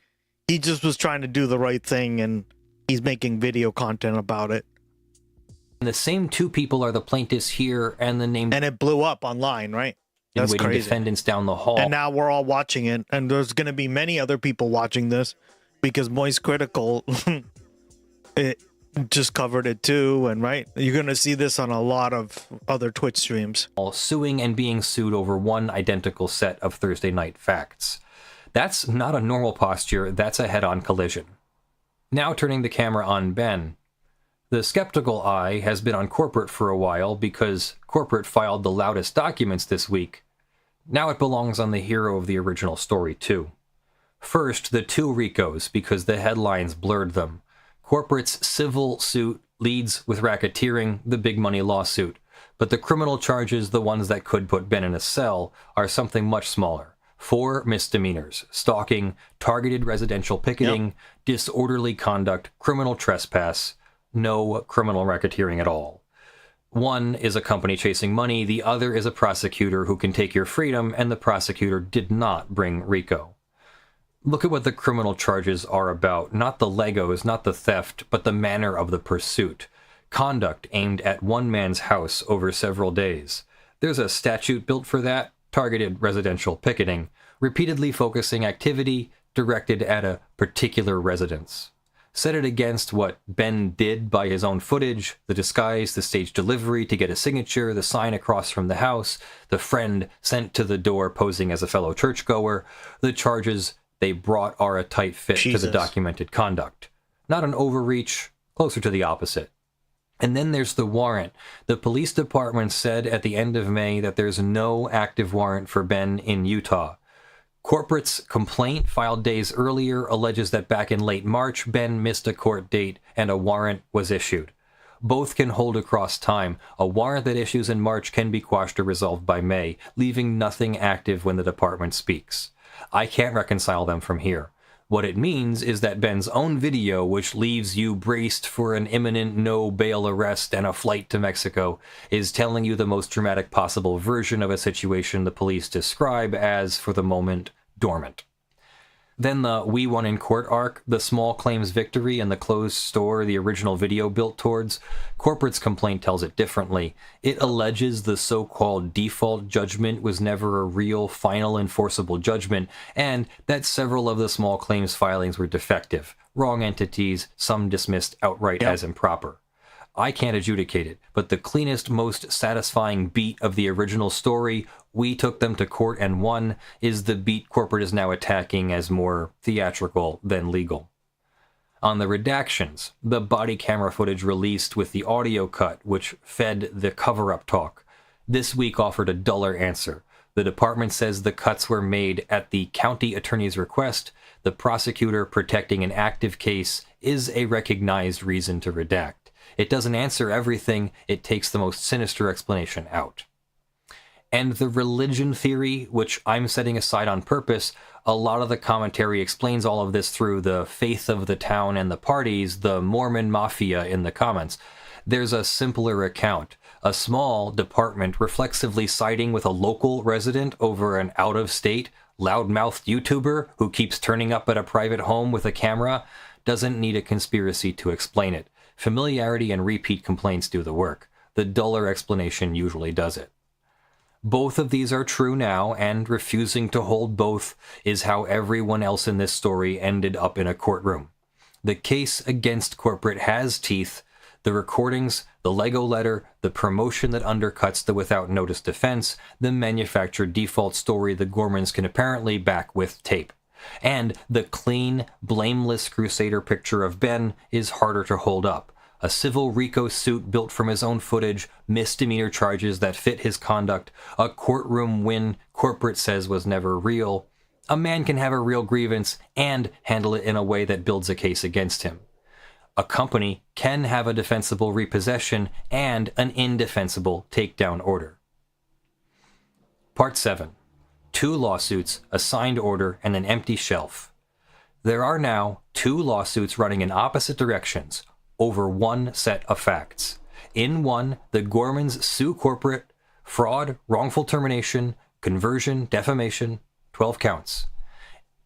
he just was trying to do the right thing and he's making video content about it. And the same 2 people are the plaintiffs here and the named... And it blew up online, right? That's waiting crazy. defendants down the hall. And now we're all watching it. And there's going to be many other people watching this because Moist Critical it just covered it too. And right, you're going to see this on a lot of other Twitch streams. All suing and being sued over one identical set of Thursday night facts. That's not a normal posture, that's a head-on collision. Now turning the camera on Ben. The skeptical eye has been on corporate for a while because corporate filed the loudest documents this week. Now it belongs on the hero of the original story too. First, the 2 Ricos because the headlines blurred them. Corporate's civil suit leads with racketeering, the big money lawsuit. But the criminal charges, the ones that could put Ben in a cell, are something much smaller. 4 misdemeanors: stalking, targeted residential picketing, disorderly conduct, criminal trespass, no criminal racketeering at all. One is a company chasing money, the other is a prosecutor who can take your freedom, and the prosecutor did not bring Rico. Look at what the criminal charges are about, not the Legos, not the theft, but the manner of the pursuit. Conduct aimed at one man's house over several days. There's a statute built for that. Targeted residential picketing, repeatedly focusing activity directed at a particular residence. Set it against what Ben did by his own footage, the disguise, the stage delivery to get a signature, the sign across from the house, the friend sent to the door posing as a fellow churchgoer. The charges they brought are a tight fit to the documented conduct. Not an overreach, closer to the opposite. And then there's the warrant. The police department said at the end of May that there's no active warrant for Ben in Utah. Corporate's complaint, filed days earlier, alleges that back in late March, Ben missed a court date and a warrant was issued. Both can hold across time. A warrant that issues in March can be quashed or resolved by May, leaving nothing active when the department speaks. I can't reconcile them from here. What it means is that Ben's own video, which leaves you braced for an imminent no-bail arrest and a flight to Mexico, is telling you the most dramatic possible version of a situation the police describe as, for the moment, dormant. Then the We Won in Court arc, the small claims victory and the closed store the original video built towards. Corporate's complaint tells it differently. It alleges the so-called default judgment was never a real, final, enforceable judgment, and that several of the small claims filings were defective, wrong entities, some dismissed outright as improper. I can't adjudicate it, but the cleanest, most satisfying beat of the original story, we took them to court and won, is the beat corporate is now attacking as more theatrical than legal. On the redactions, the body camera footage released with the audio cut, which fed the cover-up talk, this week offered a duller answer. The department says the cuts were made at the county attorney's request. The prosecutor protecting an active case is a recognized reason to redact. It doesn't answer everything, it takes the most sinister explanation out. And the religion theory, which I'm setting aside on purpose, a lot of the commentary explains all of this through the faith of the town and the parties, the Mormon mafia in the comments. There's a simpler account. A small department reflexively siding with a local resident over an out-of-state, loudmouthed YouTuber who keeps turning up at a private home with a camera. doesn't need a conspiracy to explain it. Familiarity and repeat complaints do the work. The duller explanation usually does it. Both of these are true now, and refusing to hold both is how everyone else in this story ended up in a courtroom. The case against corporate has teeth. The recordings, the Lego letter, the promotion that undercuts the without notice defense, the manufactured default story the Gormans can apparently back with tape. And the clean, blameless Crusader picture of Ben is harder to hold up. A civil RICO suit built from his own footage, misdemeanor charges that fit his conduct, a courtroom win corporate says was never real. A man can have a real grievance and handle it in a way that builds a case against him. A company can have a defensible repossession and an indefensible takedown order. Part 7. 2 lawsuits, a signed order, and an empty shelf. There are now 2 lawsuits running in opposite directions over one set of facts. In one, the Gormans sue corporate, fraud, wrongful termination, conversion, defamation, 12 counts.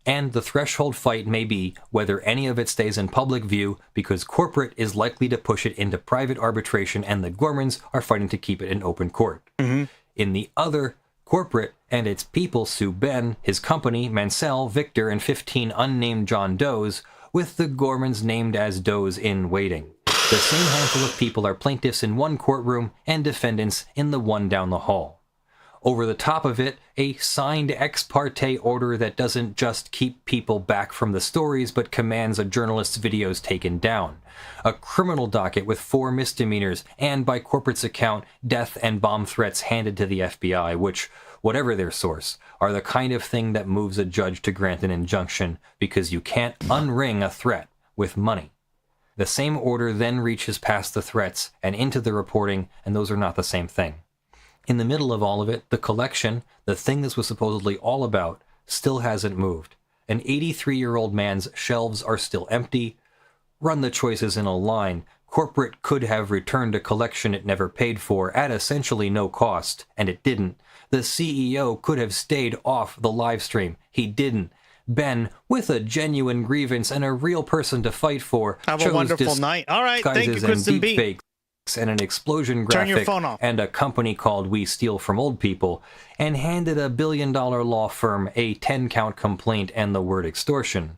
And the threshold fight may be whether any of it stays in public view because corporate is likely to push it into private arbitration and the Gormans are fighting to keep it in open court. In the other, corporate and its people sue Ben, his company, Mansell, Victor, and 15 unnamed John Does, with the Gormans named as Does in waiting. The same handful of people are plaintiffs in one courtroom and defendants in the one down the hall. Over the top of it, a signed ex parte order that doesn't just keep people back from the stories but commands a journalist's videos taken down. A criminal docket with 4 misdemeanors and, by corporate's account, death and bomb threats handed to the FBI, which, whatever their source, are the kind of thing that moves a judge to grant an injunction because you can't unring a threat with money. The same order then reaches past the threats and into the reporting, and those are not the same thing. In the middle of all of it, the collection, the thing this was supposedly all about, still hasn't moved. An 83-year-old man's shelves are still empty. Run the choices in a line. Corporate could have returned a collection it never paid for at essentially no cost, and it didn't. The CEO could have stayed off the live stream. He didn't. Ben, with a genuine grievance and a real person to fight for, have a wonderful night. All right, thank you, Kristen B. And an explosion Turn your graphic phone off. and a company called We Steal From Old People, and handed a billion-dollar law firm a 10-count complaint and the word extortion.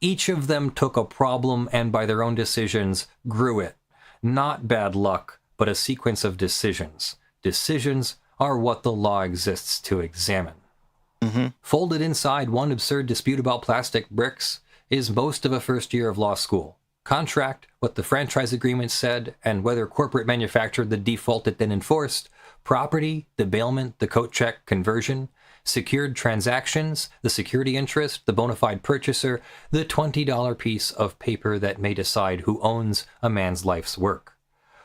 Each of them took a problem and by their own decisions grew it. Not bad luck, but a sequence of decisions. Decisions are what the law exists to examine. Folded inside one absurd dispute about plastic bricks is most of a first year of law school. Contract, what the franchise agreement said, and whether corporate manufactured the default it then enforced, property, the bailment, the coat check, conversion, secured transactions, the security interest, the bona fide purchaser, the $20 piece of paper that may decide who owns a man's life's work.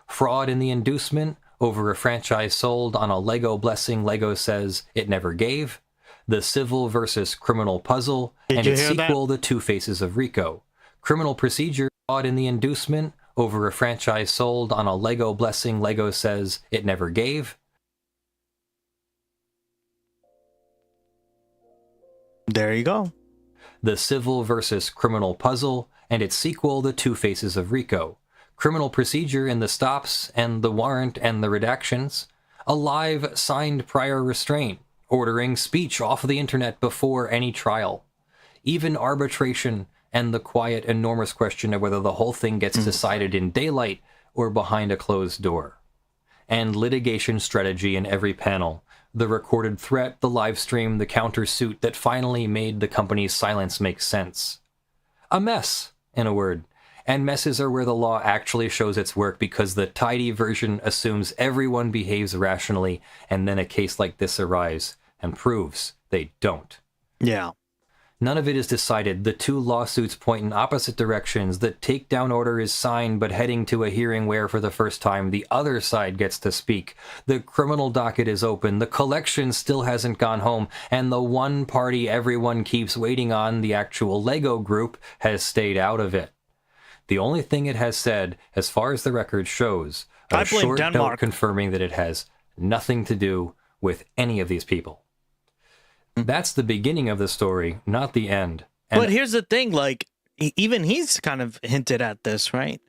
Fraud in the inducement over a franchise sold on a Lego blessing Lego says it never gave, the civil versus criminal puzzle, and its sequel, The Two Faces of Rico. Criminal procedure, fraud in the inducement over a franchise sold on a Lego blessing Lego says it never gave. There you go. The civil versus criminal puzzle, and its sequel, The Two Faces of Rico. Criminal procedure in the stops and the warrant and the redactions. A live signed prior restraint, ordering speech off of the internet before any trial. Even arbitration and the quiet, enormous question of whether the whole thing gets decided in daylight or behind a closed door. And litigation strategy in every panel. The recorded threat, the live stream, the countersuit that finally made the company's silence make sense. A mess, in a word. And messes are where the law actually shows its work because the tidy version assumes everyone behaves rationally, and then a case like this arrives and proves they don't. Yeah. None of it is decided. The 2 lawsuits point in opposite directions. The takedown order is signed but heading to a hearing where, for the first time, the other side gets to speak. The criminal docket is open. The collection still hasn't gone home. And the one party everyone keeps waiting on, the actual Lego group, has stayed out of it. The only thing it has said, as far as the record shows, a short note confirming that it has nothing to do with any of these people. That's the beginning of the story, not the end. And but here's the thing, like, even he's kind of hinted at this, right?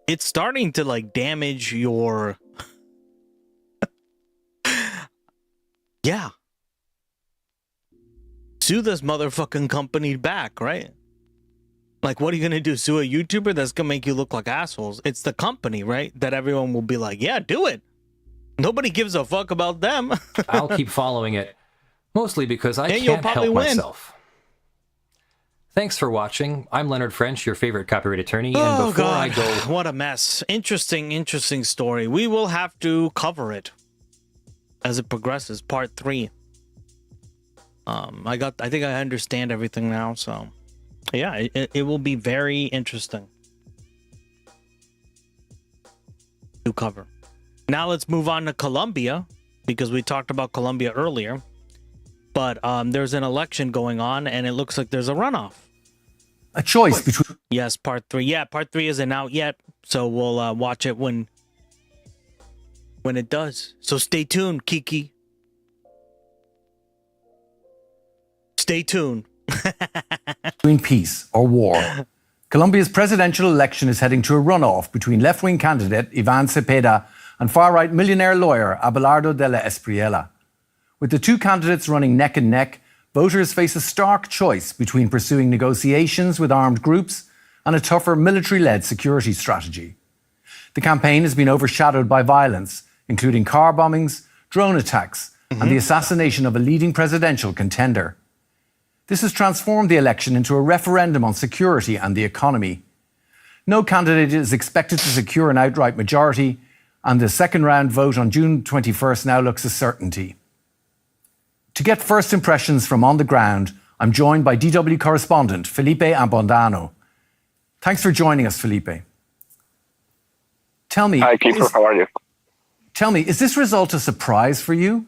It's starting to like damage your yeah. Sue this motherfucking company back, right? Like, what are you gonna do? Sue a YouTuber that's gonna make you look like assholes? It's the company, right? That everyone will be like, yeah, do it. Nobody gives a fuck about them. I'll keep following it, mostly because I can't help myself. Thanks for watching. I'm Leonard French, your favorite copyright attorney, and before I go... What a mess. Interesting story. We will have to cover it as it progresses, part 3. I think I understand everything now, so yeah, it will be very interesting to cover. Now let's move on to Colombia, because we talked about Colombia earlier, but there's an election going on, and it looks like there's a runoff. A choice between... Yes, part 3. Yeah, part 3 isn't out yet, so we'll watch it when it does. So stay tuned, Kiki. Stay tuned. between peace or war. Colombia's presidential election is heading to a runoff between left-wing candidate Iván Cepeda and far-right millionaire lawyer Abelardo de la Espriella. With the two candidates running neck and neck, voters face a stark choice between pursuing negotiations with armed groups and a tougher military-led security strategy. The campaign has been overshadowed by violence, including car bombings, drone attacks, and the assassination of a leading presidential contender. This has transformed the election into a referendum on security and the economy. No candidate is expected to secure an outright majority, and the second round vote on June 21st now looks a certainty. To get first impressions from on the ground, I'm joined by DW correspondent Felipe Abondano. Thanks for joining us, Felipe. Tell me... Hi, Kiefer, how are you? Tell me, is this result a surprise for you?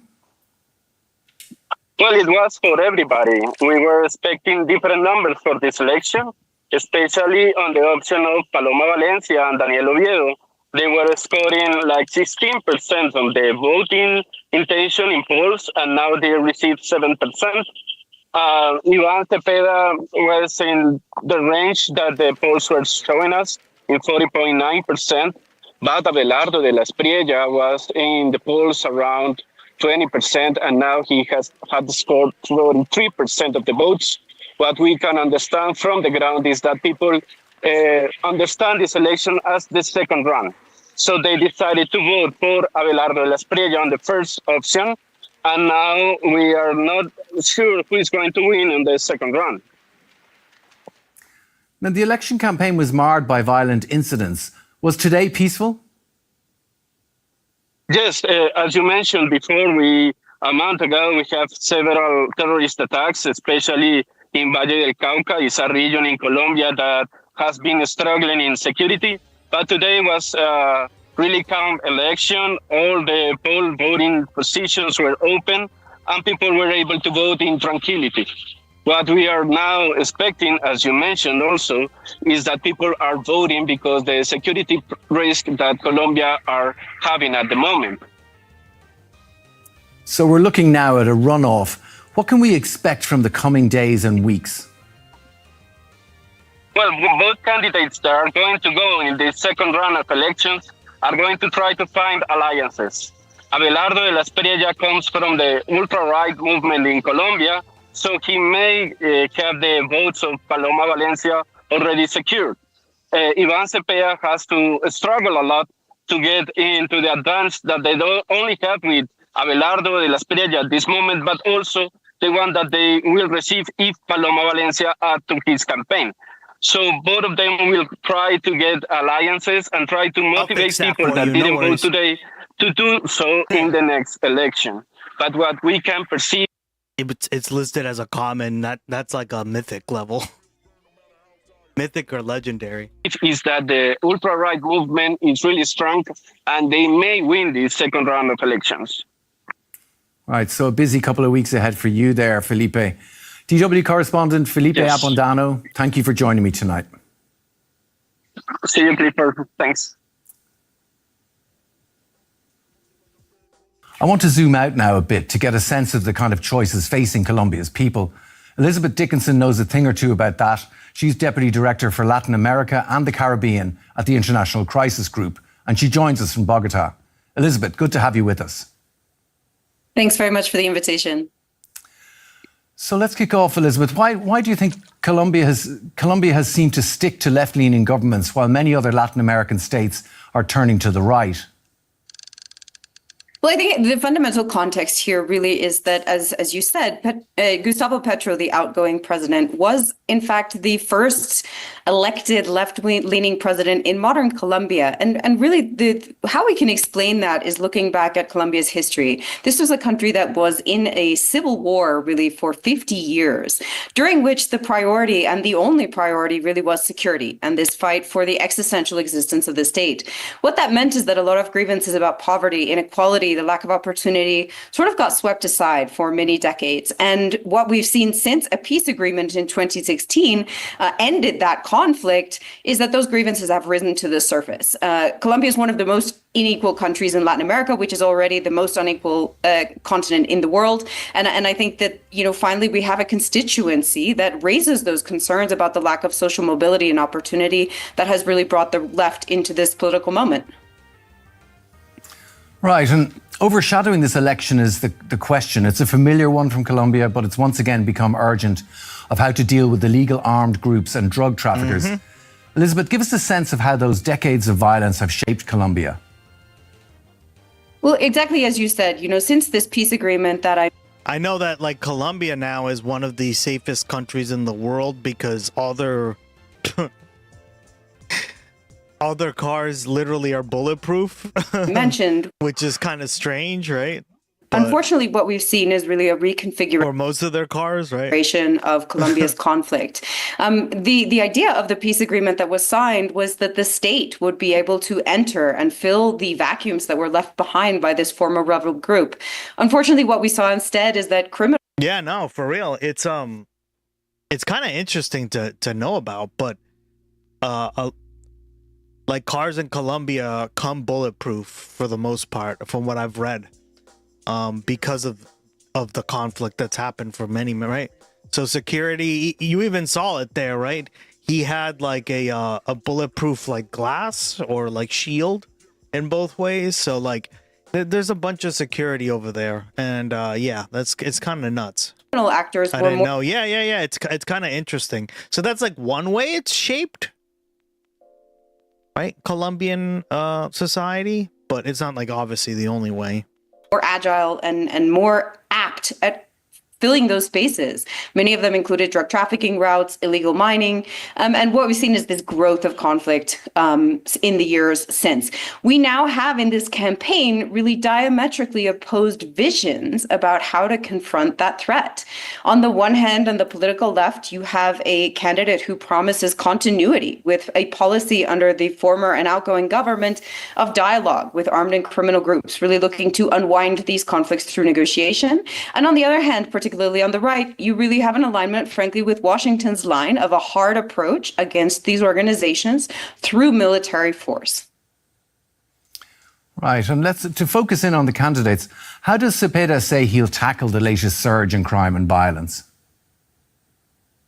Well, it was for everybody. We were expecting different numbers for this election, especially on the option of Paloma Valencia and Daniel Oviedo. They were scoring like 16% on the voting intention in polls, and now they received 7%. Iván Cepeda was in the range that the polls were showing us, in 40.9%, but Abelardo de la Espriella was in the polls around 20%, and now he had scored 43% of the votes. What we can understand from the ground is that people understand this election as the second run. So they decided to vote for Abelardo de la Espriella on the first option, and now we are not sure who is going to win in the second run. Now, the election campaign was marred by violent incidents. Was today peaceful? Yes, as you mentioned before, a month ago, we have several terrorist attacks, especially in Valle del Cauca. It's a region in Colombia that has been struggling in security. But today was a really calm election. All the poll voting positions were open, and people were able to vote in tranquility. What we are now expecting, as you mentioned also, is that people are voting because the security risk that Colombia are having at the moment. So we're looking now at a runoff. What can we expect from the coming days and weeks? Well, both candidates that are going to go in the second round of elections are going to try to find alliances. Abelardo de la Espriella comes from the ultra-right movement in Colombia, so he may have the votes of Paloma Valencia already secured. Iván Cepeda has to struggle a lot to get into the advance that they don't only have with Abelardo de la Espriella at this moment, but also the one that they will receive if Paloma Valencia add to his campaign. So both of them will try to get alliances and try to motivate people that didn't vote today to do so in the next election. But what we can perceive... It's listed as a common, that's like a mythic level. Mythic or legendary. Is that the ultra-right movement is really strong and they may win the second round of elections. Right, so a busy couple of weeks ahead for you there, Felipe. DW correspondent Felipe Abondano, thank you for joining me tonight. See you, Clifford. Thanks. I want to zoom out now a bit to get a sense of the kind of choices facing Colombia's people. Elizabeth Dickinson knows a thing or two about that. She's Deputy Director for Latin America and the Caribbean at the International Crisis Group, and she joins us from Bogota. Elizabeth, good to have you with us. Thanks very much for the invitation. So let's kick off, Elizabeth. Why do you think Colombia has seemed to stick to left-leaning governments while many other Latin American states are turning to the right? Well, I think the fundamental context here really is that, as you said, Gustavo Petro, the outgoing president, was in fact the first elected left-leaning president in modern Colombia. And really, how we can explain that is looking back at Colombia's history. This was a country that was in a civil war really for 50 years, during which the priority and the only priority really was security and this fight for the existential existence of the state. What that meant is that a lot of grievances about poverty, inequality, the lack of opportunity sort of got swept aside for many decades. And what we've seen since a peace agreement in 2016 ended that conflict is that those grievances have risen to the surface. Colombia is one of the most unequal countries in Latin America, which is already the most unequal continent in the world. And I think that, finally we have a constituency that raises those concerns about the lack of social mobility and opportunity that has really brought the left into this political moment. Right, and overshadowing this election is the question. It's a familiar one from Colombia, but it's once again become urgent of how to deal with illegal armed groups and drug traffickers. Elizabeth, give us a sense of how those decades of violence have shaped Colombia. Well, exactly as you said, since this peace agreement that I know that Colombia now is one of the safest countries in the world because all their cars literally are bulletproof. mentioned, which is kind of strange, right? Unfortunately, what we've seen is really a reconfiguration for most of their cars, right? Of Colombia's conflict. The idea of the peace agreement that was signed was that the state would be able to enter and fill the vacuums that were left behind by this former rebel group. Unfortunately, what we saw instead is that criminals. Yeah, no, for real. It's kind of interesting to know about, but cars in Colombia come bulletproof for the most part, from what I've read, because of the conflict that's happened for many, right? So security, you even saw it there, right? He had a bulletproof glass or shield in both ways. So there's a bunch of security over there, and it's kind of nuts. Actors. I didn't know. Yeah. It's kind of interesting. So that's one way it's shaped. Right, Colombian society, but it's not obviously the only way. More agile and more apt at filling those spaces. Many of them included drug trafficking routes, illegal mining, and what we've seen is this growth of conflict in the years since. We now have in this campaign really diametrically opposed visions about how to confront that threat. On the one hand, on the political left, you have a candidate who promises continuity with a policy under the former and outgoing government of dialogue with armed and criminal groups, really looking to unwind these conflicts through negotiation. And on the other hand, particularly on the right, you really have an alignment, frankly, with Washington's line of a hard approach against these organizations through military force. Right, and to focus in on the candidates, how does Cepeda say he'll tackle the latest surge in crime and violence?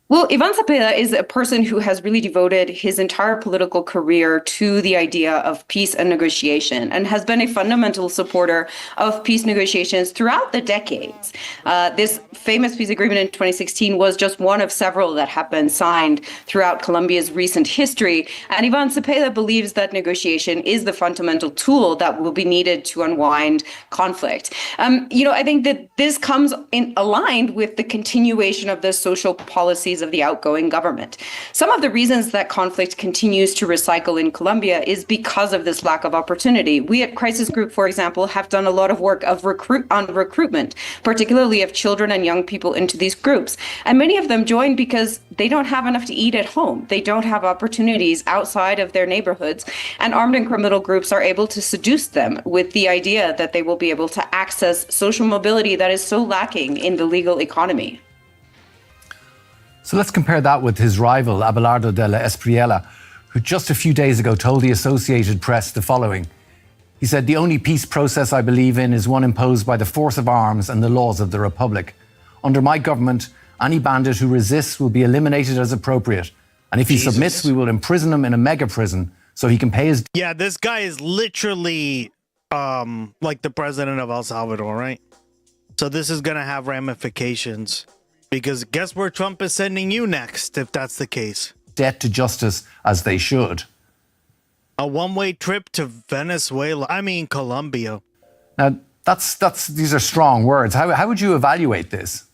Well, Iván Cepeda is a person who has really devoted his entire political career to the idea of peace and negotiation and has been a fundamental supporter of peace negotiations throughout the decades. This famous peace agreement in 2016 was just one of several that have been signed throughout Colombia's recent history. And Iván Cepeda believes that negotiation is the fundamental tool that will be needed to unwind conflict. I think that this comes aligned with the continuation of the social policies of the outgoing government. Some of the reasons that conflict continues to recycle in Colombia is because of this lack of opportunity. We at Crisis Group, for example, have done a lot of work on recruitment, particularly of children and young people into these groups. And many of them join because they don't have enough to eat at home. They don't have opportunities outside of their neighborhoods. And armed and criminal groups are able to seduce them with the idea that they will be able to access social mobility that is so lacking in the legal economy. So let's compare that with his rival, Abelardo de la Espriella, who just a few days ago told the Associated Press the following. He said, "The only peace process I believe in is one imposed by the force of arms and the laws of the Republic. Under my government, Any bandit who resists will be eliminated as appropriate. And if he submits, we will imprison him in a mega prison so he can pay his... Yeah, this guy is literally like the president of El Salvador, right? So this is going to have ramifications. Because guess where Trump is sending you next, if that's the case? ...debt to justice as they should. A one-way trip to Venezuela. I mean, Colombia. Now, these are strong words. How would you evaluate this?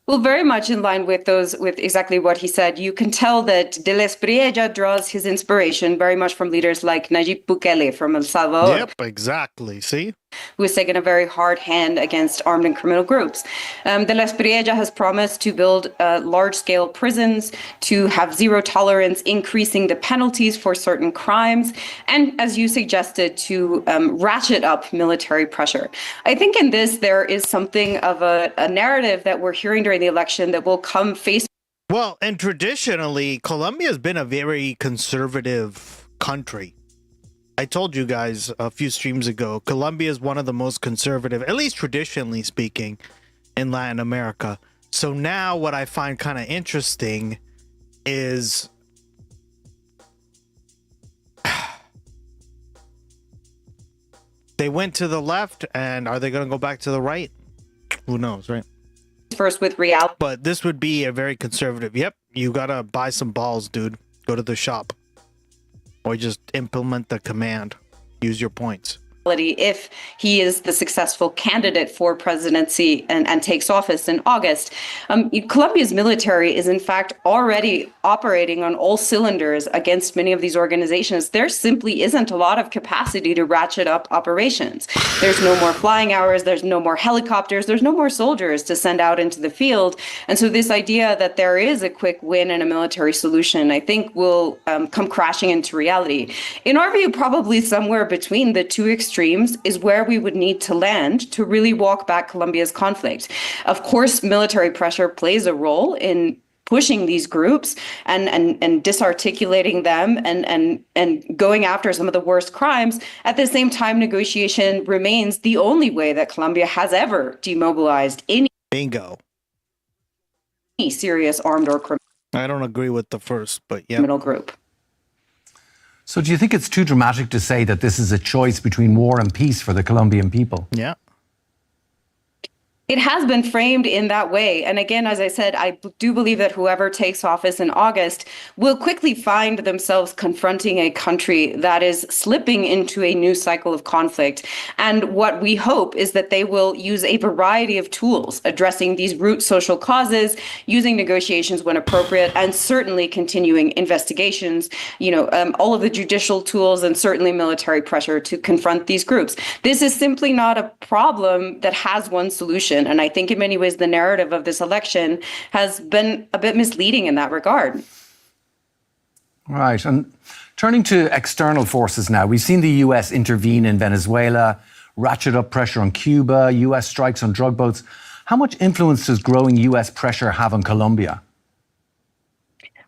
Well, very much in line with exactly what he said. You can tell that De La Espriella draws his inspiration very much from leaders like Nayib Bukele from El Salvador. Yep, exactly. See? Who has taken a very hard hand against armed and criminal groups. De La Espriella has promised to build large-scale prisons, to have zero tolerance, increasing the penalties for certain crimes, and, as you suggested, to ratchet up military pressure. I think in this there is something of a narrative that we're hearing during the election that will come face. Well, and traditionally, Colombia has been a very conservative country. I told you guys a few streams ago, Colombia is one of the most conservative, at least traditionally speaking, in Latin America. So now what I find kind of interesting is they went to the left, and are they going to go back to the right? Who knows, right? First with reality. But this would be a very conservative. Yep, you got to buy some balls, dude. Go to the shop. Or just implement the command. Use your points. If he is the successful candidate for presidency and takes office in August. Colombia's military is in fact already operating on all cylinders against many of these organizations. There simply isn't a lot of capacity to ratchet up operations. There's no more flying hours, there's no more helicopters, there's no more soldiers to send out into the field. And so this idea that there is a quick win and a military solution, I think will come crashing into reality. In our view, probably somewhere between the two extremes is where we would need to land to really walk back Colombia's conflict. Of course, military pressure plays a role in pushing these groups and disarticulating them and going after some of the worst crimes. At the same time, negotiation remains the only way that Colombia has ever demobilized any serious armed or criminal. I don't agree with the first, but yeah. Criminal group. So do you think it's too dramatic to say that this is a choice between war and peace for the Colombian people? Yeah. It has been framed in that way. And again, as I said, I do believe that whoever takes office in August will quickly find themselves confronting a country that is slipping into a new cycle of conflict. And what we hope is that they will use a variety of tools addressing these root social causes, using negotiations when appropriate, and certainly continuing investigations, all of the judicial tools and certainly military pressure to confront these groups. This is simply not a problem that has one solution. And I think in many ways, the narrative of this election has been a bit misleading in that regard. Right. And turning to external forces now, we've seen the U.S. intervene in Venezuela, ratchet up pressure on Cuba, U.S. strikes on drug boats. How much influence does growing U.S. pressure have on Colombia?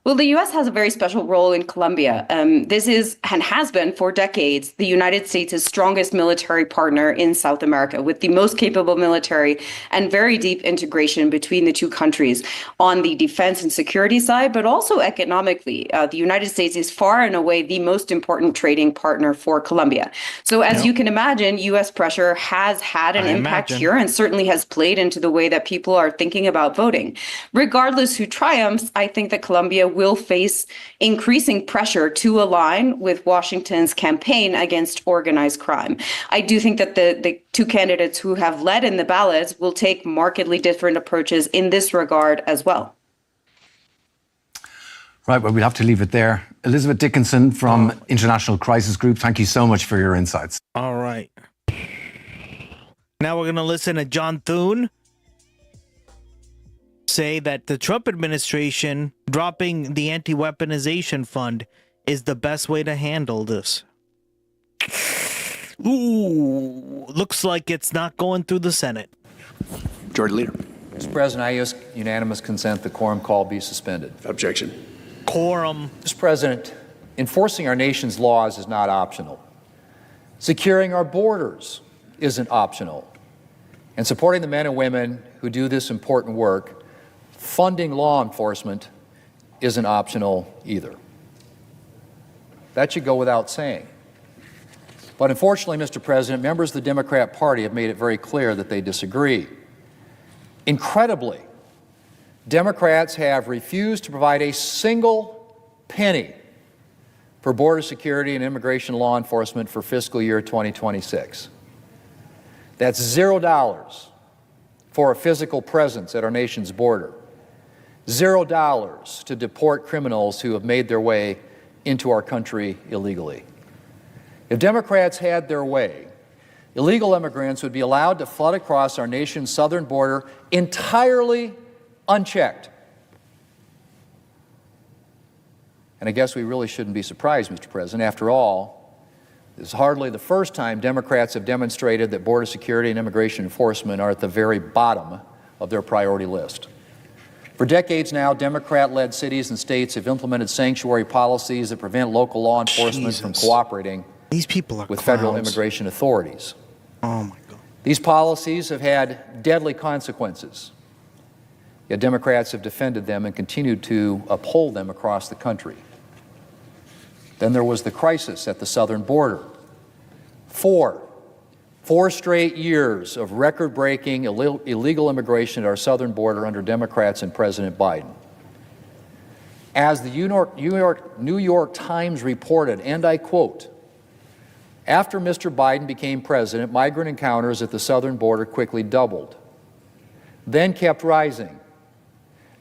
Well, the U.S. has a very special role in Colombia. This is and has been for decades the United States' strongest military partner in South America, with the most capable military and very deep integration between the two countries on the defense and security side, but also economically. The United States is far and away the most important trading partner for Colombia. So as you can imagine, U.S. pressure has had an impact here and certainly has played into the way that people are thinking about voting. Regardless who triumphs, I think that Colombia will face increasing pressure to align with Washington's campaign against organized crime. I do think that the two candidates who have led in the ballots will take markedly different approaches in this regard as well. Right, well, we'll have to leave it there. Elizabeth Dickinson from International Crisis Group, thank you so much for your insights. All right. Now we're going to listen to John Thune say that the Trump administration dropping the anti-weaponization fund is the best way to handle this. Ooh, looks like it's not going through the Senate. Majority Leader. Mr. President, I ask unanimous consent the quorum call be suspended. Objection. Quorum. Mr. President, enforcing our nation's laws is not optional. Securing our borders isn't optional. And supporting the men and women who who do this important work, funding law enforcement isn't optional either. That should go without saying. But unfortunately, Mr. President, members of the Democrat Party have made it very clear that they disagree. Incredibly, Democrats have refused to provide a single penny for border security and immigration law enforcement for fiscal year 2026. That's $0 for a physical presence at our nation's border. $0 to deport criminals who have made their way into our country illegally. If Democrats had their way, illegal immigrants would be allowed to flood across our nation's southern border entirely unchecked. And I guess we really shouldn't be surprised, Mr. President. After all, this is hardly the first time Democrats have demonstrated that border security and immigration enforcement are at the very bottom of their priority list. For decades now, Democrat-led cities and states have implemented sanctuary policies that prevent local law enforcement from cooperating with federal immigration authorities. Oh my God. These policies have had deadly consequences, yet Democrats have defended them and continued to uphold them across the country. Then there was the crisis at the southern border. Four straight years of record-breaking illegal immigration at our southern border under Democrats and President Biden. As the New York Times reported, and I quote, after Mr. Biden became president, migrant encounters at the southern border quickly doubled, then kept rising.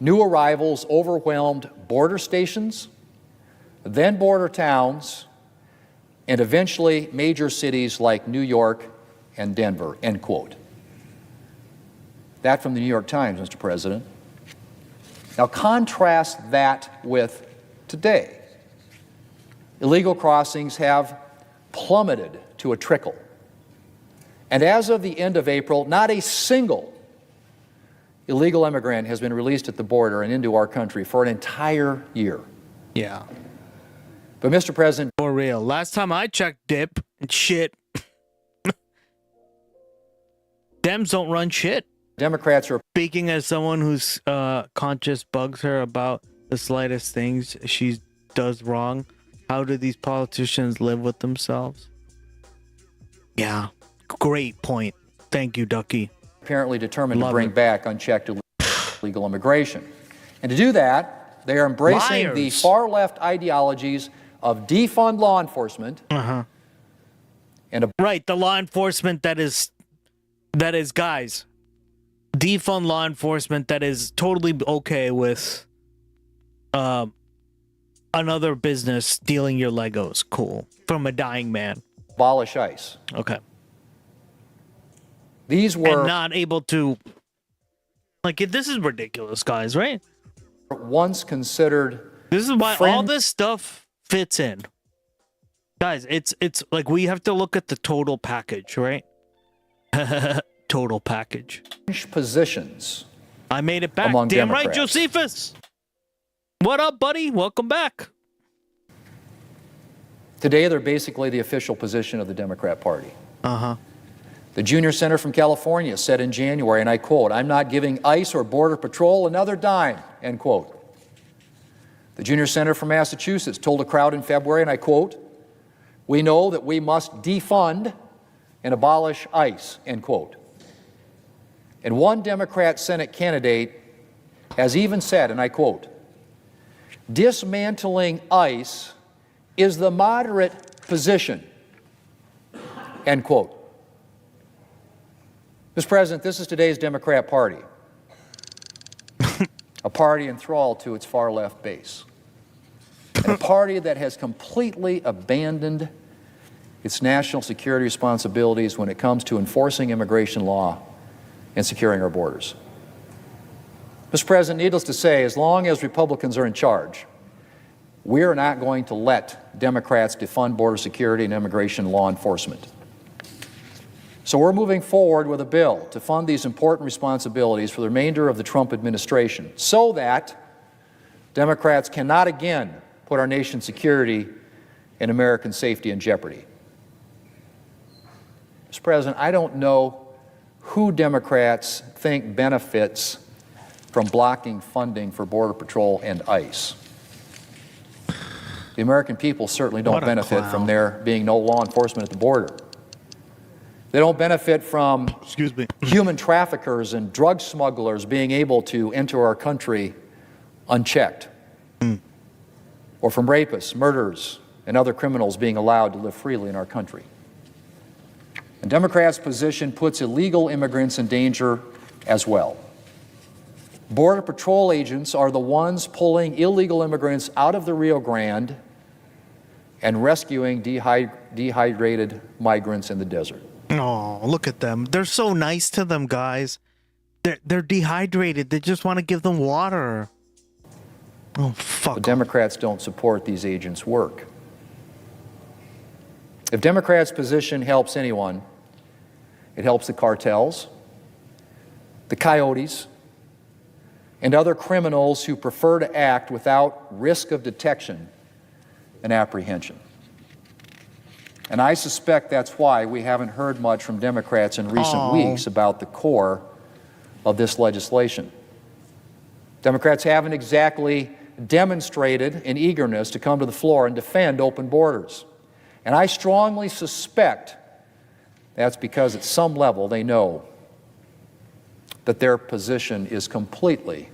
New arrivals overwhelmed border stations, then border towns, and eventually major cities like New York and Denver, end quote. That from the New York Times, Mr. President. Now contrast that with today. Illegal crossings have plummeted to a trickle. And as of the end of April, not a single illegal immigrant has been released at the border and into our country for an entire year. Yeah. But Mr. President, for real, last time I checked dip and shit, Dems don't run shit. Democrats are speaking as someone whose conscience bugs her about the slightest things she does wrong. How do these politicians live with themselves? Yeah, great point. Thank you, Ducky. Apparently determined to bring back unchecked illegal immigration. And to do that, they are embracing the far-left ideologies of defund law enforcement. And right, the law enforcement that is guys, defund law enforcement that is totally okay with another business stealing your Legos. Cool. From a dying man. Abolish ICE. Okay. These were and not able to, like, this is ridiculous, guys, right? Once considered. This is why all this stuff fits in. Guys, it's like we have to look at the total package, right? Total package. Positions. I made it back. Among Damn Democrats. right, Josephus. What up, buddy? Welcome back. Today, they're basically the official position of the Democrat Party. Uh-huh. The junior senator from California said in January, and I quote, "I'm not giving ICE or Border Patrol another dime," end quote. The junior senator from Massachusetts told a crowd in February, and I quote, "We know that we must defund and abolish ICE," end quote. And one Democrat Senate candidate has even said, and I quote, "Dismantling ICE is the moderate position," end quote. Mr. President, this is today's Democrat Party, a party enthralled to its far-left base, and a party that has completely abandoned its national security responsibilities when it comes to enforcing immigration law and securing our borders. Mr. President, needless to say, as long as Republicans are in charge, we are not going to let Democrats defund border security and immigration law enforcement. So we're moving forward with a bill to fund these important responsibilities for the remainder of the Trump administration so that Democrats cannot again put our nation's security and American safety in jeopardy. Mr. President, I don't know who Democrats think benefits from blocking funding for Border Patrol and ICE. The American people certainly don't benefit from there being no law enforcement at the border. They don't benefit from human traffickers and drug smugglers being able to enter our country unchecked, or from rapists, murderers, and other criminals being allowed to live freely in our country. And Democrats' position puts illegal immigrants in danger as well. Border Patrol agents are the ones pulling illegal immigrants out of the Rio Grande and rescuing dehydrated migrants in the desert. Oh, look at them. They're so nice to them, guys. They're dehydrated. They just want to give them water. Oh, fuck. The Democrats don't support these agents' work. If Democrats' position helps anyone, it helps the cartels, the coyotes, and other criminals who prefer to act without risk of detection and apprehension. And I suspect that's why we haven't heard much from Democrats in recent weeks about the core of this legislation. Democrats haven't exactly demonstrated an eagerness to come to the floor and defend open borders. And I strongly suspect that's because at some level they know that their position is completely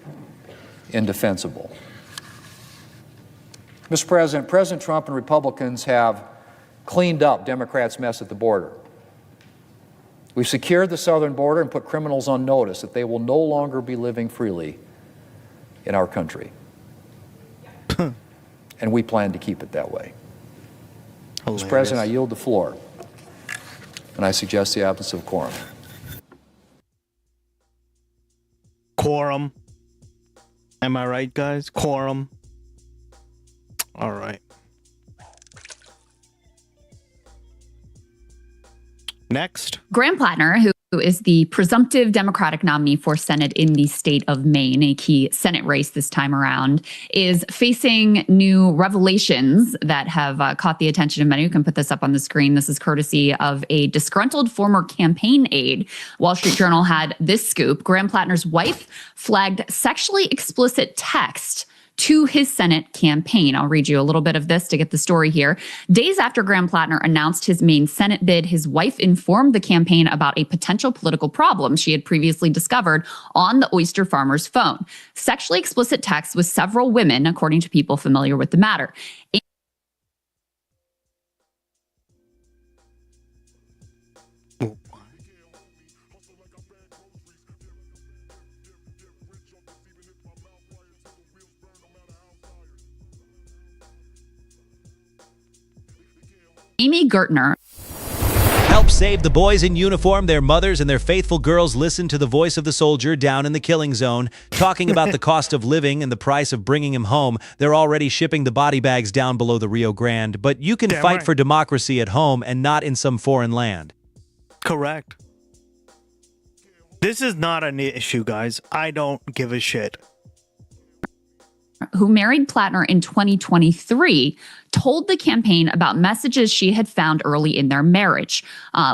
indefensible. Mr. President, President Trump and Republicans have cleaned up Democrats' mess at the border. We've secured the southern border and put criminals on notice that they will no longer be living freely in our country. And we plan to keep it that way. Hilarious. Mr. President, I yield the floor, and I suggest the absence of quorum. Quorum. Am I right, guys? Quorum. All right. Next. Graham Plattner, who is the presumptive Democratic nominee for Senate in the state of Maine, a key Senate race this time around, is facing new revelations that have caught the attention of many. You can put this up on the screen. This is courtesy of a disgruntled former campaign aide. Wall Street Journal had this scoop. Graham Plattner's wife flagged sexually explicit text to his Senate campaign. I'll read you a little bit of this to get the story here. Days after Graham Plattner announced his Maine Senate bid, his wife informed the campaign about a potential political problem she had previously discovered on the oyster farmer's phone. Sexually explicit texts with several women, according to people familiar with the matter. Amy Gertner. Help save the boys in uniform. Their mothers and their faithful girls listen to the voice of the soldier down in the killing zone, talking about the cost of living and the price of bringing him home. They're already shipping the body bags down below the Rio Grande. But you can fight for democracy at home and not in some foreign land. Correct. This is not an issue, guys. I don't give a shit. Who married Plattner in 2023, told the campaign about messages she had found early in their marriage.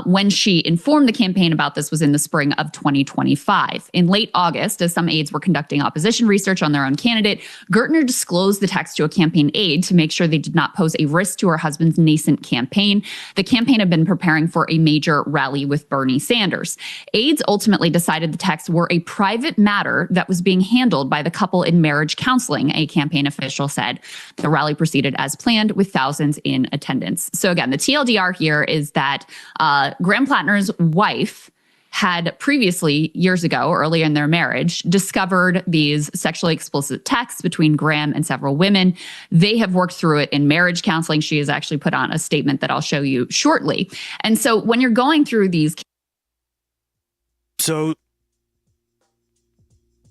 When she informed the campaign about this was in the spring of 2025. In late August, as some aides were conducting opposition research on their own candidate, Gertner disclosed the text to a campaign aide to make sure they did not pose a risk to her husband's nascent campaign. The campaign had been preparing for a major rally with Bernie Sanders. Aides ultimately decided the texts were a private matter that was being handled by the couple in marriage counseling, a campaign official said. The rally proceeded as planned with thousands in attendance. So again, the TLDR here is that Graham Plattner's wife had previously, years ago, earlier in their marriage, discovered these sexually explicit texts between Graham and several women. They have worked through it in marriage counseling. She has actually put on a statement that I'll show you shortly. And so when you're going through these... So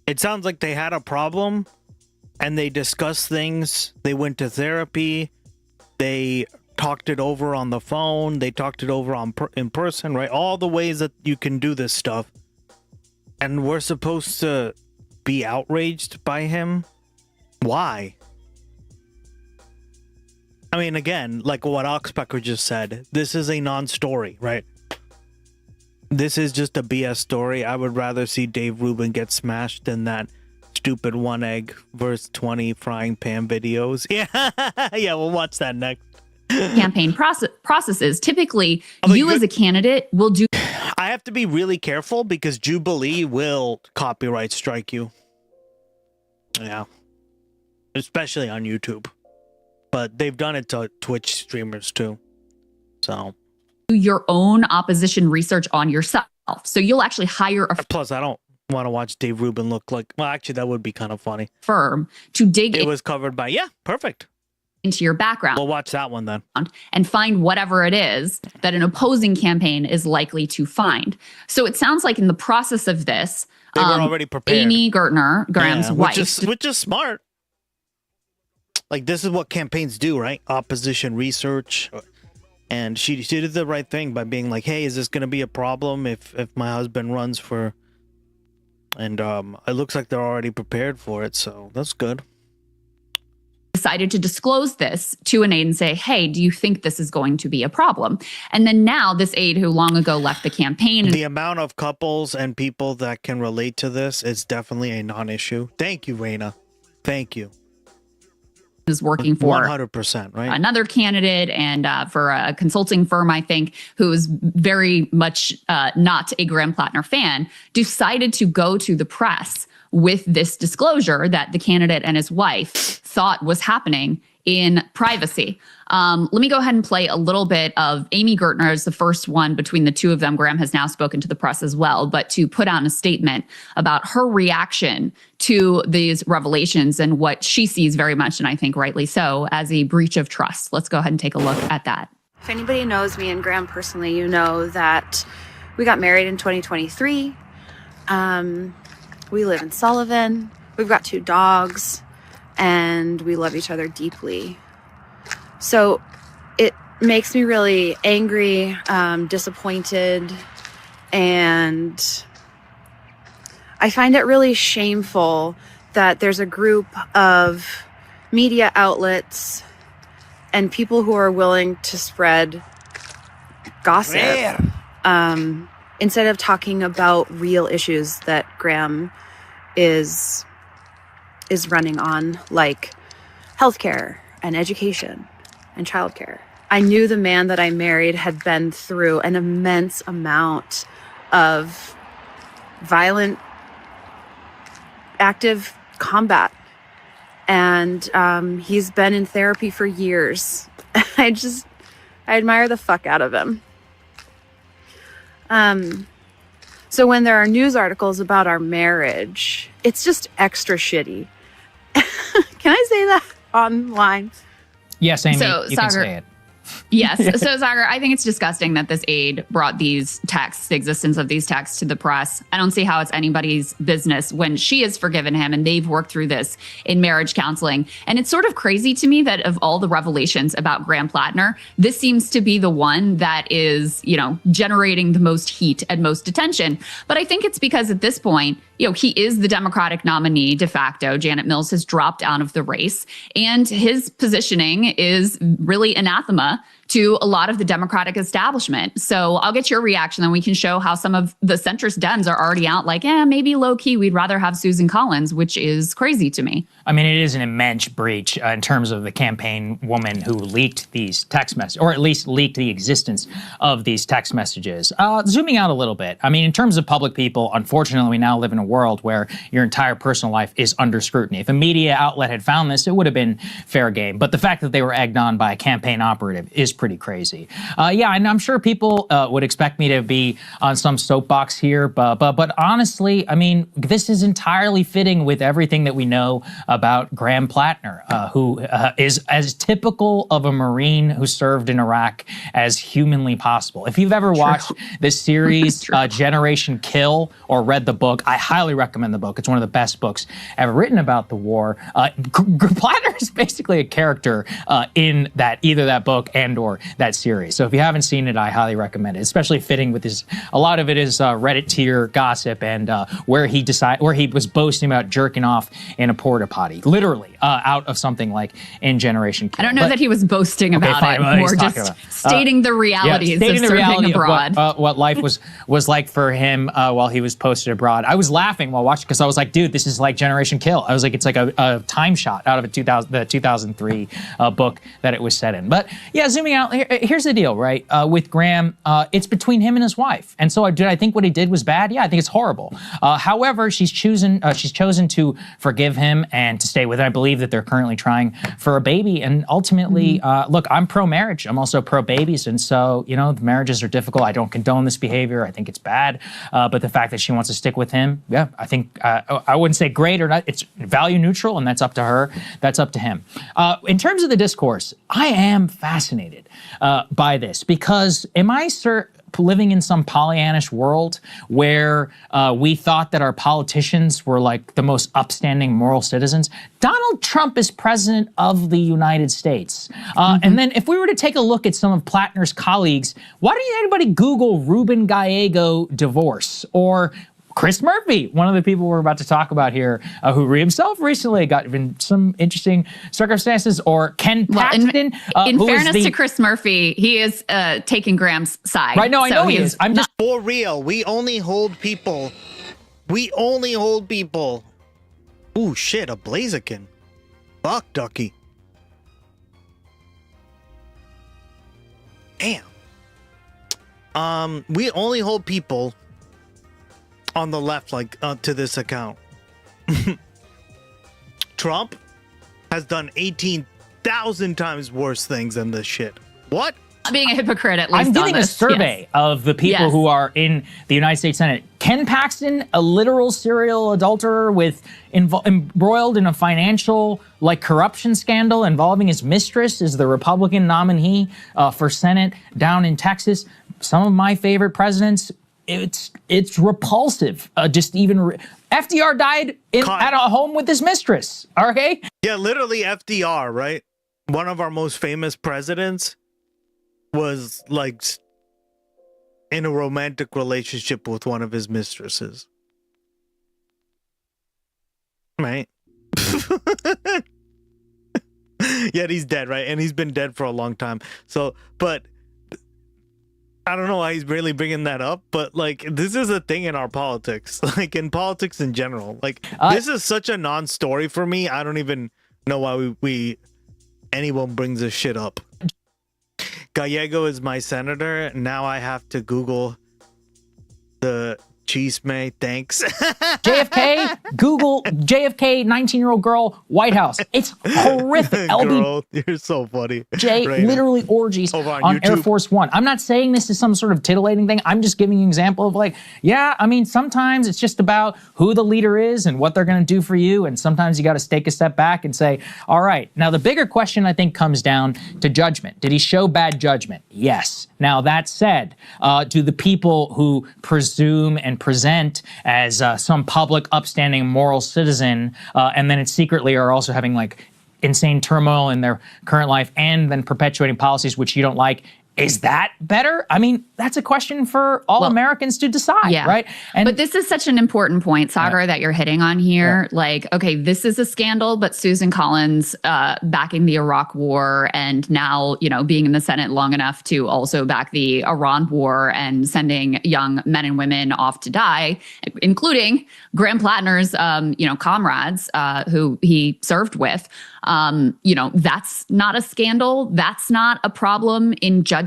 it sounds like they had a problem and they discussed things. They went to therapy. They talked it over on the phone. They talked it over in person, right? All the ways that you can do this stuff. And we're supposed to be outraged by him? Why? I mean, again, like what Oxpecker just said, this is a non-story, right? This is just a BS story. I would rather see Dave Rubin get smashed than that stupid 1 egg versus 20 frying pan videos. Yeah, yeah, we'll watch that next. Campaign processes. Typically, you as a candidate will do. I have to be really careful because Jubilee will copyright strike you. Yeah. Especially on YouTube. But they've done it to Twitch streamers too. So. Your own opposition research on yourself. So you'll actually hire a Plus, I don't want to watch Dave Rubin look like. Well, actually, that would be kind of funny. Firm to dig. It was covered by. Yeah, perfect. Into your background. We'll watch that one then. And find whatever it is that an opposing campaign is likely to find. So it sounds like in the process of this, they were already prepared. Amy Gertner, Graham's wife, which is smart. Like, this is what campaigns do, right? Opposition research. And she did the right thing by being like, hey, is this going to be a problem if my husband runs for... And it looks like they're already prepared for it, so that's good. Decided to disclose this to an aide and say, hey, do you think this is going to be a problem? And then now this aide who long ago left the campaign. The amount of couples and people that can relate to this is definitely a non-issue. Thank you, Raina. Thank you. Is working for 100%, right? Another candidate and for a consulting firm, I think, who is very much not a Graham Plattner fan, decided to go to the press with this disclosure that the candidate and his wife thought was happening in privacy. Let me go ahead and play a little bit of Amy Gertner as the first one between the two of them. Graham has now spoken to the press as well, but to put out a statement about her reaction to these revelations and what she sees very much, and I think rightly so, as a breach of trust. Let's go ahead and take a look at that. If anybody knows me and Graham personally, you know that we got married in 2023. We live in Sullivan. We've got 2 dogs, and we love each other deeply. So it makes me really angry, disappointed, and I find it really shameful that there's a group of media outlets and people who are willing to spread gossip instead of talking about real issues that Graham is running on, like healthcare and education and childcare. I knew the man that I married had been through an immense amount of violent, active combat. And he's been in therapy for years. I admire the fuck out of him. So when there are news articles about our marriage, it's just extra shitty. Can I say that online? Yes, Amy, so, you can say it. Yes. So, Sagar, I think it's disgusting that this aide brought these texts, the existence of these texts, to the press. I don't see how it's anybody's business when she has forgiven him and they've worked through this in marriage counseling. And it's sort of crazy to me that of all the revelations about Graham Plattner, this seems to be the one that is, generating the most heat and most attention. But I think it's because at this point, he is the Democratic nominee de facto. Janet Mills has dropped out of the race, and his positioning is really anathema to a lot of the Democratic establishment. So I'll get your reaction, then we can show how some of the centrist Dems are already out like, maybe low key, we'd rather have Susan Collins, which is crazy to me. I mean, it is an immense breach in terms of the campaign woman who leaked these text messages, or at least leaked the existence of these text messages. Zooming out a little bit, I mean, in terms of public people, unfortunately, we now live in a world where your entire personal life is under scrutiny. If a media outlet had found this, it would have been fair game. But the fact that they were egged on by a campaign operative is pretty crazy. Yeah, and I'm sure people would expect me to be on some soapbox here, but honestly, I mean, this is entirely fitting with everything that we know about Graham Plattner, who is as typical of a Marine who served in Iraq as humanly possible. If you've ever watched this series, Generation Kill, or read the book, I highly recommend the book. It's one of the best books ever written about the war. Plattner is basically a character in either that book and or Andor, that series. So if you haven't seen it, I highly recommend it, especially fitting with his, a lot of it is Reddit tier gossip and where he was boasting about jerking off in a porta potty, literally out of something like in Generation Kill. I don't know that he was boasting about it, more just stating the realities of serving abroad. What life was like for him while he was posted abroad. I was laughing while watching because I was like, dude, this is like Generation Kill. I was like, it's like a time shot out of the 2003 book that it was set in. But yeah, zooming out, here's the deal, right? With Graham, it's between him and his wife. And so did I think what he did was bad? Yeah, I think it's horrible. However, she's chosen to forgive him and to stay with it. I believe that they're currently trying for a baby. And ultimately, look, I'm pro-marriage. I'm also pro-babies. And so, you know, the marriages are difficult. I don't condone this behavior. I think it's bad. But the fact that she wants to stick with him, yeah, I think, I wouldn't say great or not. It's value neutral, and that's up to her. That's up to him. In terms of the discourse, I am fascinated by this because am I living in some Pollyannish world where we thought that our politicians were like the most upstanding moral citizens? Donald Trump is president of the United States. And then if we were to take a look at some of Plattner's colleagues, why didn't anybody Google Rubin Gallego divorce or Chris Murphy, one of the people we're about to talk about here, who himself recently got in some interesting circumstances, or Ken Paxton. In fairness to Chris Murphy, he is taking Graham's side. Right, no, I know he is. I'm just for real. We only hold people. Ooh, shit, a Blaziken. Fuck, Ducky. Damn. We only hold people on the left, like to this account. Trump has done 18,000 times worse things than this shit. What? Being a hypocrite, at least. I'm doing a survey of the people who are in the United States Senate. Ken Paxton, a literal serial adulterer with embroiled in a financial corruption scandal involving his mistress, is the Republican nominee for Senate down in Texas. Some of my favorite presidents. It's repulsive. FDR died at a home with his mistress. Okay. Yeah, literally FDR, right? One of our most famous presidents was like in a romantic relationship with one of his mistresses. Right? Yet he's dead, right? And he's been dead for a long time. So, but I don't know why he's really bringing that up, but this is a thing in our politics, in politics in general. This is such a non-story for me. I don't even know why anyone brings this shit up. Gallego is my senator. Now I have to Google the Chisme. Thanks. JFK, Google JFK 19-year-old girl, White House. It's horrific. Girl, you're so funny. Literally orgies on Air Force One. I'm not saying this is some sort of titillating thing. I'm just giving you an example of sometimes it's just about who the leader is and what they're going to do for you. And sometimes you got to take a step back and say, all right. Now, the bigger question, I think, comes down to judgment. Did he show bad judgment? Yes. Now, that said, do the people who presume and present as some public, upstanding, moral citizen, and then secretly are also having insane turmoil in their current life and then perpetuating policies which you don't like, is that better? I mean, that's a question for all Americans to decide, right? But this is such an important point, Sagar, that you're hitting on here. Okay, this is a scandal, but Susan Collins backing the Iraq War and now, being in the Senate long enough to also back the Iran War and sending young men and women off to die, including Graham Plattner's, comrades who he served with. That's not a scandal. That's not a problem in judgment.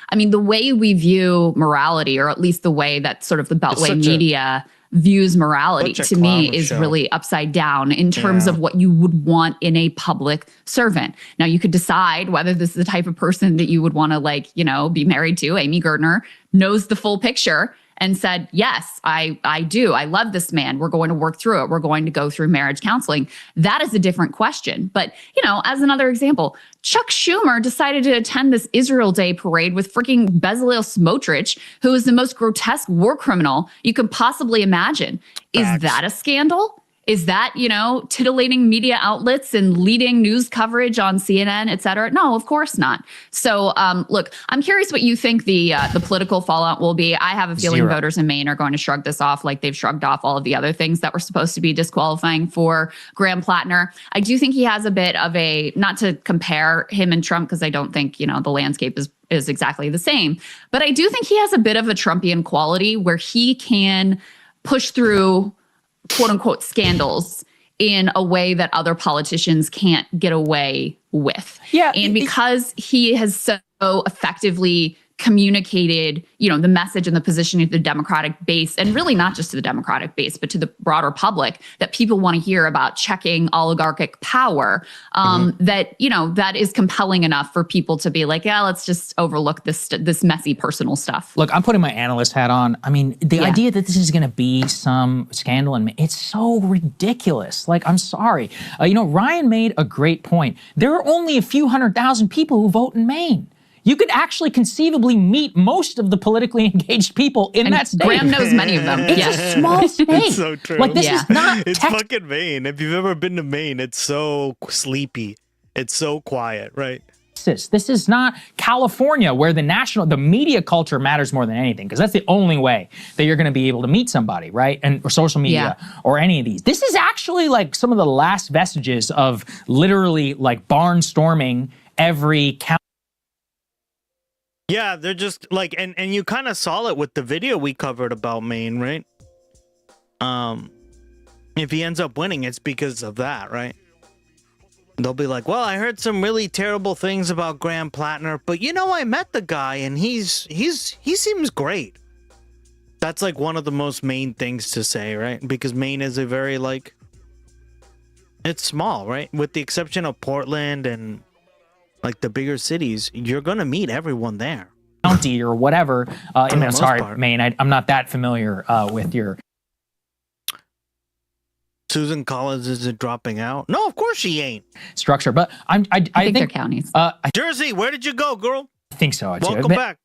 I mean, the way we view morality, or at least the way that sort of the Beltway media views morality, to me is really upside down in terms of what you would want in a public servant. Now, you could decide whether this is the type of person that you would want to be married to. Amy Gardner knows the full picture and said, yes, I do. I love this man. We're going to work through it. We're going to go through marriage counseling. That is a different question. But, as another example, Chuck Schumer decided to attend this Israel Day parade with freaking Bezalel Smotrich, who is the most grotesque war criminal you could possibly imagine. Is that a scandal? Is that, titillating media outlets and leading news coverage on CNN, et cetera? No, of course not. So, look, I'm curious what you think the political fallout will be. I have a feeling voters in Maine are going to shrug this off like they've shrugged off all of the other things that were supposed to be disqualifying for Graham Plattner. I do think he has a bit of not to compare him and Trump, because I don't think, the landscape is exactly the same. But I do think he has a bit of a Trumpian quality where he can push through quote unquote scandals in a way that other politicians can't get away with. Yeah. And because he has so effectively communicated, the message and the positioning to the Democratic base, and really not just to the Democratic base, but to the broader public, that people want to hear about checking oligarchic power, that is compelling enough for people to be like, yeah, let's just overlook this messy personal stuff. Look, I'm putting my analyst hat on. I mean, the idea that this is going to be some scandal, it's so ridiculous. Like, I'm sorry. Ryan made a great point. There are only a few 100,000 people who vote in Maine. You could actually conceivably meet most of the politically engaged people in that state. Graham knows many of them. It's a small state. It's so true. Like, this is not... It's fucking Maine. If you've ever been to Maine, it's so sleepy. It's so quiet, right? This is not California, where the media culture matters more than anything, because that's the only way that you're going to be able to meet somebody, right? Or social media or any of these. This is actually like some of the last vestiges of literally like barnstorming every county. Yeah, they're just like, and you kind of saw it with the video we covered about Maine, right? If he ends up winning, it's because of that, right? They'll be like, well, I heard some really terrible things about Graham Plattner, but I met the guy and he seems great. That's like one of the most Maine things to say, right? Because Maine is a very it's small, right? With the exception of Portland and like the bigger cities, you're going to meet everyone there. County or whatever. Maine. I'm not that familiar with your... Susan Collins isn't dropping out? No, of course she ain't. Structure, but I think they're counties. Jersey, where did you go, girl? I think so. Welcome back.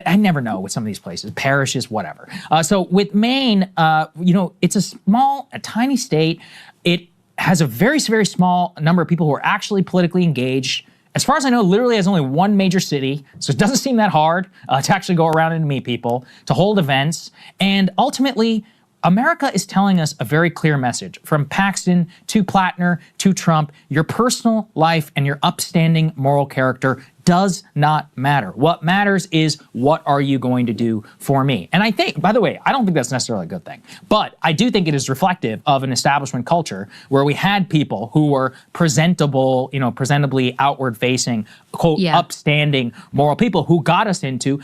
I never know with some of these places, parishes, whatever. So with Maine, it's a tiny state. It has a very, very small number of people who are actually politically engaged. As far as I know, literally has only one major city, so it doesn't seem that hard to actually go around and meet people, to hold events, and ultimately, America is telling us a very clear message. From Paxton to Plattner to Trump, your personal life and your upstanding moral character does not matter. What matters is, what are you going to do for me? And I think, by the way, I don't think that's necessarily a good thing, but I do think it is reflective of an establishment culture where we had people who were presentable, presentably outward-facing, quote, upstanding moral people who got us into,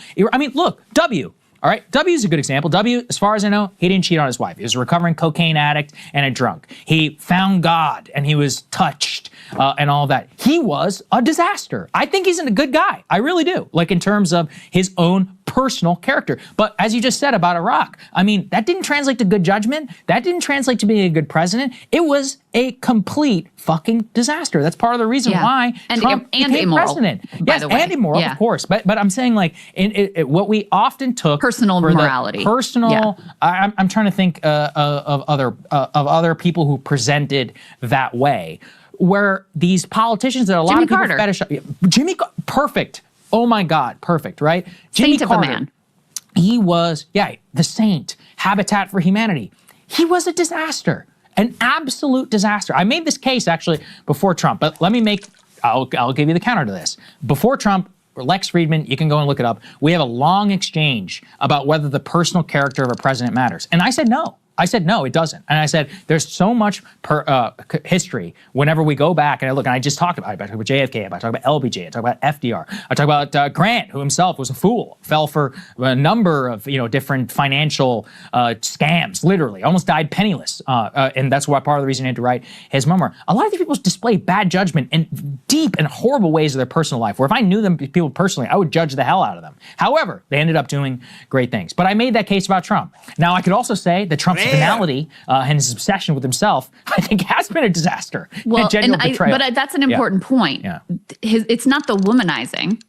look, W. All right, W is a good example. W, as far as I know, he didn't cheat on his wife. He was a recovering cocaine addict and a drunk. He found God and he was touched and all that. He was a disaster. I think he's a good guy. I really do. Like, in terms of his own personal character. But as you just said about Iraq, that didn't translate to good judgment. That didn't translate to being a good president. It was a complete fucking disaster. That's part of the reason why Trump became immoral, president. Yes, and immoral, of course. But I'm saying, like, what we often took personal morality. I'm trying to think of other people who presented that way, where these politicians that a lot of people fetishize. Jimmy, perfect. Oh my God, perfect, right? Jimmy Saint Carter, of a man. He was, the saint, Habitat for Humanity. He was a disaster, an absolute disaster. I made this case actually before Trump, but I'll give you the counter to this. Before Trump, Lex Friedman, you can go and look it up. We have a long exchange about whether the personal character of a president matters. And I said no. No, it doesn't. And I said, there's so much history whenever we go back and I look, and I just talked about it. I talk about JFK, I talk about LBJ, I talk about FDR, I talk about Grant, who himself was a fool, fell for a number of different financial scams, literally, almost died penniless. And that's why part of the reason he had to write his memoir. A lot of these people display bad judgment in deep and horrible ways of their personal life, where if I knew them people personally, I would judge the hell out of them. However, they ended up doing great things. But I made that case about Trump. Now, I could also say that Trump's finality and his obsession with himself, I think, has been a disaster. Well, a genuine betrayal. But that's an important point. Yeah. It's not the womanizing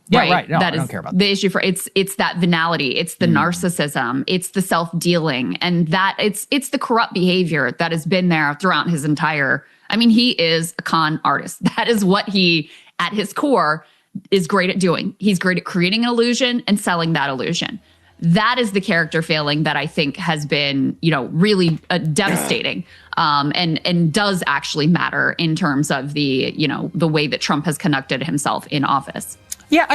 Yeah, right. right. No, that I is don't care about the issue for it's that venality, it's the narcissism, it's the self-dealing, and that it's the corrupt behavior that has been there throughout his entire. I mean, he is a con artist. That is what he, at his core, is great at doing. He's great at creating an illusion and selling that illusion. That is the character failing that I think has been, really devastating, and does actually matter in terms of the way that Trump has conducted himself in office. Yeah,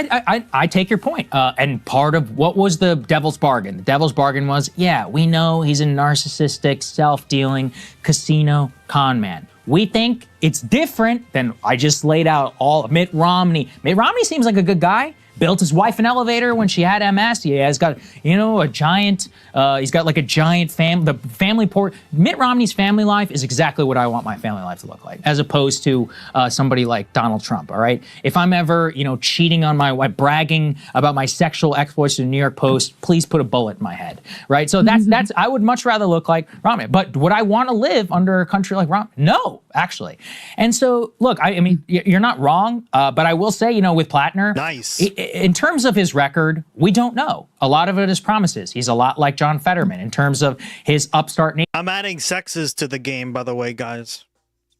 I take your point. And part of what was the devil's bargain? The devil's bargain was, yeah, we know he's a narcissistic, self-dealing casino con man. We think it's different than I just laid out all Mitt Romney. Mitt Romney seems like a good guy. Built his wife an elevator when she had MS. He has got, a giant, he's got like a giant family port. Mitt Romney's family life is exactly what I want my family life to look like, as opposed to somebody like Donald Trump, all right? If I'm ever, cheating on my wife, bragging about my sexual exploits to the New York Post, please put a bullet in my head, right? So that's I would much rather look like Romney. But would I want to live under a country like Romney? No, actually. And so, look, I mean, you're not wrong, but I will say, with Plattner, nice. In terms of his record, we don't know. A lot of it is promises. He's a lot like John Fetterman in terms of his upstart nature. I'm adding sexes to the game, by the way, guys.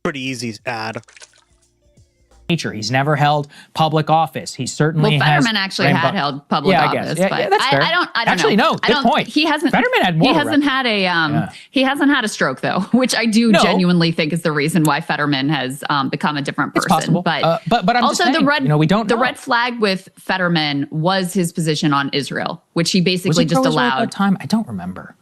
Pretty easy add. He's never held public office. He certainly has. Fetterman actually had held public office. Yeah, but that's fair. I don't Actually, know. no, good point. He hasn't. Fetterman had more. He hasn't had a. He hasn't had a stroke though, which I do genuinely think is the reason why Fetterman has become a different person. It's possible. But I'm also just saying, we don't know. The red flag with Fetterman was his position on Israel, which he basically just allowed. At that time? I don't remember.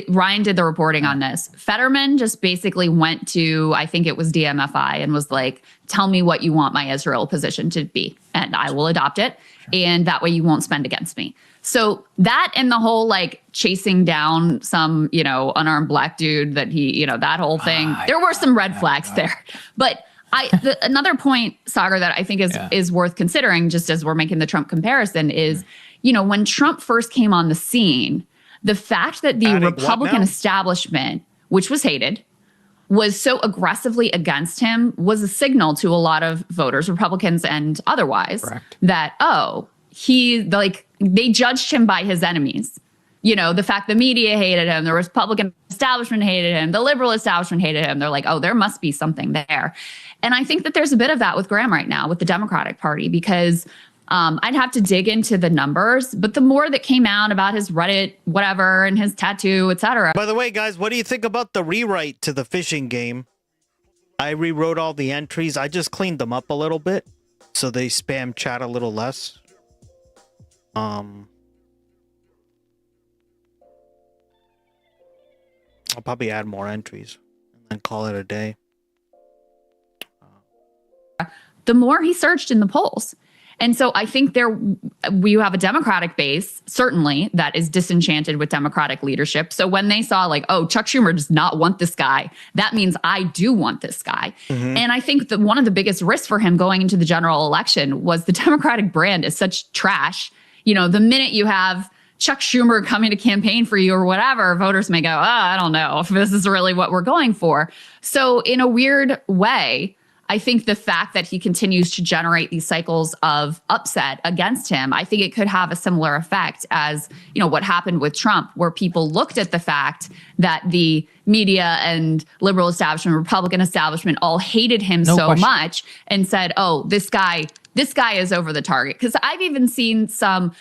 Ryan did the reporting on this. Fetterman just basically went to, I think it was DMFI, and was like, tell me what you want my Israel position to be, and I will adopt it. And that way you won't spend against me. So that, and the whole chasing down some, unarmed black dude that he, that whole thing, there were some red flags there. But another point, Sagar, that I think is worth considering, just as we're making the Trump comparison, is, when Trump first came on the scene, the fact that the Republican establishment, which was hated, was so aggressively against him was a signal to a lot of voters, Republicans and otherwise, that, they judged him by his enemies. The fact the media hated him, the Republican establishment hated him, the liberal establishment hated him. They're like, oh, there must be something there. And I think that there's a bit of that with Graham right now, with the Democratic Party, because I'd have to dig into the numbers, but the more that came out about his Reddit, whatever, and his tattoo, etc. By the way, guys, what do you think about the rewrite to the fishing game? I rewrote all the entries. I just cleaned them up a little bit, so they spam chat a little less. I'll probably add more entries and then call it a day. The more he surged in the polls. And so I think we have a Democratic base, certainly, that is disenchanted with Democratic leadership. So when they saw Chuck Schumer does not want this guy, that means I do want this guy. Mm-hmm. And I think that one of the biggest risks for him going into the general election was the Democratic brand is such trash. The minute you have Chuck Schumer coming to campaign for you or whatever, voters may go, I don't know if this is really what we're going for. So in a weird way, I think the fact that he continues to generate these cycles of upset against him, I think it could have a similar effect as, what happened with Trump, where people looked at the fact that the media and liberal establishment, Republican establishment all hated him so much and said, oh, this guy is over the target. Because I've even seen some,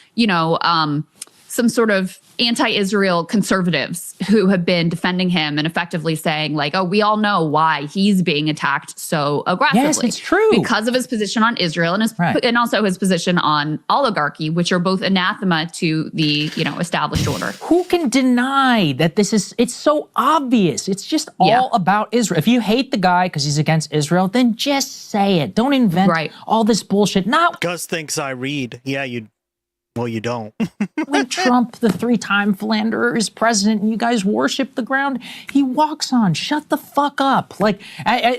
some sort of anti-Israel conservatives who have been defending him and effectively saying we all know why he's being attacked so aggressively. Yes, it's true. Because of his position on Israel and also his position on oligarchy, which are both anathema to the, established order. Who can deny that it's so obvious. It's just all about Israel. If you hate the guy because he's against Israel, then just say it. Don't invent all this bullshit. Gus thinks I read. Yeah, you Well, you don't. When Trump, the 3-time philanderer, is president and you guys worship the ground he walks on, shut the fuck up. Like,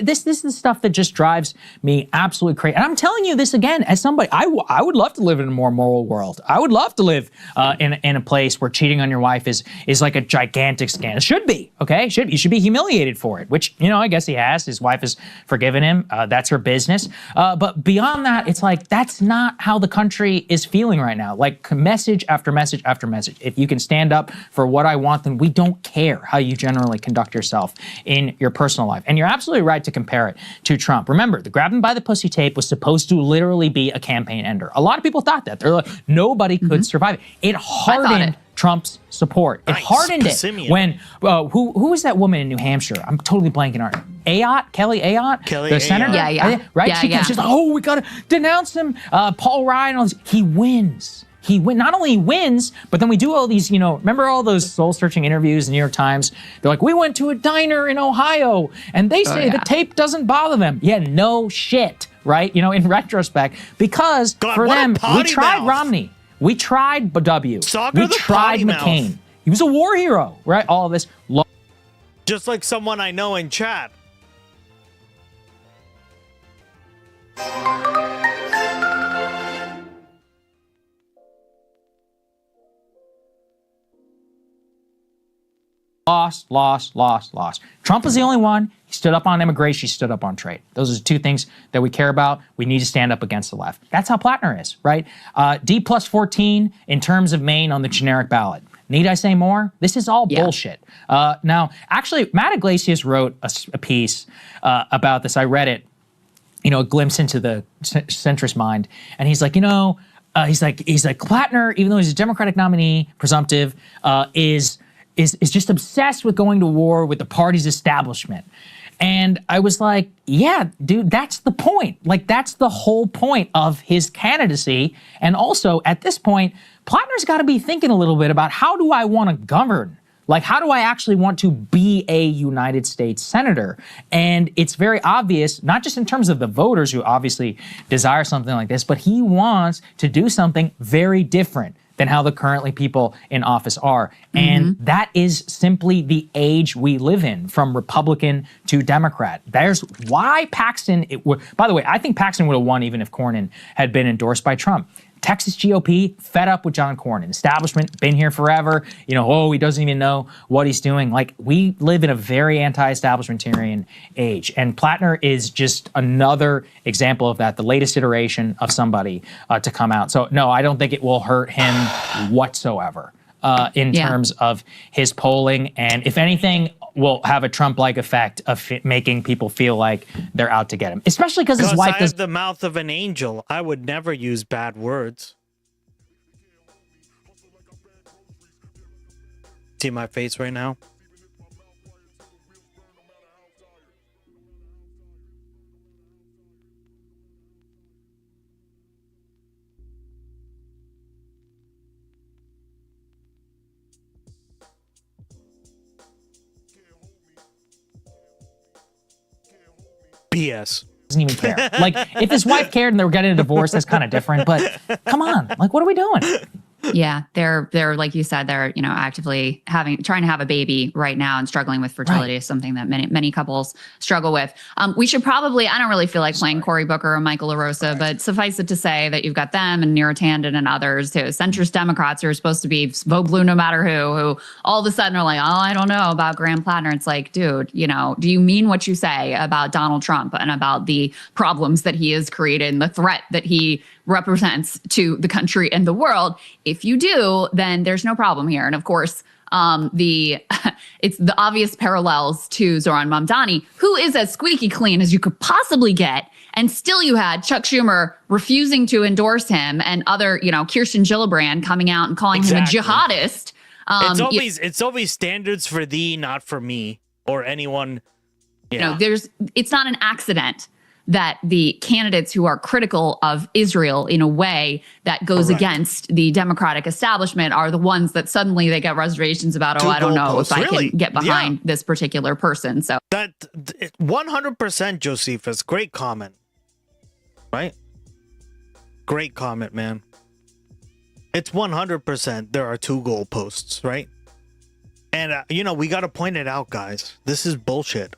this is the stuff that just drives me absolutely crazy. And I'm telling you this again, as somebody, I would love to live in a more moral world. I would love to live in a place where cheating on your wife is like a gigantic scandal. It should be, okay? You should be humiliated for it, which, you know, I guess he has. His wife has forgiven him. That's her business. But beyond that, it's like, that's not how the country is feeling right now. Like, message after message after message. If you can stand up for what I want, then we don't care how you generally conduct yourself in your personal life. And you're absolutely right to compare it to Trump. Remember, the grab him by the pussy tape was supposed to literally be a campaign ender. A lot of people thought that. They're like, nobody could survive it. It hardened Trump's support. It hardened it when, who was that woman in New Hampshire? I'm totally blanking on her. Kelly Ayotte? The senator? Yeah. Right? Yeah, She's like, oh, we got to denounce him. Paul Ryan, all this. He wins. Not only he wins, but then we do all these, you know, remember all those soul-searching interviews in the New York Times? They're like, we went to a diner in Ohio, and they say the tape doesn't bother them. Yeah, no shit, right? You know, in retrospect, because for them, we tried Romney. We tried W. We tried McCain. He was a war hero, right? All of this. Just like someone I know in chat. Lost. Trump was the only one. He stood up on immigration. He stood up on trade. Those are the two things that we care about. We need to stand up against the left. That's how Plattner is, right? D plus 14 in terms of Maine on the generic ballot. Need I say more? This is all bullshit. Now, actually, Matt Iglesias wrote a piece about this. I read it, you know, a glimpse into the centrist mind. And he's like, you know, he's like Plattner, even though he's a Democratic nominee, presumptive, is just obsessed with going to war with the party's establishment. And I was like, yeah, dude, that's the point. Like, that's the whole point of his candidacy. And also, at this point, Plattner's got to be thinking a little bit about, how do I want to govern? Like, how do I actually want to be a United States senator? And it's very obvious, not just in terms of the voters who obviously desire something like this, but he wants to do something very different than how the currently people in office are. And that is simply the age we live in, from Republican to Democrat. There's why Paxton, by the way, I think Paxton would have won even if Cornyn had been endorsed by Trump. Texas GOP, fed up with John Cornyn. Establishment, been here forever. You know, oh, he doesn't even know what he's doing. Like, we live in a very anti-establishmentarian age. And Plattner is just another example of that, the latest iteration of somebody to come out. So, no, I don't think it will hurt him whatsoever in terms of his polling. And if anything, will have a Trump-like effect of making people feel like they're out to get him, especially because his wife I have the mouth of an angel. I would never use bad words. See my face right now? BS. Doesn't even care. Like, if his wife cared and they were getting a divorce, that's kind of different. But come on, like, what are we doing? Yeah, they're like you said, they're, you know, actively trying to have a baby right now and struggling with fertility is something that many couples struggle with. We should probably, I don't really feel like playing Cory Booker or Michael LaRosa, but suffice it to say that you've got them and Neera Tanden and others too, centrist Democrats who are supposed to be vote blue no matter who all of a sudden are like, oh, I don't know about Graham Plattner. It's like, dude, you know, do you mean what you say about Donald Trump and about the problems that he has created and the threat that he represents to the country and the world? If you do, then there's no problem here. And of course, it's the obvious parallels to Zoran Mamdani, who is as squeaky clean as you could possibly get. And still you had Chuck Schumer refusing to endorse him and other, you know, Kirsten Gillibrand coming out and calling him a jihadist. It's always standards for thee, not for me or anyone. Yeah. You know, it's not an accident that the candidates who are critical of Israel in a way that goes against the Democratic establishment are the ones that suddenly they get reservations about, I don't know if I can get behind this particular person. So that 100% Josephus, great comment. Right? Great comment, man. It's 100% there are 2 goalposts, right? And, we got to point it out, guys. This is bullshit.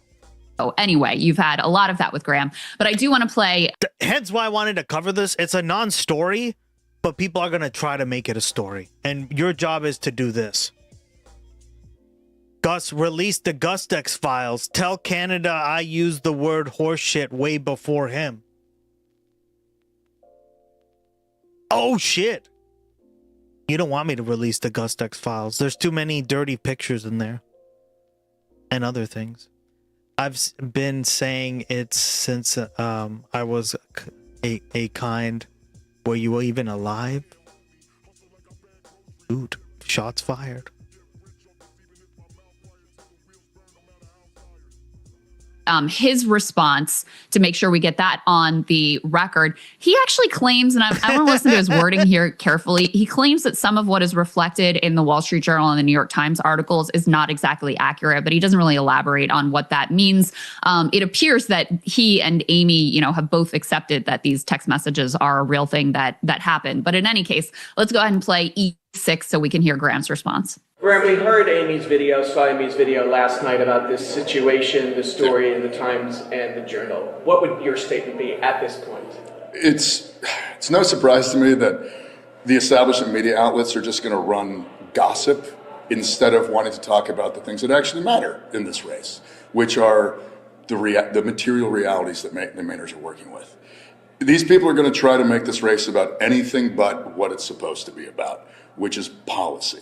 Oh, anyway, you've had a lot of that with Graham, but I do want to play. Hence why I wanted to cover this. It's a non-story, but people are going to try to make it a story. And your job is to do this. Gus, release the Gustex files. Tell Canada I used the word horseshit way before him. Oh, shit. You don't want me to release the Gustex files. There's too many dirty pictures in there. And other things. I've been saying it since I was a kind. Were you even alive? Dude, shots fired. His response to make sure we get that on the record. He actually claims, and I want to listen to his wording here carefully. He claims that some of what is reflected in the Wall Street Journal and the New York Times articles is not exactly accurate, but he doesn't really elaborate on what that means. It appears that he and Amy, have both accepted that these text messages are a real thing that happened. But in any case, let's go ahead and play E6 so we can hear Graham's response. Graham, we heard saw Amy's video last night about this situation, the story in the Times and the Journal. What would your statement be at this point? It's no surprise to me that the establishment media outlets are just going to run gossip instead of wanting to talk about the things that actually matter in this race, which are the material realities that the Mainers are working with. These people are going to try to make this race about anything but what it's supposed to be about, which is policy.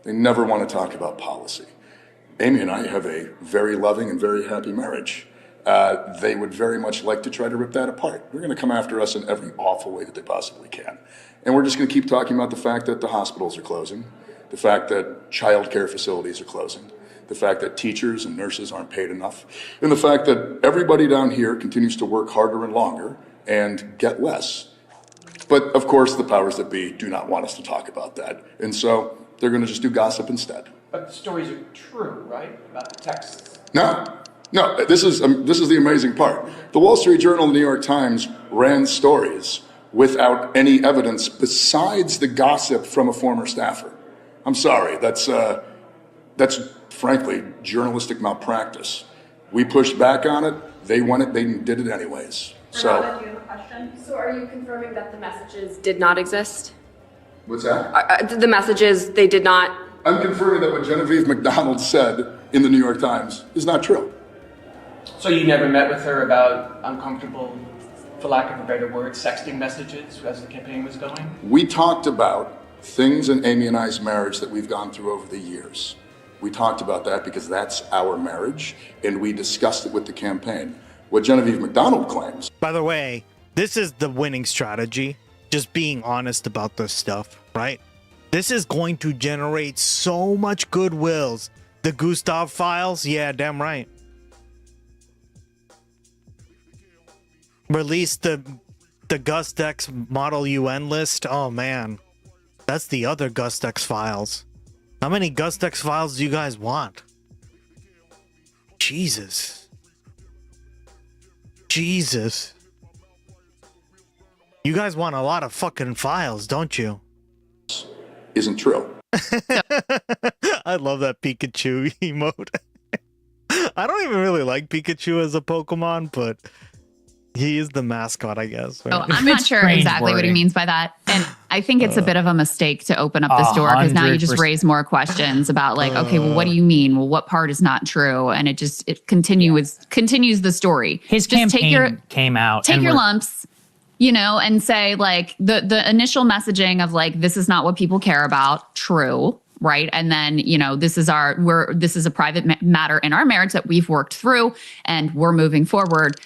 They never want to talk about policy. Amy and I have a very loving and very happy marriage. They would very much like to try to rip that apart. They're going to come after us in every awful way that they possibly can. And we're just going to keep talking about the fact that the hospitals are closing, the fact that child care facilities are closing, the fact that teachers and nurses aren't paid enough, and the fact that everybody down here continues to work harder and longer and get less. But of course, the powers that be do not want us to talk about that. And so they're going to just do gossip instead. But the stories are true, right? About the texts. No, this is the amazing part. The Wall Street Journal and the New York Times ran stories without any evidence besides the gossip from a former staffer. I'm sorry, that's frankly journalistic malpractice. We pushed back on it, they won it, they did it anyways. So, do you have a question? So are you confirming that the messages did not exist? What's that? The messages, they did not. I'm confirming that what Genevieve McDonald said in the New York Times is not true. So you never met with her about uncomfortable, for lack of a better word, sexting messages as the campaign was going? We talked about things in Amy and I's marriage that we've gone through over the years. We talked about that because that's our marriage, and we discussed it with the campaign. What Genevieve McDonald claims. By the way, this is the winning strategy. Just being honest about this stuff, right? This is going to generate so much goodwills. The Gustav files, yeah, damn right. Release the Gustex Model UN list. Oh man, that's the other Gustex files. How many Gustex files do you guys want? Jesus. You guys want a lot of fucking files, don't you? Isn't true. I love that Pikachu emote. I don't even really like Pikachu as a Pokemon, but he is the mascot, I guess. Right? Oh, I'm not sure exactly what he means by that. And I think it's a bit of a mistake to open up this door because now you just raise more questions about like, okay, well, what do you mean? Well, what part is not true? And it continues the story. His campaign came out. Take your lumps, and say like the initial messaging of like, this is not what people care about. True. Right. And then, this is a private matter in our marriage that we've worked through and we're moving forward.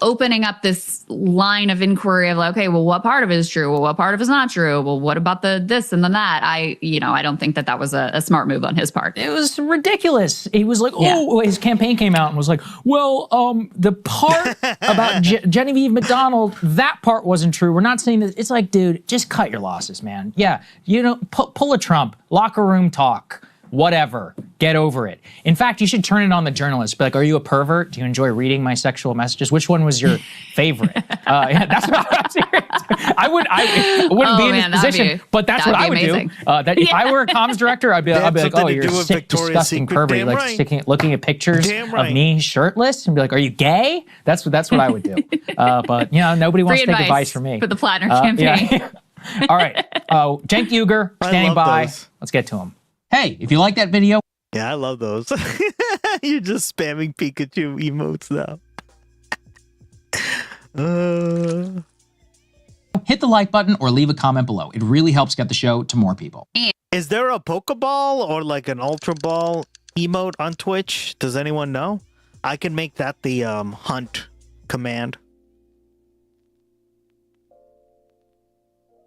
Opening up this line of inquiry of like, okay, well, what part of it is true? Well, what part of it is not true? Well, what about the this and the that? I don't think that was a smart move on his part. It was ridiculous. He was like, his campaign came out and was like, well, the part about Genevieve McDonald, that part wasn't true. We're not saying that. It's like, dude, just cut your losses, man. Yeah, pull a Trump, locker room talk. whatever. Get over it. In fact, you should turn it on the journalist. Be like, are you a pervert? Do you enjoy reading my sexual messages? Which one was your favorite? Yeah, that's about what I'm serious. I wouldn't be in this position, but that's what I would do. If I were a comms director, I'd be like, oh, you're a sick, disgusting pervert. Like looking at pictures of me shirtless and be like, are you gay? That's what I would do. But nobody wants to take advice from me. For the Platinum campaign. Yeah. All right. Cenk Uygur standing by. Those. Let's get to him. Hey, if you like that video. Yeah, I love those. You're just spamming Pikachu emotes now. Hit the like button or leave a comment below. It really helps get the show to more people. Is there a Pokeball or like an Ultra Ball emote on Twitch? Does anyone know? I can make that the hunt command.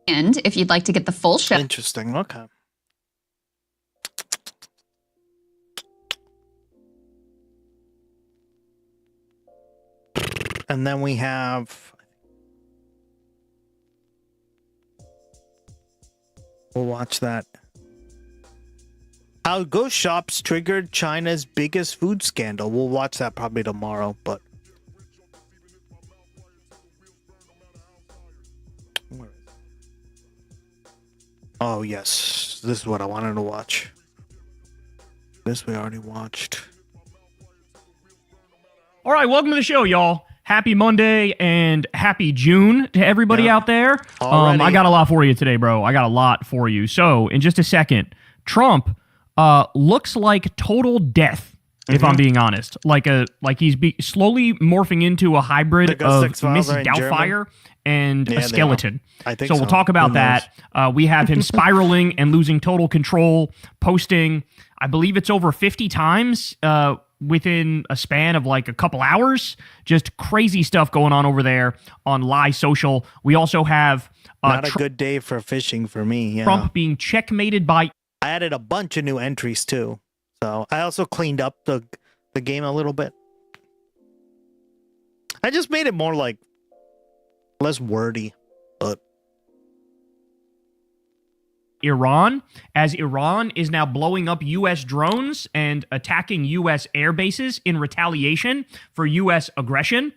And if you'd like to get the full show. Interesting. Okay. And then we have. We'll watch that. How Ghost Shops triggered China's biggest food scandal. We'll watch that probably tomorrow, but. Oh, yes. This is what I wanted to watch. This we already watched. All right, welcome to the show, y'all. Happy Monday and happy June to everybody out there. I got a lot for you today, bro. I got a lot for you. So, in just a second, Trump looks like total death, if I'm being honest. Like he's slowly morphing into a hybrid of Mrs. Doubtfire and a skeleton. I think so. We'll talk about that. We have him spiraling and losing total control, posting, I believe it's over 50 times within a span of like a couple hours. Just crazy stuff going on over there on Lie Social. We also have not a good day for fishing for me. Yeah. Trump being checkmated by. I added a bunch of new entries too. So I also cleaned up the game a little bit. I just made it more like less wordy, but Iran, as Iran is now blowing up U.S. drones and attacking U.S. air bases in retaliation for U.S. aggression.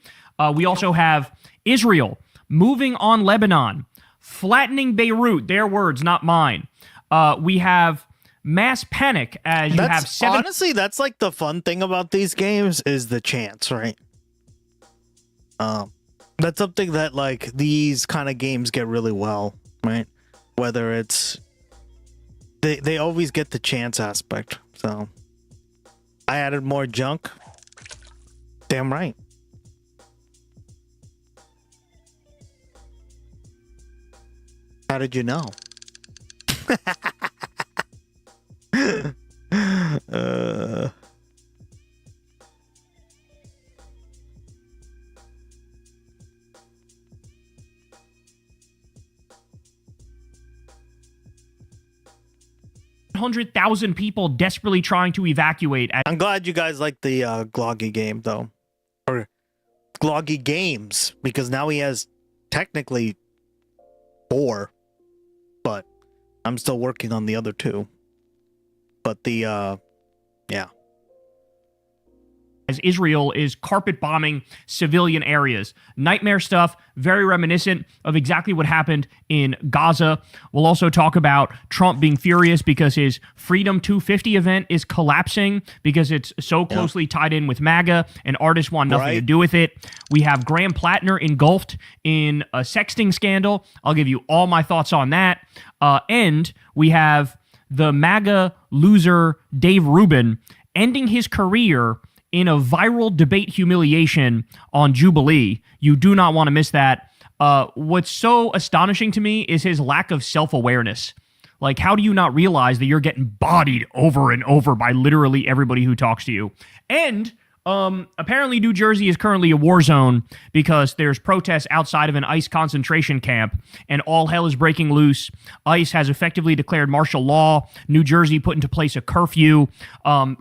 We also have Israel moving on Lebanon, flattening Beirut, their words, not mine. We have mass panic as you have seven. Honestly, that's like the fun thing about these games is the chance, right? That's something that like these kind of games get really well, right? Whether it's they always get the chance aspect. So I added more junk. Damn right. How did you know? 100,000 people desperately trying to evacuate. I'm glad you guys like the Gloggy game, though. Or Gloggy games, because now he has technically 4. But I'm still working on the other 2. But the, yeah. As Israel is carpet bombing civilian areas. Nightmare stuff, very reminiscent of exactly what happened in Gaza. We'll also talk about Trump being furious because his Freedom 250 event is collapsing because it's so closely tied in with MAGA and artists want nothing to do with it. We have Graham Plattner engulfed in a sexting scandal. I'll give you all my thoughts on that. And we have the MAGA loser Dave Rubin ending his career in a viral debate humiliation on Jubilee. You do not want to miss that. What's so astonishing to me is his lack of self-awareness. Like, how do you not realize that you're getting bodied over and over by literally everybody who talks to you? And Apparently New Jersey is currently a war zone because there's protests outside of an ICE concentration camp and all hell is breaking loose. ICE has effectively declared martial law. New Jersey put into place a curfew.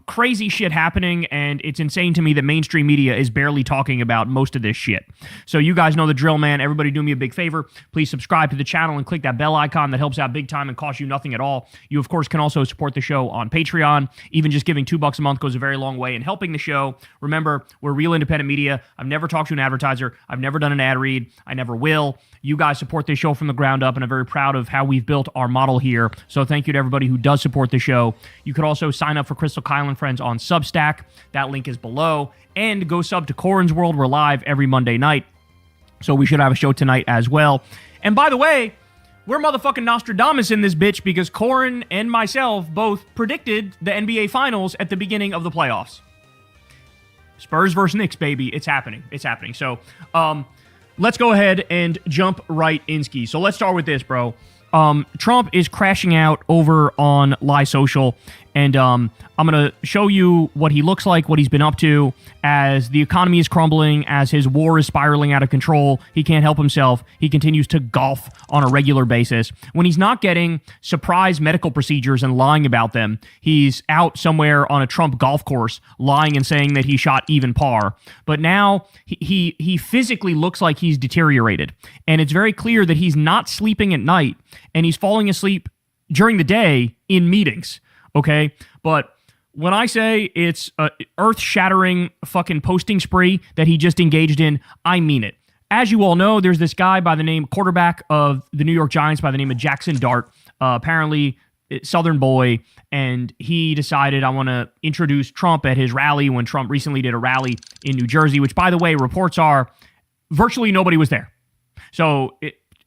Crazy shit happening, and it's insane to me that mainstream media is barely talking about most of this shit. So you guys know the drill, man. Everybody do me a big favor. Please subscribe to the channel and click that bell icon. That helps out big time and costs you nothing at all. You, of course, can also support the show on Patreon. Even just giving $2 a month goes a very long way in helping the show. Remember, we're real independent media. I've never talked to an advertiser. I've never done an ad read. I never will. You guys support this show from the ground up, and I'm very proud of how we've built our model here. So thank you to everybody who does support the show. You could also sign up for Crystal Kyle and Friends on Substack. That link is below. And go sub to Corin's World. We're live every Monday night. So we should have a show tonight as well. And by the way, we're motherfucking Nostradamus in this bitch because Corin and myself both predicted the NBA Finals at the beginning of the playoffs. Spurs versus Knicks, baby. It's happening. It's happening. So, let's go ahead and jump right in ski. So let's start with this, bro. Trump is crashing out over on Lie Social, and I'm going to show you what he looks like, what he's been up to as the economy is crumbling, as his war is spiraling out of control. He can't help himself. He continues to golf on a regular basis. When he's not getting surprise medical procedures and lying about them, he's out somewhere on a Trump golf course lying and saying that he shot even par. But now he physically looks like he's deteriorated, and it's very clear that he's not sleeping at night, and he's falling asleep during the day in meetings. Okay, but when I say it's an earth-shattering fucking posting spree that he just engaged in, I mean it. As you all know, there's this guy by the name, quarterback of the New York Giants by the name of Jackson Dart, apparently Southern boy, and he decided I want to introduce Trump at his rally when Trump recently did a rally in New Jersey, which, by the way, reports are virtually nobody was there. So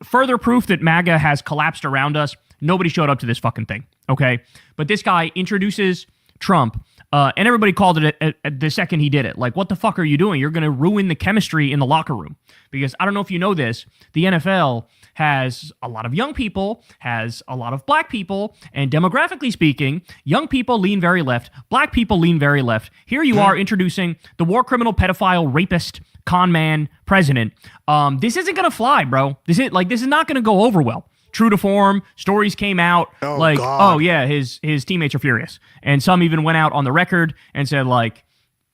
further proof that MAGA has collapsed around us. Nobody showed up to this fucking thing, okay? But this guy introduces Trump, and everybody called it at the second he did it. Like, what the fuck are you doing? You're going to ruin the chemistry in the locker room. Because I don't know if you know this, the NFL has a lot of young people, has a lot of black people, and demographically speaking, young people lean very left, black people lean very left. Here you are introducing the war criminal, pedophile, rapist, con man president. This isn't going to fly, bro. This is not going to go over well. True to form, stories came out God. Oh yeah, his teammates are furious. And some even went out on the record and said like,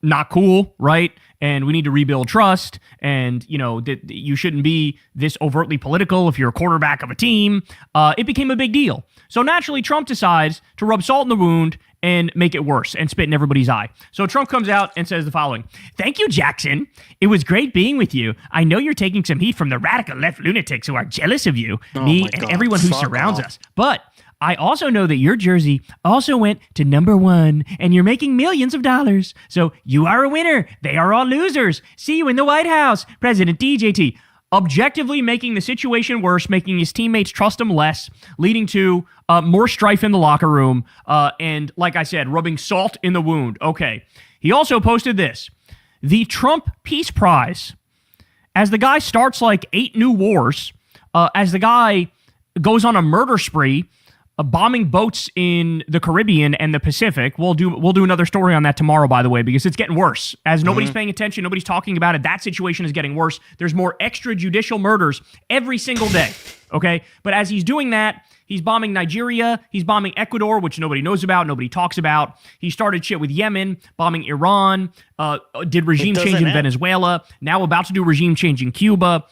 not cool, right? And we need to rebuild trust. And, you know, that you shouldn't be this overtly political if you're a quarterback of a team. It became a big deal. So naturally, Trump decides to rub salt in the wound and make it worse and spit in everybody's eye. So Trump comes out and says the following: "Thank you, Jackson. It was great being with you. I know you're taking some heat from the radical left lunatics who are jealous of you, me, and everyone who surrounds us. But I also know that your jersey also went to #1 and you're making millions of dollars. So you are a winner. They are all losers. See you in the White House, President DJT." Objectively making the situation worse, making his teammates trust him less, leading to more strife in the locker room, and like I said, rubbing salt in the wound. Okay. He also posted this: the Trump Peace Prize. As the guy starts like 8 new wars, as the guy goes on a murder spree, bombing boats in the Caribbean and the Pacific. We'll do another story on that tomorrow, by the way, because it's getting worse. As nobody's paying attention, nobody's talking about it, that situation is getting worse. There's more extrajudicial murders every single day, okay? But as he's doing that, he's bombing Nigeria, he's bombing Ecuador, which nobody knows about, nobody talks about. He started shit with Yemen, bombing Iran, did regime change in Venezuela, now about to do regime change in Cuba,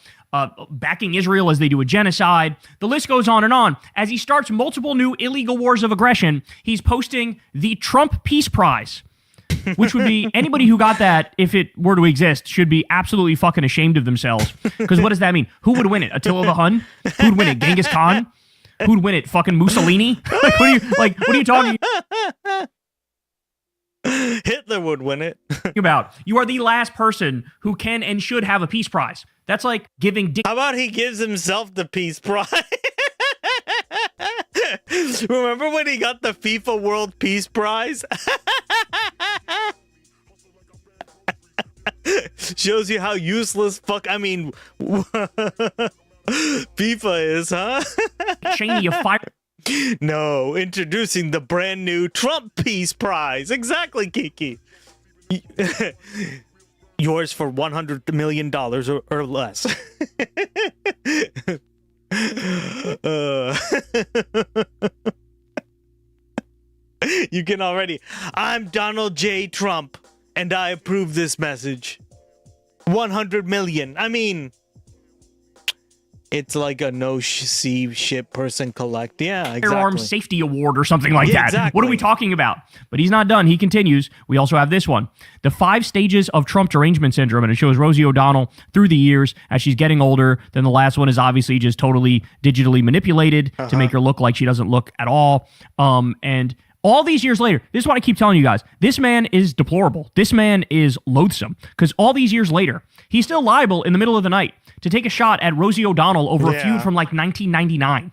backing Israel as they do a genocide. The list goes on and on. As he starts multiple new illegal wars of aggression, he's posting the Trump Peace Prize, which would be, anybody who got that, if it were to exist, should be absolutely fucking ashamed of themselves. Because what does that mean? Who would win it? Attila the Hun? Who'd win it? Genghis Khan? Who'd win it? Fucking Mussolini? What are you talking Hitler would win it. about? You are the last person who can and should have a peace prize. That's like giving How about he gives himself the Peace Prize? Remember when he got the FIFA World Peace Prize? Shows you how useless FIFA is, huh? Cheney of fire. No, introducing the brand new Trump Peace Prize. Exactly, Kiki. Yours for $100 million or less. You can already. I'm Donald J. Trump, and I approve this message. 100 million. I mean, it's like a no-see ship person collect. Yeah, exactly. Firearms Safety Award or something like that. Exactly. What are we talking about? But he's not done. He continues. We also have this one. The 5 stages of Trump derangement syndrome, and it shows Rosie O'Donnell through the years as she's getting older. Then the last one is obviously just totally digitally manipulated to make her look like she doesn't look at all. And all these years later, this is what I keep telling you guys. This man is deplorable. This man is loathsome. Because all these years later, he's still liable in the middle of the night to take a shot at Rosie O'Donnell over a feud from like 1999.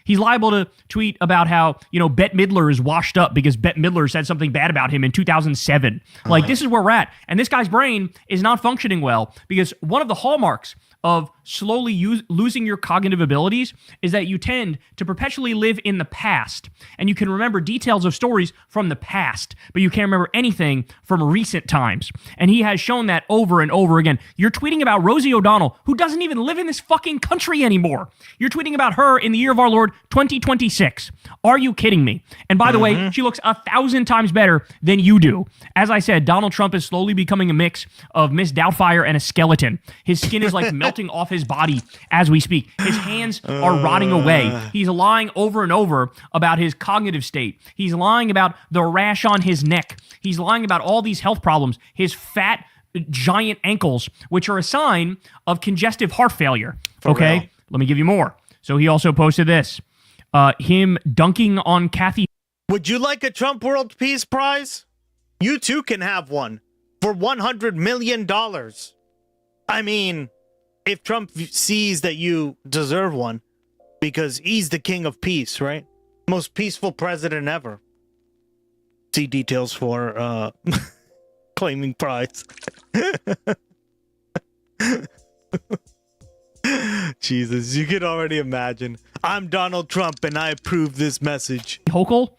He's liable to tweet about how, Bette Midler is washed up because Bette Midler said something bad about him in 2007. Like, this is where we're at. And this guy's brain is not functioning well because one of the hallmarks of slowly losing your cognitive abilities is that you tend to perpetually live in the past, and you can remember details of stories from the past, but you can't remember anything from recent times. And he has shown that over and over again. You're tweeting about Rosie O'Donnell, who doesn't even live in this fucking country anymore. You're tweeting about her in the year of our Lord 2026. Are you kidding me? And by the way, she looks 1,000 times better than you do. As I said, Donald Trump is slowly becoming a mix of Miss Doubtfire and a skeleton. His skin is like melting off his body as we speak. His hands are rotting away. He's lying over and over about his cognitive state. He's lying about the rash on his neck. He's lying about all these health problems. His fat, giant ankles, which are a sign of congestive heart failure. Okay? Real. Let me give you more. So he also posted this. Him dunking on Kathy. Would you like a Trump World Peace Prize? You too can have one for $100 million. I mean, if Trump sees that you deserve one, because he's the king of peace, right? Most peaceful president ever. See details for claiming prize. Jesus, you can already imagine. I'm Donald Trump and I approve this message. Hochul?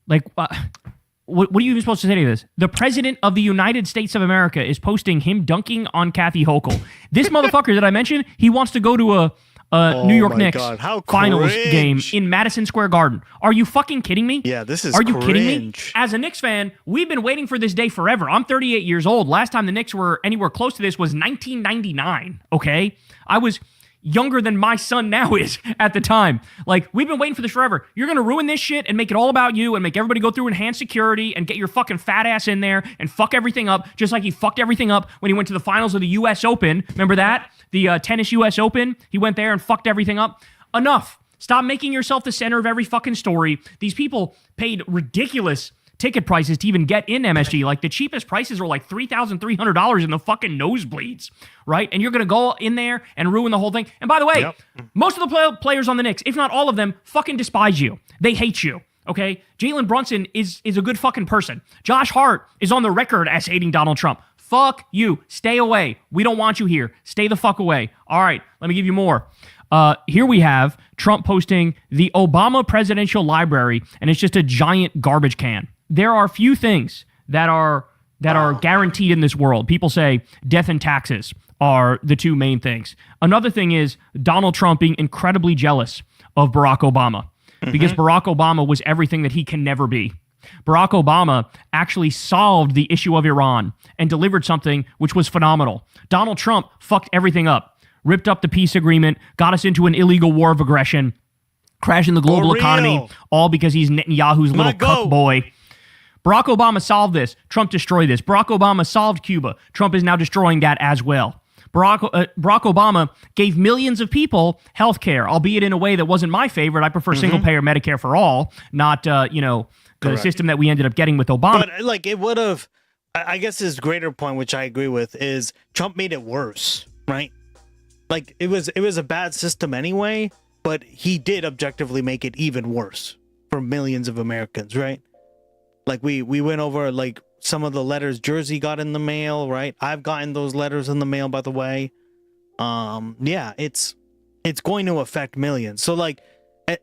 Like, what are you even supposed to say to this? The president of the United States of America is posting him dunking on Kathy Hochul. This motherfucker that I mentioned, he wants to go to a New York Knicks finals game in Madison Square Garden. Are you fucking kidding me? Yeah, this is Are you kidding me? cringe. As a Knicks fan, we've been waiting for this day forever. I'm 38 years old. Last time the Knicks were anywhere close to this was 1999, okay? I was younger than my son now is at the time. Like, we've been waiting for this forever. You're going to ruin this shit and make it all about you and make everybody go through enhanced security and get your fucking fat ass in there and fuck everything up, just like he fucked everything up when he went to the finals of the U.S. Open. Remember that? The tennis U.S. Open? He went there and fucked everything up. Enough. Stop making yourself the center of every fucking story. These people paid ridiculous ticket prices to even get in MSG. Like, the cheapest prices are like $3,300 in the fucking nosebleeds, right? And you're going to go in there and ruin the whole thing. And by the way, most of the players on the Knicks, if not all of them, fucking despise you. They hate you, okay? Jalen Brunson is a good fucking person. Josh Hart is on the record as hating Donald Trump. Fuck you. Stay away. We don't want you here. Stay the fuck away. All right, let me give you more. Here we have Trump posting the Obama Presidential Library, and it's just a giant garbage can. There are few things that are guaranteed in this world. People say death and taxes are the two main things. Another thing is Donald Trump being incredibly jealous of Barack Obama because Barack Obama was everything that he can never be. Barack Obama actually solved the issue of Iran and delivered something which was phenomenal. Donald Trump fucked everything up, ripped up the peace agreement, got us into an illegal war of aggression, crashing the global economy, all because he's Netanyahu's little cuck boy. Barack Obama solved this. Trump destroyed this. Barack Obama solved Cuba. Trump is now destroying that as well. Barack Obama gave millions of people health care, albeit in a way that wasn't my favorite. I prefer single-payer Medicare for all, not, the system that we ended up getting with Obama. But, like, it would have, I guess his greater point, which I agree with, is Trump made it worse, right? Like, it was a bad system anyway, but he did objectively make it even worse for millions of Americans, right? Like, we went over, like, some of the letters Jersey got in the mail, right? I've gotten those letters in the mail, by the way. Yeah, it's going to affect millions. So, like,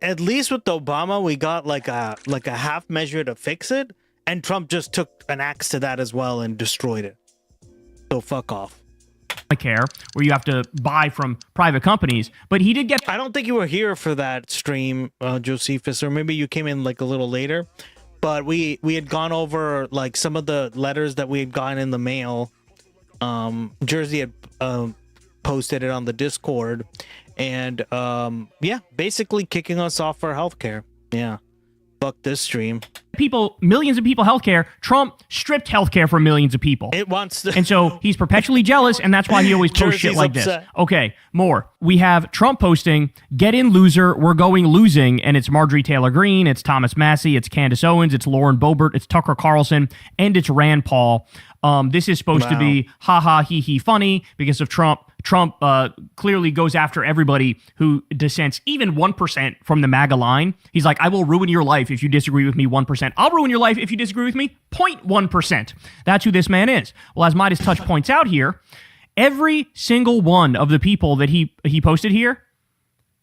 at least with Obama, we got like a half measure to fix it. And Trump just took an axe to that as well and destroyed it. So fuck off. Care where you have to buy from private companies, but he did get. I don't think you were here for that stream, Josephus, or maybe you came in like a little later. But we had gone over like some of the letters that we had gotten in the mail. Jersey had posted it on the Discord, and yeah, basically kicking us off for healthcare. Yeah, fuck this stream. People, millions of people healthcare. Trump stripped healthcare from millions of people. It wants to. And so he's perpetually jealous, and that's why he always posts shit like upset. this. Okay, more. We have Trump posting, "Get in, loser, we're going losing," and it's Marjorie Taylor Greene, it's Thomas Massey, it's Candace Owens, it's Lauren Boebert, it's Tucker Carlson, and it's Rand Paul. This is supposed to be ha he he funny because of Trump. Trump clearly goes after everybody who dissents even 1% from the MAGA line. He's like, I will ruin your life if you disagree with me 1%. I'll ruin your life if you disagree with me 0.1%. That's who this man is. Well, as Midas Touch points out here, every single one of the people that he posted here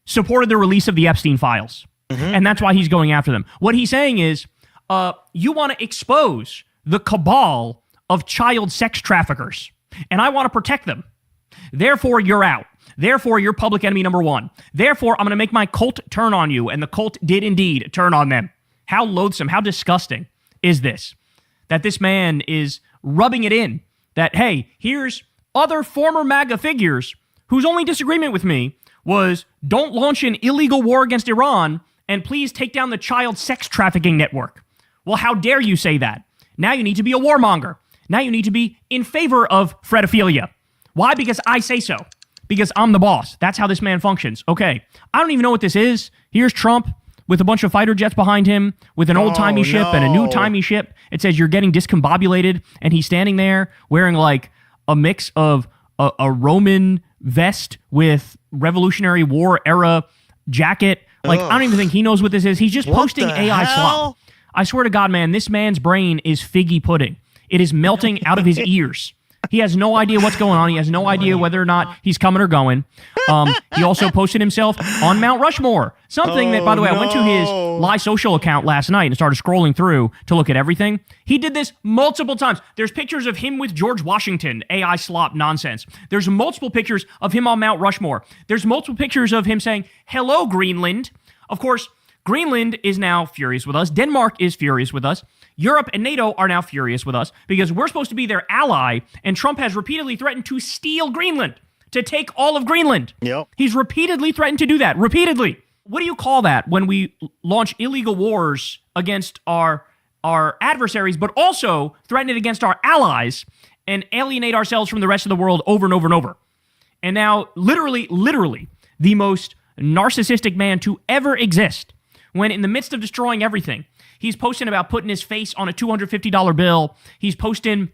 supported the release of the Epstein files. And that's why he's going after them. What he's saying is, you want to expose the cabal of child sex traffickers, and I want to protect them. Therefore, you're out. Therefore, you're public enemy number one. Therefore, I'm going to make my cult turn on you, and the cult did indeed turn on them. How loathsome, how disgusting is this? That this man is rubbing it in that, hey, here's other former MAGA figures whose only disagreement with me was don't launch an illegal war against Iran and please take down the child sex trafficking network. Well, how dare you say that? Now you need to be a warmonger. Now you need to be in favor of Fredophilia. Why? Because I say so. Because I'm the boss. That's how this man functions. Okay, I don't even know what this is. Here's Trump with a bunch of fighter jets behind him, with an old-timey ship and a new-timey ship. It says you're getting discombobulated, and he's standing there wearing like a mix of a Roman vest with Revolutionary War era jacket. Like, I don't even think he knows what this is. He's just posting AI slop. I swear to God, man, this man's brain is figgy pudding. It is melting out of his ears. He has no idea what's going on. He has no idea whether or not he's coming or going. He also posted himself on Mount Rushmore. Something that, by the way, I went to his Lie Social account last night and started scrolling through to look at everything. He did this multiple times. There's pictures of him with George Washington, AI slop nonsense. There's multiple pictures of him on Mount Rushmore. There's multiple pictures of him saying, hello, Greenland. Of course, Greenland is now furious with us. Denmark is furious with us. Europe and NATO are now furious with us because we're supposed to be their ally, and Trump has repeatedly threatened to steal Greenland, to take all of Greenland. Yep. He's repeatedly threatened to do that. Repeatedly. What do you call that when we launch illegal wars against our adversaries, but also threaten it against our allies and alienate ourselves from the rest of the world over and over and over? And now, literally, the most narcissistic man to ever exist, when in the midst of destroying everything, he's posting about putting his face on a $250 bill. He's posting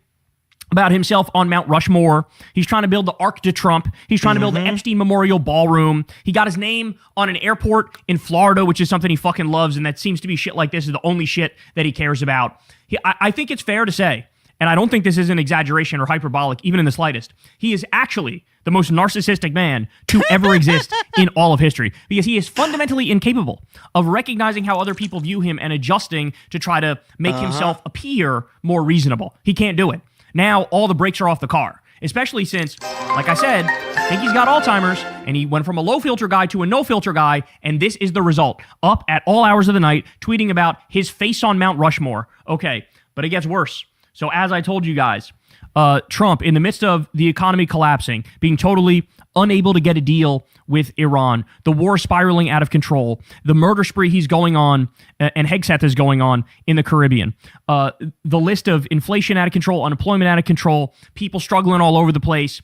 about himself on Mount Rushmore. He's trying to build the Arc de Trump. He's trying to build the Epstein Memorial Ballroom. He got his name on an airport in Florida, which is something he fucking loves, and that seems to be shit like this is the only shit that he cares about. I think it's fair to say, and I don't think this is an exaggeration or hyperbolic, even in the slightest, he is actually the most narcissistic man to ever exist in all of history, because he is fundamentally incapable of recognizing how other people view him and adjusting to try to make himself appear more reasonable. He can't do it. Now, all the brakes are off the car, especially since, like I said, I think he's got Alzheimer's, and he went from a low-filter guy to a no-filter guy, and this is the result. Up at all hours of the night, tweeting about his face on Mount Rushmore. Okay, but it gets worse. So as I told you guys, Trump, in the midst of the economy collapsing, being totally unable to get a deal with Iran, the war spiraling out of control, the murder spree he's going on, and Hegseth is going on in the Caribbean, the list of inflation out of control, unemployment out of control, people struggling all over the place,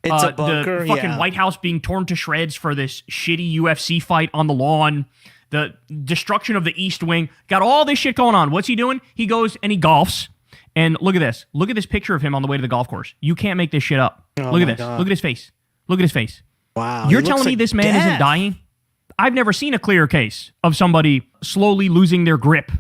it's a bunker, the fucking White House being torn to shreds for this shitty UFC fight on the lawn, the destruction of the East Wing, got all this shit going on. What's he doing? He goes and he golfs. And look at this. Look at this picture of him on the way to the golf course. You can't make this shit up. Look at this. God. Look at his face. Look at his face. Wow. You're telling me this man isn't dying? I've never seen a clearer case of somebody slowly losing their grip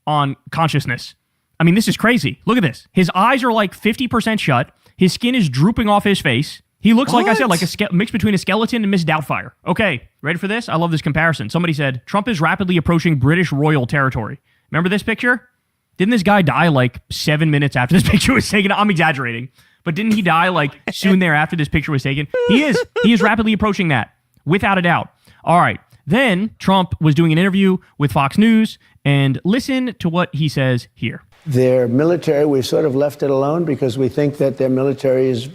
on consciousness. I mean, this is crazy. Look at this. His eyes are like 50% shut. His skin is drooping off his face. He looks, like I said, like a mix between a skeleton and Miss Doubtfire. Okay, ready for this? I love this comparison. Somebody said, Trump is rapidly approaching British royal territory. Remember this picture? Didn't this guy die like 7 minutes after this picture was taken? I'm exaggerating, but didn't he die like soon thereafter this picture was taken? He is rapidly approaching that, without a doubt. All right. Then Trump was doing an interview with Fox News, and listen to what he says here. Their military, we've sort of left it alone because we think that their military is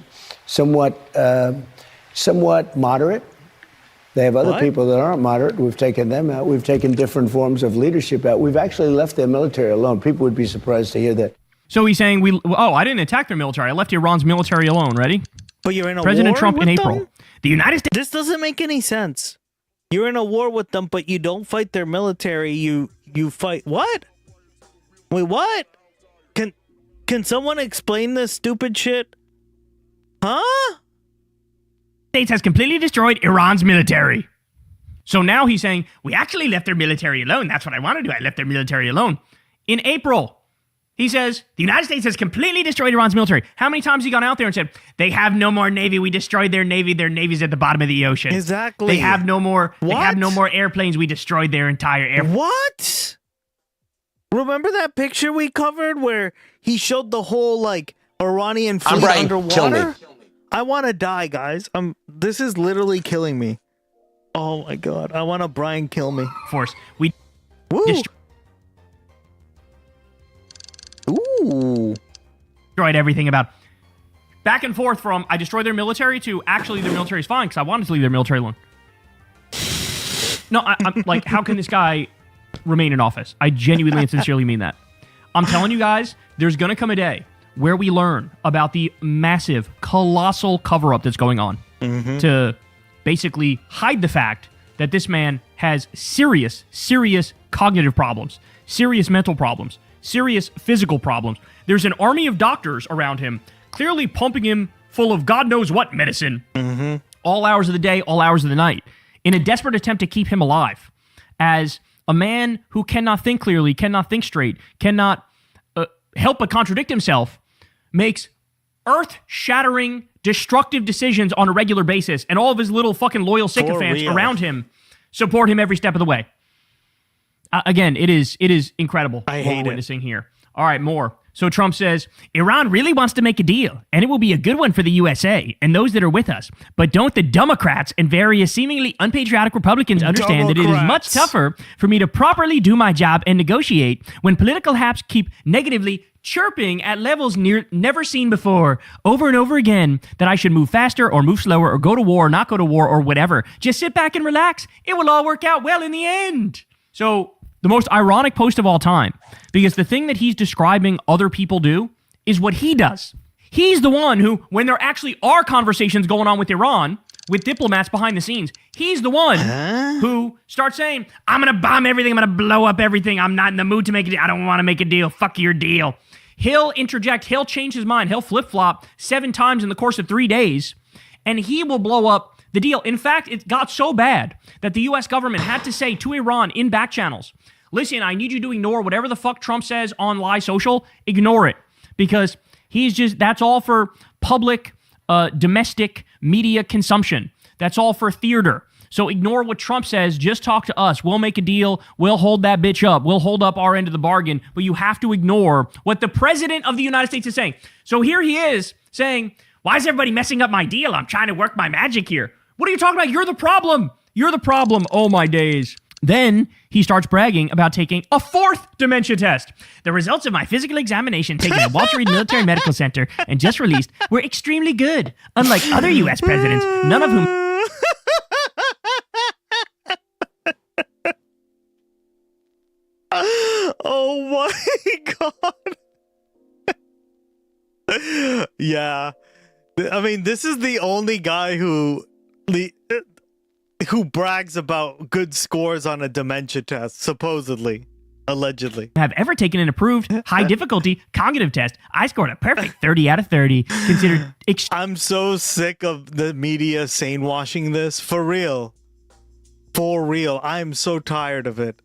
somewhat moderate. They have other people that aren't moderate. We've taken them out. We've taken different forms of leadership out. We've actually left their military alone. People would be surprised to hear that. So he's saying, I didn't attack their military. I left Iran's military alone. Ready? But you're in a President war Trump with in them? April. The United States. This doesn't make any sense. You're in a war with them, but you don't fight their military. You fight what? Wait, what? Can someone explain this stupid shit? Huh? States has completely destroyed Iran's military. So now he's saying, we actually left their military alone. That's what I want to do. I left their military alone. In April, he says, the United States has completely destroyed Iran's military. How many times has he gone out there and said, they have no more navy. We destroyed their navy. Their navy's at the bottom of the ocean. Exactly. They have no more. What? They have no more airplanes. We destroyed their entire air. What? Remember that picture we covered where he showed the whole like Iranian fleet underwater? Kill me. I want to die, guys. This is literally killing me. Oh my god. I want to Brian kill me. Force. We destroyed everything about back and forth from I destroyed their military to actually their military is fine because I wanted to leave their military alone. No, I'm like, how can this guy remain in office? I genuinely and sincerely mean that. I'm telling you guys, there's going to come a day where we learn about the massive, colossal cover-up that's going on to basically hide the fact that this man has serious cognitive problems, serious mental problems, serious physical problems. There's an army of doctors around him, clearly pumping him full of God knows what medicine, all hours of the day, all hours of the night, in a desperate attempt to keep him alive as a man who cannot think clearly, cannot think straight, cannot help but contradict himself, makes earth-shattering, destructive decisions on a regular basis, and all of his little fucking loyal sycophants around him support him every step of the way. Again, it is incredible what we're witnessing here. All right, more. So Trump says, Iran really wants to make a deal, and it will be a good one for the USA and those that are with us. But don't the Democrats and various seemingly unpatriotic Republicans understand that it is much tougher for me to properly do my job and negotiate when political haps keep negatively chirping at levels never seen before, over and over again, that I should move faster or move slower or go to war or not go to war or whatever. Just sit back and relax. It will all work out well in the end. So the most ironic post of all time, because the thing that he's describing other people do is what he does. He's the one who, when there actually are conversations going on with Iran, with diplomats behind the scenes, he's the one who starts saying, I'm going to bomb everything, I'm going to blow up everything, I'm not in the mood to make a deal, I don't want to make a deal, fuck your deal. He'll interject, he'll change his mind, he'll flip-flop 7 times in the course of 3 days, and he will blow up the deal. In fact, it got so bad that the U.S. government had to say to Iran in back channels, listen, I need you to ignore whatever the fuck Trump says on Lie Social. Ignore it. Because that's all for public, domestic media consumption. That's all for theater. So ignore what Trump says. Just talk to us. We'll make a deal. We'll hold that bitch up. We'll hold up our end of the bargain. But you have to ignore what the president of the United States is saying. So here he is saying, why is everybody messing up my deal? I'm trying to work my magic here. What are you talking about? You're the problem. You're the problem. Oh, my days. Then he starts bragging about taking a 4th dementia test. The results of my physical examination taken at Walter Reed Military Medical Center and just released were extremely good. Unlike other U.S. presidents, none of whom... Oh my god. Yeah. I mean, this is the only guy who brags about good scores on a dementia test, supposedly, allegedly. Have ever taken an approved high difficulty cognitive test. I scored a perfect 30 out of 30. Considered I'm so sick of the media sane washing this. For real. For real. I'm so tired of it.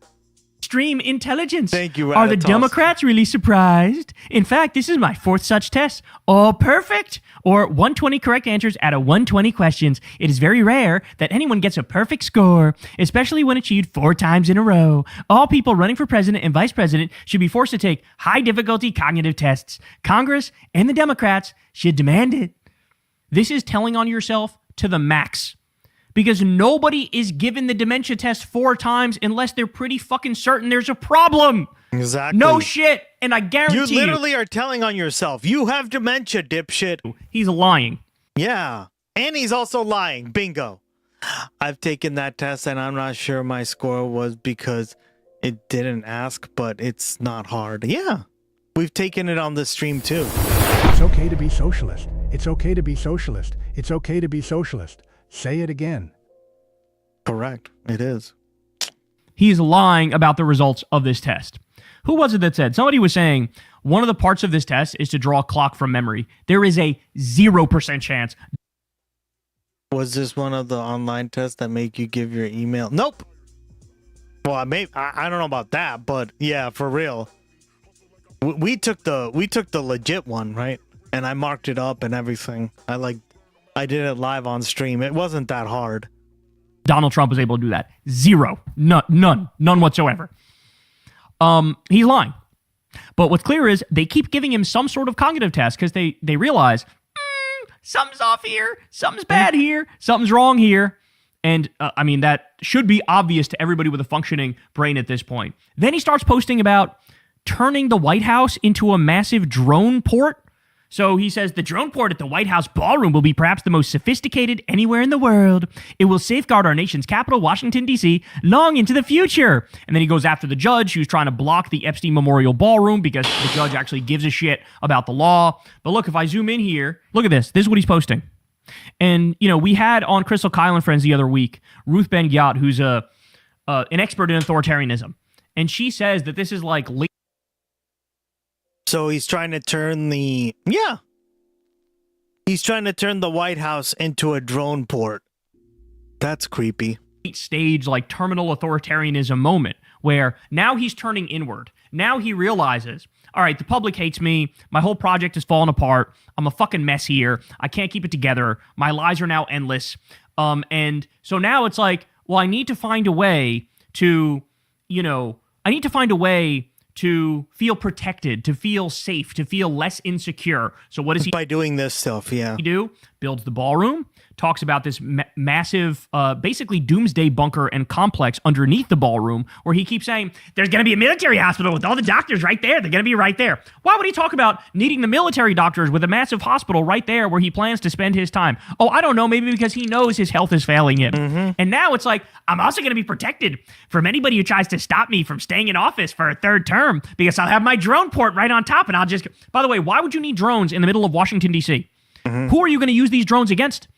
extreme intelligence. Thank you, Are the Ratatos. Democrats really surprised? In fact, this is my fourth such test. All perfect. Or 120 correct answers out of 120 questions. It is very rare that anyone gets a perfect score, especially when achieved 4 times in a row. All people running for president and vice president should be forced to take high difficulty cognitive tests. Congress and the Democrats should demand it. This is telling on yourself to the max. Because nobody is given the dementia test 4 times unless they're pretty fucking certain there's a problem. Exactly. No shit. And I guarantee You literally are telling on yourself. You have dementia, dipshit. He's lying. Yeah. And he's also lying. Bingo. I've taken that test and I'm not sure my score was because it didn't ask, but it's not hard. Yeah. We've taken it on the stream too. It's okay to be socialist. It's okay to be socialist. It's okay to be socialist. Say it again. Correct. It is. He's lying about the results of this test. Who was it that said? Somebody was saying one of the parts of this test is to draw a clock from memory. There is a 0% chance. Was this one of the online tests that make you give your email? Nope. Well, I don't know about that, but yeah, for real. We took the legit one, right? And I marked it up and everything. I did it live on stream. It wasn't that hard. Donald Trump was able to do that. 0. None whatsoever. He's lying. But what's clear is they keep giving him some sort of cognitive test because they realize something's off here, something's bad here, something's wrong here. And I mean, that should be obvious to everybody with a functioning brain at this point. Then he starts posting about turning the White House into a massive drone port. So he says the drone port at the White House ballroom will be perhaps the most sophisticated anywhere in the world. It will safeguard our nation's capital, Washington, D.C., long into the future. And then he goes after the judge who's trying to block the Epstein Memorial Ballroom because the judge actually gives a shit about the law. But look, if I zoom in here, look at this. This is what he's posting. And, you know, we had on Crystal Kyle and Friends the other week, Ruth Ben-Ghiat, who's an expert in authoritarianism. And she says that this is like... So he's trying to turn the White House into a drone port. That's creepy. Stage like terminal authoritarianism moment where now he's turning inward. Now he realizes, all right, the public hates me. My whole project is falling apart. I'm a fucking mess here. I can't keep it together. My lies are now endless. And so now it's like, well, I need to find a way to, to feel protected, to feel safe, to feel less insecure. So what does he by doing this stuff? Yeah, he do? Builds the ballroom, talks about this massive, basically doomsday bunker and complex underneath the ballroom, where he keeps saying there's going to be a military hospital with all the doctors right there. They're going to be right there. Why would he talk about needing the military doctors with a massive hospital right there where he plans to spend his time? Oh, I don't know. Maybe because he knows his health is failing him. Mm-hmm. And now it's like, I'm also going to be protected from anybody who tries to stop me from staying in office for a third term because I'll have my drone port right on top and I'll just... By the way, why would you need drones in the middle of Washington, D.C.? Mm-hmm. Who are you going to use these drones against?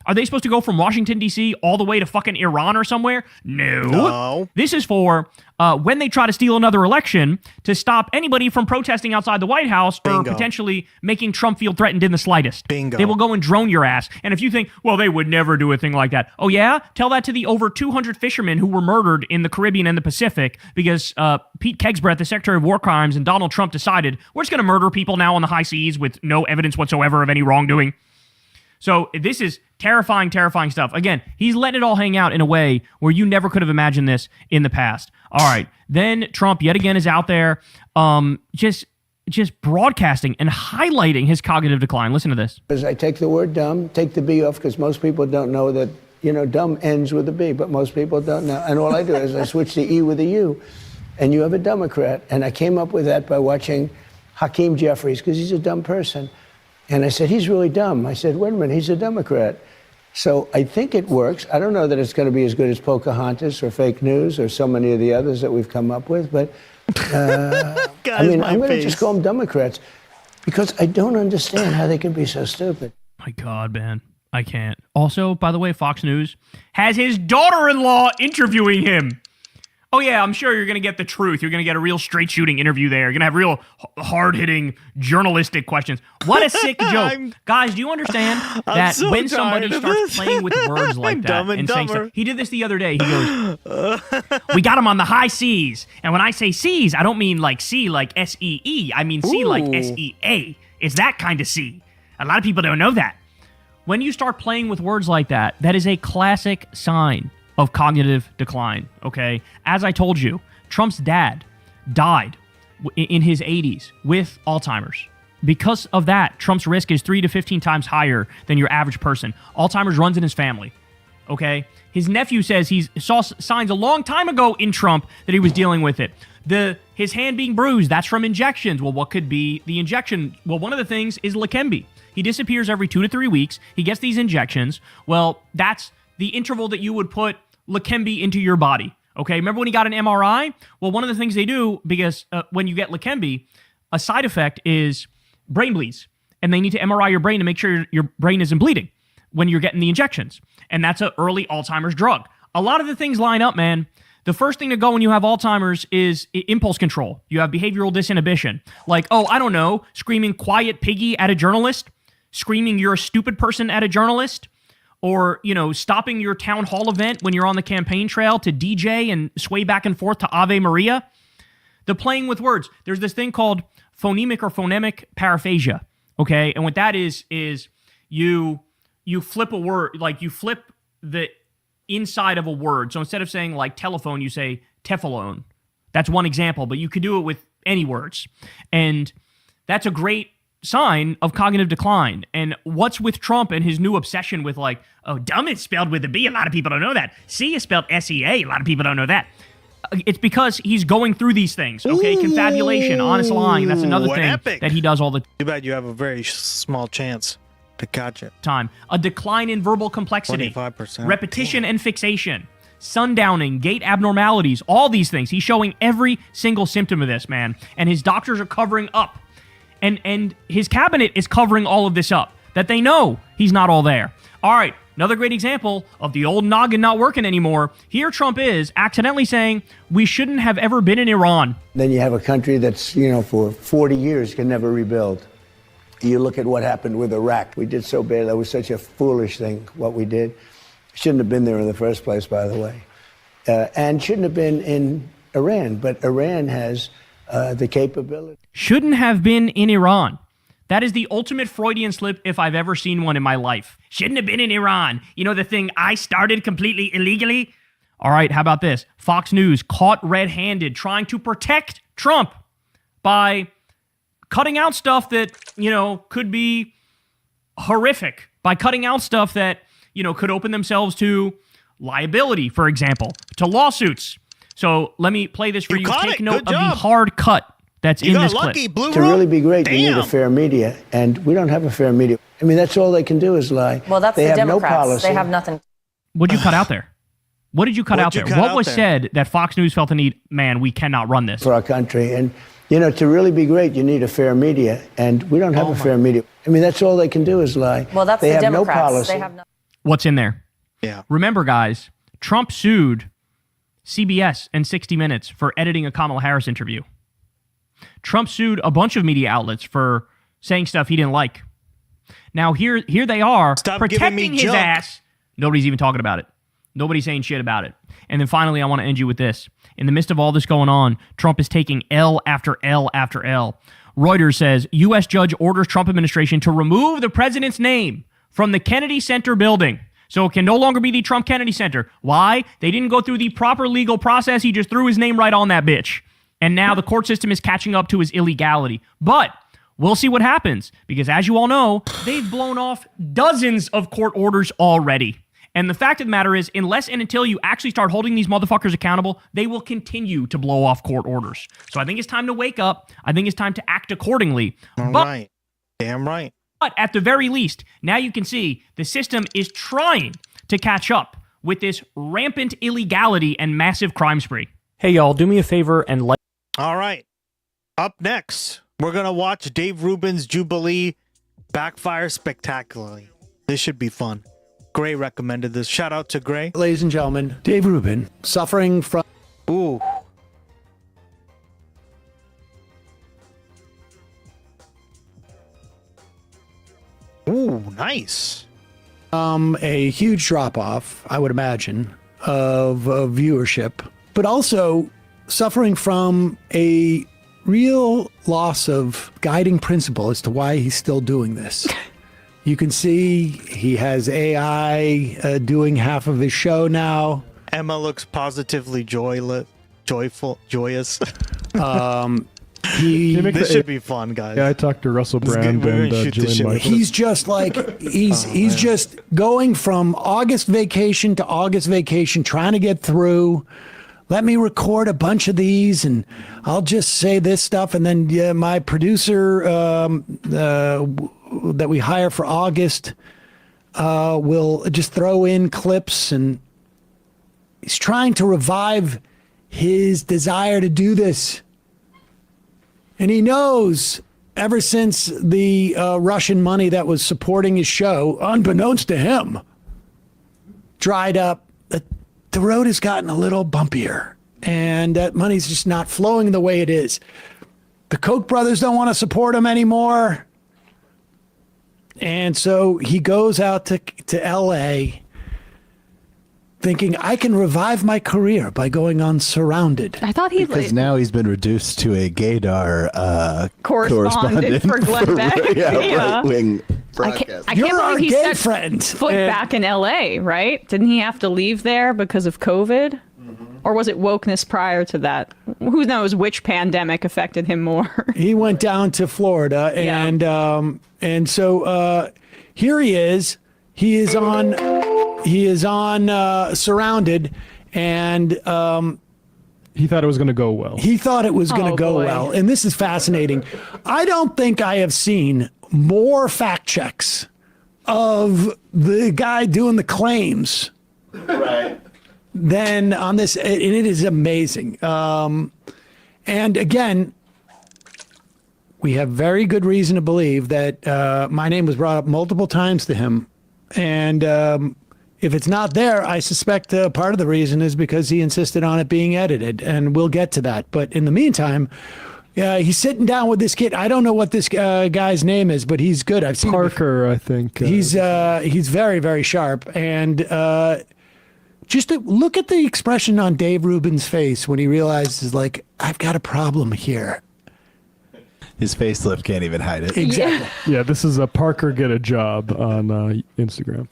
Are they supposed to go from Washington, D.C. all the way to fucking Iran or somewhere? No. This is for when they try to steal another election to stop anybody from protesting outside the White House or potentially making Trump feel threatened in the slightest. Bingo. They will go and drone your ass. And if you think, well, they would never do a thing like that. Oh, yeah? Tell that to the over 200 fishermen who were murdered in the Caribbean and the Pacific because Pete Kegsbreath, the Secretary of War Crimes, and Donald Trump decided we're just going to murder people now on the high seas with no evidence whatsoever of any wrongdoing. So this is terrifying, terrifying stuff. Again, he's letting it all hang out in a way where you never could have imagined this in the past. All right. Then Trump yet again is out there just broadcasting and highlighting his cognitive decline. Listen to this. As I take the word dumb, take the B off because most people don't know that, dumb ends with a B, but most people don't know. And all I do is I switch the E with a U. And you have a Democrat. And I came up with that by watching Hakeem Jeffries because he's a dumb person. And I said, he's really dumb. I said, wait a minute, he's a Democrat. So I think it works. I don't know that it's going to be as good as Pocahontas or fake news or so many of the others that we've come up with. But I'm going to just call them Democrats because I don't understand how they can be so stupid. My God, man. I can't. Also, by the way, Fox News has his daughter-in-law interviewing him. Oh yeah, I'm sure you're going to get the truth. You're going to get a real straight shooting interview there. You're going to have real hard hitting journalistic questions. What a sick joke. Guys, do you understand that so when somebody tired of starts this. playing with words like that Dumb and saying Dumber. stuff, he did this the other day. He goes, we got him on the high seas. And when I say seas, I don't mean like C like S-E-E. I mean C like S-E-A. It's that kind of C. A lot of people don't know that. When you start playing with words like that, that is a classic sign of cognitive decline, okay? As I told you, Trump's dad died in his 80s with Alzheimer's. Because of that, Trump's risk is 3 to 15 times higher than your average person. Alzheimer's runs in his family, okay? His nephew says he saw signs a long time ago in Trump that he was dealing with it. His hand being bruised, that's from injections. Well, what could be the injection? Well, one of the things is Leqembi. He disappears every 2 to 3 weeks. He gets these injections. Well, that's the interval that you would put Leqembi into your body. Okay, remember when he got an MRI? Well, one of the things they do, because when you get Leqembi, a side effect is brain bleeds. And they need to MRI your brain to make sure your brain isn't bleeding when you're getting the injections. And that's an early Alzheimer's drug. A lot of the things line up, man. The first thing to go when you have Alzheimer's is impulse control. You have behavioral disinhibition. Like, oh, I don't know, screaming quiet piggy at a journalist, screaming you're a stupid person at a journalist, or, stopping your town hall event when you're on the campaign trail to DJ and sway back and forth to Ave Maria. The playing with words. There's this thing called phonemic or phonemic paraphasia, okay? And what that is you flip a word, like you flip the inside of a word. So instead of saying like telephone, you say teflon. That's one example, but you could do it with any words. And that's a great sign of cognitive decline. And what's with Trump and his new obsession with like, oh, dumb is spelled with a B. A lot of people don't know that. C is spelled S-E-A. A lot of people don't know that. It's because he's going through these things, okay? Confabulation, honest lying. That's another thing epic. that he does all the Too bad you have a very small chance to catch it. time. A decline in verbal complexity. 25%. Repetition and fixation. Sundowning, gait abnormalities, all these things. He's showing every single symptom of this, man. And his doctors are covering up. And his cabinet is covering all of this up. That they know he's not all there. All right, another great example of the old noggin not working anymore. Here Trump is accidentally saying we shouldn't have ever been in Iran. Then you have a country that's, for 40 years can never rebuild. You look at what happened with Iraq. We did so bad. That was such a foolish thing, what we did. Shouldn't have been there in the first place, by the way. And shouldn't have been in Iran. But Iran has the capability. Shouldn't have been in Iran. That is the ultimate Freudian slip if I've ever seen one in my life. Shouldn't have been in Iran. You know the thing I started completely illegally? All right, how about this? Fox News caught red-handed trying to protect Trump by cutting out stuff that, could be horrific. By cutting out stuff that, could open themselves to liability, for example, to lawsuits. So let me play this for you. Take note of the hard cut that's in this clip. To really be great, you need a fair media, and we don't have a fair media. I mean, that's all they can do is lie. Well, that's they the have Democrats. No policy. They have nothing. What'd you cut out there? What did you cut out there? What was said that Fox News felt the need, man, we cannot run this. For our country. And, to really be great, you need a fair media, and we don't have a fair media. I mean, that's all they can do is lie. Well, that's they the have Democrats. No policy. They have no. What's in there? Yeah. Remember, guys, Trump sued CBS and 60 Minutes for editing a Kamala Harris interview. Trump sued a bunch of media outlets for saying stuff he didn't like. Now, here they are protecting his ass. Nobody's even talking about it. Nobody's saying shit about it. And then finally, I want to end you with this. In the midst of all this going on, Trump is taking L after L after L. Reuters says, U.S. judge orders Trump administration to remove the president's name from the Kennedy Center building. So it can no longer be the Trump Kennedy Center. Why? They didn't go through the proper legal process. He just threw his name right on that bitch. And now the court system is catching up to his illegality. But we'll see what happens. Because as you all know, they've blown off dozens of court orders already. And the fact of the matter is, unless and until you actually start holding these motherfuckers accountable, they will continue to blow off court orders. So I think it's time to wake up. I think it's time to act accordingly. Right. Damn right. But at the very least, now you can see the system is trying to catch up with this rampant illegality and massive crime spree. Hey, y'all, do me a favor and like. All right. Up next, we're going to watch Dave Rubin's Jubilee backfire spectacularly. This should be fun. Gray recommended this. Shout out to Gray. Ladies and gentlemen, Dave Rubin, suffering from Ooh. Ooh, nice. A huge drop off, I would imagine, of viewership, but also suffering from a real loss of guiding principle as to why he's still doing this. You can see he has AI doing half of his show now. Emma looks positively joyous. This should be fun, guys. Yeah, I talked to Russell Brand and Julian Michaels. He's just like he's just going from August vacation to August vacation, trying to get through. Let me record a bunch of these, and I'll just say this stuff, and then my producer that we hire for August will just throw in clips, and he's trying to revive his desire to do this. And he knows ever since the Russian money that was supporting his show, unbeknownst to him, dried up, that the road has gotten a little bumpier. And that money's just not flowing the way it is. The Koch brothers don't want to support him anymore. And so he goes out to L.A., thinking I can revive my career by going on Surrounded. I thought because now he's been reduced to a gaydar correspondent for Glenn Beck. Right-wing broadcast. I can't believe he set foot back in LA, right? Didn't he have to leave there because of COVID? Or was it wokeness prior to that? Who knows which pandemic affected him more? He went down to Florida, and so here he is. He is on Surrounded, and he thought it was going to go well. He thought it was going to go well, and this is fascinating. I don't think I have seen more fact checks of the guy doing the claims than on this, and it is amazing. And again, we have very good reason to believe that my name was brought up multiple times to him. And if it's not there, I suspect part of the reason is because he insisted on it being edited, and we'll get to that. But in the meantime, he's sitting down with this kid. I don't know what this guy's name is, but he's good. I've seen Parker, I think. He's very, very sharp. And just look at the expression on Dave Rubin's face when he realizes, like, I've got a problem here. His facelift can't even hide it. Exactly. Yeah, this is a Parker Get a Job on Instagram.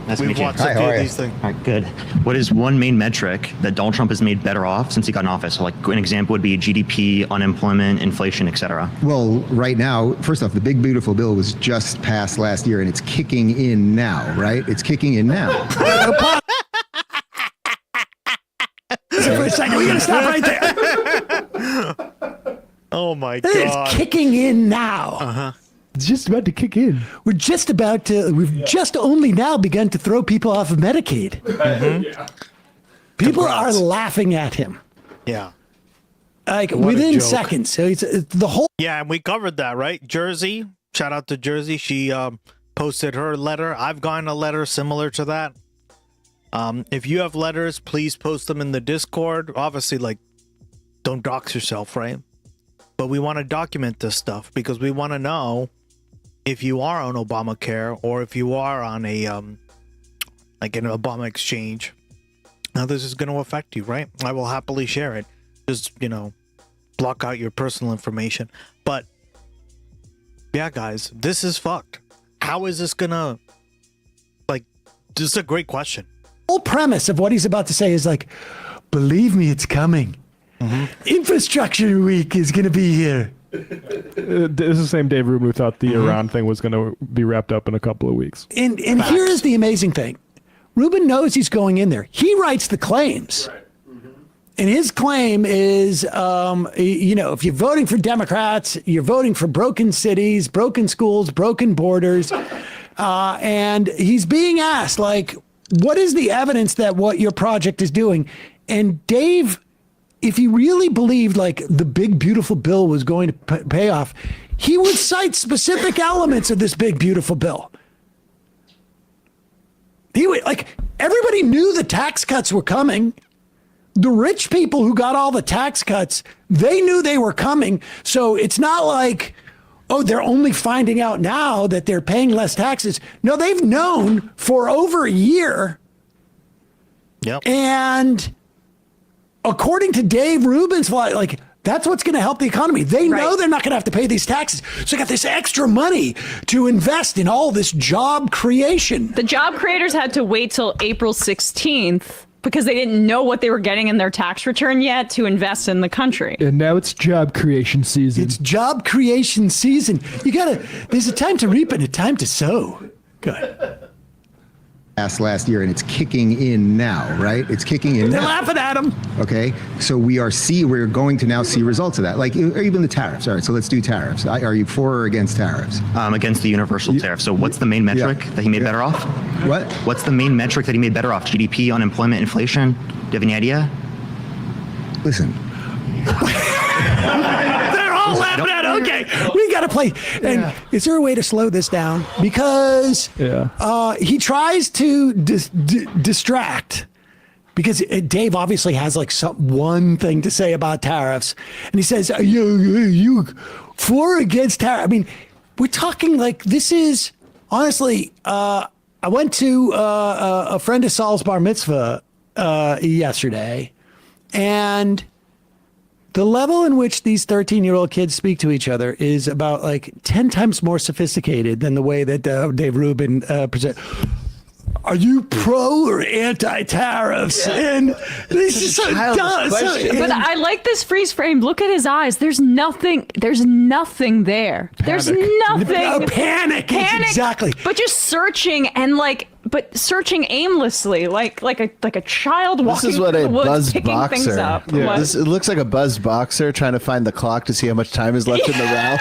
Nice to We've meet you. watched a few of these things. All right, good. What is one main metric that Donald Trump has made better off since he got in office? So, like, an example would be GDP, unemployment, inflation, etc. Well, right now, first off, the big beautiful bill was just passed last year, and it's kicking in now, right? It's kicking in now. For a second, we got to stop right there. Oh my God! It's kicking in now. It's just about to kick in. We've just only now begun to throw people off of Medicaid. People are laughing at him. Yeah. Like What a within joke. seconds. So it's the whole. Yeah, and we covered that, right? Jersey. Shout out to Jersey. She posted her letter. I've gotten a letter similar to that. If you have letters, please post them in the Discord. Obviously, like, don't dox yourself, right? But we want to document this stuff because we want to know if you are on Obamacare or if you are on a like an Obama exchange. Now this is going to affect you, right? I will happily share it. Just, block out your personal information. But yeah, guys, this is fucked. How is this gonna, like, this is a great question. The whole premise of what he's about to say is like, believe me, it's coming. Infrastructure week is going to be here. This is the same Dave Rubin who thought the Iran thing was going to be wrapped up in a couple of weeks. And here is the amazing thing. Rubin knows he's going in there. He writes the claims. And his claim is, if you're voting for Democrats, you're voting for broken cities, broken schools, broken borders. And he's being asked, like, what is the evidence that what your project is doing? And Dave, if he really believed like the big beautiful bill was going to pay off, he would cite specific elements of this big beautiful bill. He would, like, everybody knew the tax cuts were coming. the rich people who got all the tax cuts, they knew they were coming. So it's not like, oh, they're only finding out now that they're paying less taxes. No, they've known for over a year. Yep. And according to Dave Rubin's, like, that's what's going to help the economy. They know they're not going to have to pay these taxes. So they got this extra money to invest in all this job creation. The job creators had to wait till April 16th because they didn't know what they were getting in their tax return yet to invest in the country. And now it's job creation season. It's job creation season. There's a time to reap and a time to sow. Good. Last year, and it's kicking in now, right? It's kicking in They're now. laughing at them. Okay, so we're going to now see results of that, like even the tariffs. All right, so let's do tariffs. Are you for or against tariffs? Against the universal tariff. So what's the main metric that he made better off? What? What's the main metric that he made better off? GDP, unemployment, inflation? Do you have any idea? Listen. They're all laughing at it. Okay, we got to play. And is there a way to slow this down? Because he tries to distract. Because Dave obviously has like one thing to say about tariffs. And he says, you for or against tariffs? I mean, we're talking like this is, honestly, I went to a friend of Saul's bar mitzvah yesterday. And the level in which these 13-year-old kids speak to each other is about like 10 times more sophisticated than the way that Dave Rubin presents. Are you pro or anti-tariffs? And this is so dumb. But I like this freeze frame. Look at his eyes. There's nothing there. There's nothing. There's nothing. Panic. Exactly. But just searching and searching aimlessly, like a child walking This is what through a the woods, buzz picking things boxer. up. It looks like a buzz boxer trying to find the clock to see how much time is left in the round.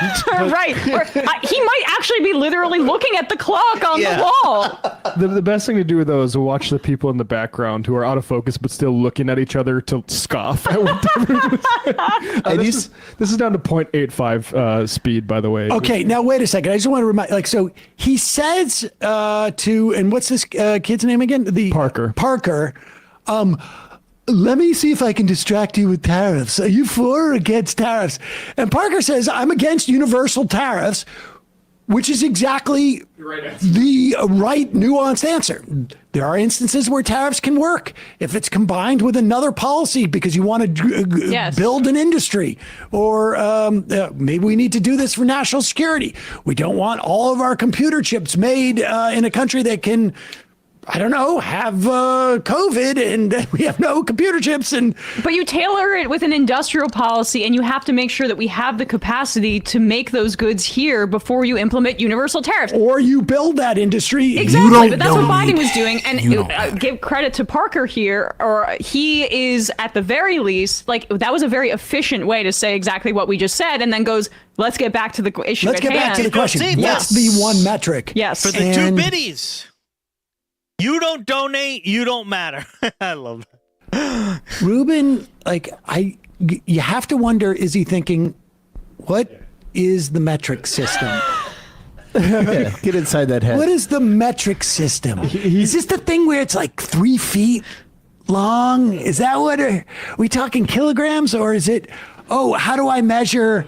Right. Or, he might actually be literally looking at the clock on the wall. The best thing to do though is to watch the people in the background who are out of focus but still looking at each other to scoff at what this is down to 0.85 speed, by the way. Okay, now wait a second. I just want to remind, so he says and what's this kid's name again? Parker. Let me see if I can distract you with tariffs. Are you for or against tariffs? And Parker says, I'm against universal tariffs, which is exactly the right nuanced answer. There are instances where tariffs can work if it's combined with another policy because you want to build an industry, or maybe we need to do this for national security. We don't want all of our computer chips made in a country that can, I don't know, have COVID and we have no computer chips. But you tailor it with an industrial policy, and you have to make sure that we have the capacity to make those goods here before you implement universal tariffs. Or you build that industry. Exactly, but that's what Biden was doing. And give credit to Parker here, or he is at the very least, that was a very efficient way to say exactly what we just said, and then goes, let's get back to the issue Let's get back to the question. What's the one metric? Yes. For the two biddies. You don't donate, you don't matter. I love that. Rubin, you have to wonder, is he thinking, what is the metric system? Get inside that head. What is the metric system? Is this the thing where it's like 3 feet long? Is that what, are we talking kilograms, or is it, how do I measure?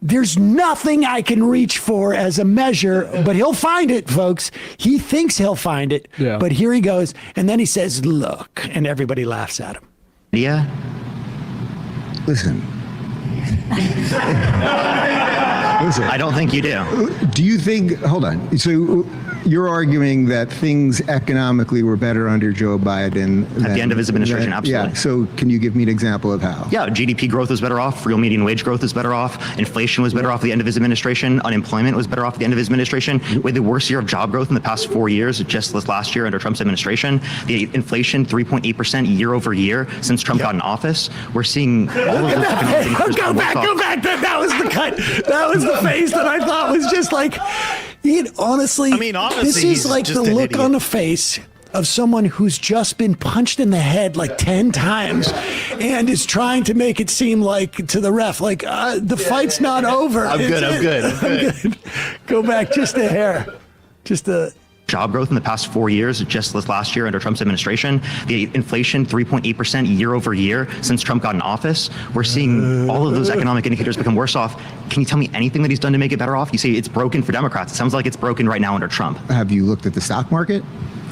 There's nothing I can reach for as a measure, but he'll find it, folks. He thinks he'll find it, but here he goes. And then he says, look, and everybody laughs at him. Yeah. Listen. I don't think you do. Do you think, hold on. So you're arguing that things economically were better under Joe Biden At the end of his administration, absolutely. Yeah. So can you give me an example of how? Yeah, GDP growth was better off. Real median wage growth is better off. Inflation was better off at the end of his administration. Unemployment was better off at the end of his administration. We had the worst year of job growth in the past 4 years, just this last year under Trump's administration. The inflation, 3.8% year over year since Trump got in office. We're seeing all of those economic things. Go back. That was the cut. That was the face that I thought was just like, honestly, this is like the look on the face of someone who's just been punched in the head like 10 times and is trying to make it seem like to the ref, the fight's not over. I'm good. Go back just a hair. job growth in the past 4 years, just this last year under Trump's administration. The inflation 3.8% year over year since Trump got in office. We're seeing all of those economic indicators become worse off. Can you tell me anything that he's done to make it better off? You say it's broken for Democrats. It sounds like it's broken right now under Trump. Have you looked at the stock market?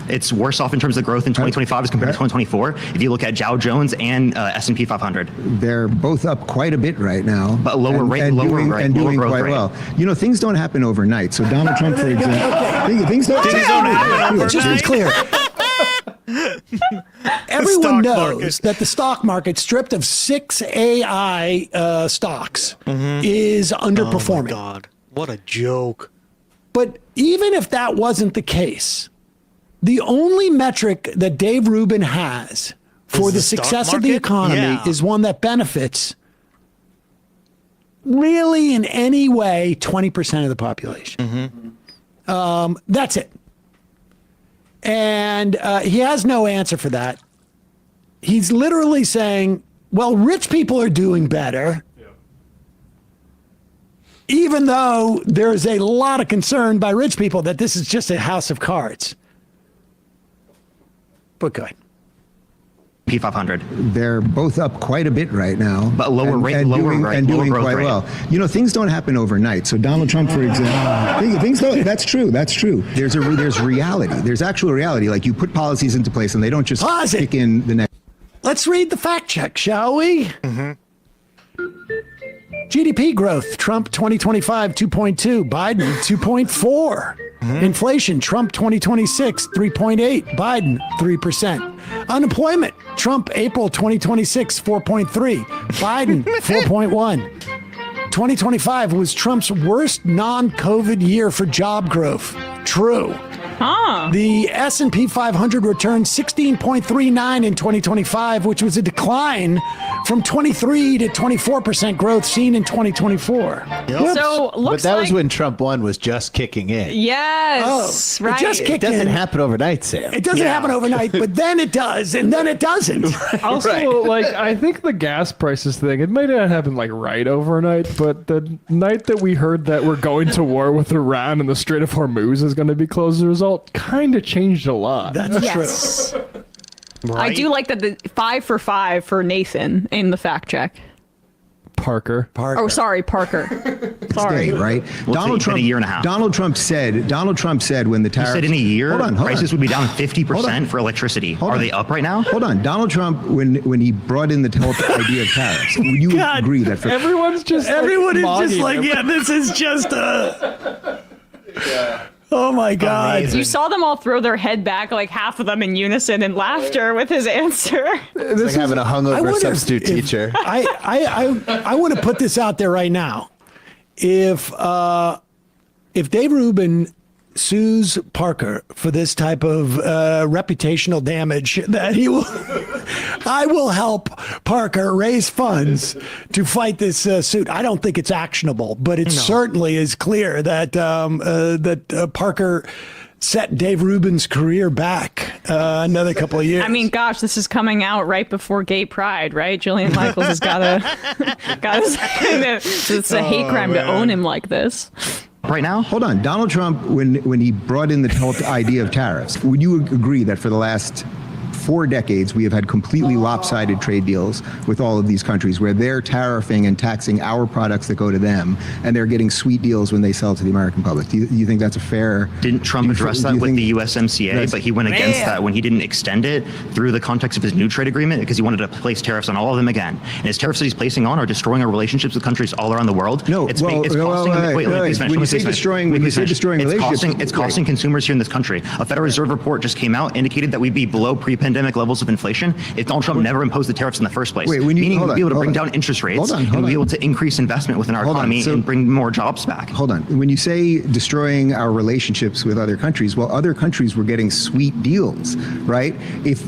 It's worse off in terms of growth in 2025 as compared to 2024. If you look at Dow Jones and S&P 500, they're both up quite a bit right now, but lower rate, and lower doing, rate, and lower doing growth quite rate. well. You know, things don't happen overnight. So Donald Trump, for example, things don't happen overnight. Just to be clear. Everyone knows that the stock market, stripped of 6 AI stocks, is underperforming. Oh my God, what a joke. But even if that wasn't the case, the only metric that Dave Rubin has for the success of the economy is one that benefits really in any way 20% of the population. That's it. And he has no answer for that. He's literally saying, well, rich people are doing better. Even though there's a lot of concern by rich people that this is just a house of cards. But good. P500. They're both up quite a bit right now, but lower rate, and lower doing, rate, and lower doing growth quite rate. well. You know, things don't happen overnight. So Donald Trump, for example, things don't. That's true. That's true. There's reality. There's actual reality. Like you put policies into place, and they don't just kick in the next. Let's read the fact check, shall we? GDP growth, Trump 2025, 2.2, Biden 2.4. Inflation, Trump 2026, 3.8, Biden 3%. Unemployment, Trump April 2026, 4.3, Biden 4.1. 2025 was Trump's worst non-COVID year for job growth. True. The S&P 500 returned 16.39 in 2025, which was a decline from 23 to 24% growth seen in 2024. So but looks that like was when Trump 1 was just kicking in. yes, it right. just kicked It doesn't in. happen overnight, Sam. It doesn't happen overnight, but then it does, and then it doesn't. Also, like, I think the gas prices thing, it might not happen like right overnight, but the night that we heard that we're going to war with Iran and the Strait of Hormuz is going to be closed as a result, kind of changed a lot. That's true. I do like that the 5 for 5 for Nathan in the fact check. Parker. Oh, sorry, Parker. Sorry. Day, right? We'll Donald take Trump. a year and a half. Donald Trump said when the You tariffs. said in a year, Hold on. prices would be down Hold 50% on. for electricity. Hold Are on. they up right now? Hold on. Donald Trump, when he brought in the whole idea of tariffs, would you agree that for Everyone is just like, yeah, this is just a. Oh my God. You saw them all throw their head back, like half of them in unison in laughter with his answer. It's like having a hungover substitute teacher. I want to put this out there right now. If Dave Rubin sues Parker for this type of reputational damage, that he will, I will help Parker raise funds to fight this suit. I don't think it's actionable, but it certainly is clear that Parker set Dave Rubin's career back another couple of years. I mean, gosh, this is coming out right before Gay Pride, right? Jillian Michaels has got to. It's a hate crime to own him like this. right now? Hold on. Donald Trump, when he brought in the whole idea of tariffs, would you agree that for the last 4 decades, we have had completely lopsided trade deals with all of these countries where they're tariffing and taxing our products that go to them, and they're getting sweet deals when they sell to the American public. Do you think that's a fair... Didn't Trump address that with the USMCA, but he went against that when he didn't extend it through the context of his new trade agreement because he wanted to place tariffs on all of them again. And his tariffs that he's placing on are destroying our relationships with countries all around the world. No, it's well, costing... wait, when you say destroying relationships... It's costing consumers here in this country. A Federal Reserve report just came out, indicated that we'd be below pre-pandemic levels of inflation if Donald Trump never imposed the tariffs in the first place. Meaning we'd be able to bring down interest rates and be able to increase investment within our economy and bring more jobs back. Hold on. When you say destroying our relationships with other countries, well, other countries were getting sweet deals, right? If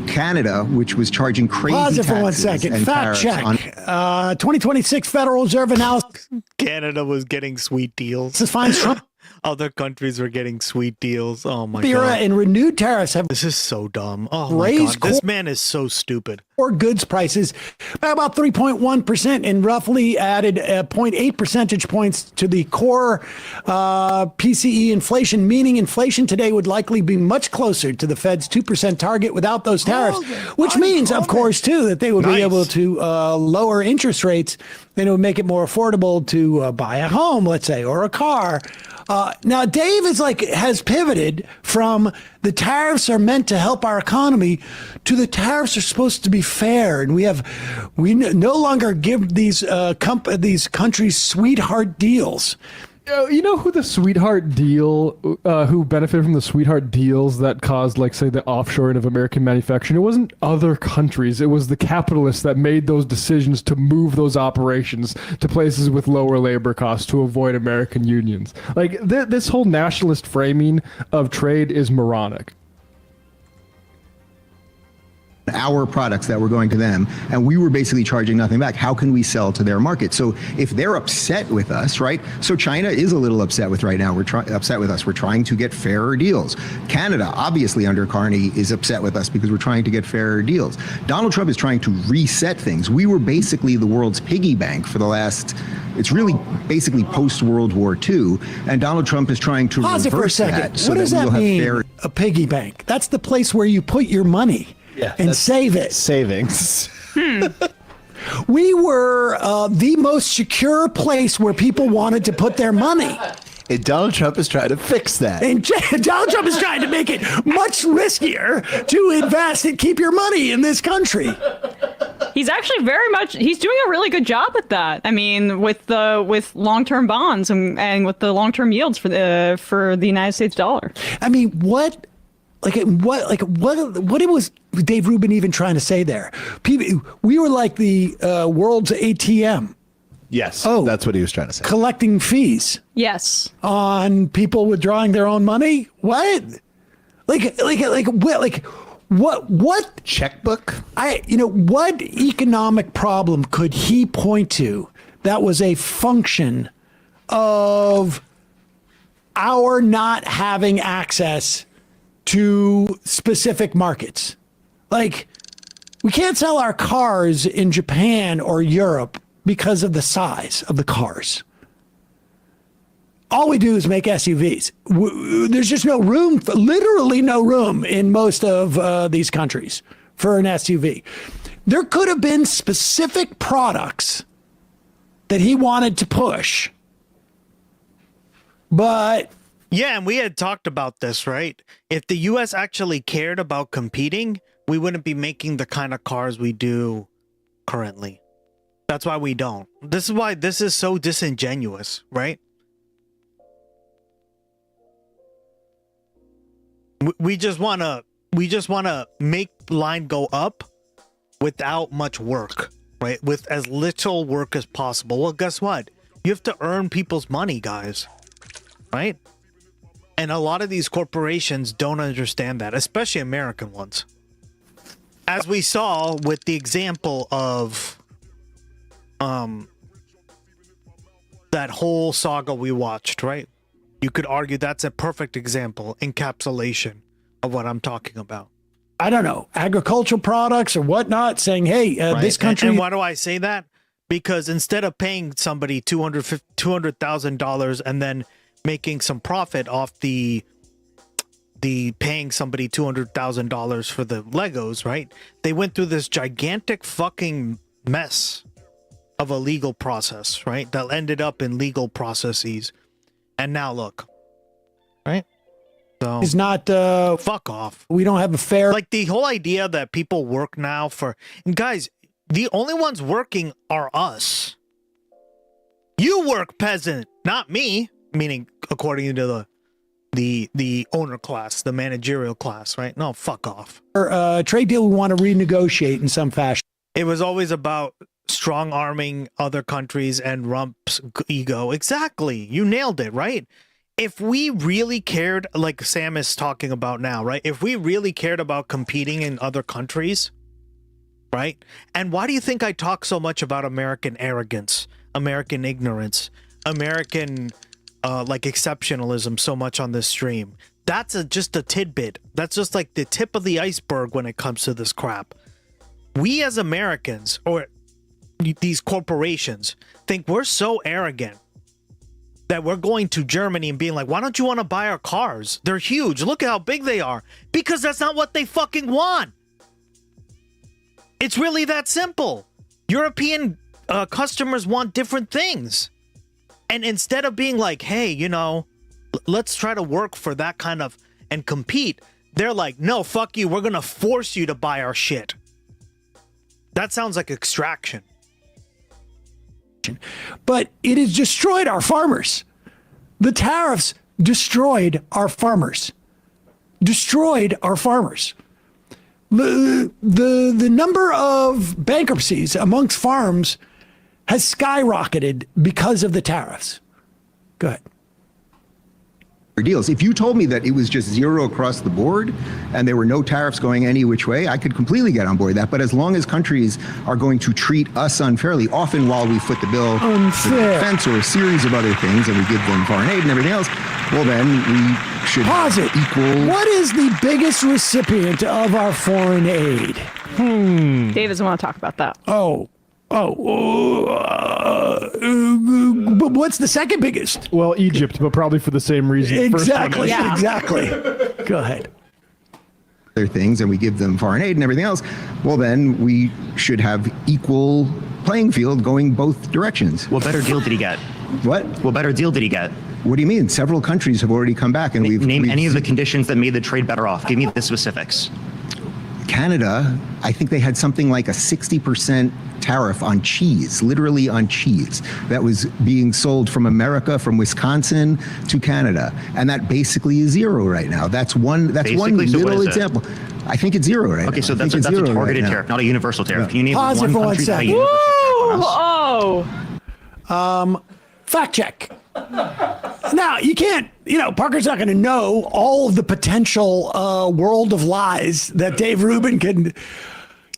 Canada, which was charging crazy Pause it taxes for 1 second. and Fact tariffs check. on 2026 Federal Reserve analysis. Canada was getting sweet deals. This finds Trump other countries were getting sweet deals. Oh my Vera god! and renewed tariffs have This is so dumb. Oh my raised god! This man is so stupid. core goods prices by about 3.1% and roughly added 0.8 percentage points to the core PCE inflation, meaning inflation today would likely be much closer to the Fed's 2% target without those tariffs, which means, of course, too, that they would be able to lower interest rates, and it would make it more affordable to buy a home, let's say, or a car. Now, Dave has pivoted from the tariffs are meant to help our economy to the tariffs are supposed to be fair, and we no longer give these countries sweetheart deals. You know who the sweetheart deal, who benefited from the sweetheart deals that caused, like, say, the offshoring of American manufacturing? It wasn't other countries. It was the capitalists that made those decisions to move those operations to places with lower labor costs to avoid American unions. Like, this whole nationalist framing of trade is moronic. Our products that were going to them, and we were basically charging nothing back. How can we sell to their market? So if they're upset with us, right? So China is a little upset with right now. Upset with us. We're trying to get fairer deals. Canada, obviously under Carney, is upset with us because we're trying to get fairer deals. Donald Trump is trying to reset things. We were basically the world's piggy bank for the last. It's really basically post-World War II, and Donald Trump is trying to Pause it for a reverse second. that. So what does that that we'll mean? have fair. A piggy bank. That's the place where you put your money. Yeah, and save it. Savings. We were the most secure place where people wanted to put their money. And Donald Trump is trying to fix that. And Donald Trump is trying to make it much riskier to invest and keep your money in this country. He's actually he's doing a really good job at that. I mean, with long-term bonds and with the long-term yields for the United States dollar. I mean, what was Dave Rubin even trying to say there? We were like the world's ATM. Yes, that's what he was trying to say. Collecting fees. Yes. On people withdrawing their own money. What? What checkbook? What economic problem could he point to that was a function of our not having access to specific markets? Like, we can't sell our cars in Japan or Europe because of the size of the cars. All we do is make SUVs. There's just no room, literally no room in most of these countries for an SUV. There could have been specific products that he wanted to push, but... Yeah, and we had talked about this, right? If the U.S. actually cared about competing, we wouldn't be making the kind of cars we do currently. That's why we don't. This is why this is so disingenuous, right? We just want to make line go up without much work, right? With as little work as possible. Well, guess what? You have to earn people's money, guys, right? And a lot of these corporations don't understand that, especially American ones. As we saw with the example of that whole saga we watched, right? You could argue that's a perfect example, encapsulation of what I'm talking about. I don't know, agricultural products or whatnot, saying, hey, this country... And why do I say that? Because instead of paying somebody $200,000 and then making some profit off the paying somebody $200,000 for the Legos, right? They went through this gigantic fucking mess of a legal process, right? That ended up in legal processes. And now look, right? So it's not fuck off. We don't have a fair, like, the whole idea that people work now for, and guys, the only ones working are us. You work, peasant, not me. Meaning, according to the owner class, the managerial class, right? No, fuck off. Trade deal we want to renegotiate in some fashion. It was always about strong arming other countries and Trump's ego. Exactly. You nailed it, right? If we really cared, like Sam is talking about now, right? If we really cared about competing in other countries, right? And why do you think I talk so much about American arrogance, American ignorance, American like exceptionalism so much on this stream. That's just a tidbit. That's just like the tip of the iceberg when it comes to this crap. We as Americans, or these corporations, think we're so arrogant that we're going to Germany and being like, why don't you want to buy our cars? They're huge. Look at how big they are. Because that's not what they fucking want. It's really that simple. European customers want different things. And instead of being like, hey, you know, let's try to work for that kind of and compete, they're like, no, fuck you. We're going to force you to buy our shit. That sounds like extraction. But it has destroyed our farmers. The tariffs destroyed our farmers. Destroyed our farmers. The number of bankruptcies amongst farms has skyrocketed because of the tariffs. Go ahead. Deals. If you told me that it was just zero across the board and there were no tariffs going any which way, I could completely get on board with that. But as long as countries are going to treat us unfairly, often while we foot the bill for defense or a series of other things, and we give them foreign aid and everything else, well, then we should pause it. Equal. What is the biggest recipient of our foreign aid? Dave doesn't want to talk about that. But what's the second biggest? Well, Egypt, but probably for the same reason. Exactly. Exactly. Go ahead. Other things, and we give them foreign aid and everything else, well, then we should have equal playing field going both directions. What better deal did he get? What? What better deal did he get? What do you mean? Several countries have already come back, and we've name any of the conditions that made the trade better off. Give me the specifics. Canada, I think they had something like a 60% tariff on cheese, literally on cheese, that was being sold from America, from Wisconsin to Canada, and that basically is zero right now. That's one little example. I think it's zero right now. Okay, so that's a targeted tariff, not a universal tariff. Can you name Pause it one for 1 country that second. Fact check. Now, you can't, Parker's not going to know all of the potential world of lies that Dave Rubin can.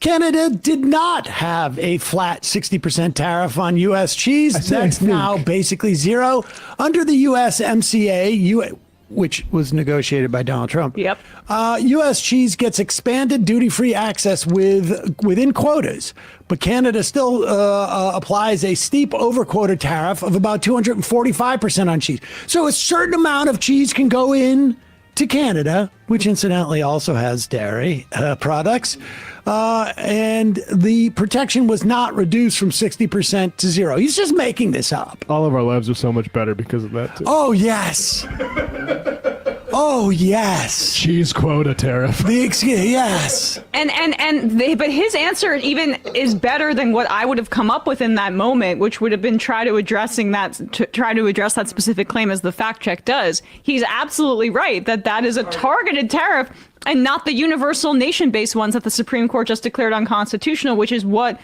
Canada did not have a flat 60% tariff on U.S. cheese. That's now basically zero. Under the USMCA, which was negotiated by Donald Trump. Yep. U.S. cheese gets expanded duty-free access within quotas, but Canada still applies a steep overquota tariff of about 245% on cheese. So a certain amount of cheese can go in to Canada, which incidentally also has dairy products, and the protection was not reduced from 60% to zero. He's just making this up. All of our lives are so much better because of that, too. Oh, yes. Oh, yes. Cheese quota tariff. Yes. But his answer even is better than what I would have come up with in that moment, which would have been try to address that specific claim as the fact check does. He's absolutely right that is a targeted tariff and not the universal nation-based ones that the Supreme Court just declared unconstitutional, which is what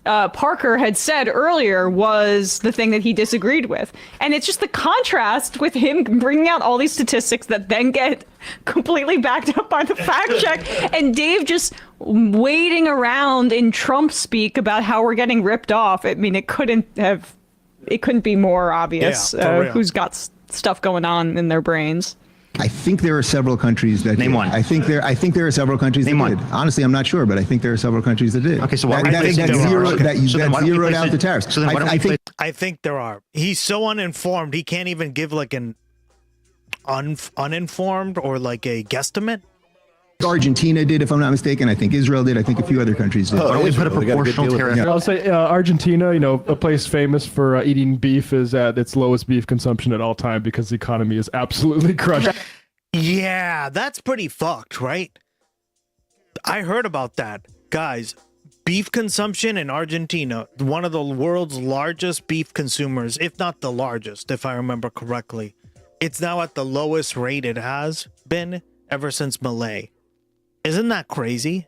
Parker had said earlier was the thing that he disagreed with. And it's just the contrast with him bringing out all these statistics that then get completely backed up by the fact check, and Dave just waiting around in Trump speak about how we're getting ripped off. I mean, it couldn't be more obvious who's got stuff going on in their brains. I think there are several countries that name did. one. I think there are several countries that did. Honestly, I'm not sure, but I think there are several countries that did. Okay, so why that zeroed out the tariffs. So then why don't I think there are. He's so uninformed, he can't even give like an uninformed or like a guesstimate. Argentina did, if I'm not mistaken. I think Israel did. I think a few other countries did. Why don't we put a proportional tariff? I'll say Argentina, a place famous for eating beef, is at its lowest beef consumption at all time because the economy is absolutely crushed. Yeah, that's pretty fucked, right? I heard about that. Guys, beef consumption in Argentina, one of the world's largest beef consumers, if not the largest, if I remember correctly. It's now at the lowest rate it has been ever since Malay. Isn't that crazy?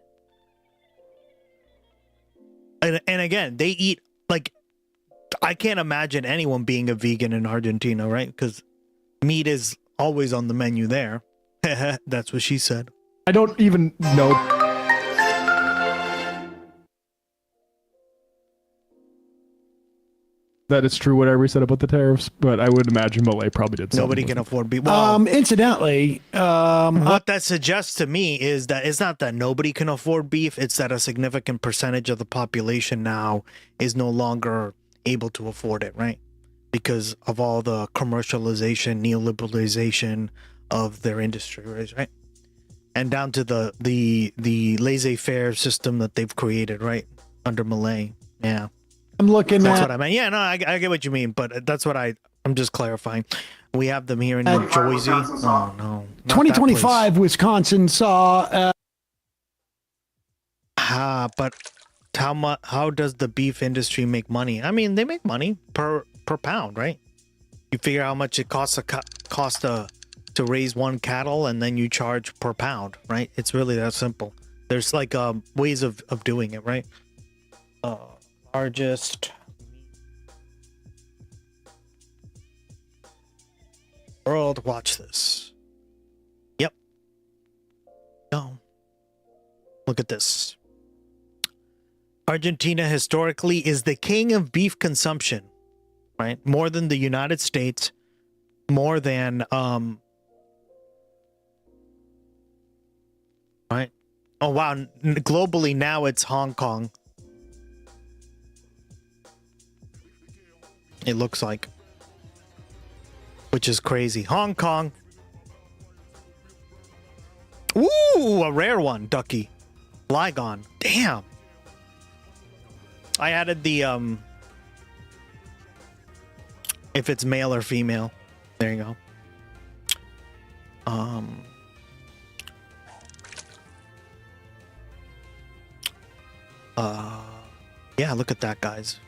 And again, they eat, like, I can't imagine anyone being a vegan in Argentina, right? Because meat is always on the menu there. That's what she said. I don't even know. that it's true whatever he said about the tariffs, but I would imagine Milei probably did something. Nobody can afford beef. Well, Incidentally, what that suggests to me is that it's not that nobody can afford beef, it's that a significant percentage of the population now is no longer able to afford it, right? Because of all the commercialization, neoliberalization of their industry, right? And down to the laissez-faire system that they've created, right? Under Milei. Yeah. I'm looking That's at. what I meant. Yeah, no, I get what you mean, but that's what I'm just clarifying. We have them here in New Jersey. Oh, no. 2025, Wisconsin saw. But how does the beef industry make money? I mean, they make money per pound, right? You figure how much it costs to raise one cattle, and then you charge per pound, right? It's really that simple. There's like ways of doing it, right? Largest world. Watch this. Yep. No. Look at this. Argentina historically is the king of beef consumption, right? More than the United States, more than right? Oh wow, globally now it's Hong Kong. It looks like, which is crazy. Hong Kong. Ooh, a rare one, Ducky. Flygon. Damn. I added the if it's male or female. There you go. Yeah, look at that, guys.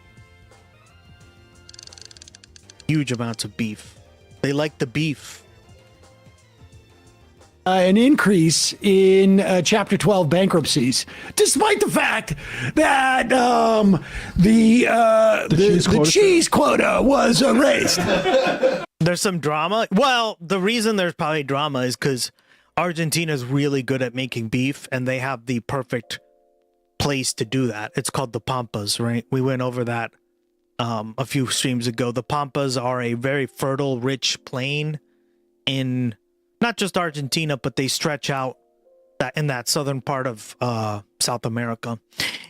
Huge amounts of beef. They like the beef. An increase in Chapter 12 bankruptcies, despite the fact that the cheese quota was raised. There's some drama. Well, the reason there's probably drama is because Argentina's really good at making beef, and they have the perfect place to do that. It's called the Pampas, right? We went over that a few streams ago. The Pampas are a very fertile, rich plain in not just Argentina, but they stretch out in that southern part of South America.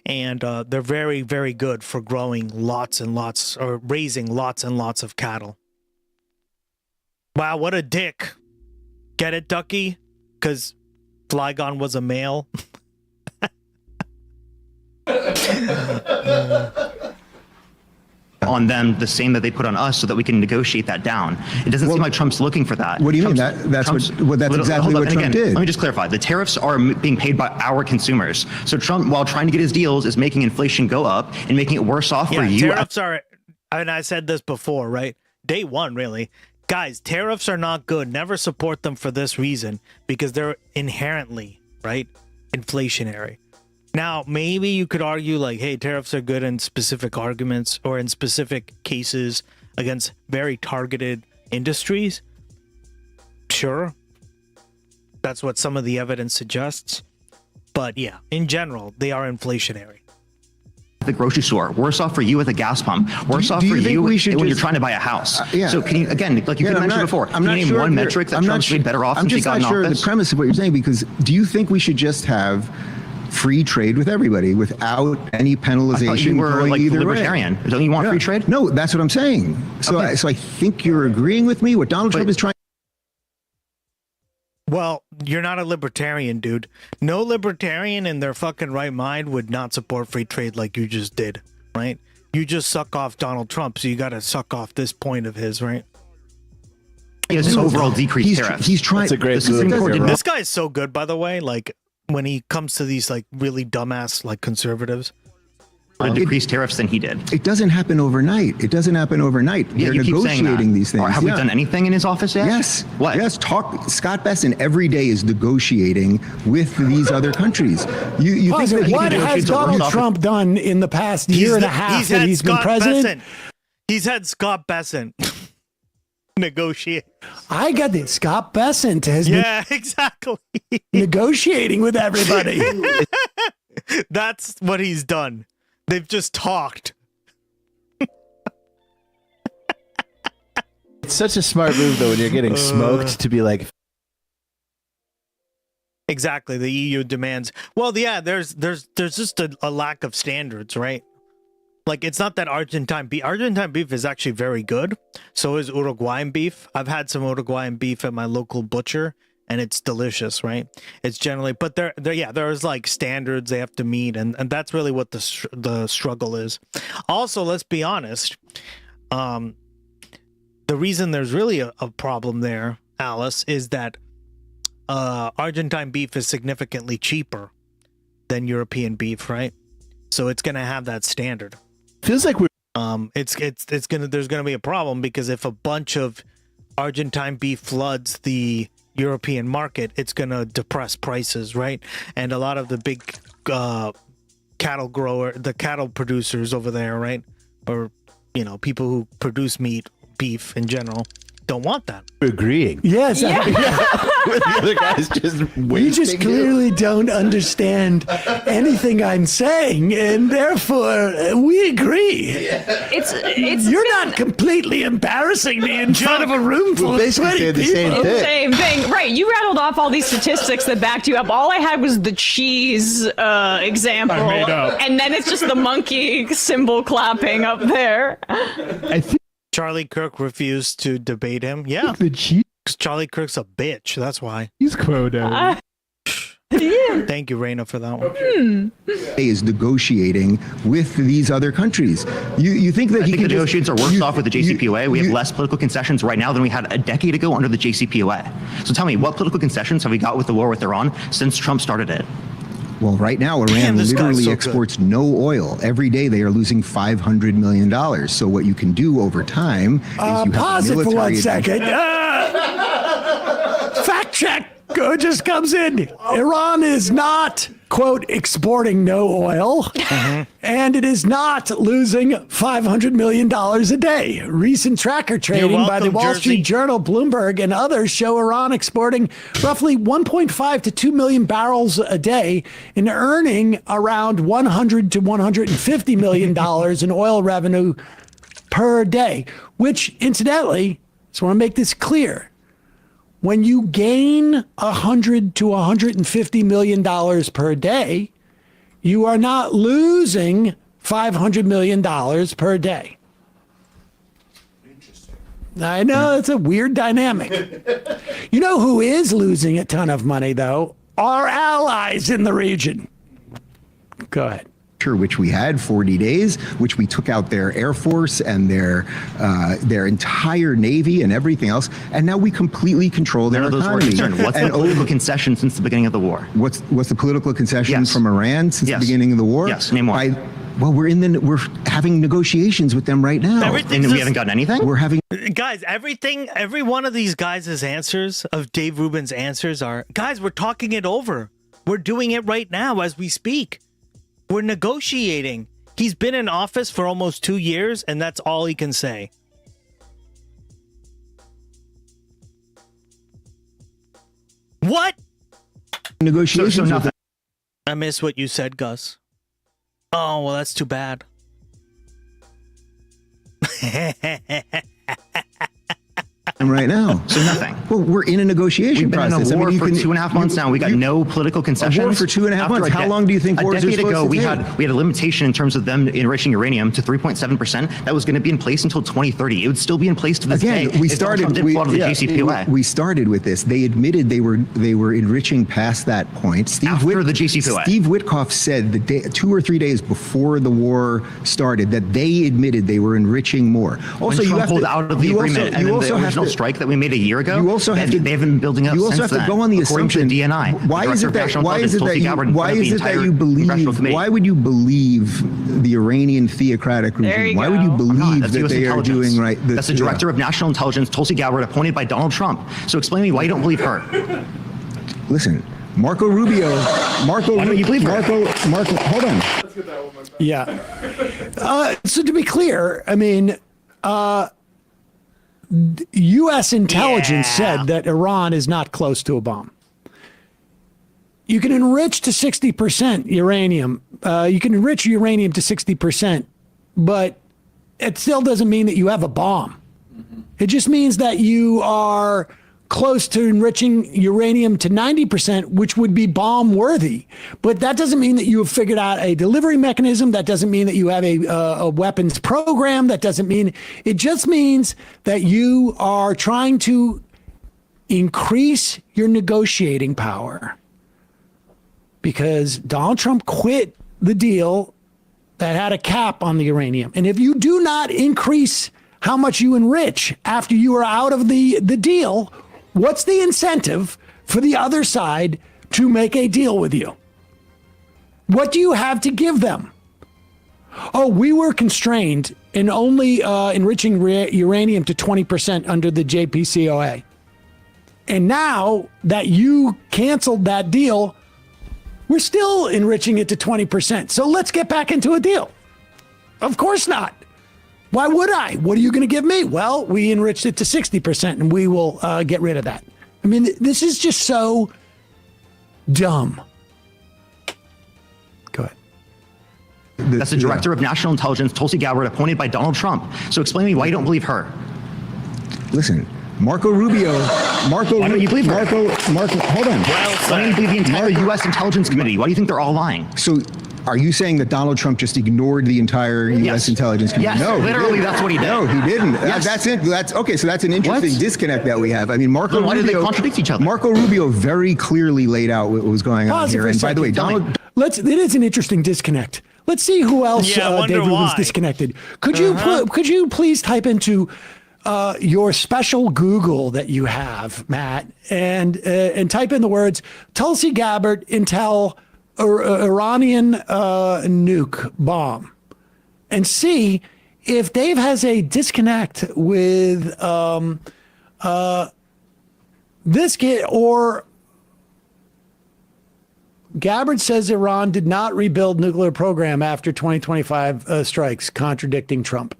And they're very, very good for growing lots and lots, or raising lots and lots of cattle. Wow, what a dick. Get it, Ducky? Because Flygon was a male. On them the same that they put on us so that we can negotiate that down. It doesn't seem like Trump's looking for that. What do you mean? That's exactly what Trump did. Let me just clarify. The tariffs are being paid by our consumers. So Trump, while trying to get his deals, is making inflation go up and making it worse off for you. Tariffs are, and I said this before, right? Day one, really. Guys, tariffs are not good. Never support them for this reason, because they're inherently, right, inflationary. Now, maybe you could argue like, hey, tariffs are good in specific arguments or in specific cases against very targeted industries. Sure. That's what some of the evidence suggests. But yeah, in general, they are inflationary. The grocery store, worse off for you at the gas pump, worse off for you when you're trying to buy a house. Yeah. So can you, again, like you mentioned before, can you name one metric that Trump's made better off since he got in office? I'm just not sure the premise of what you're saying, because do you think we should just have free trade with everybody without any penalization? I thought you were like either libertarian. Way? Don't you want free trade? No, that's what I'm saying. So, Okay. so I think you're agreeing with me. What Donald Trump is trying. Well, you're not a libertarian, dude. No libertarian in their fucking right mind would not support free trade like you just did, right? You just suck off Donald Trump, so you got to suck off this point of his, right? He has overall decreased tariffs. He's trying. That's a great This guy is so good, by the way. Like, when he comes to these like really dumbass like conservatives, decreased tariffs than he did. It doesn't happen overnight. It doesn't happen overnight. Yeah, They're you keep saying that. negotiating these things. Or have we done anything in his office yet? Yes. What? Yes. Scott Besson every day is negotiating with these other countries. You think that what has Donald Trump done in the past year and a half that he's been president? He's had Scott Besson negotiate. I got this. Scott Besson has been exactly negotiating with everybody. That's what he's done. They've just talked. such a smart move though when you're getting smoked to be like. Exactly, the EU demands. Well, yeah, there's just a lack of standards, right? Like, it's not that Argentine beef is actually very good. So is Uruguayan beef. I've had some Uruguayan beef at my local butcher, and it's delicious, right? It's generally, but there's like standards they have to meet, and that's really what the struggle is. Also, let's be honest, the reason there's really a problem there, Alice, is that Argentine beef is significantly cheaper than European beef, right? So it's gonna have that standard. Feels like we're there's gonna be a problem, because if a bunch of Argentine beef floods the European market, it's gonna depress prices, right? And a lot of the big cattle producers over there, right, or people who produce beef in general, don't want that. Agreeing. Yes. Yeah. The other guys just You just clearly don't understand anything I'm saying, and therefore we agree. You're not completely embarrassing me in front of a room full of 20 people. Same thing. Right. You rattled off all these statistics that backed you up. All I had was the cheese example. I made up. And then it's just the monkey symbol clapping up there. I think Charlie Kirk refused to debate him. Yeah. Charlie Kirk's a bitch. That's why. He's quoted. Thank you, Raina, for that one. Is negotiating with these other countries. You think that I think the negotiations are worse off with the JCPOA. We have less political concessions right now than we had a decade ago under the JCPOA. So tell me, what political concessions have we got with the war with Iran since Trump started it? Well, right now, Iran literally exports no oil. Every day they are losing $500 million. So what you can do over time is you pause have it for 1 second. Fact check just comes in. Iran is not, quote, exporting no oil, and it is not losing $500 million a day. Recent tracker trading by the Wall Street Journal, Bloomberg, and others show Iran exporting roughly 1.5 to 2 million barrels a day and earning around $100 to $150 million in oil revenue per day, which, incidentally, just want to make this clear. When you gain $100 to $150 million per day, you are not losing $500 million per day. Interesting. I know it's a weird dynamic. You know who is losing a ton of money, though? Our allies in the region. Go ahead. Which we had 40 days, which we took out their Air Force and their entire Navy and everything else, and now we completely control their economy. What's the political concession since the beginning of the war? What's the political concession from Iran since the beginning of the war? Yes, name one. Well, we're having negotiations with them right now, and we haven't gotten anything. We're having guys. Every one of these guys' answers, of Dave Rubin's answers, are guys. We're talking it over. We're doing it right now as we speak. We're negotiating. He's been in office for almost 2 years, and that's all he can say. What? Negotiations with them. I miss what you said, Gus. Oh, well, that's too bad. Right now. So nothing. Well, we're in a negotiation process. We've been in a war for 2.5 months now. We got no political concessions. A war for 2.5 months. How long do you think wars are supposed to take? A decade ago, we had a limitation in terms of them enriching uranium to 3.7%. That was going to be in place until 2030. It would still be in place to this day. We started with this. They admitted they were enriching past that point. The JCPOA. Steve Witkoff said the day, 2 or 3 days before the war started that they admitted they were enriching more. Also, when Trump pulled out of the agreement, and then the original strike that we made a year ago. You also have to. They've been building up. You also have to go on the assumption. DNI. Why is it that you believe? Why would you believe the Iranian theocratic regime? Why would you believe that they are doing right? That's the director of national intelligence, Tulsi Gabbard, appointed by Donald Trump. So explain to me why you don't believe her. Listen, Marco Rubio. Why don't you believe her? Marco. Hold on. Yeah. So to be clear, I mean. U.S. intelligence said that Iran is not close to a bomb. You can enrich to 60% uranium. You can enrich uranium to 60%, but it still doesn't mean that you have a bomb. It just means that you are close to enriching uranium to 90%, which would be bomb worthy. But that doesn't mean that you have figured out a delivery mechanism. That doesn't mean that you have a weapons program. That doesn't mean, it just means that you are trying to increase your negotiating power. Because Donald Trump quit the deal that had a cap on the uranium. And if you do not increase how much you enrich after you are out of the deal, what's the incentive for the other side to make a deal with you? What do you have to give them? Oh, we were constrained in only enriching uranium to 20% under the JPCOA. And now that you canceled that deal, we're still enriching it to 20%. So let's get back into a deal. Of course not. Why would I? What are you going to give me? Well, we enriched it to 60% and we will get rid of that. I mean, this is just so dumb. Go ahead. That's the director of national intelligence, Tulsi Gabbard, appointed by Donald Trump. So explain to me why you don't believe her. Listen, Marco Rubio. Why don't you believe her? Marco, hold on. Why don't you believe the entire U.S. intelligence committee? Why do you think they're all lying? So, are you saying that Donald Trump just ignored the entire U.S. intelligence community? Yes, no, literally, that's what he did. No, he didn't. Yes. That's it. That's okay. So that's an interesting disconnect that we have. I mean, Marco Why Rubio. did they contradict each other? Marco Rubio very clearly laid out what was going on here. And by the way, Donald. It is an interesting disconnect. Let's see who else Dave Rubin's disconnected. Could you please type into your special Google that you have, Matt, and type in the words Tulsi Gabbard Intel Iranian nuke bomb, and see if Dave has a disconnect with this kid, or Gabbard says Iran did not rebuild nuclear program after 2025 strikes, contradicting Trump.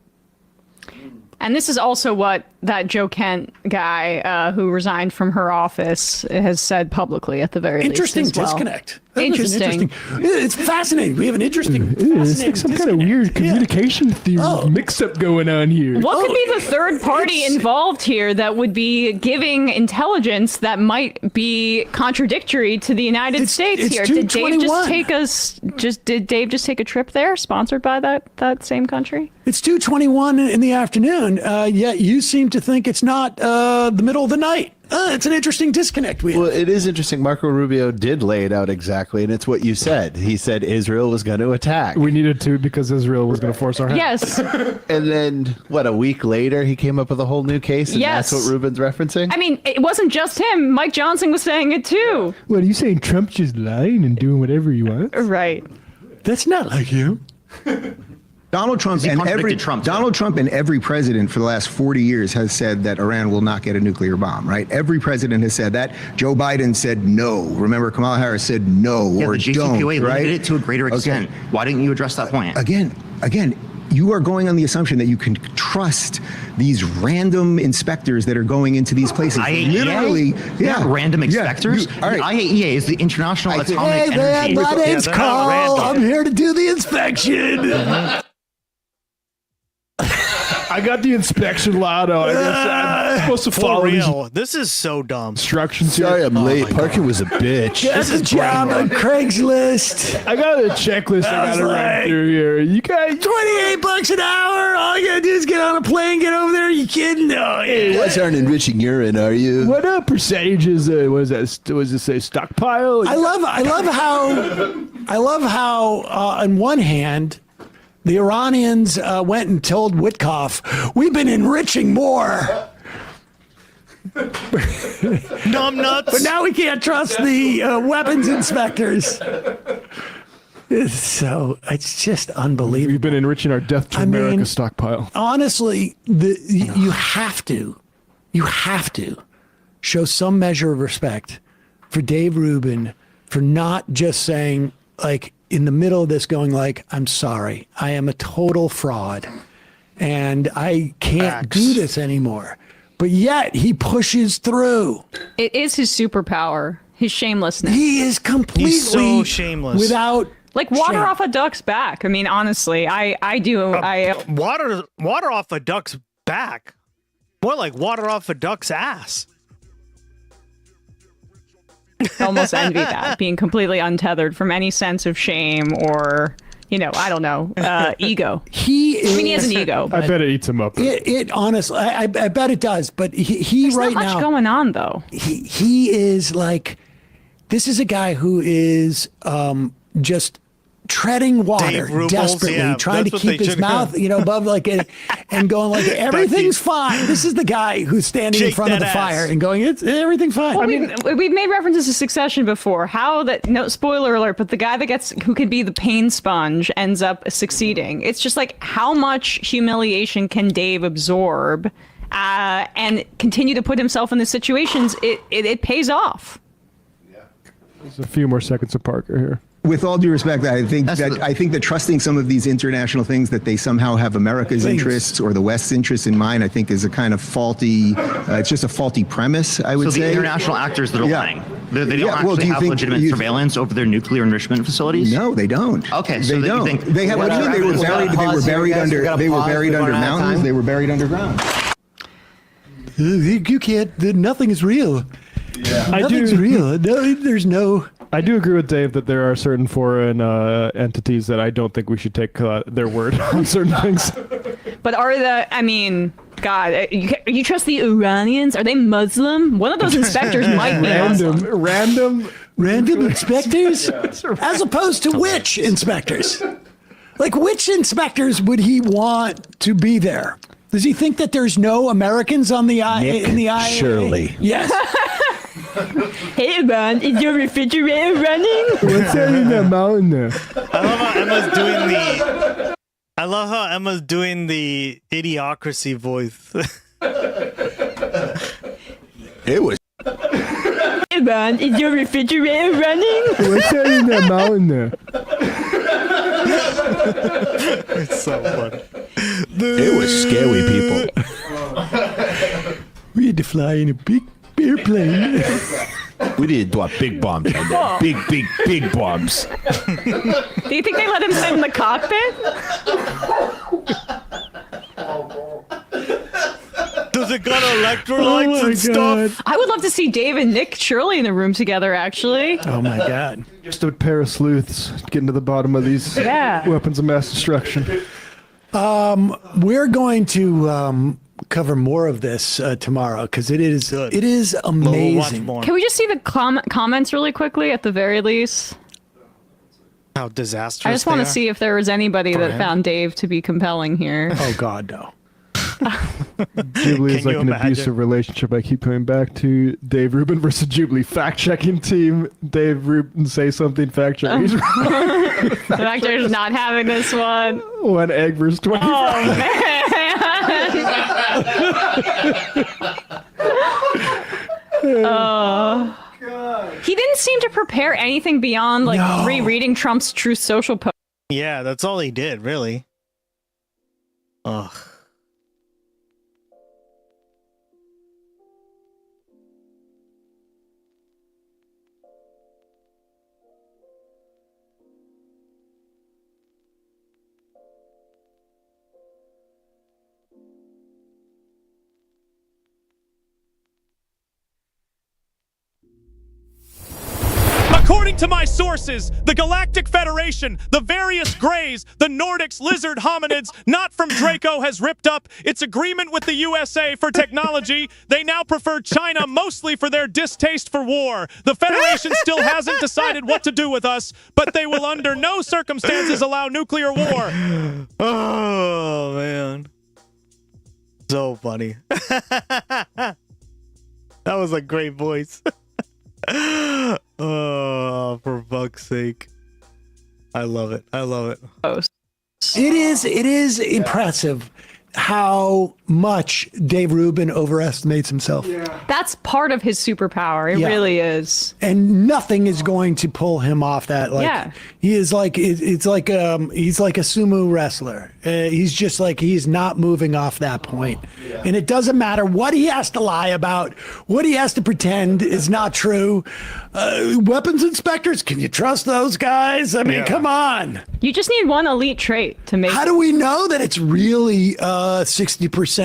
And this is also what that Joe Kent guy who resigned from her office has said publicly at the very interesting least. Interesting disconnect. Interesting. It's fascinating. We have an interesting. It's like some kind of weird communication theory mix-up going on here. What could be the third party involved here that would be giving intelligence that might be contradictory to the United States here? Did Dave just take a trip there, sponsored by that same country? It's 2:21 in the afternoon. Yet you seem to think it's not the middle of the night. It's an interesting disconnect. Well, it is interesting. Marco Rubio did lay it out exactly, and it's what you said. He said Israel was going to attack. We needed to because Israel was going to force our hand. Yes. And then, a week later, he came up with a whole new case, and Yes. that's what Rubin's referencing? I mean, it wasn't just him. Mike Johnson was saying it too. What, are you saying Trump's just lying and doing whatever he wants? Right. That's not like him. Donald Trump and every president for the last 40 years has said that Iran will not get a nuclear bomb, right? Every president has said that. Joe Biden said no. Remember, Kamala Harris said no Yeah, or the JCPOA don't, limited right? it to a greater extent. Okay. Why didn't you address that point? Again, you are going on the assumption that you can trust these random inspectors that are going into these places. IAEA? Literally, They're not random inspectors. all right. The IAEA is the International Atomic Hey man, Energy. my name's Carl. I'm here to do the inspection. I got the inspection lotto. I guess I'm supposed to follow For these real. This is so dumb. instructions here. Sorry, I'm late. Parking was a bitch. Get the job on Craigslist. I got a checklist I gotta run through here. You guys, $28 an hour. All you gotta do is get on a plane, get over there. You kidding? No. You guys aren't enriching urine, are you? what percentages? Was that? Was it say stockpile? I love how on one hand, the Iranians went and told Witkoff, we've been enriching more. Numb nuts. But now we can't trust the weapons inspectors. It's just unbelievable. We've been enriching our Death to America stockpile. Honestly, you have to show some measure of respect for Dave Rubin for not just saying, like, in the middle of this going like, I'm sorry, I am a total fraud and I can't do this anymore. But yet he pushes through. It is his superpower, his shamelessness. He is completely He's so shameless. without like water shame. off a duck's back. I mean, honestly, I do. Water off a duck's back. What, like water off a duck's ass? I almost envy that, being completely untethered from any sense of shame or, I don't know, ego. He has an ego. I bet it eats him up. It honestly, I bet it does. But he There's right not much now going on though. He is like, this is a guy who is just treading water desperately, trying to keep his mouth, above and going like everything's fine. This is the guy who's standing in front of the fire and going, everything's fine. Well, we've made references to Succession before. How that, no spoiler alert, but the guy who can be the pain sponge ends up succeeding. It's just like, how much humiliation can Dave absorb and continue to put himself in the situations? It pays off. There's a few more seconds of Parker here. With all due respect, I think that trusting some of these international things that they somehow have America's interests or the West's interests in mind, I think is a kind of faulty. It's just a faulty premise, I would say. So the international actors that are lying, they don't actually have legitimate surveillance over their nuclear enrichment facilities. No, they don't. Okay, so they don't. They have. What do you mean? They were buried under mountains. They were buried underground. You can't. Nothing is real. Yeah. Nothing's real. No, there's no. I do agree with Dave that there are certain foreign entities that I don't think we should take their word on certain things. But God, you trust the Iranians? Are they Muslim? One of those inspectors might be random inspectors, as opposed to which inspectors? Like, which inspectors would he want to be there? Does he think that there's no Americans on the in the IA? Surely. Yes. Hey, man, is your refrigerator running? What's that in that mountain there? I love how Emma's doing the idiocracy voice. It was. Hey, man, is your refrigerator running? What's that in that mountain there? It's so funny. It was scary, people. We had to fly in a big airplane. We did drop big bombs on there. Big bombs. Do you think they let him sit in the cockpit? Does it got electrolytes and stuff? I would love to see Dave and Nick Shirley in the room together, actually. Oh my God. Just a pair of sleuths getting to the bottom of these weapons of mass destruction. We're going to cover more of this tomorrow because it is amazing. Can we just see the comments really quickly at the very least? How disastrous! I just want to see if there was anybody that found Dave to be compelling here. Oh God, no. Jubilee is like an abusive relationship. I keep coming back to Dave Rubin versus Jubilee. Fact-checking team. Dave Rubin say something, fact-check. He's wrong. The fact checker's not having this one. 1 egg versus 25. Oh, man. He didn't seem to prepare anything beyond rereading Trump's Truth Social post. Yeah, that's all he did, really. Ugh. According to my sources, the Galactic Federation, the various Greys, the Nordics, lizard hominids, not from Draco has ripped up its agreement with the USA for technology. They now prefer China mostly for their distaste for war. The Federation still hasn't decided what to do with us, but they will under no circumstances allow nuclear war. Oh, man. So funny. That was a great voice. Oh, for fuck's sake. I love it. I love it. It is impressive how much Dave Rubin overestimates himself. That's part of his superpower. It really is. And nothing is going to pull him off that. He is like, he's like a sumo wrestler. He's not moving off that point. And it doesn't matter what he has to lie about, what he has to pretend is not true. Weapons inspectors, can you trust those guys? I mean, come on. You just need one elite trait to make. How do we know that it's really 60%?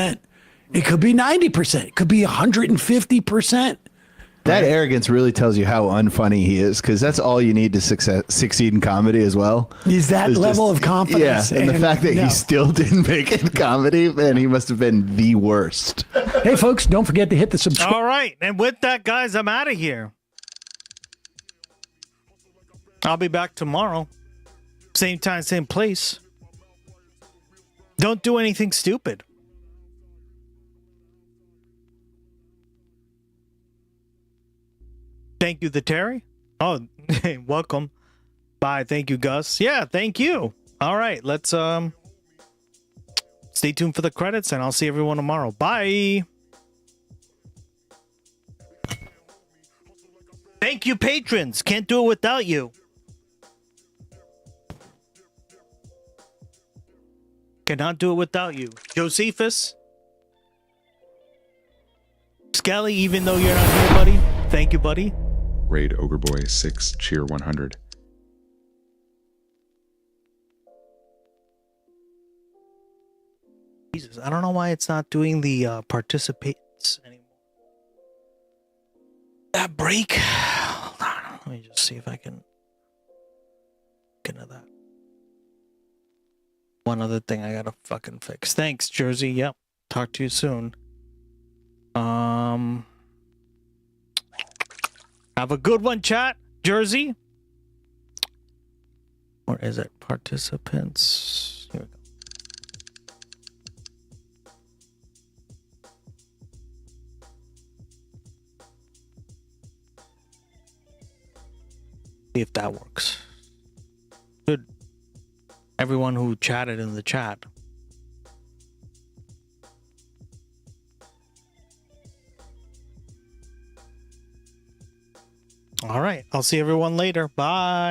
It could be 90%. It could be 150%. That arrogance really tells you how unfunny he is, because that's all you need to succeed in comedy as well. Is that level of confidence. Yeah, and the fact that he still didn't make it in comedy, man, he must have been the worst. Hey, folks, don't forget to hit the subscribe. All right, and with that, guys, I'm out of here. I'll be back tomorrow. Same time, same place. Don't do anything stupid. Thank you, the Terry. Oh, welcome. Bye. Thank you, Gus. Yeah, thank you. All right, let's stay tuned for the credits, and I'll see everyone tomorrow. Bye. Thank you, patrons. Can't do it without you. Cannot do it without you. Josephus. Skelly, even though you're not here, buddy. Thank you, buddy. Raid Ogreboy 6 Cheer 100. Jesus, I don't know why it's not doing the participants anymore. That break. Hold on. Let me just see if I can get into that. One other thing I gotta fucking fix. Thanks, Jersey. Yep. Talk to you soon. Have a good one, chat. Jersey. Or is it participants? Here we go. See if that works. Good. Everyone who chatted in the chat. All right. I'll see everyone later. Bye.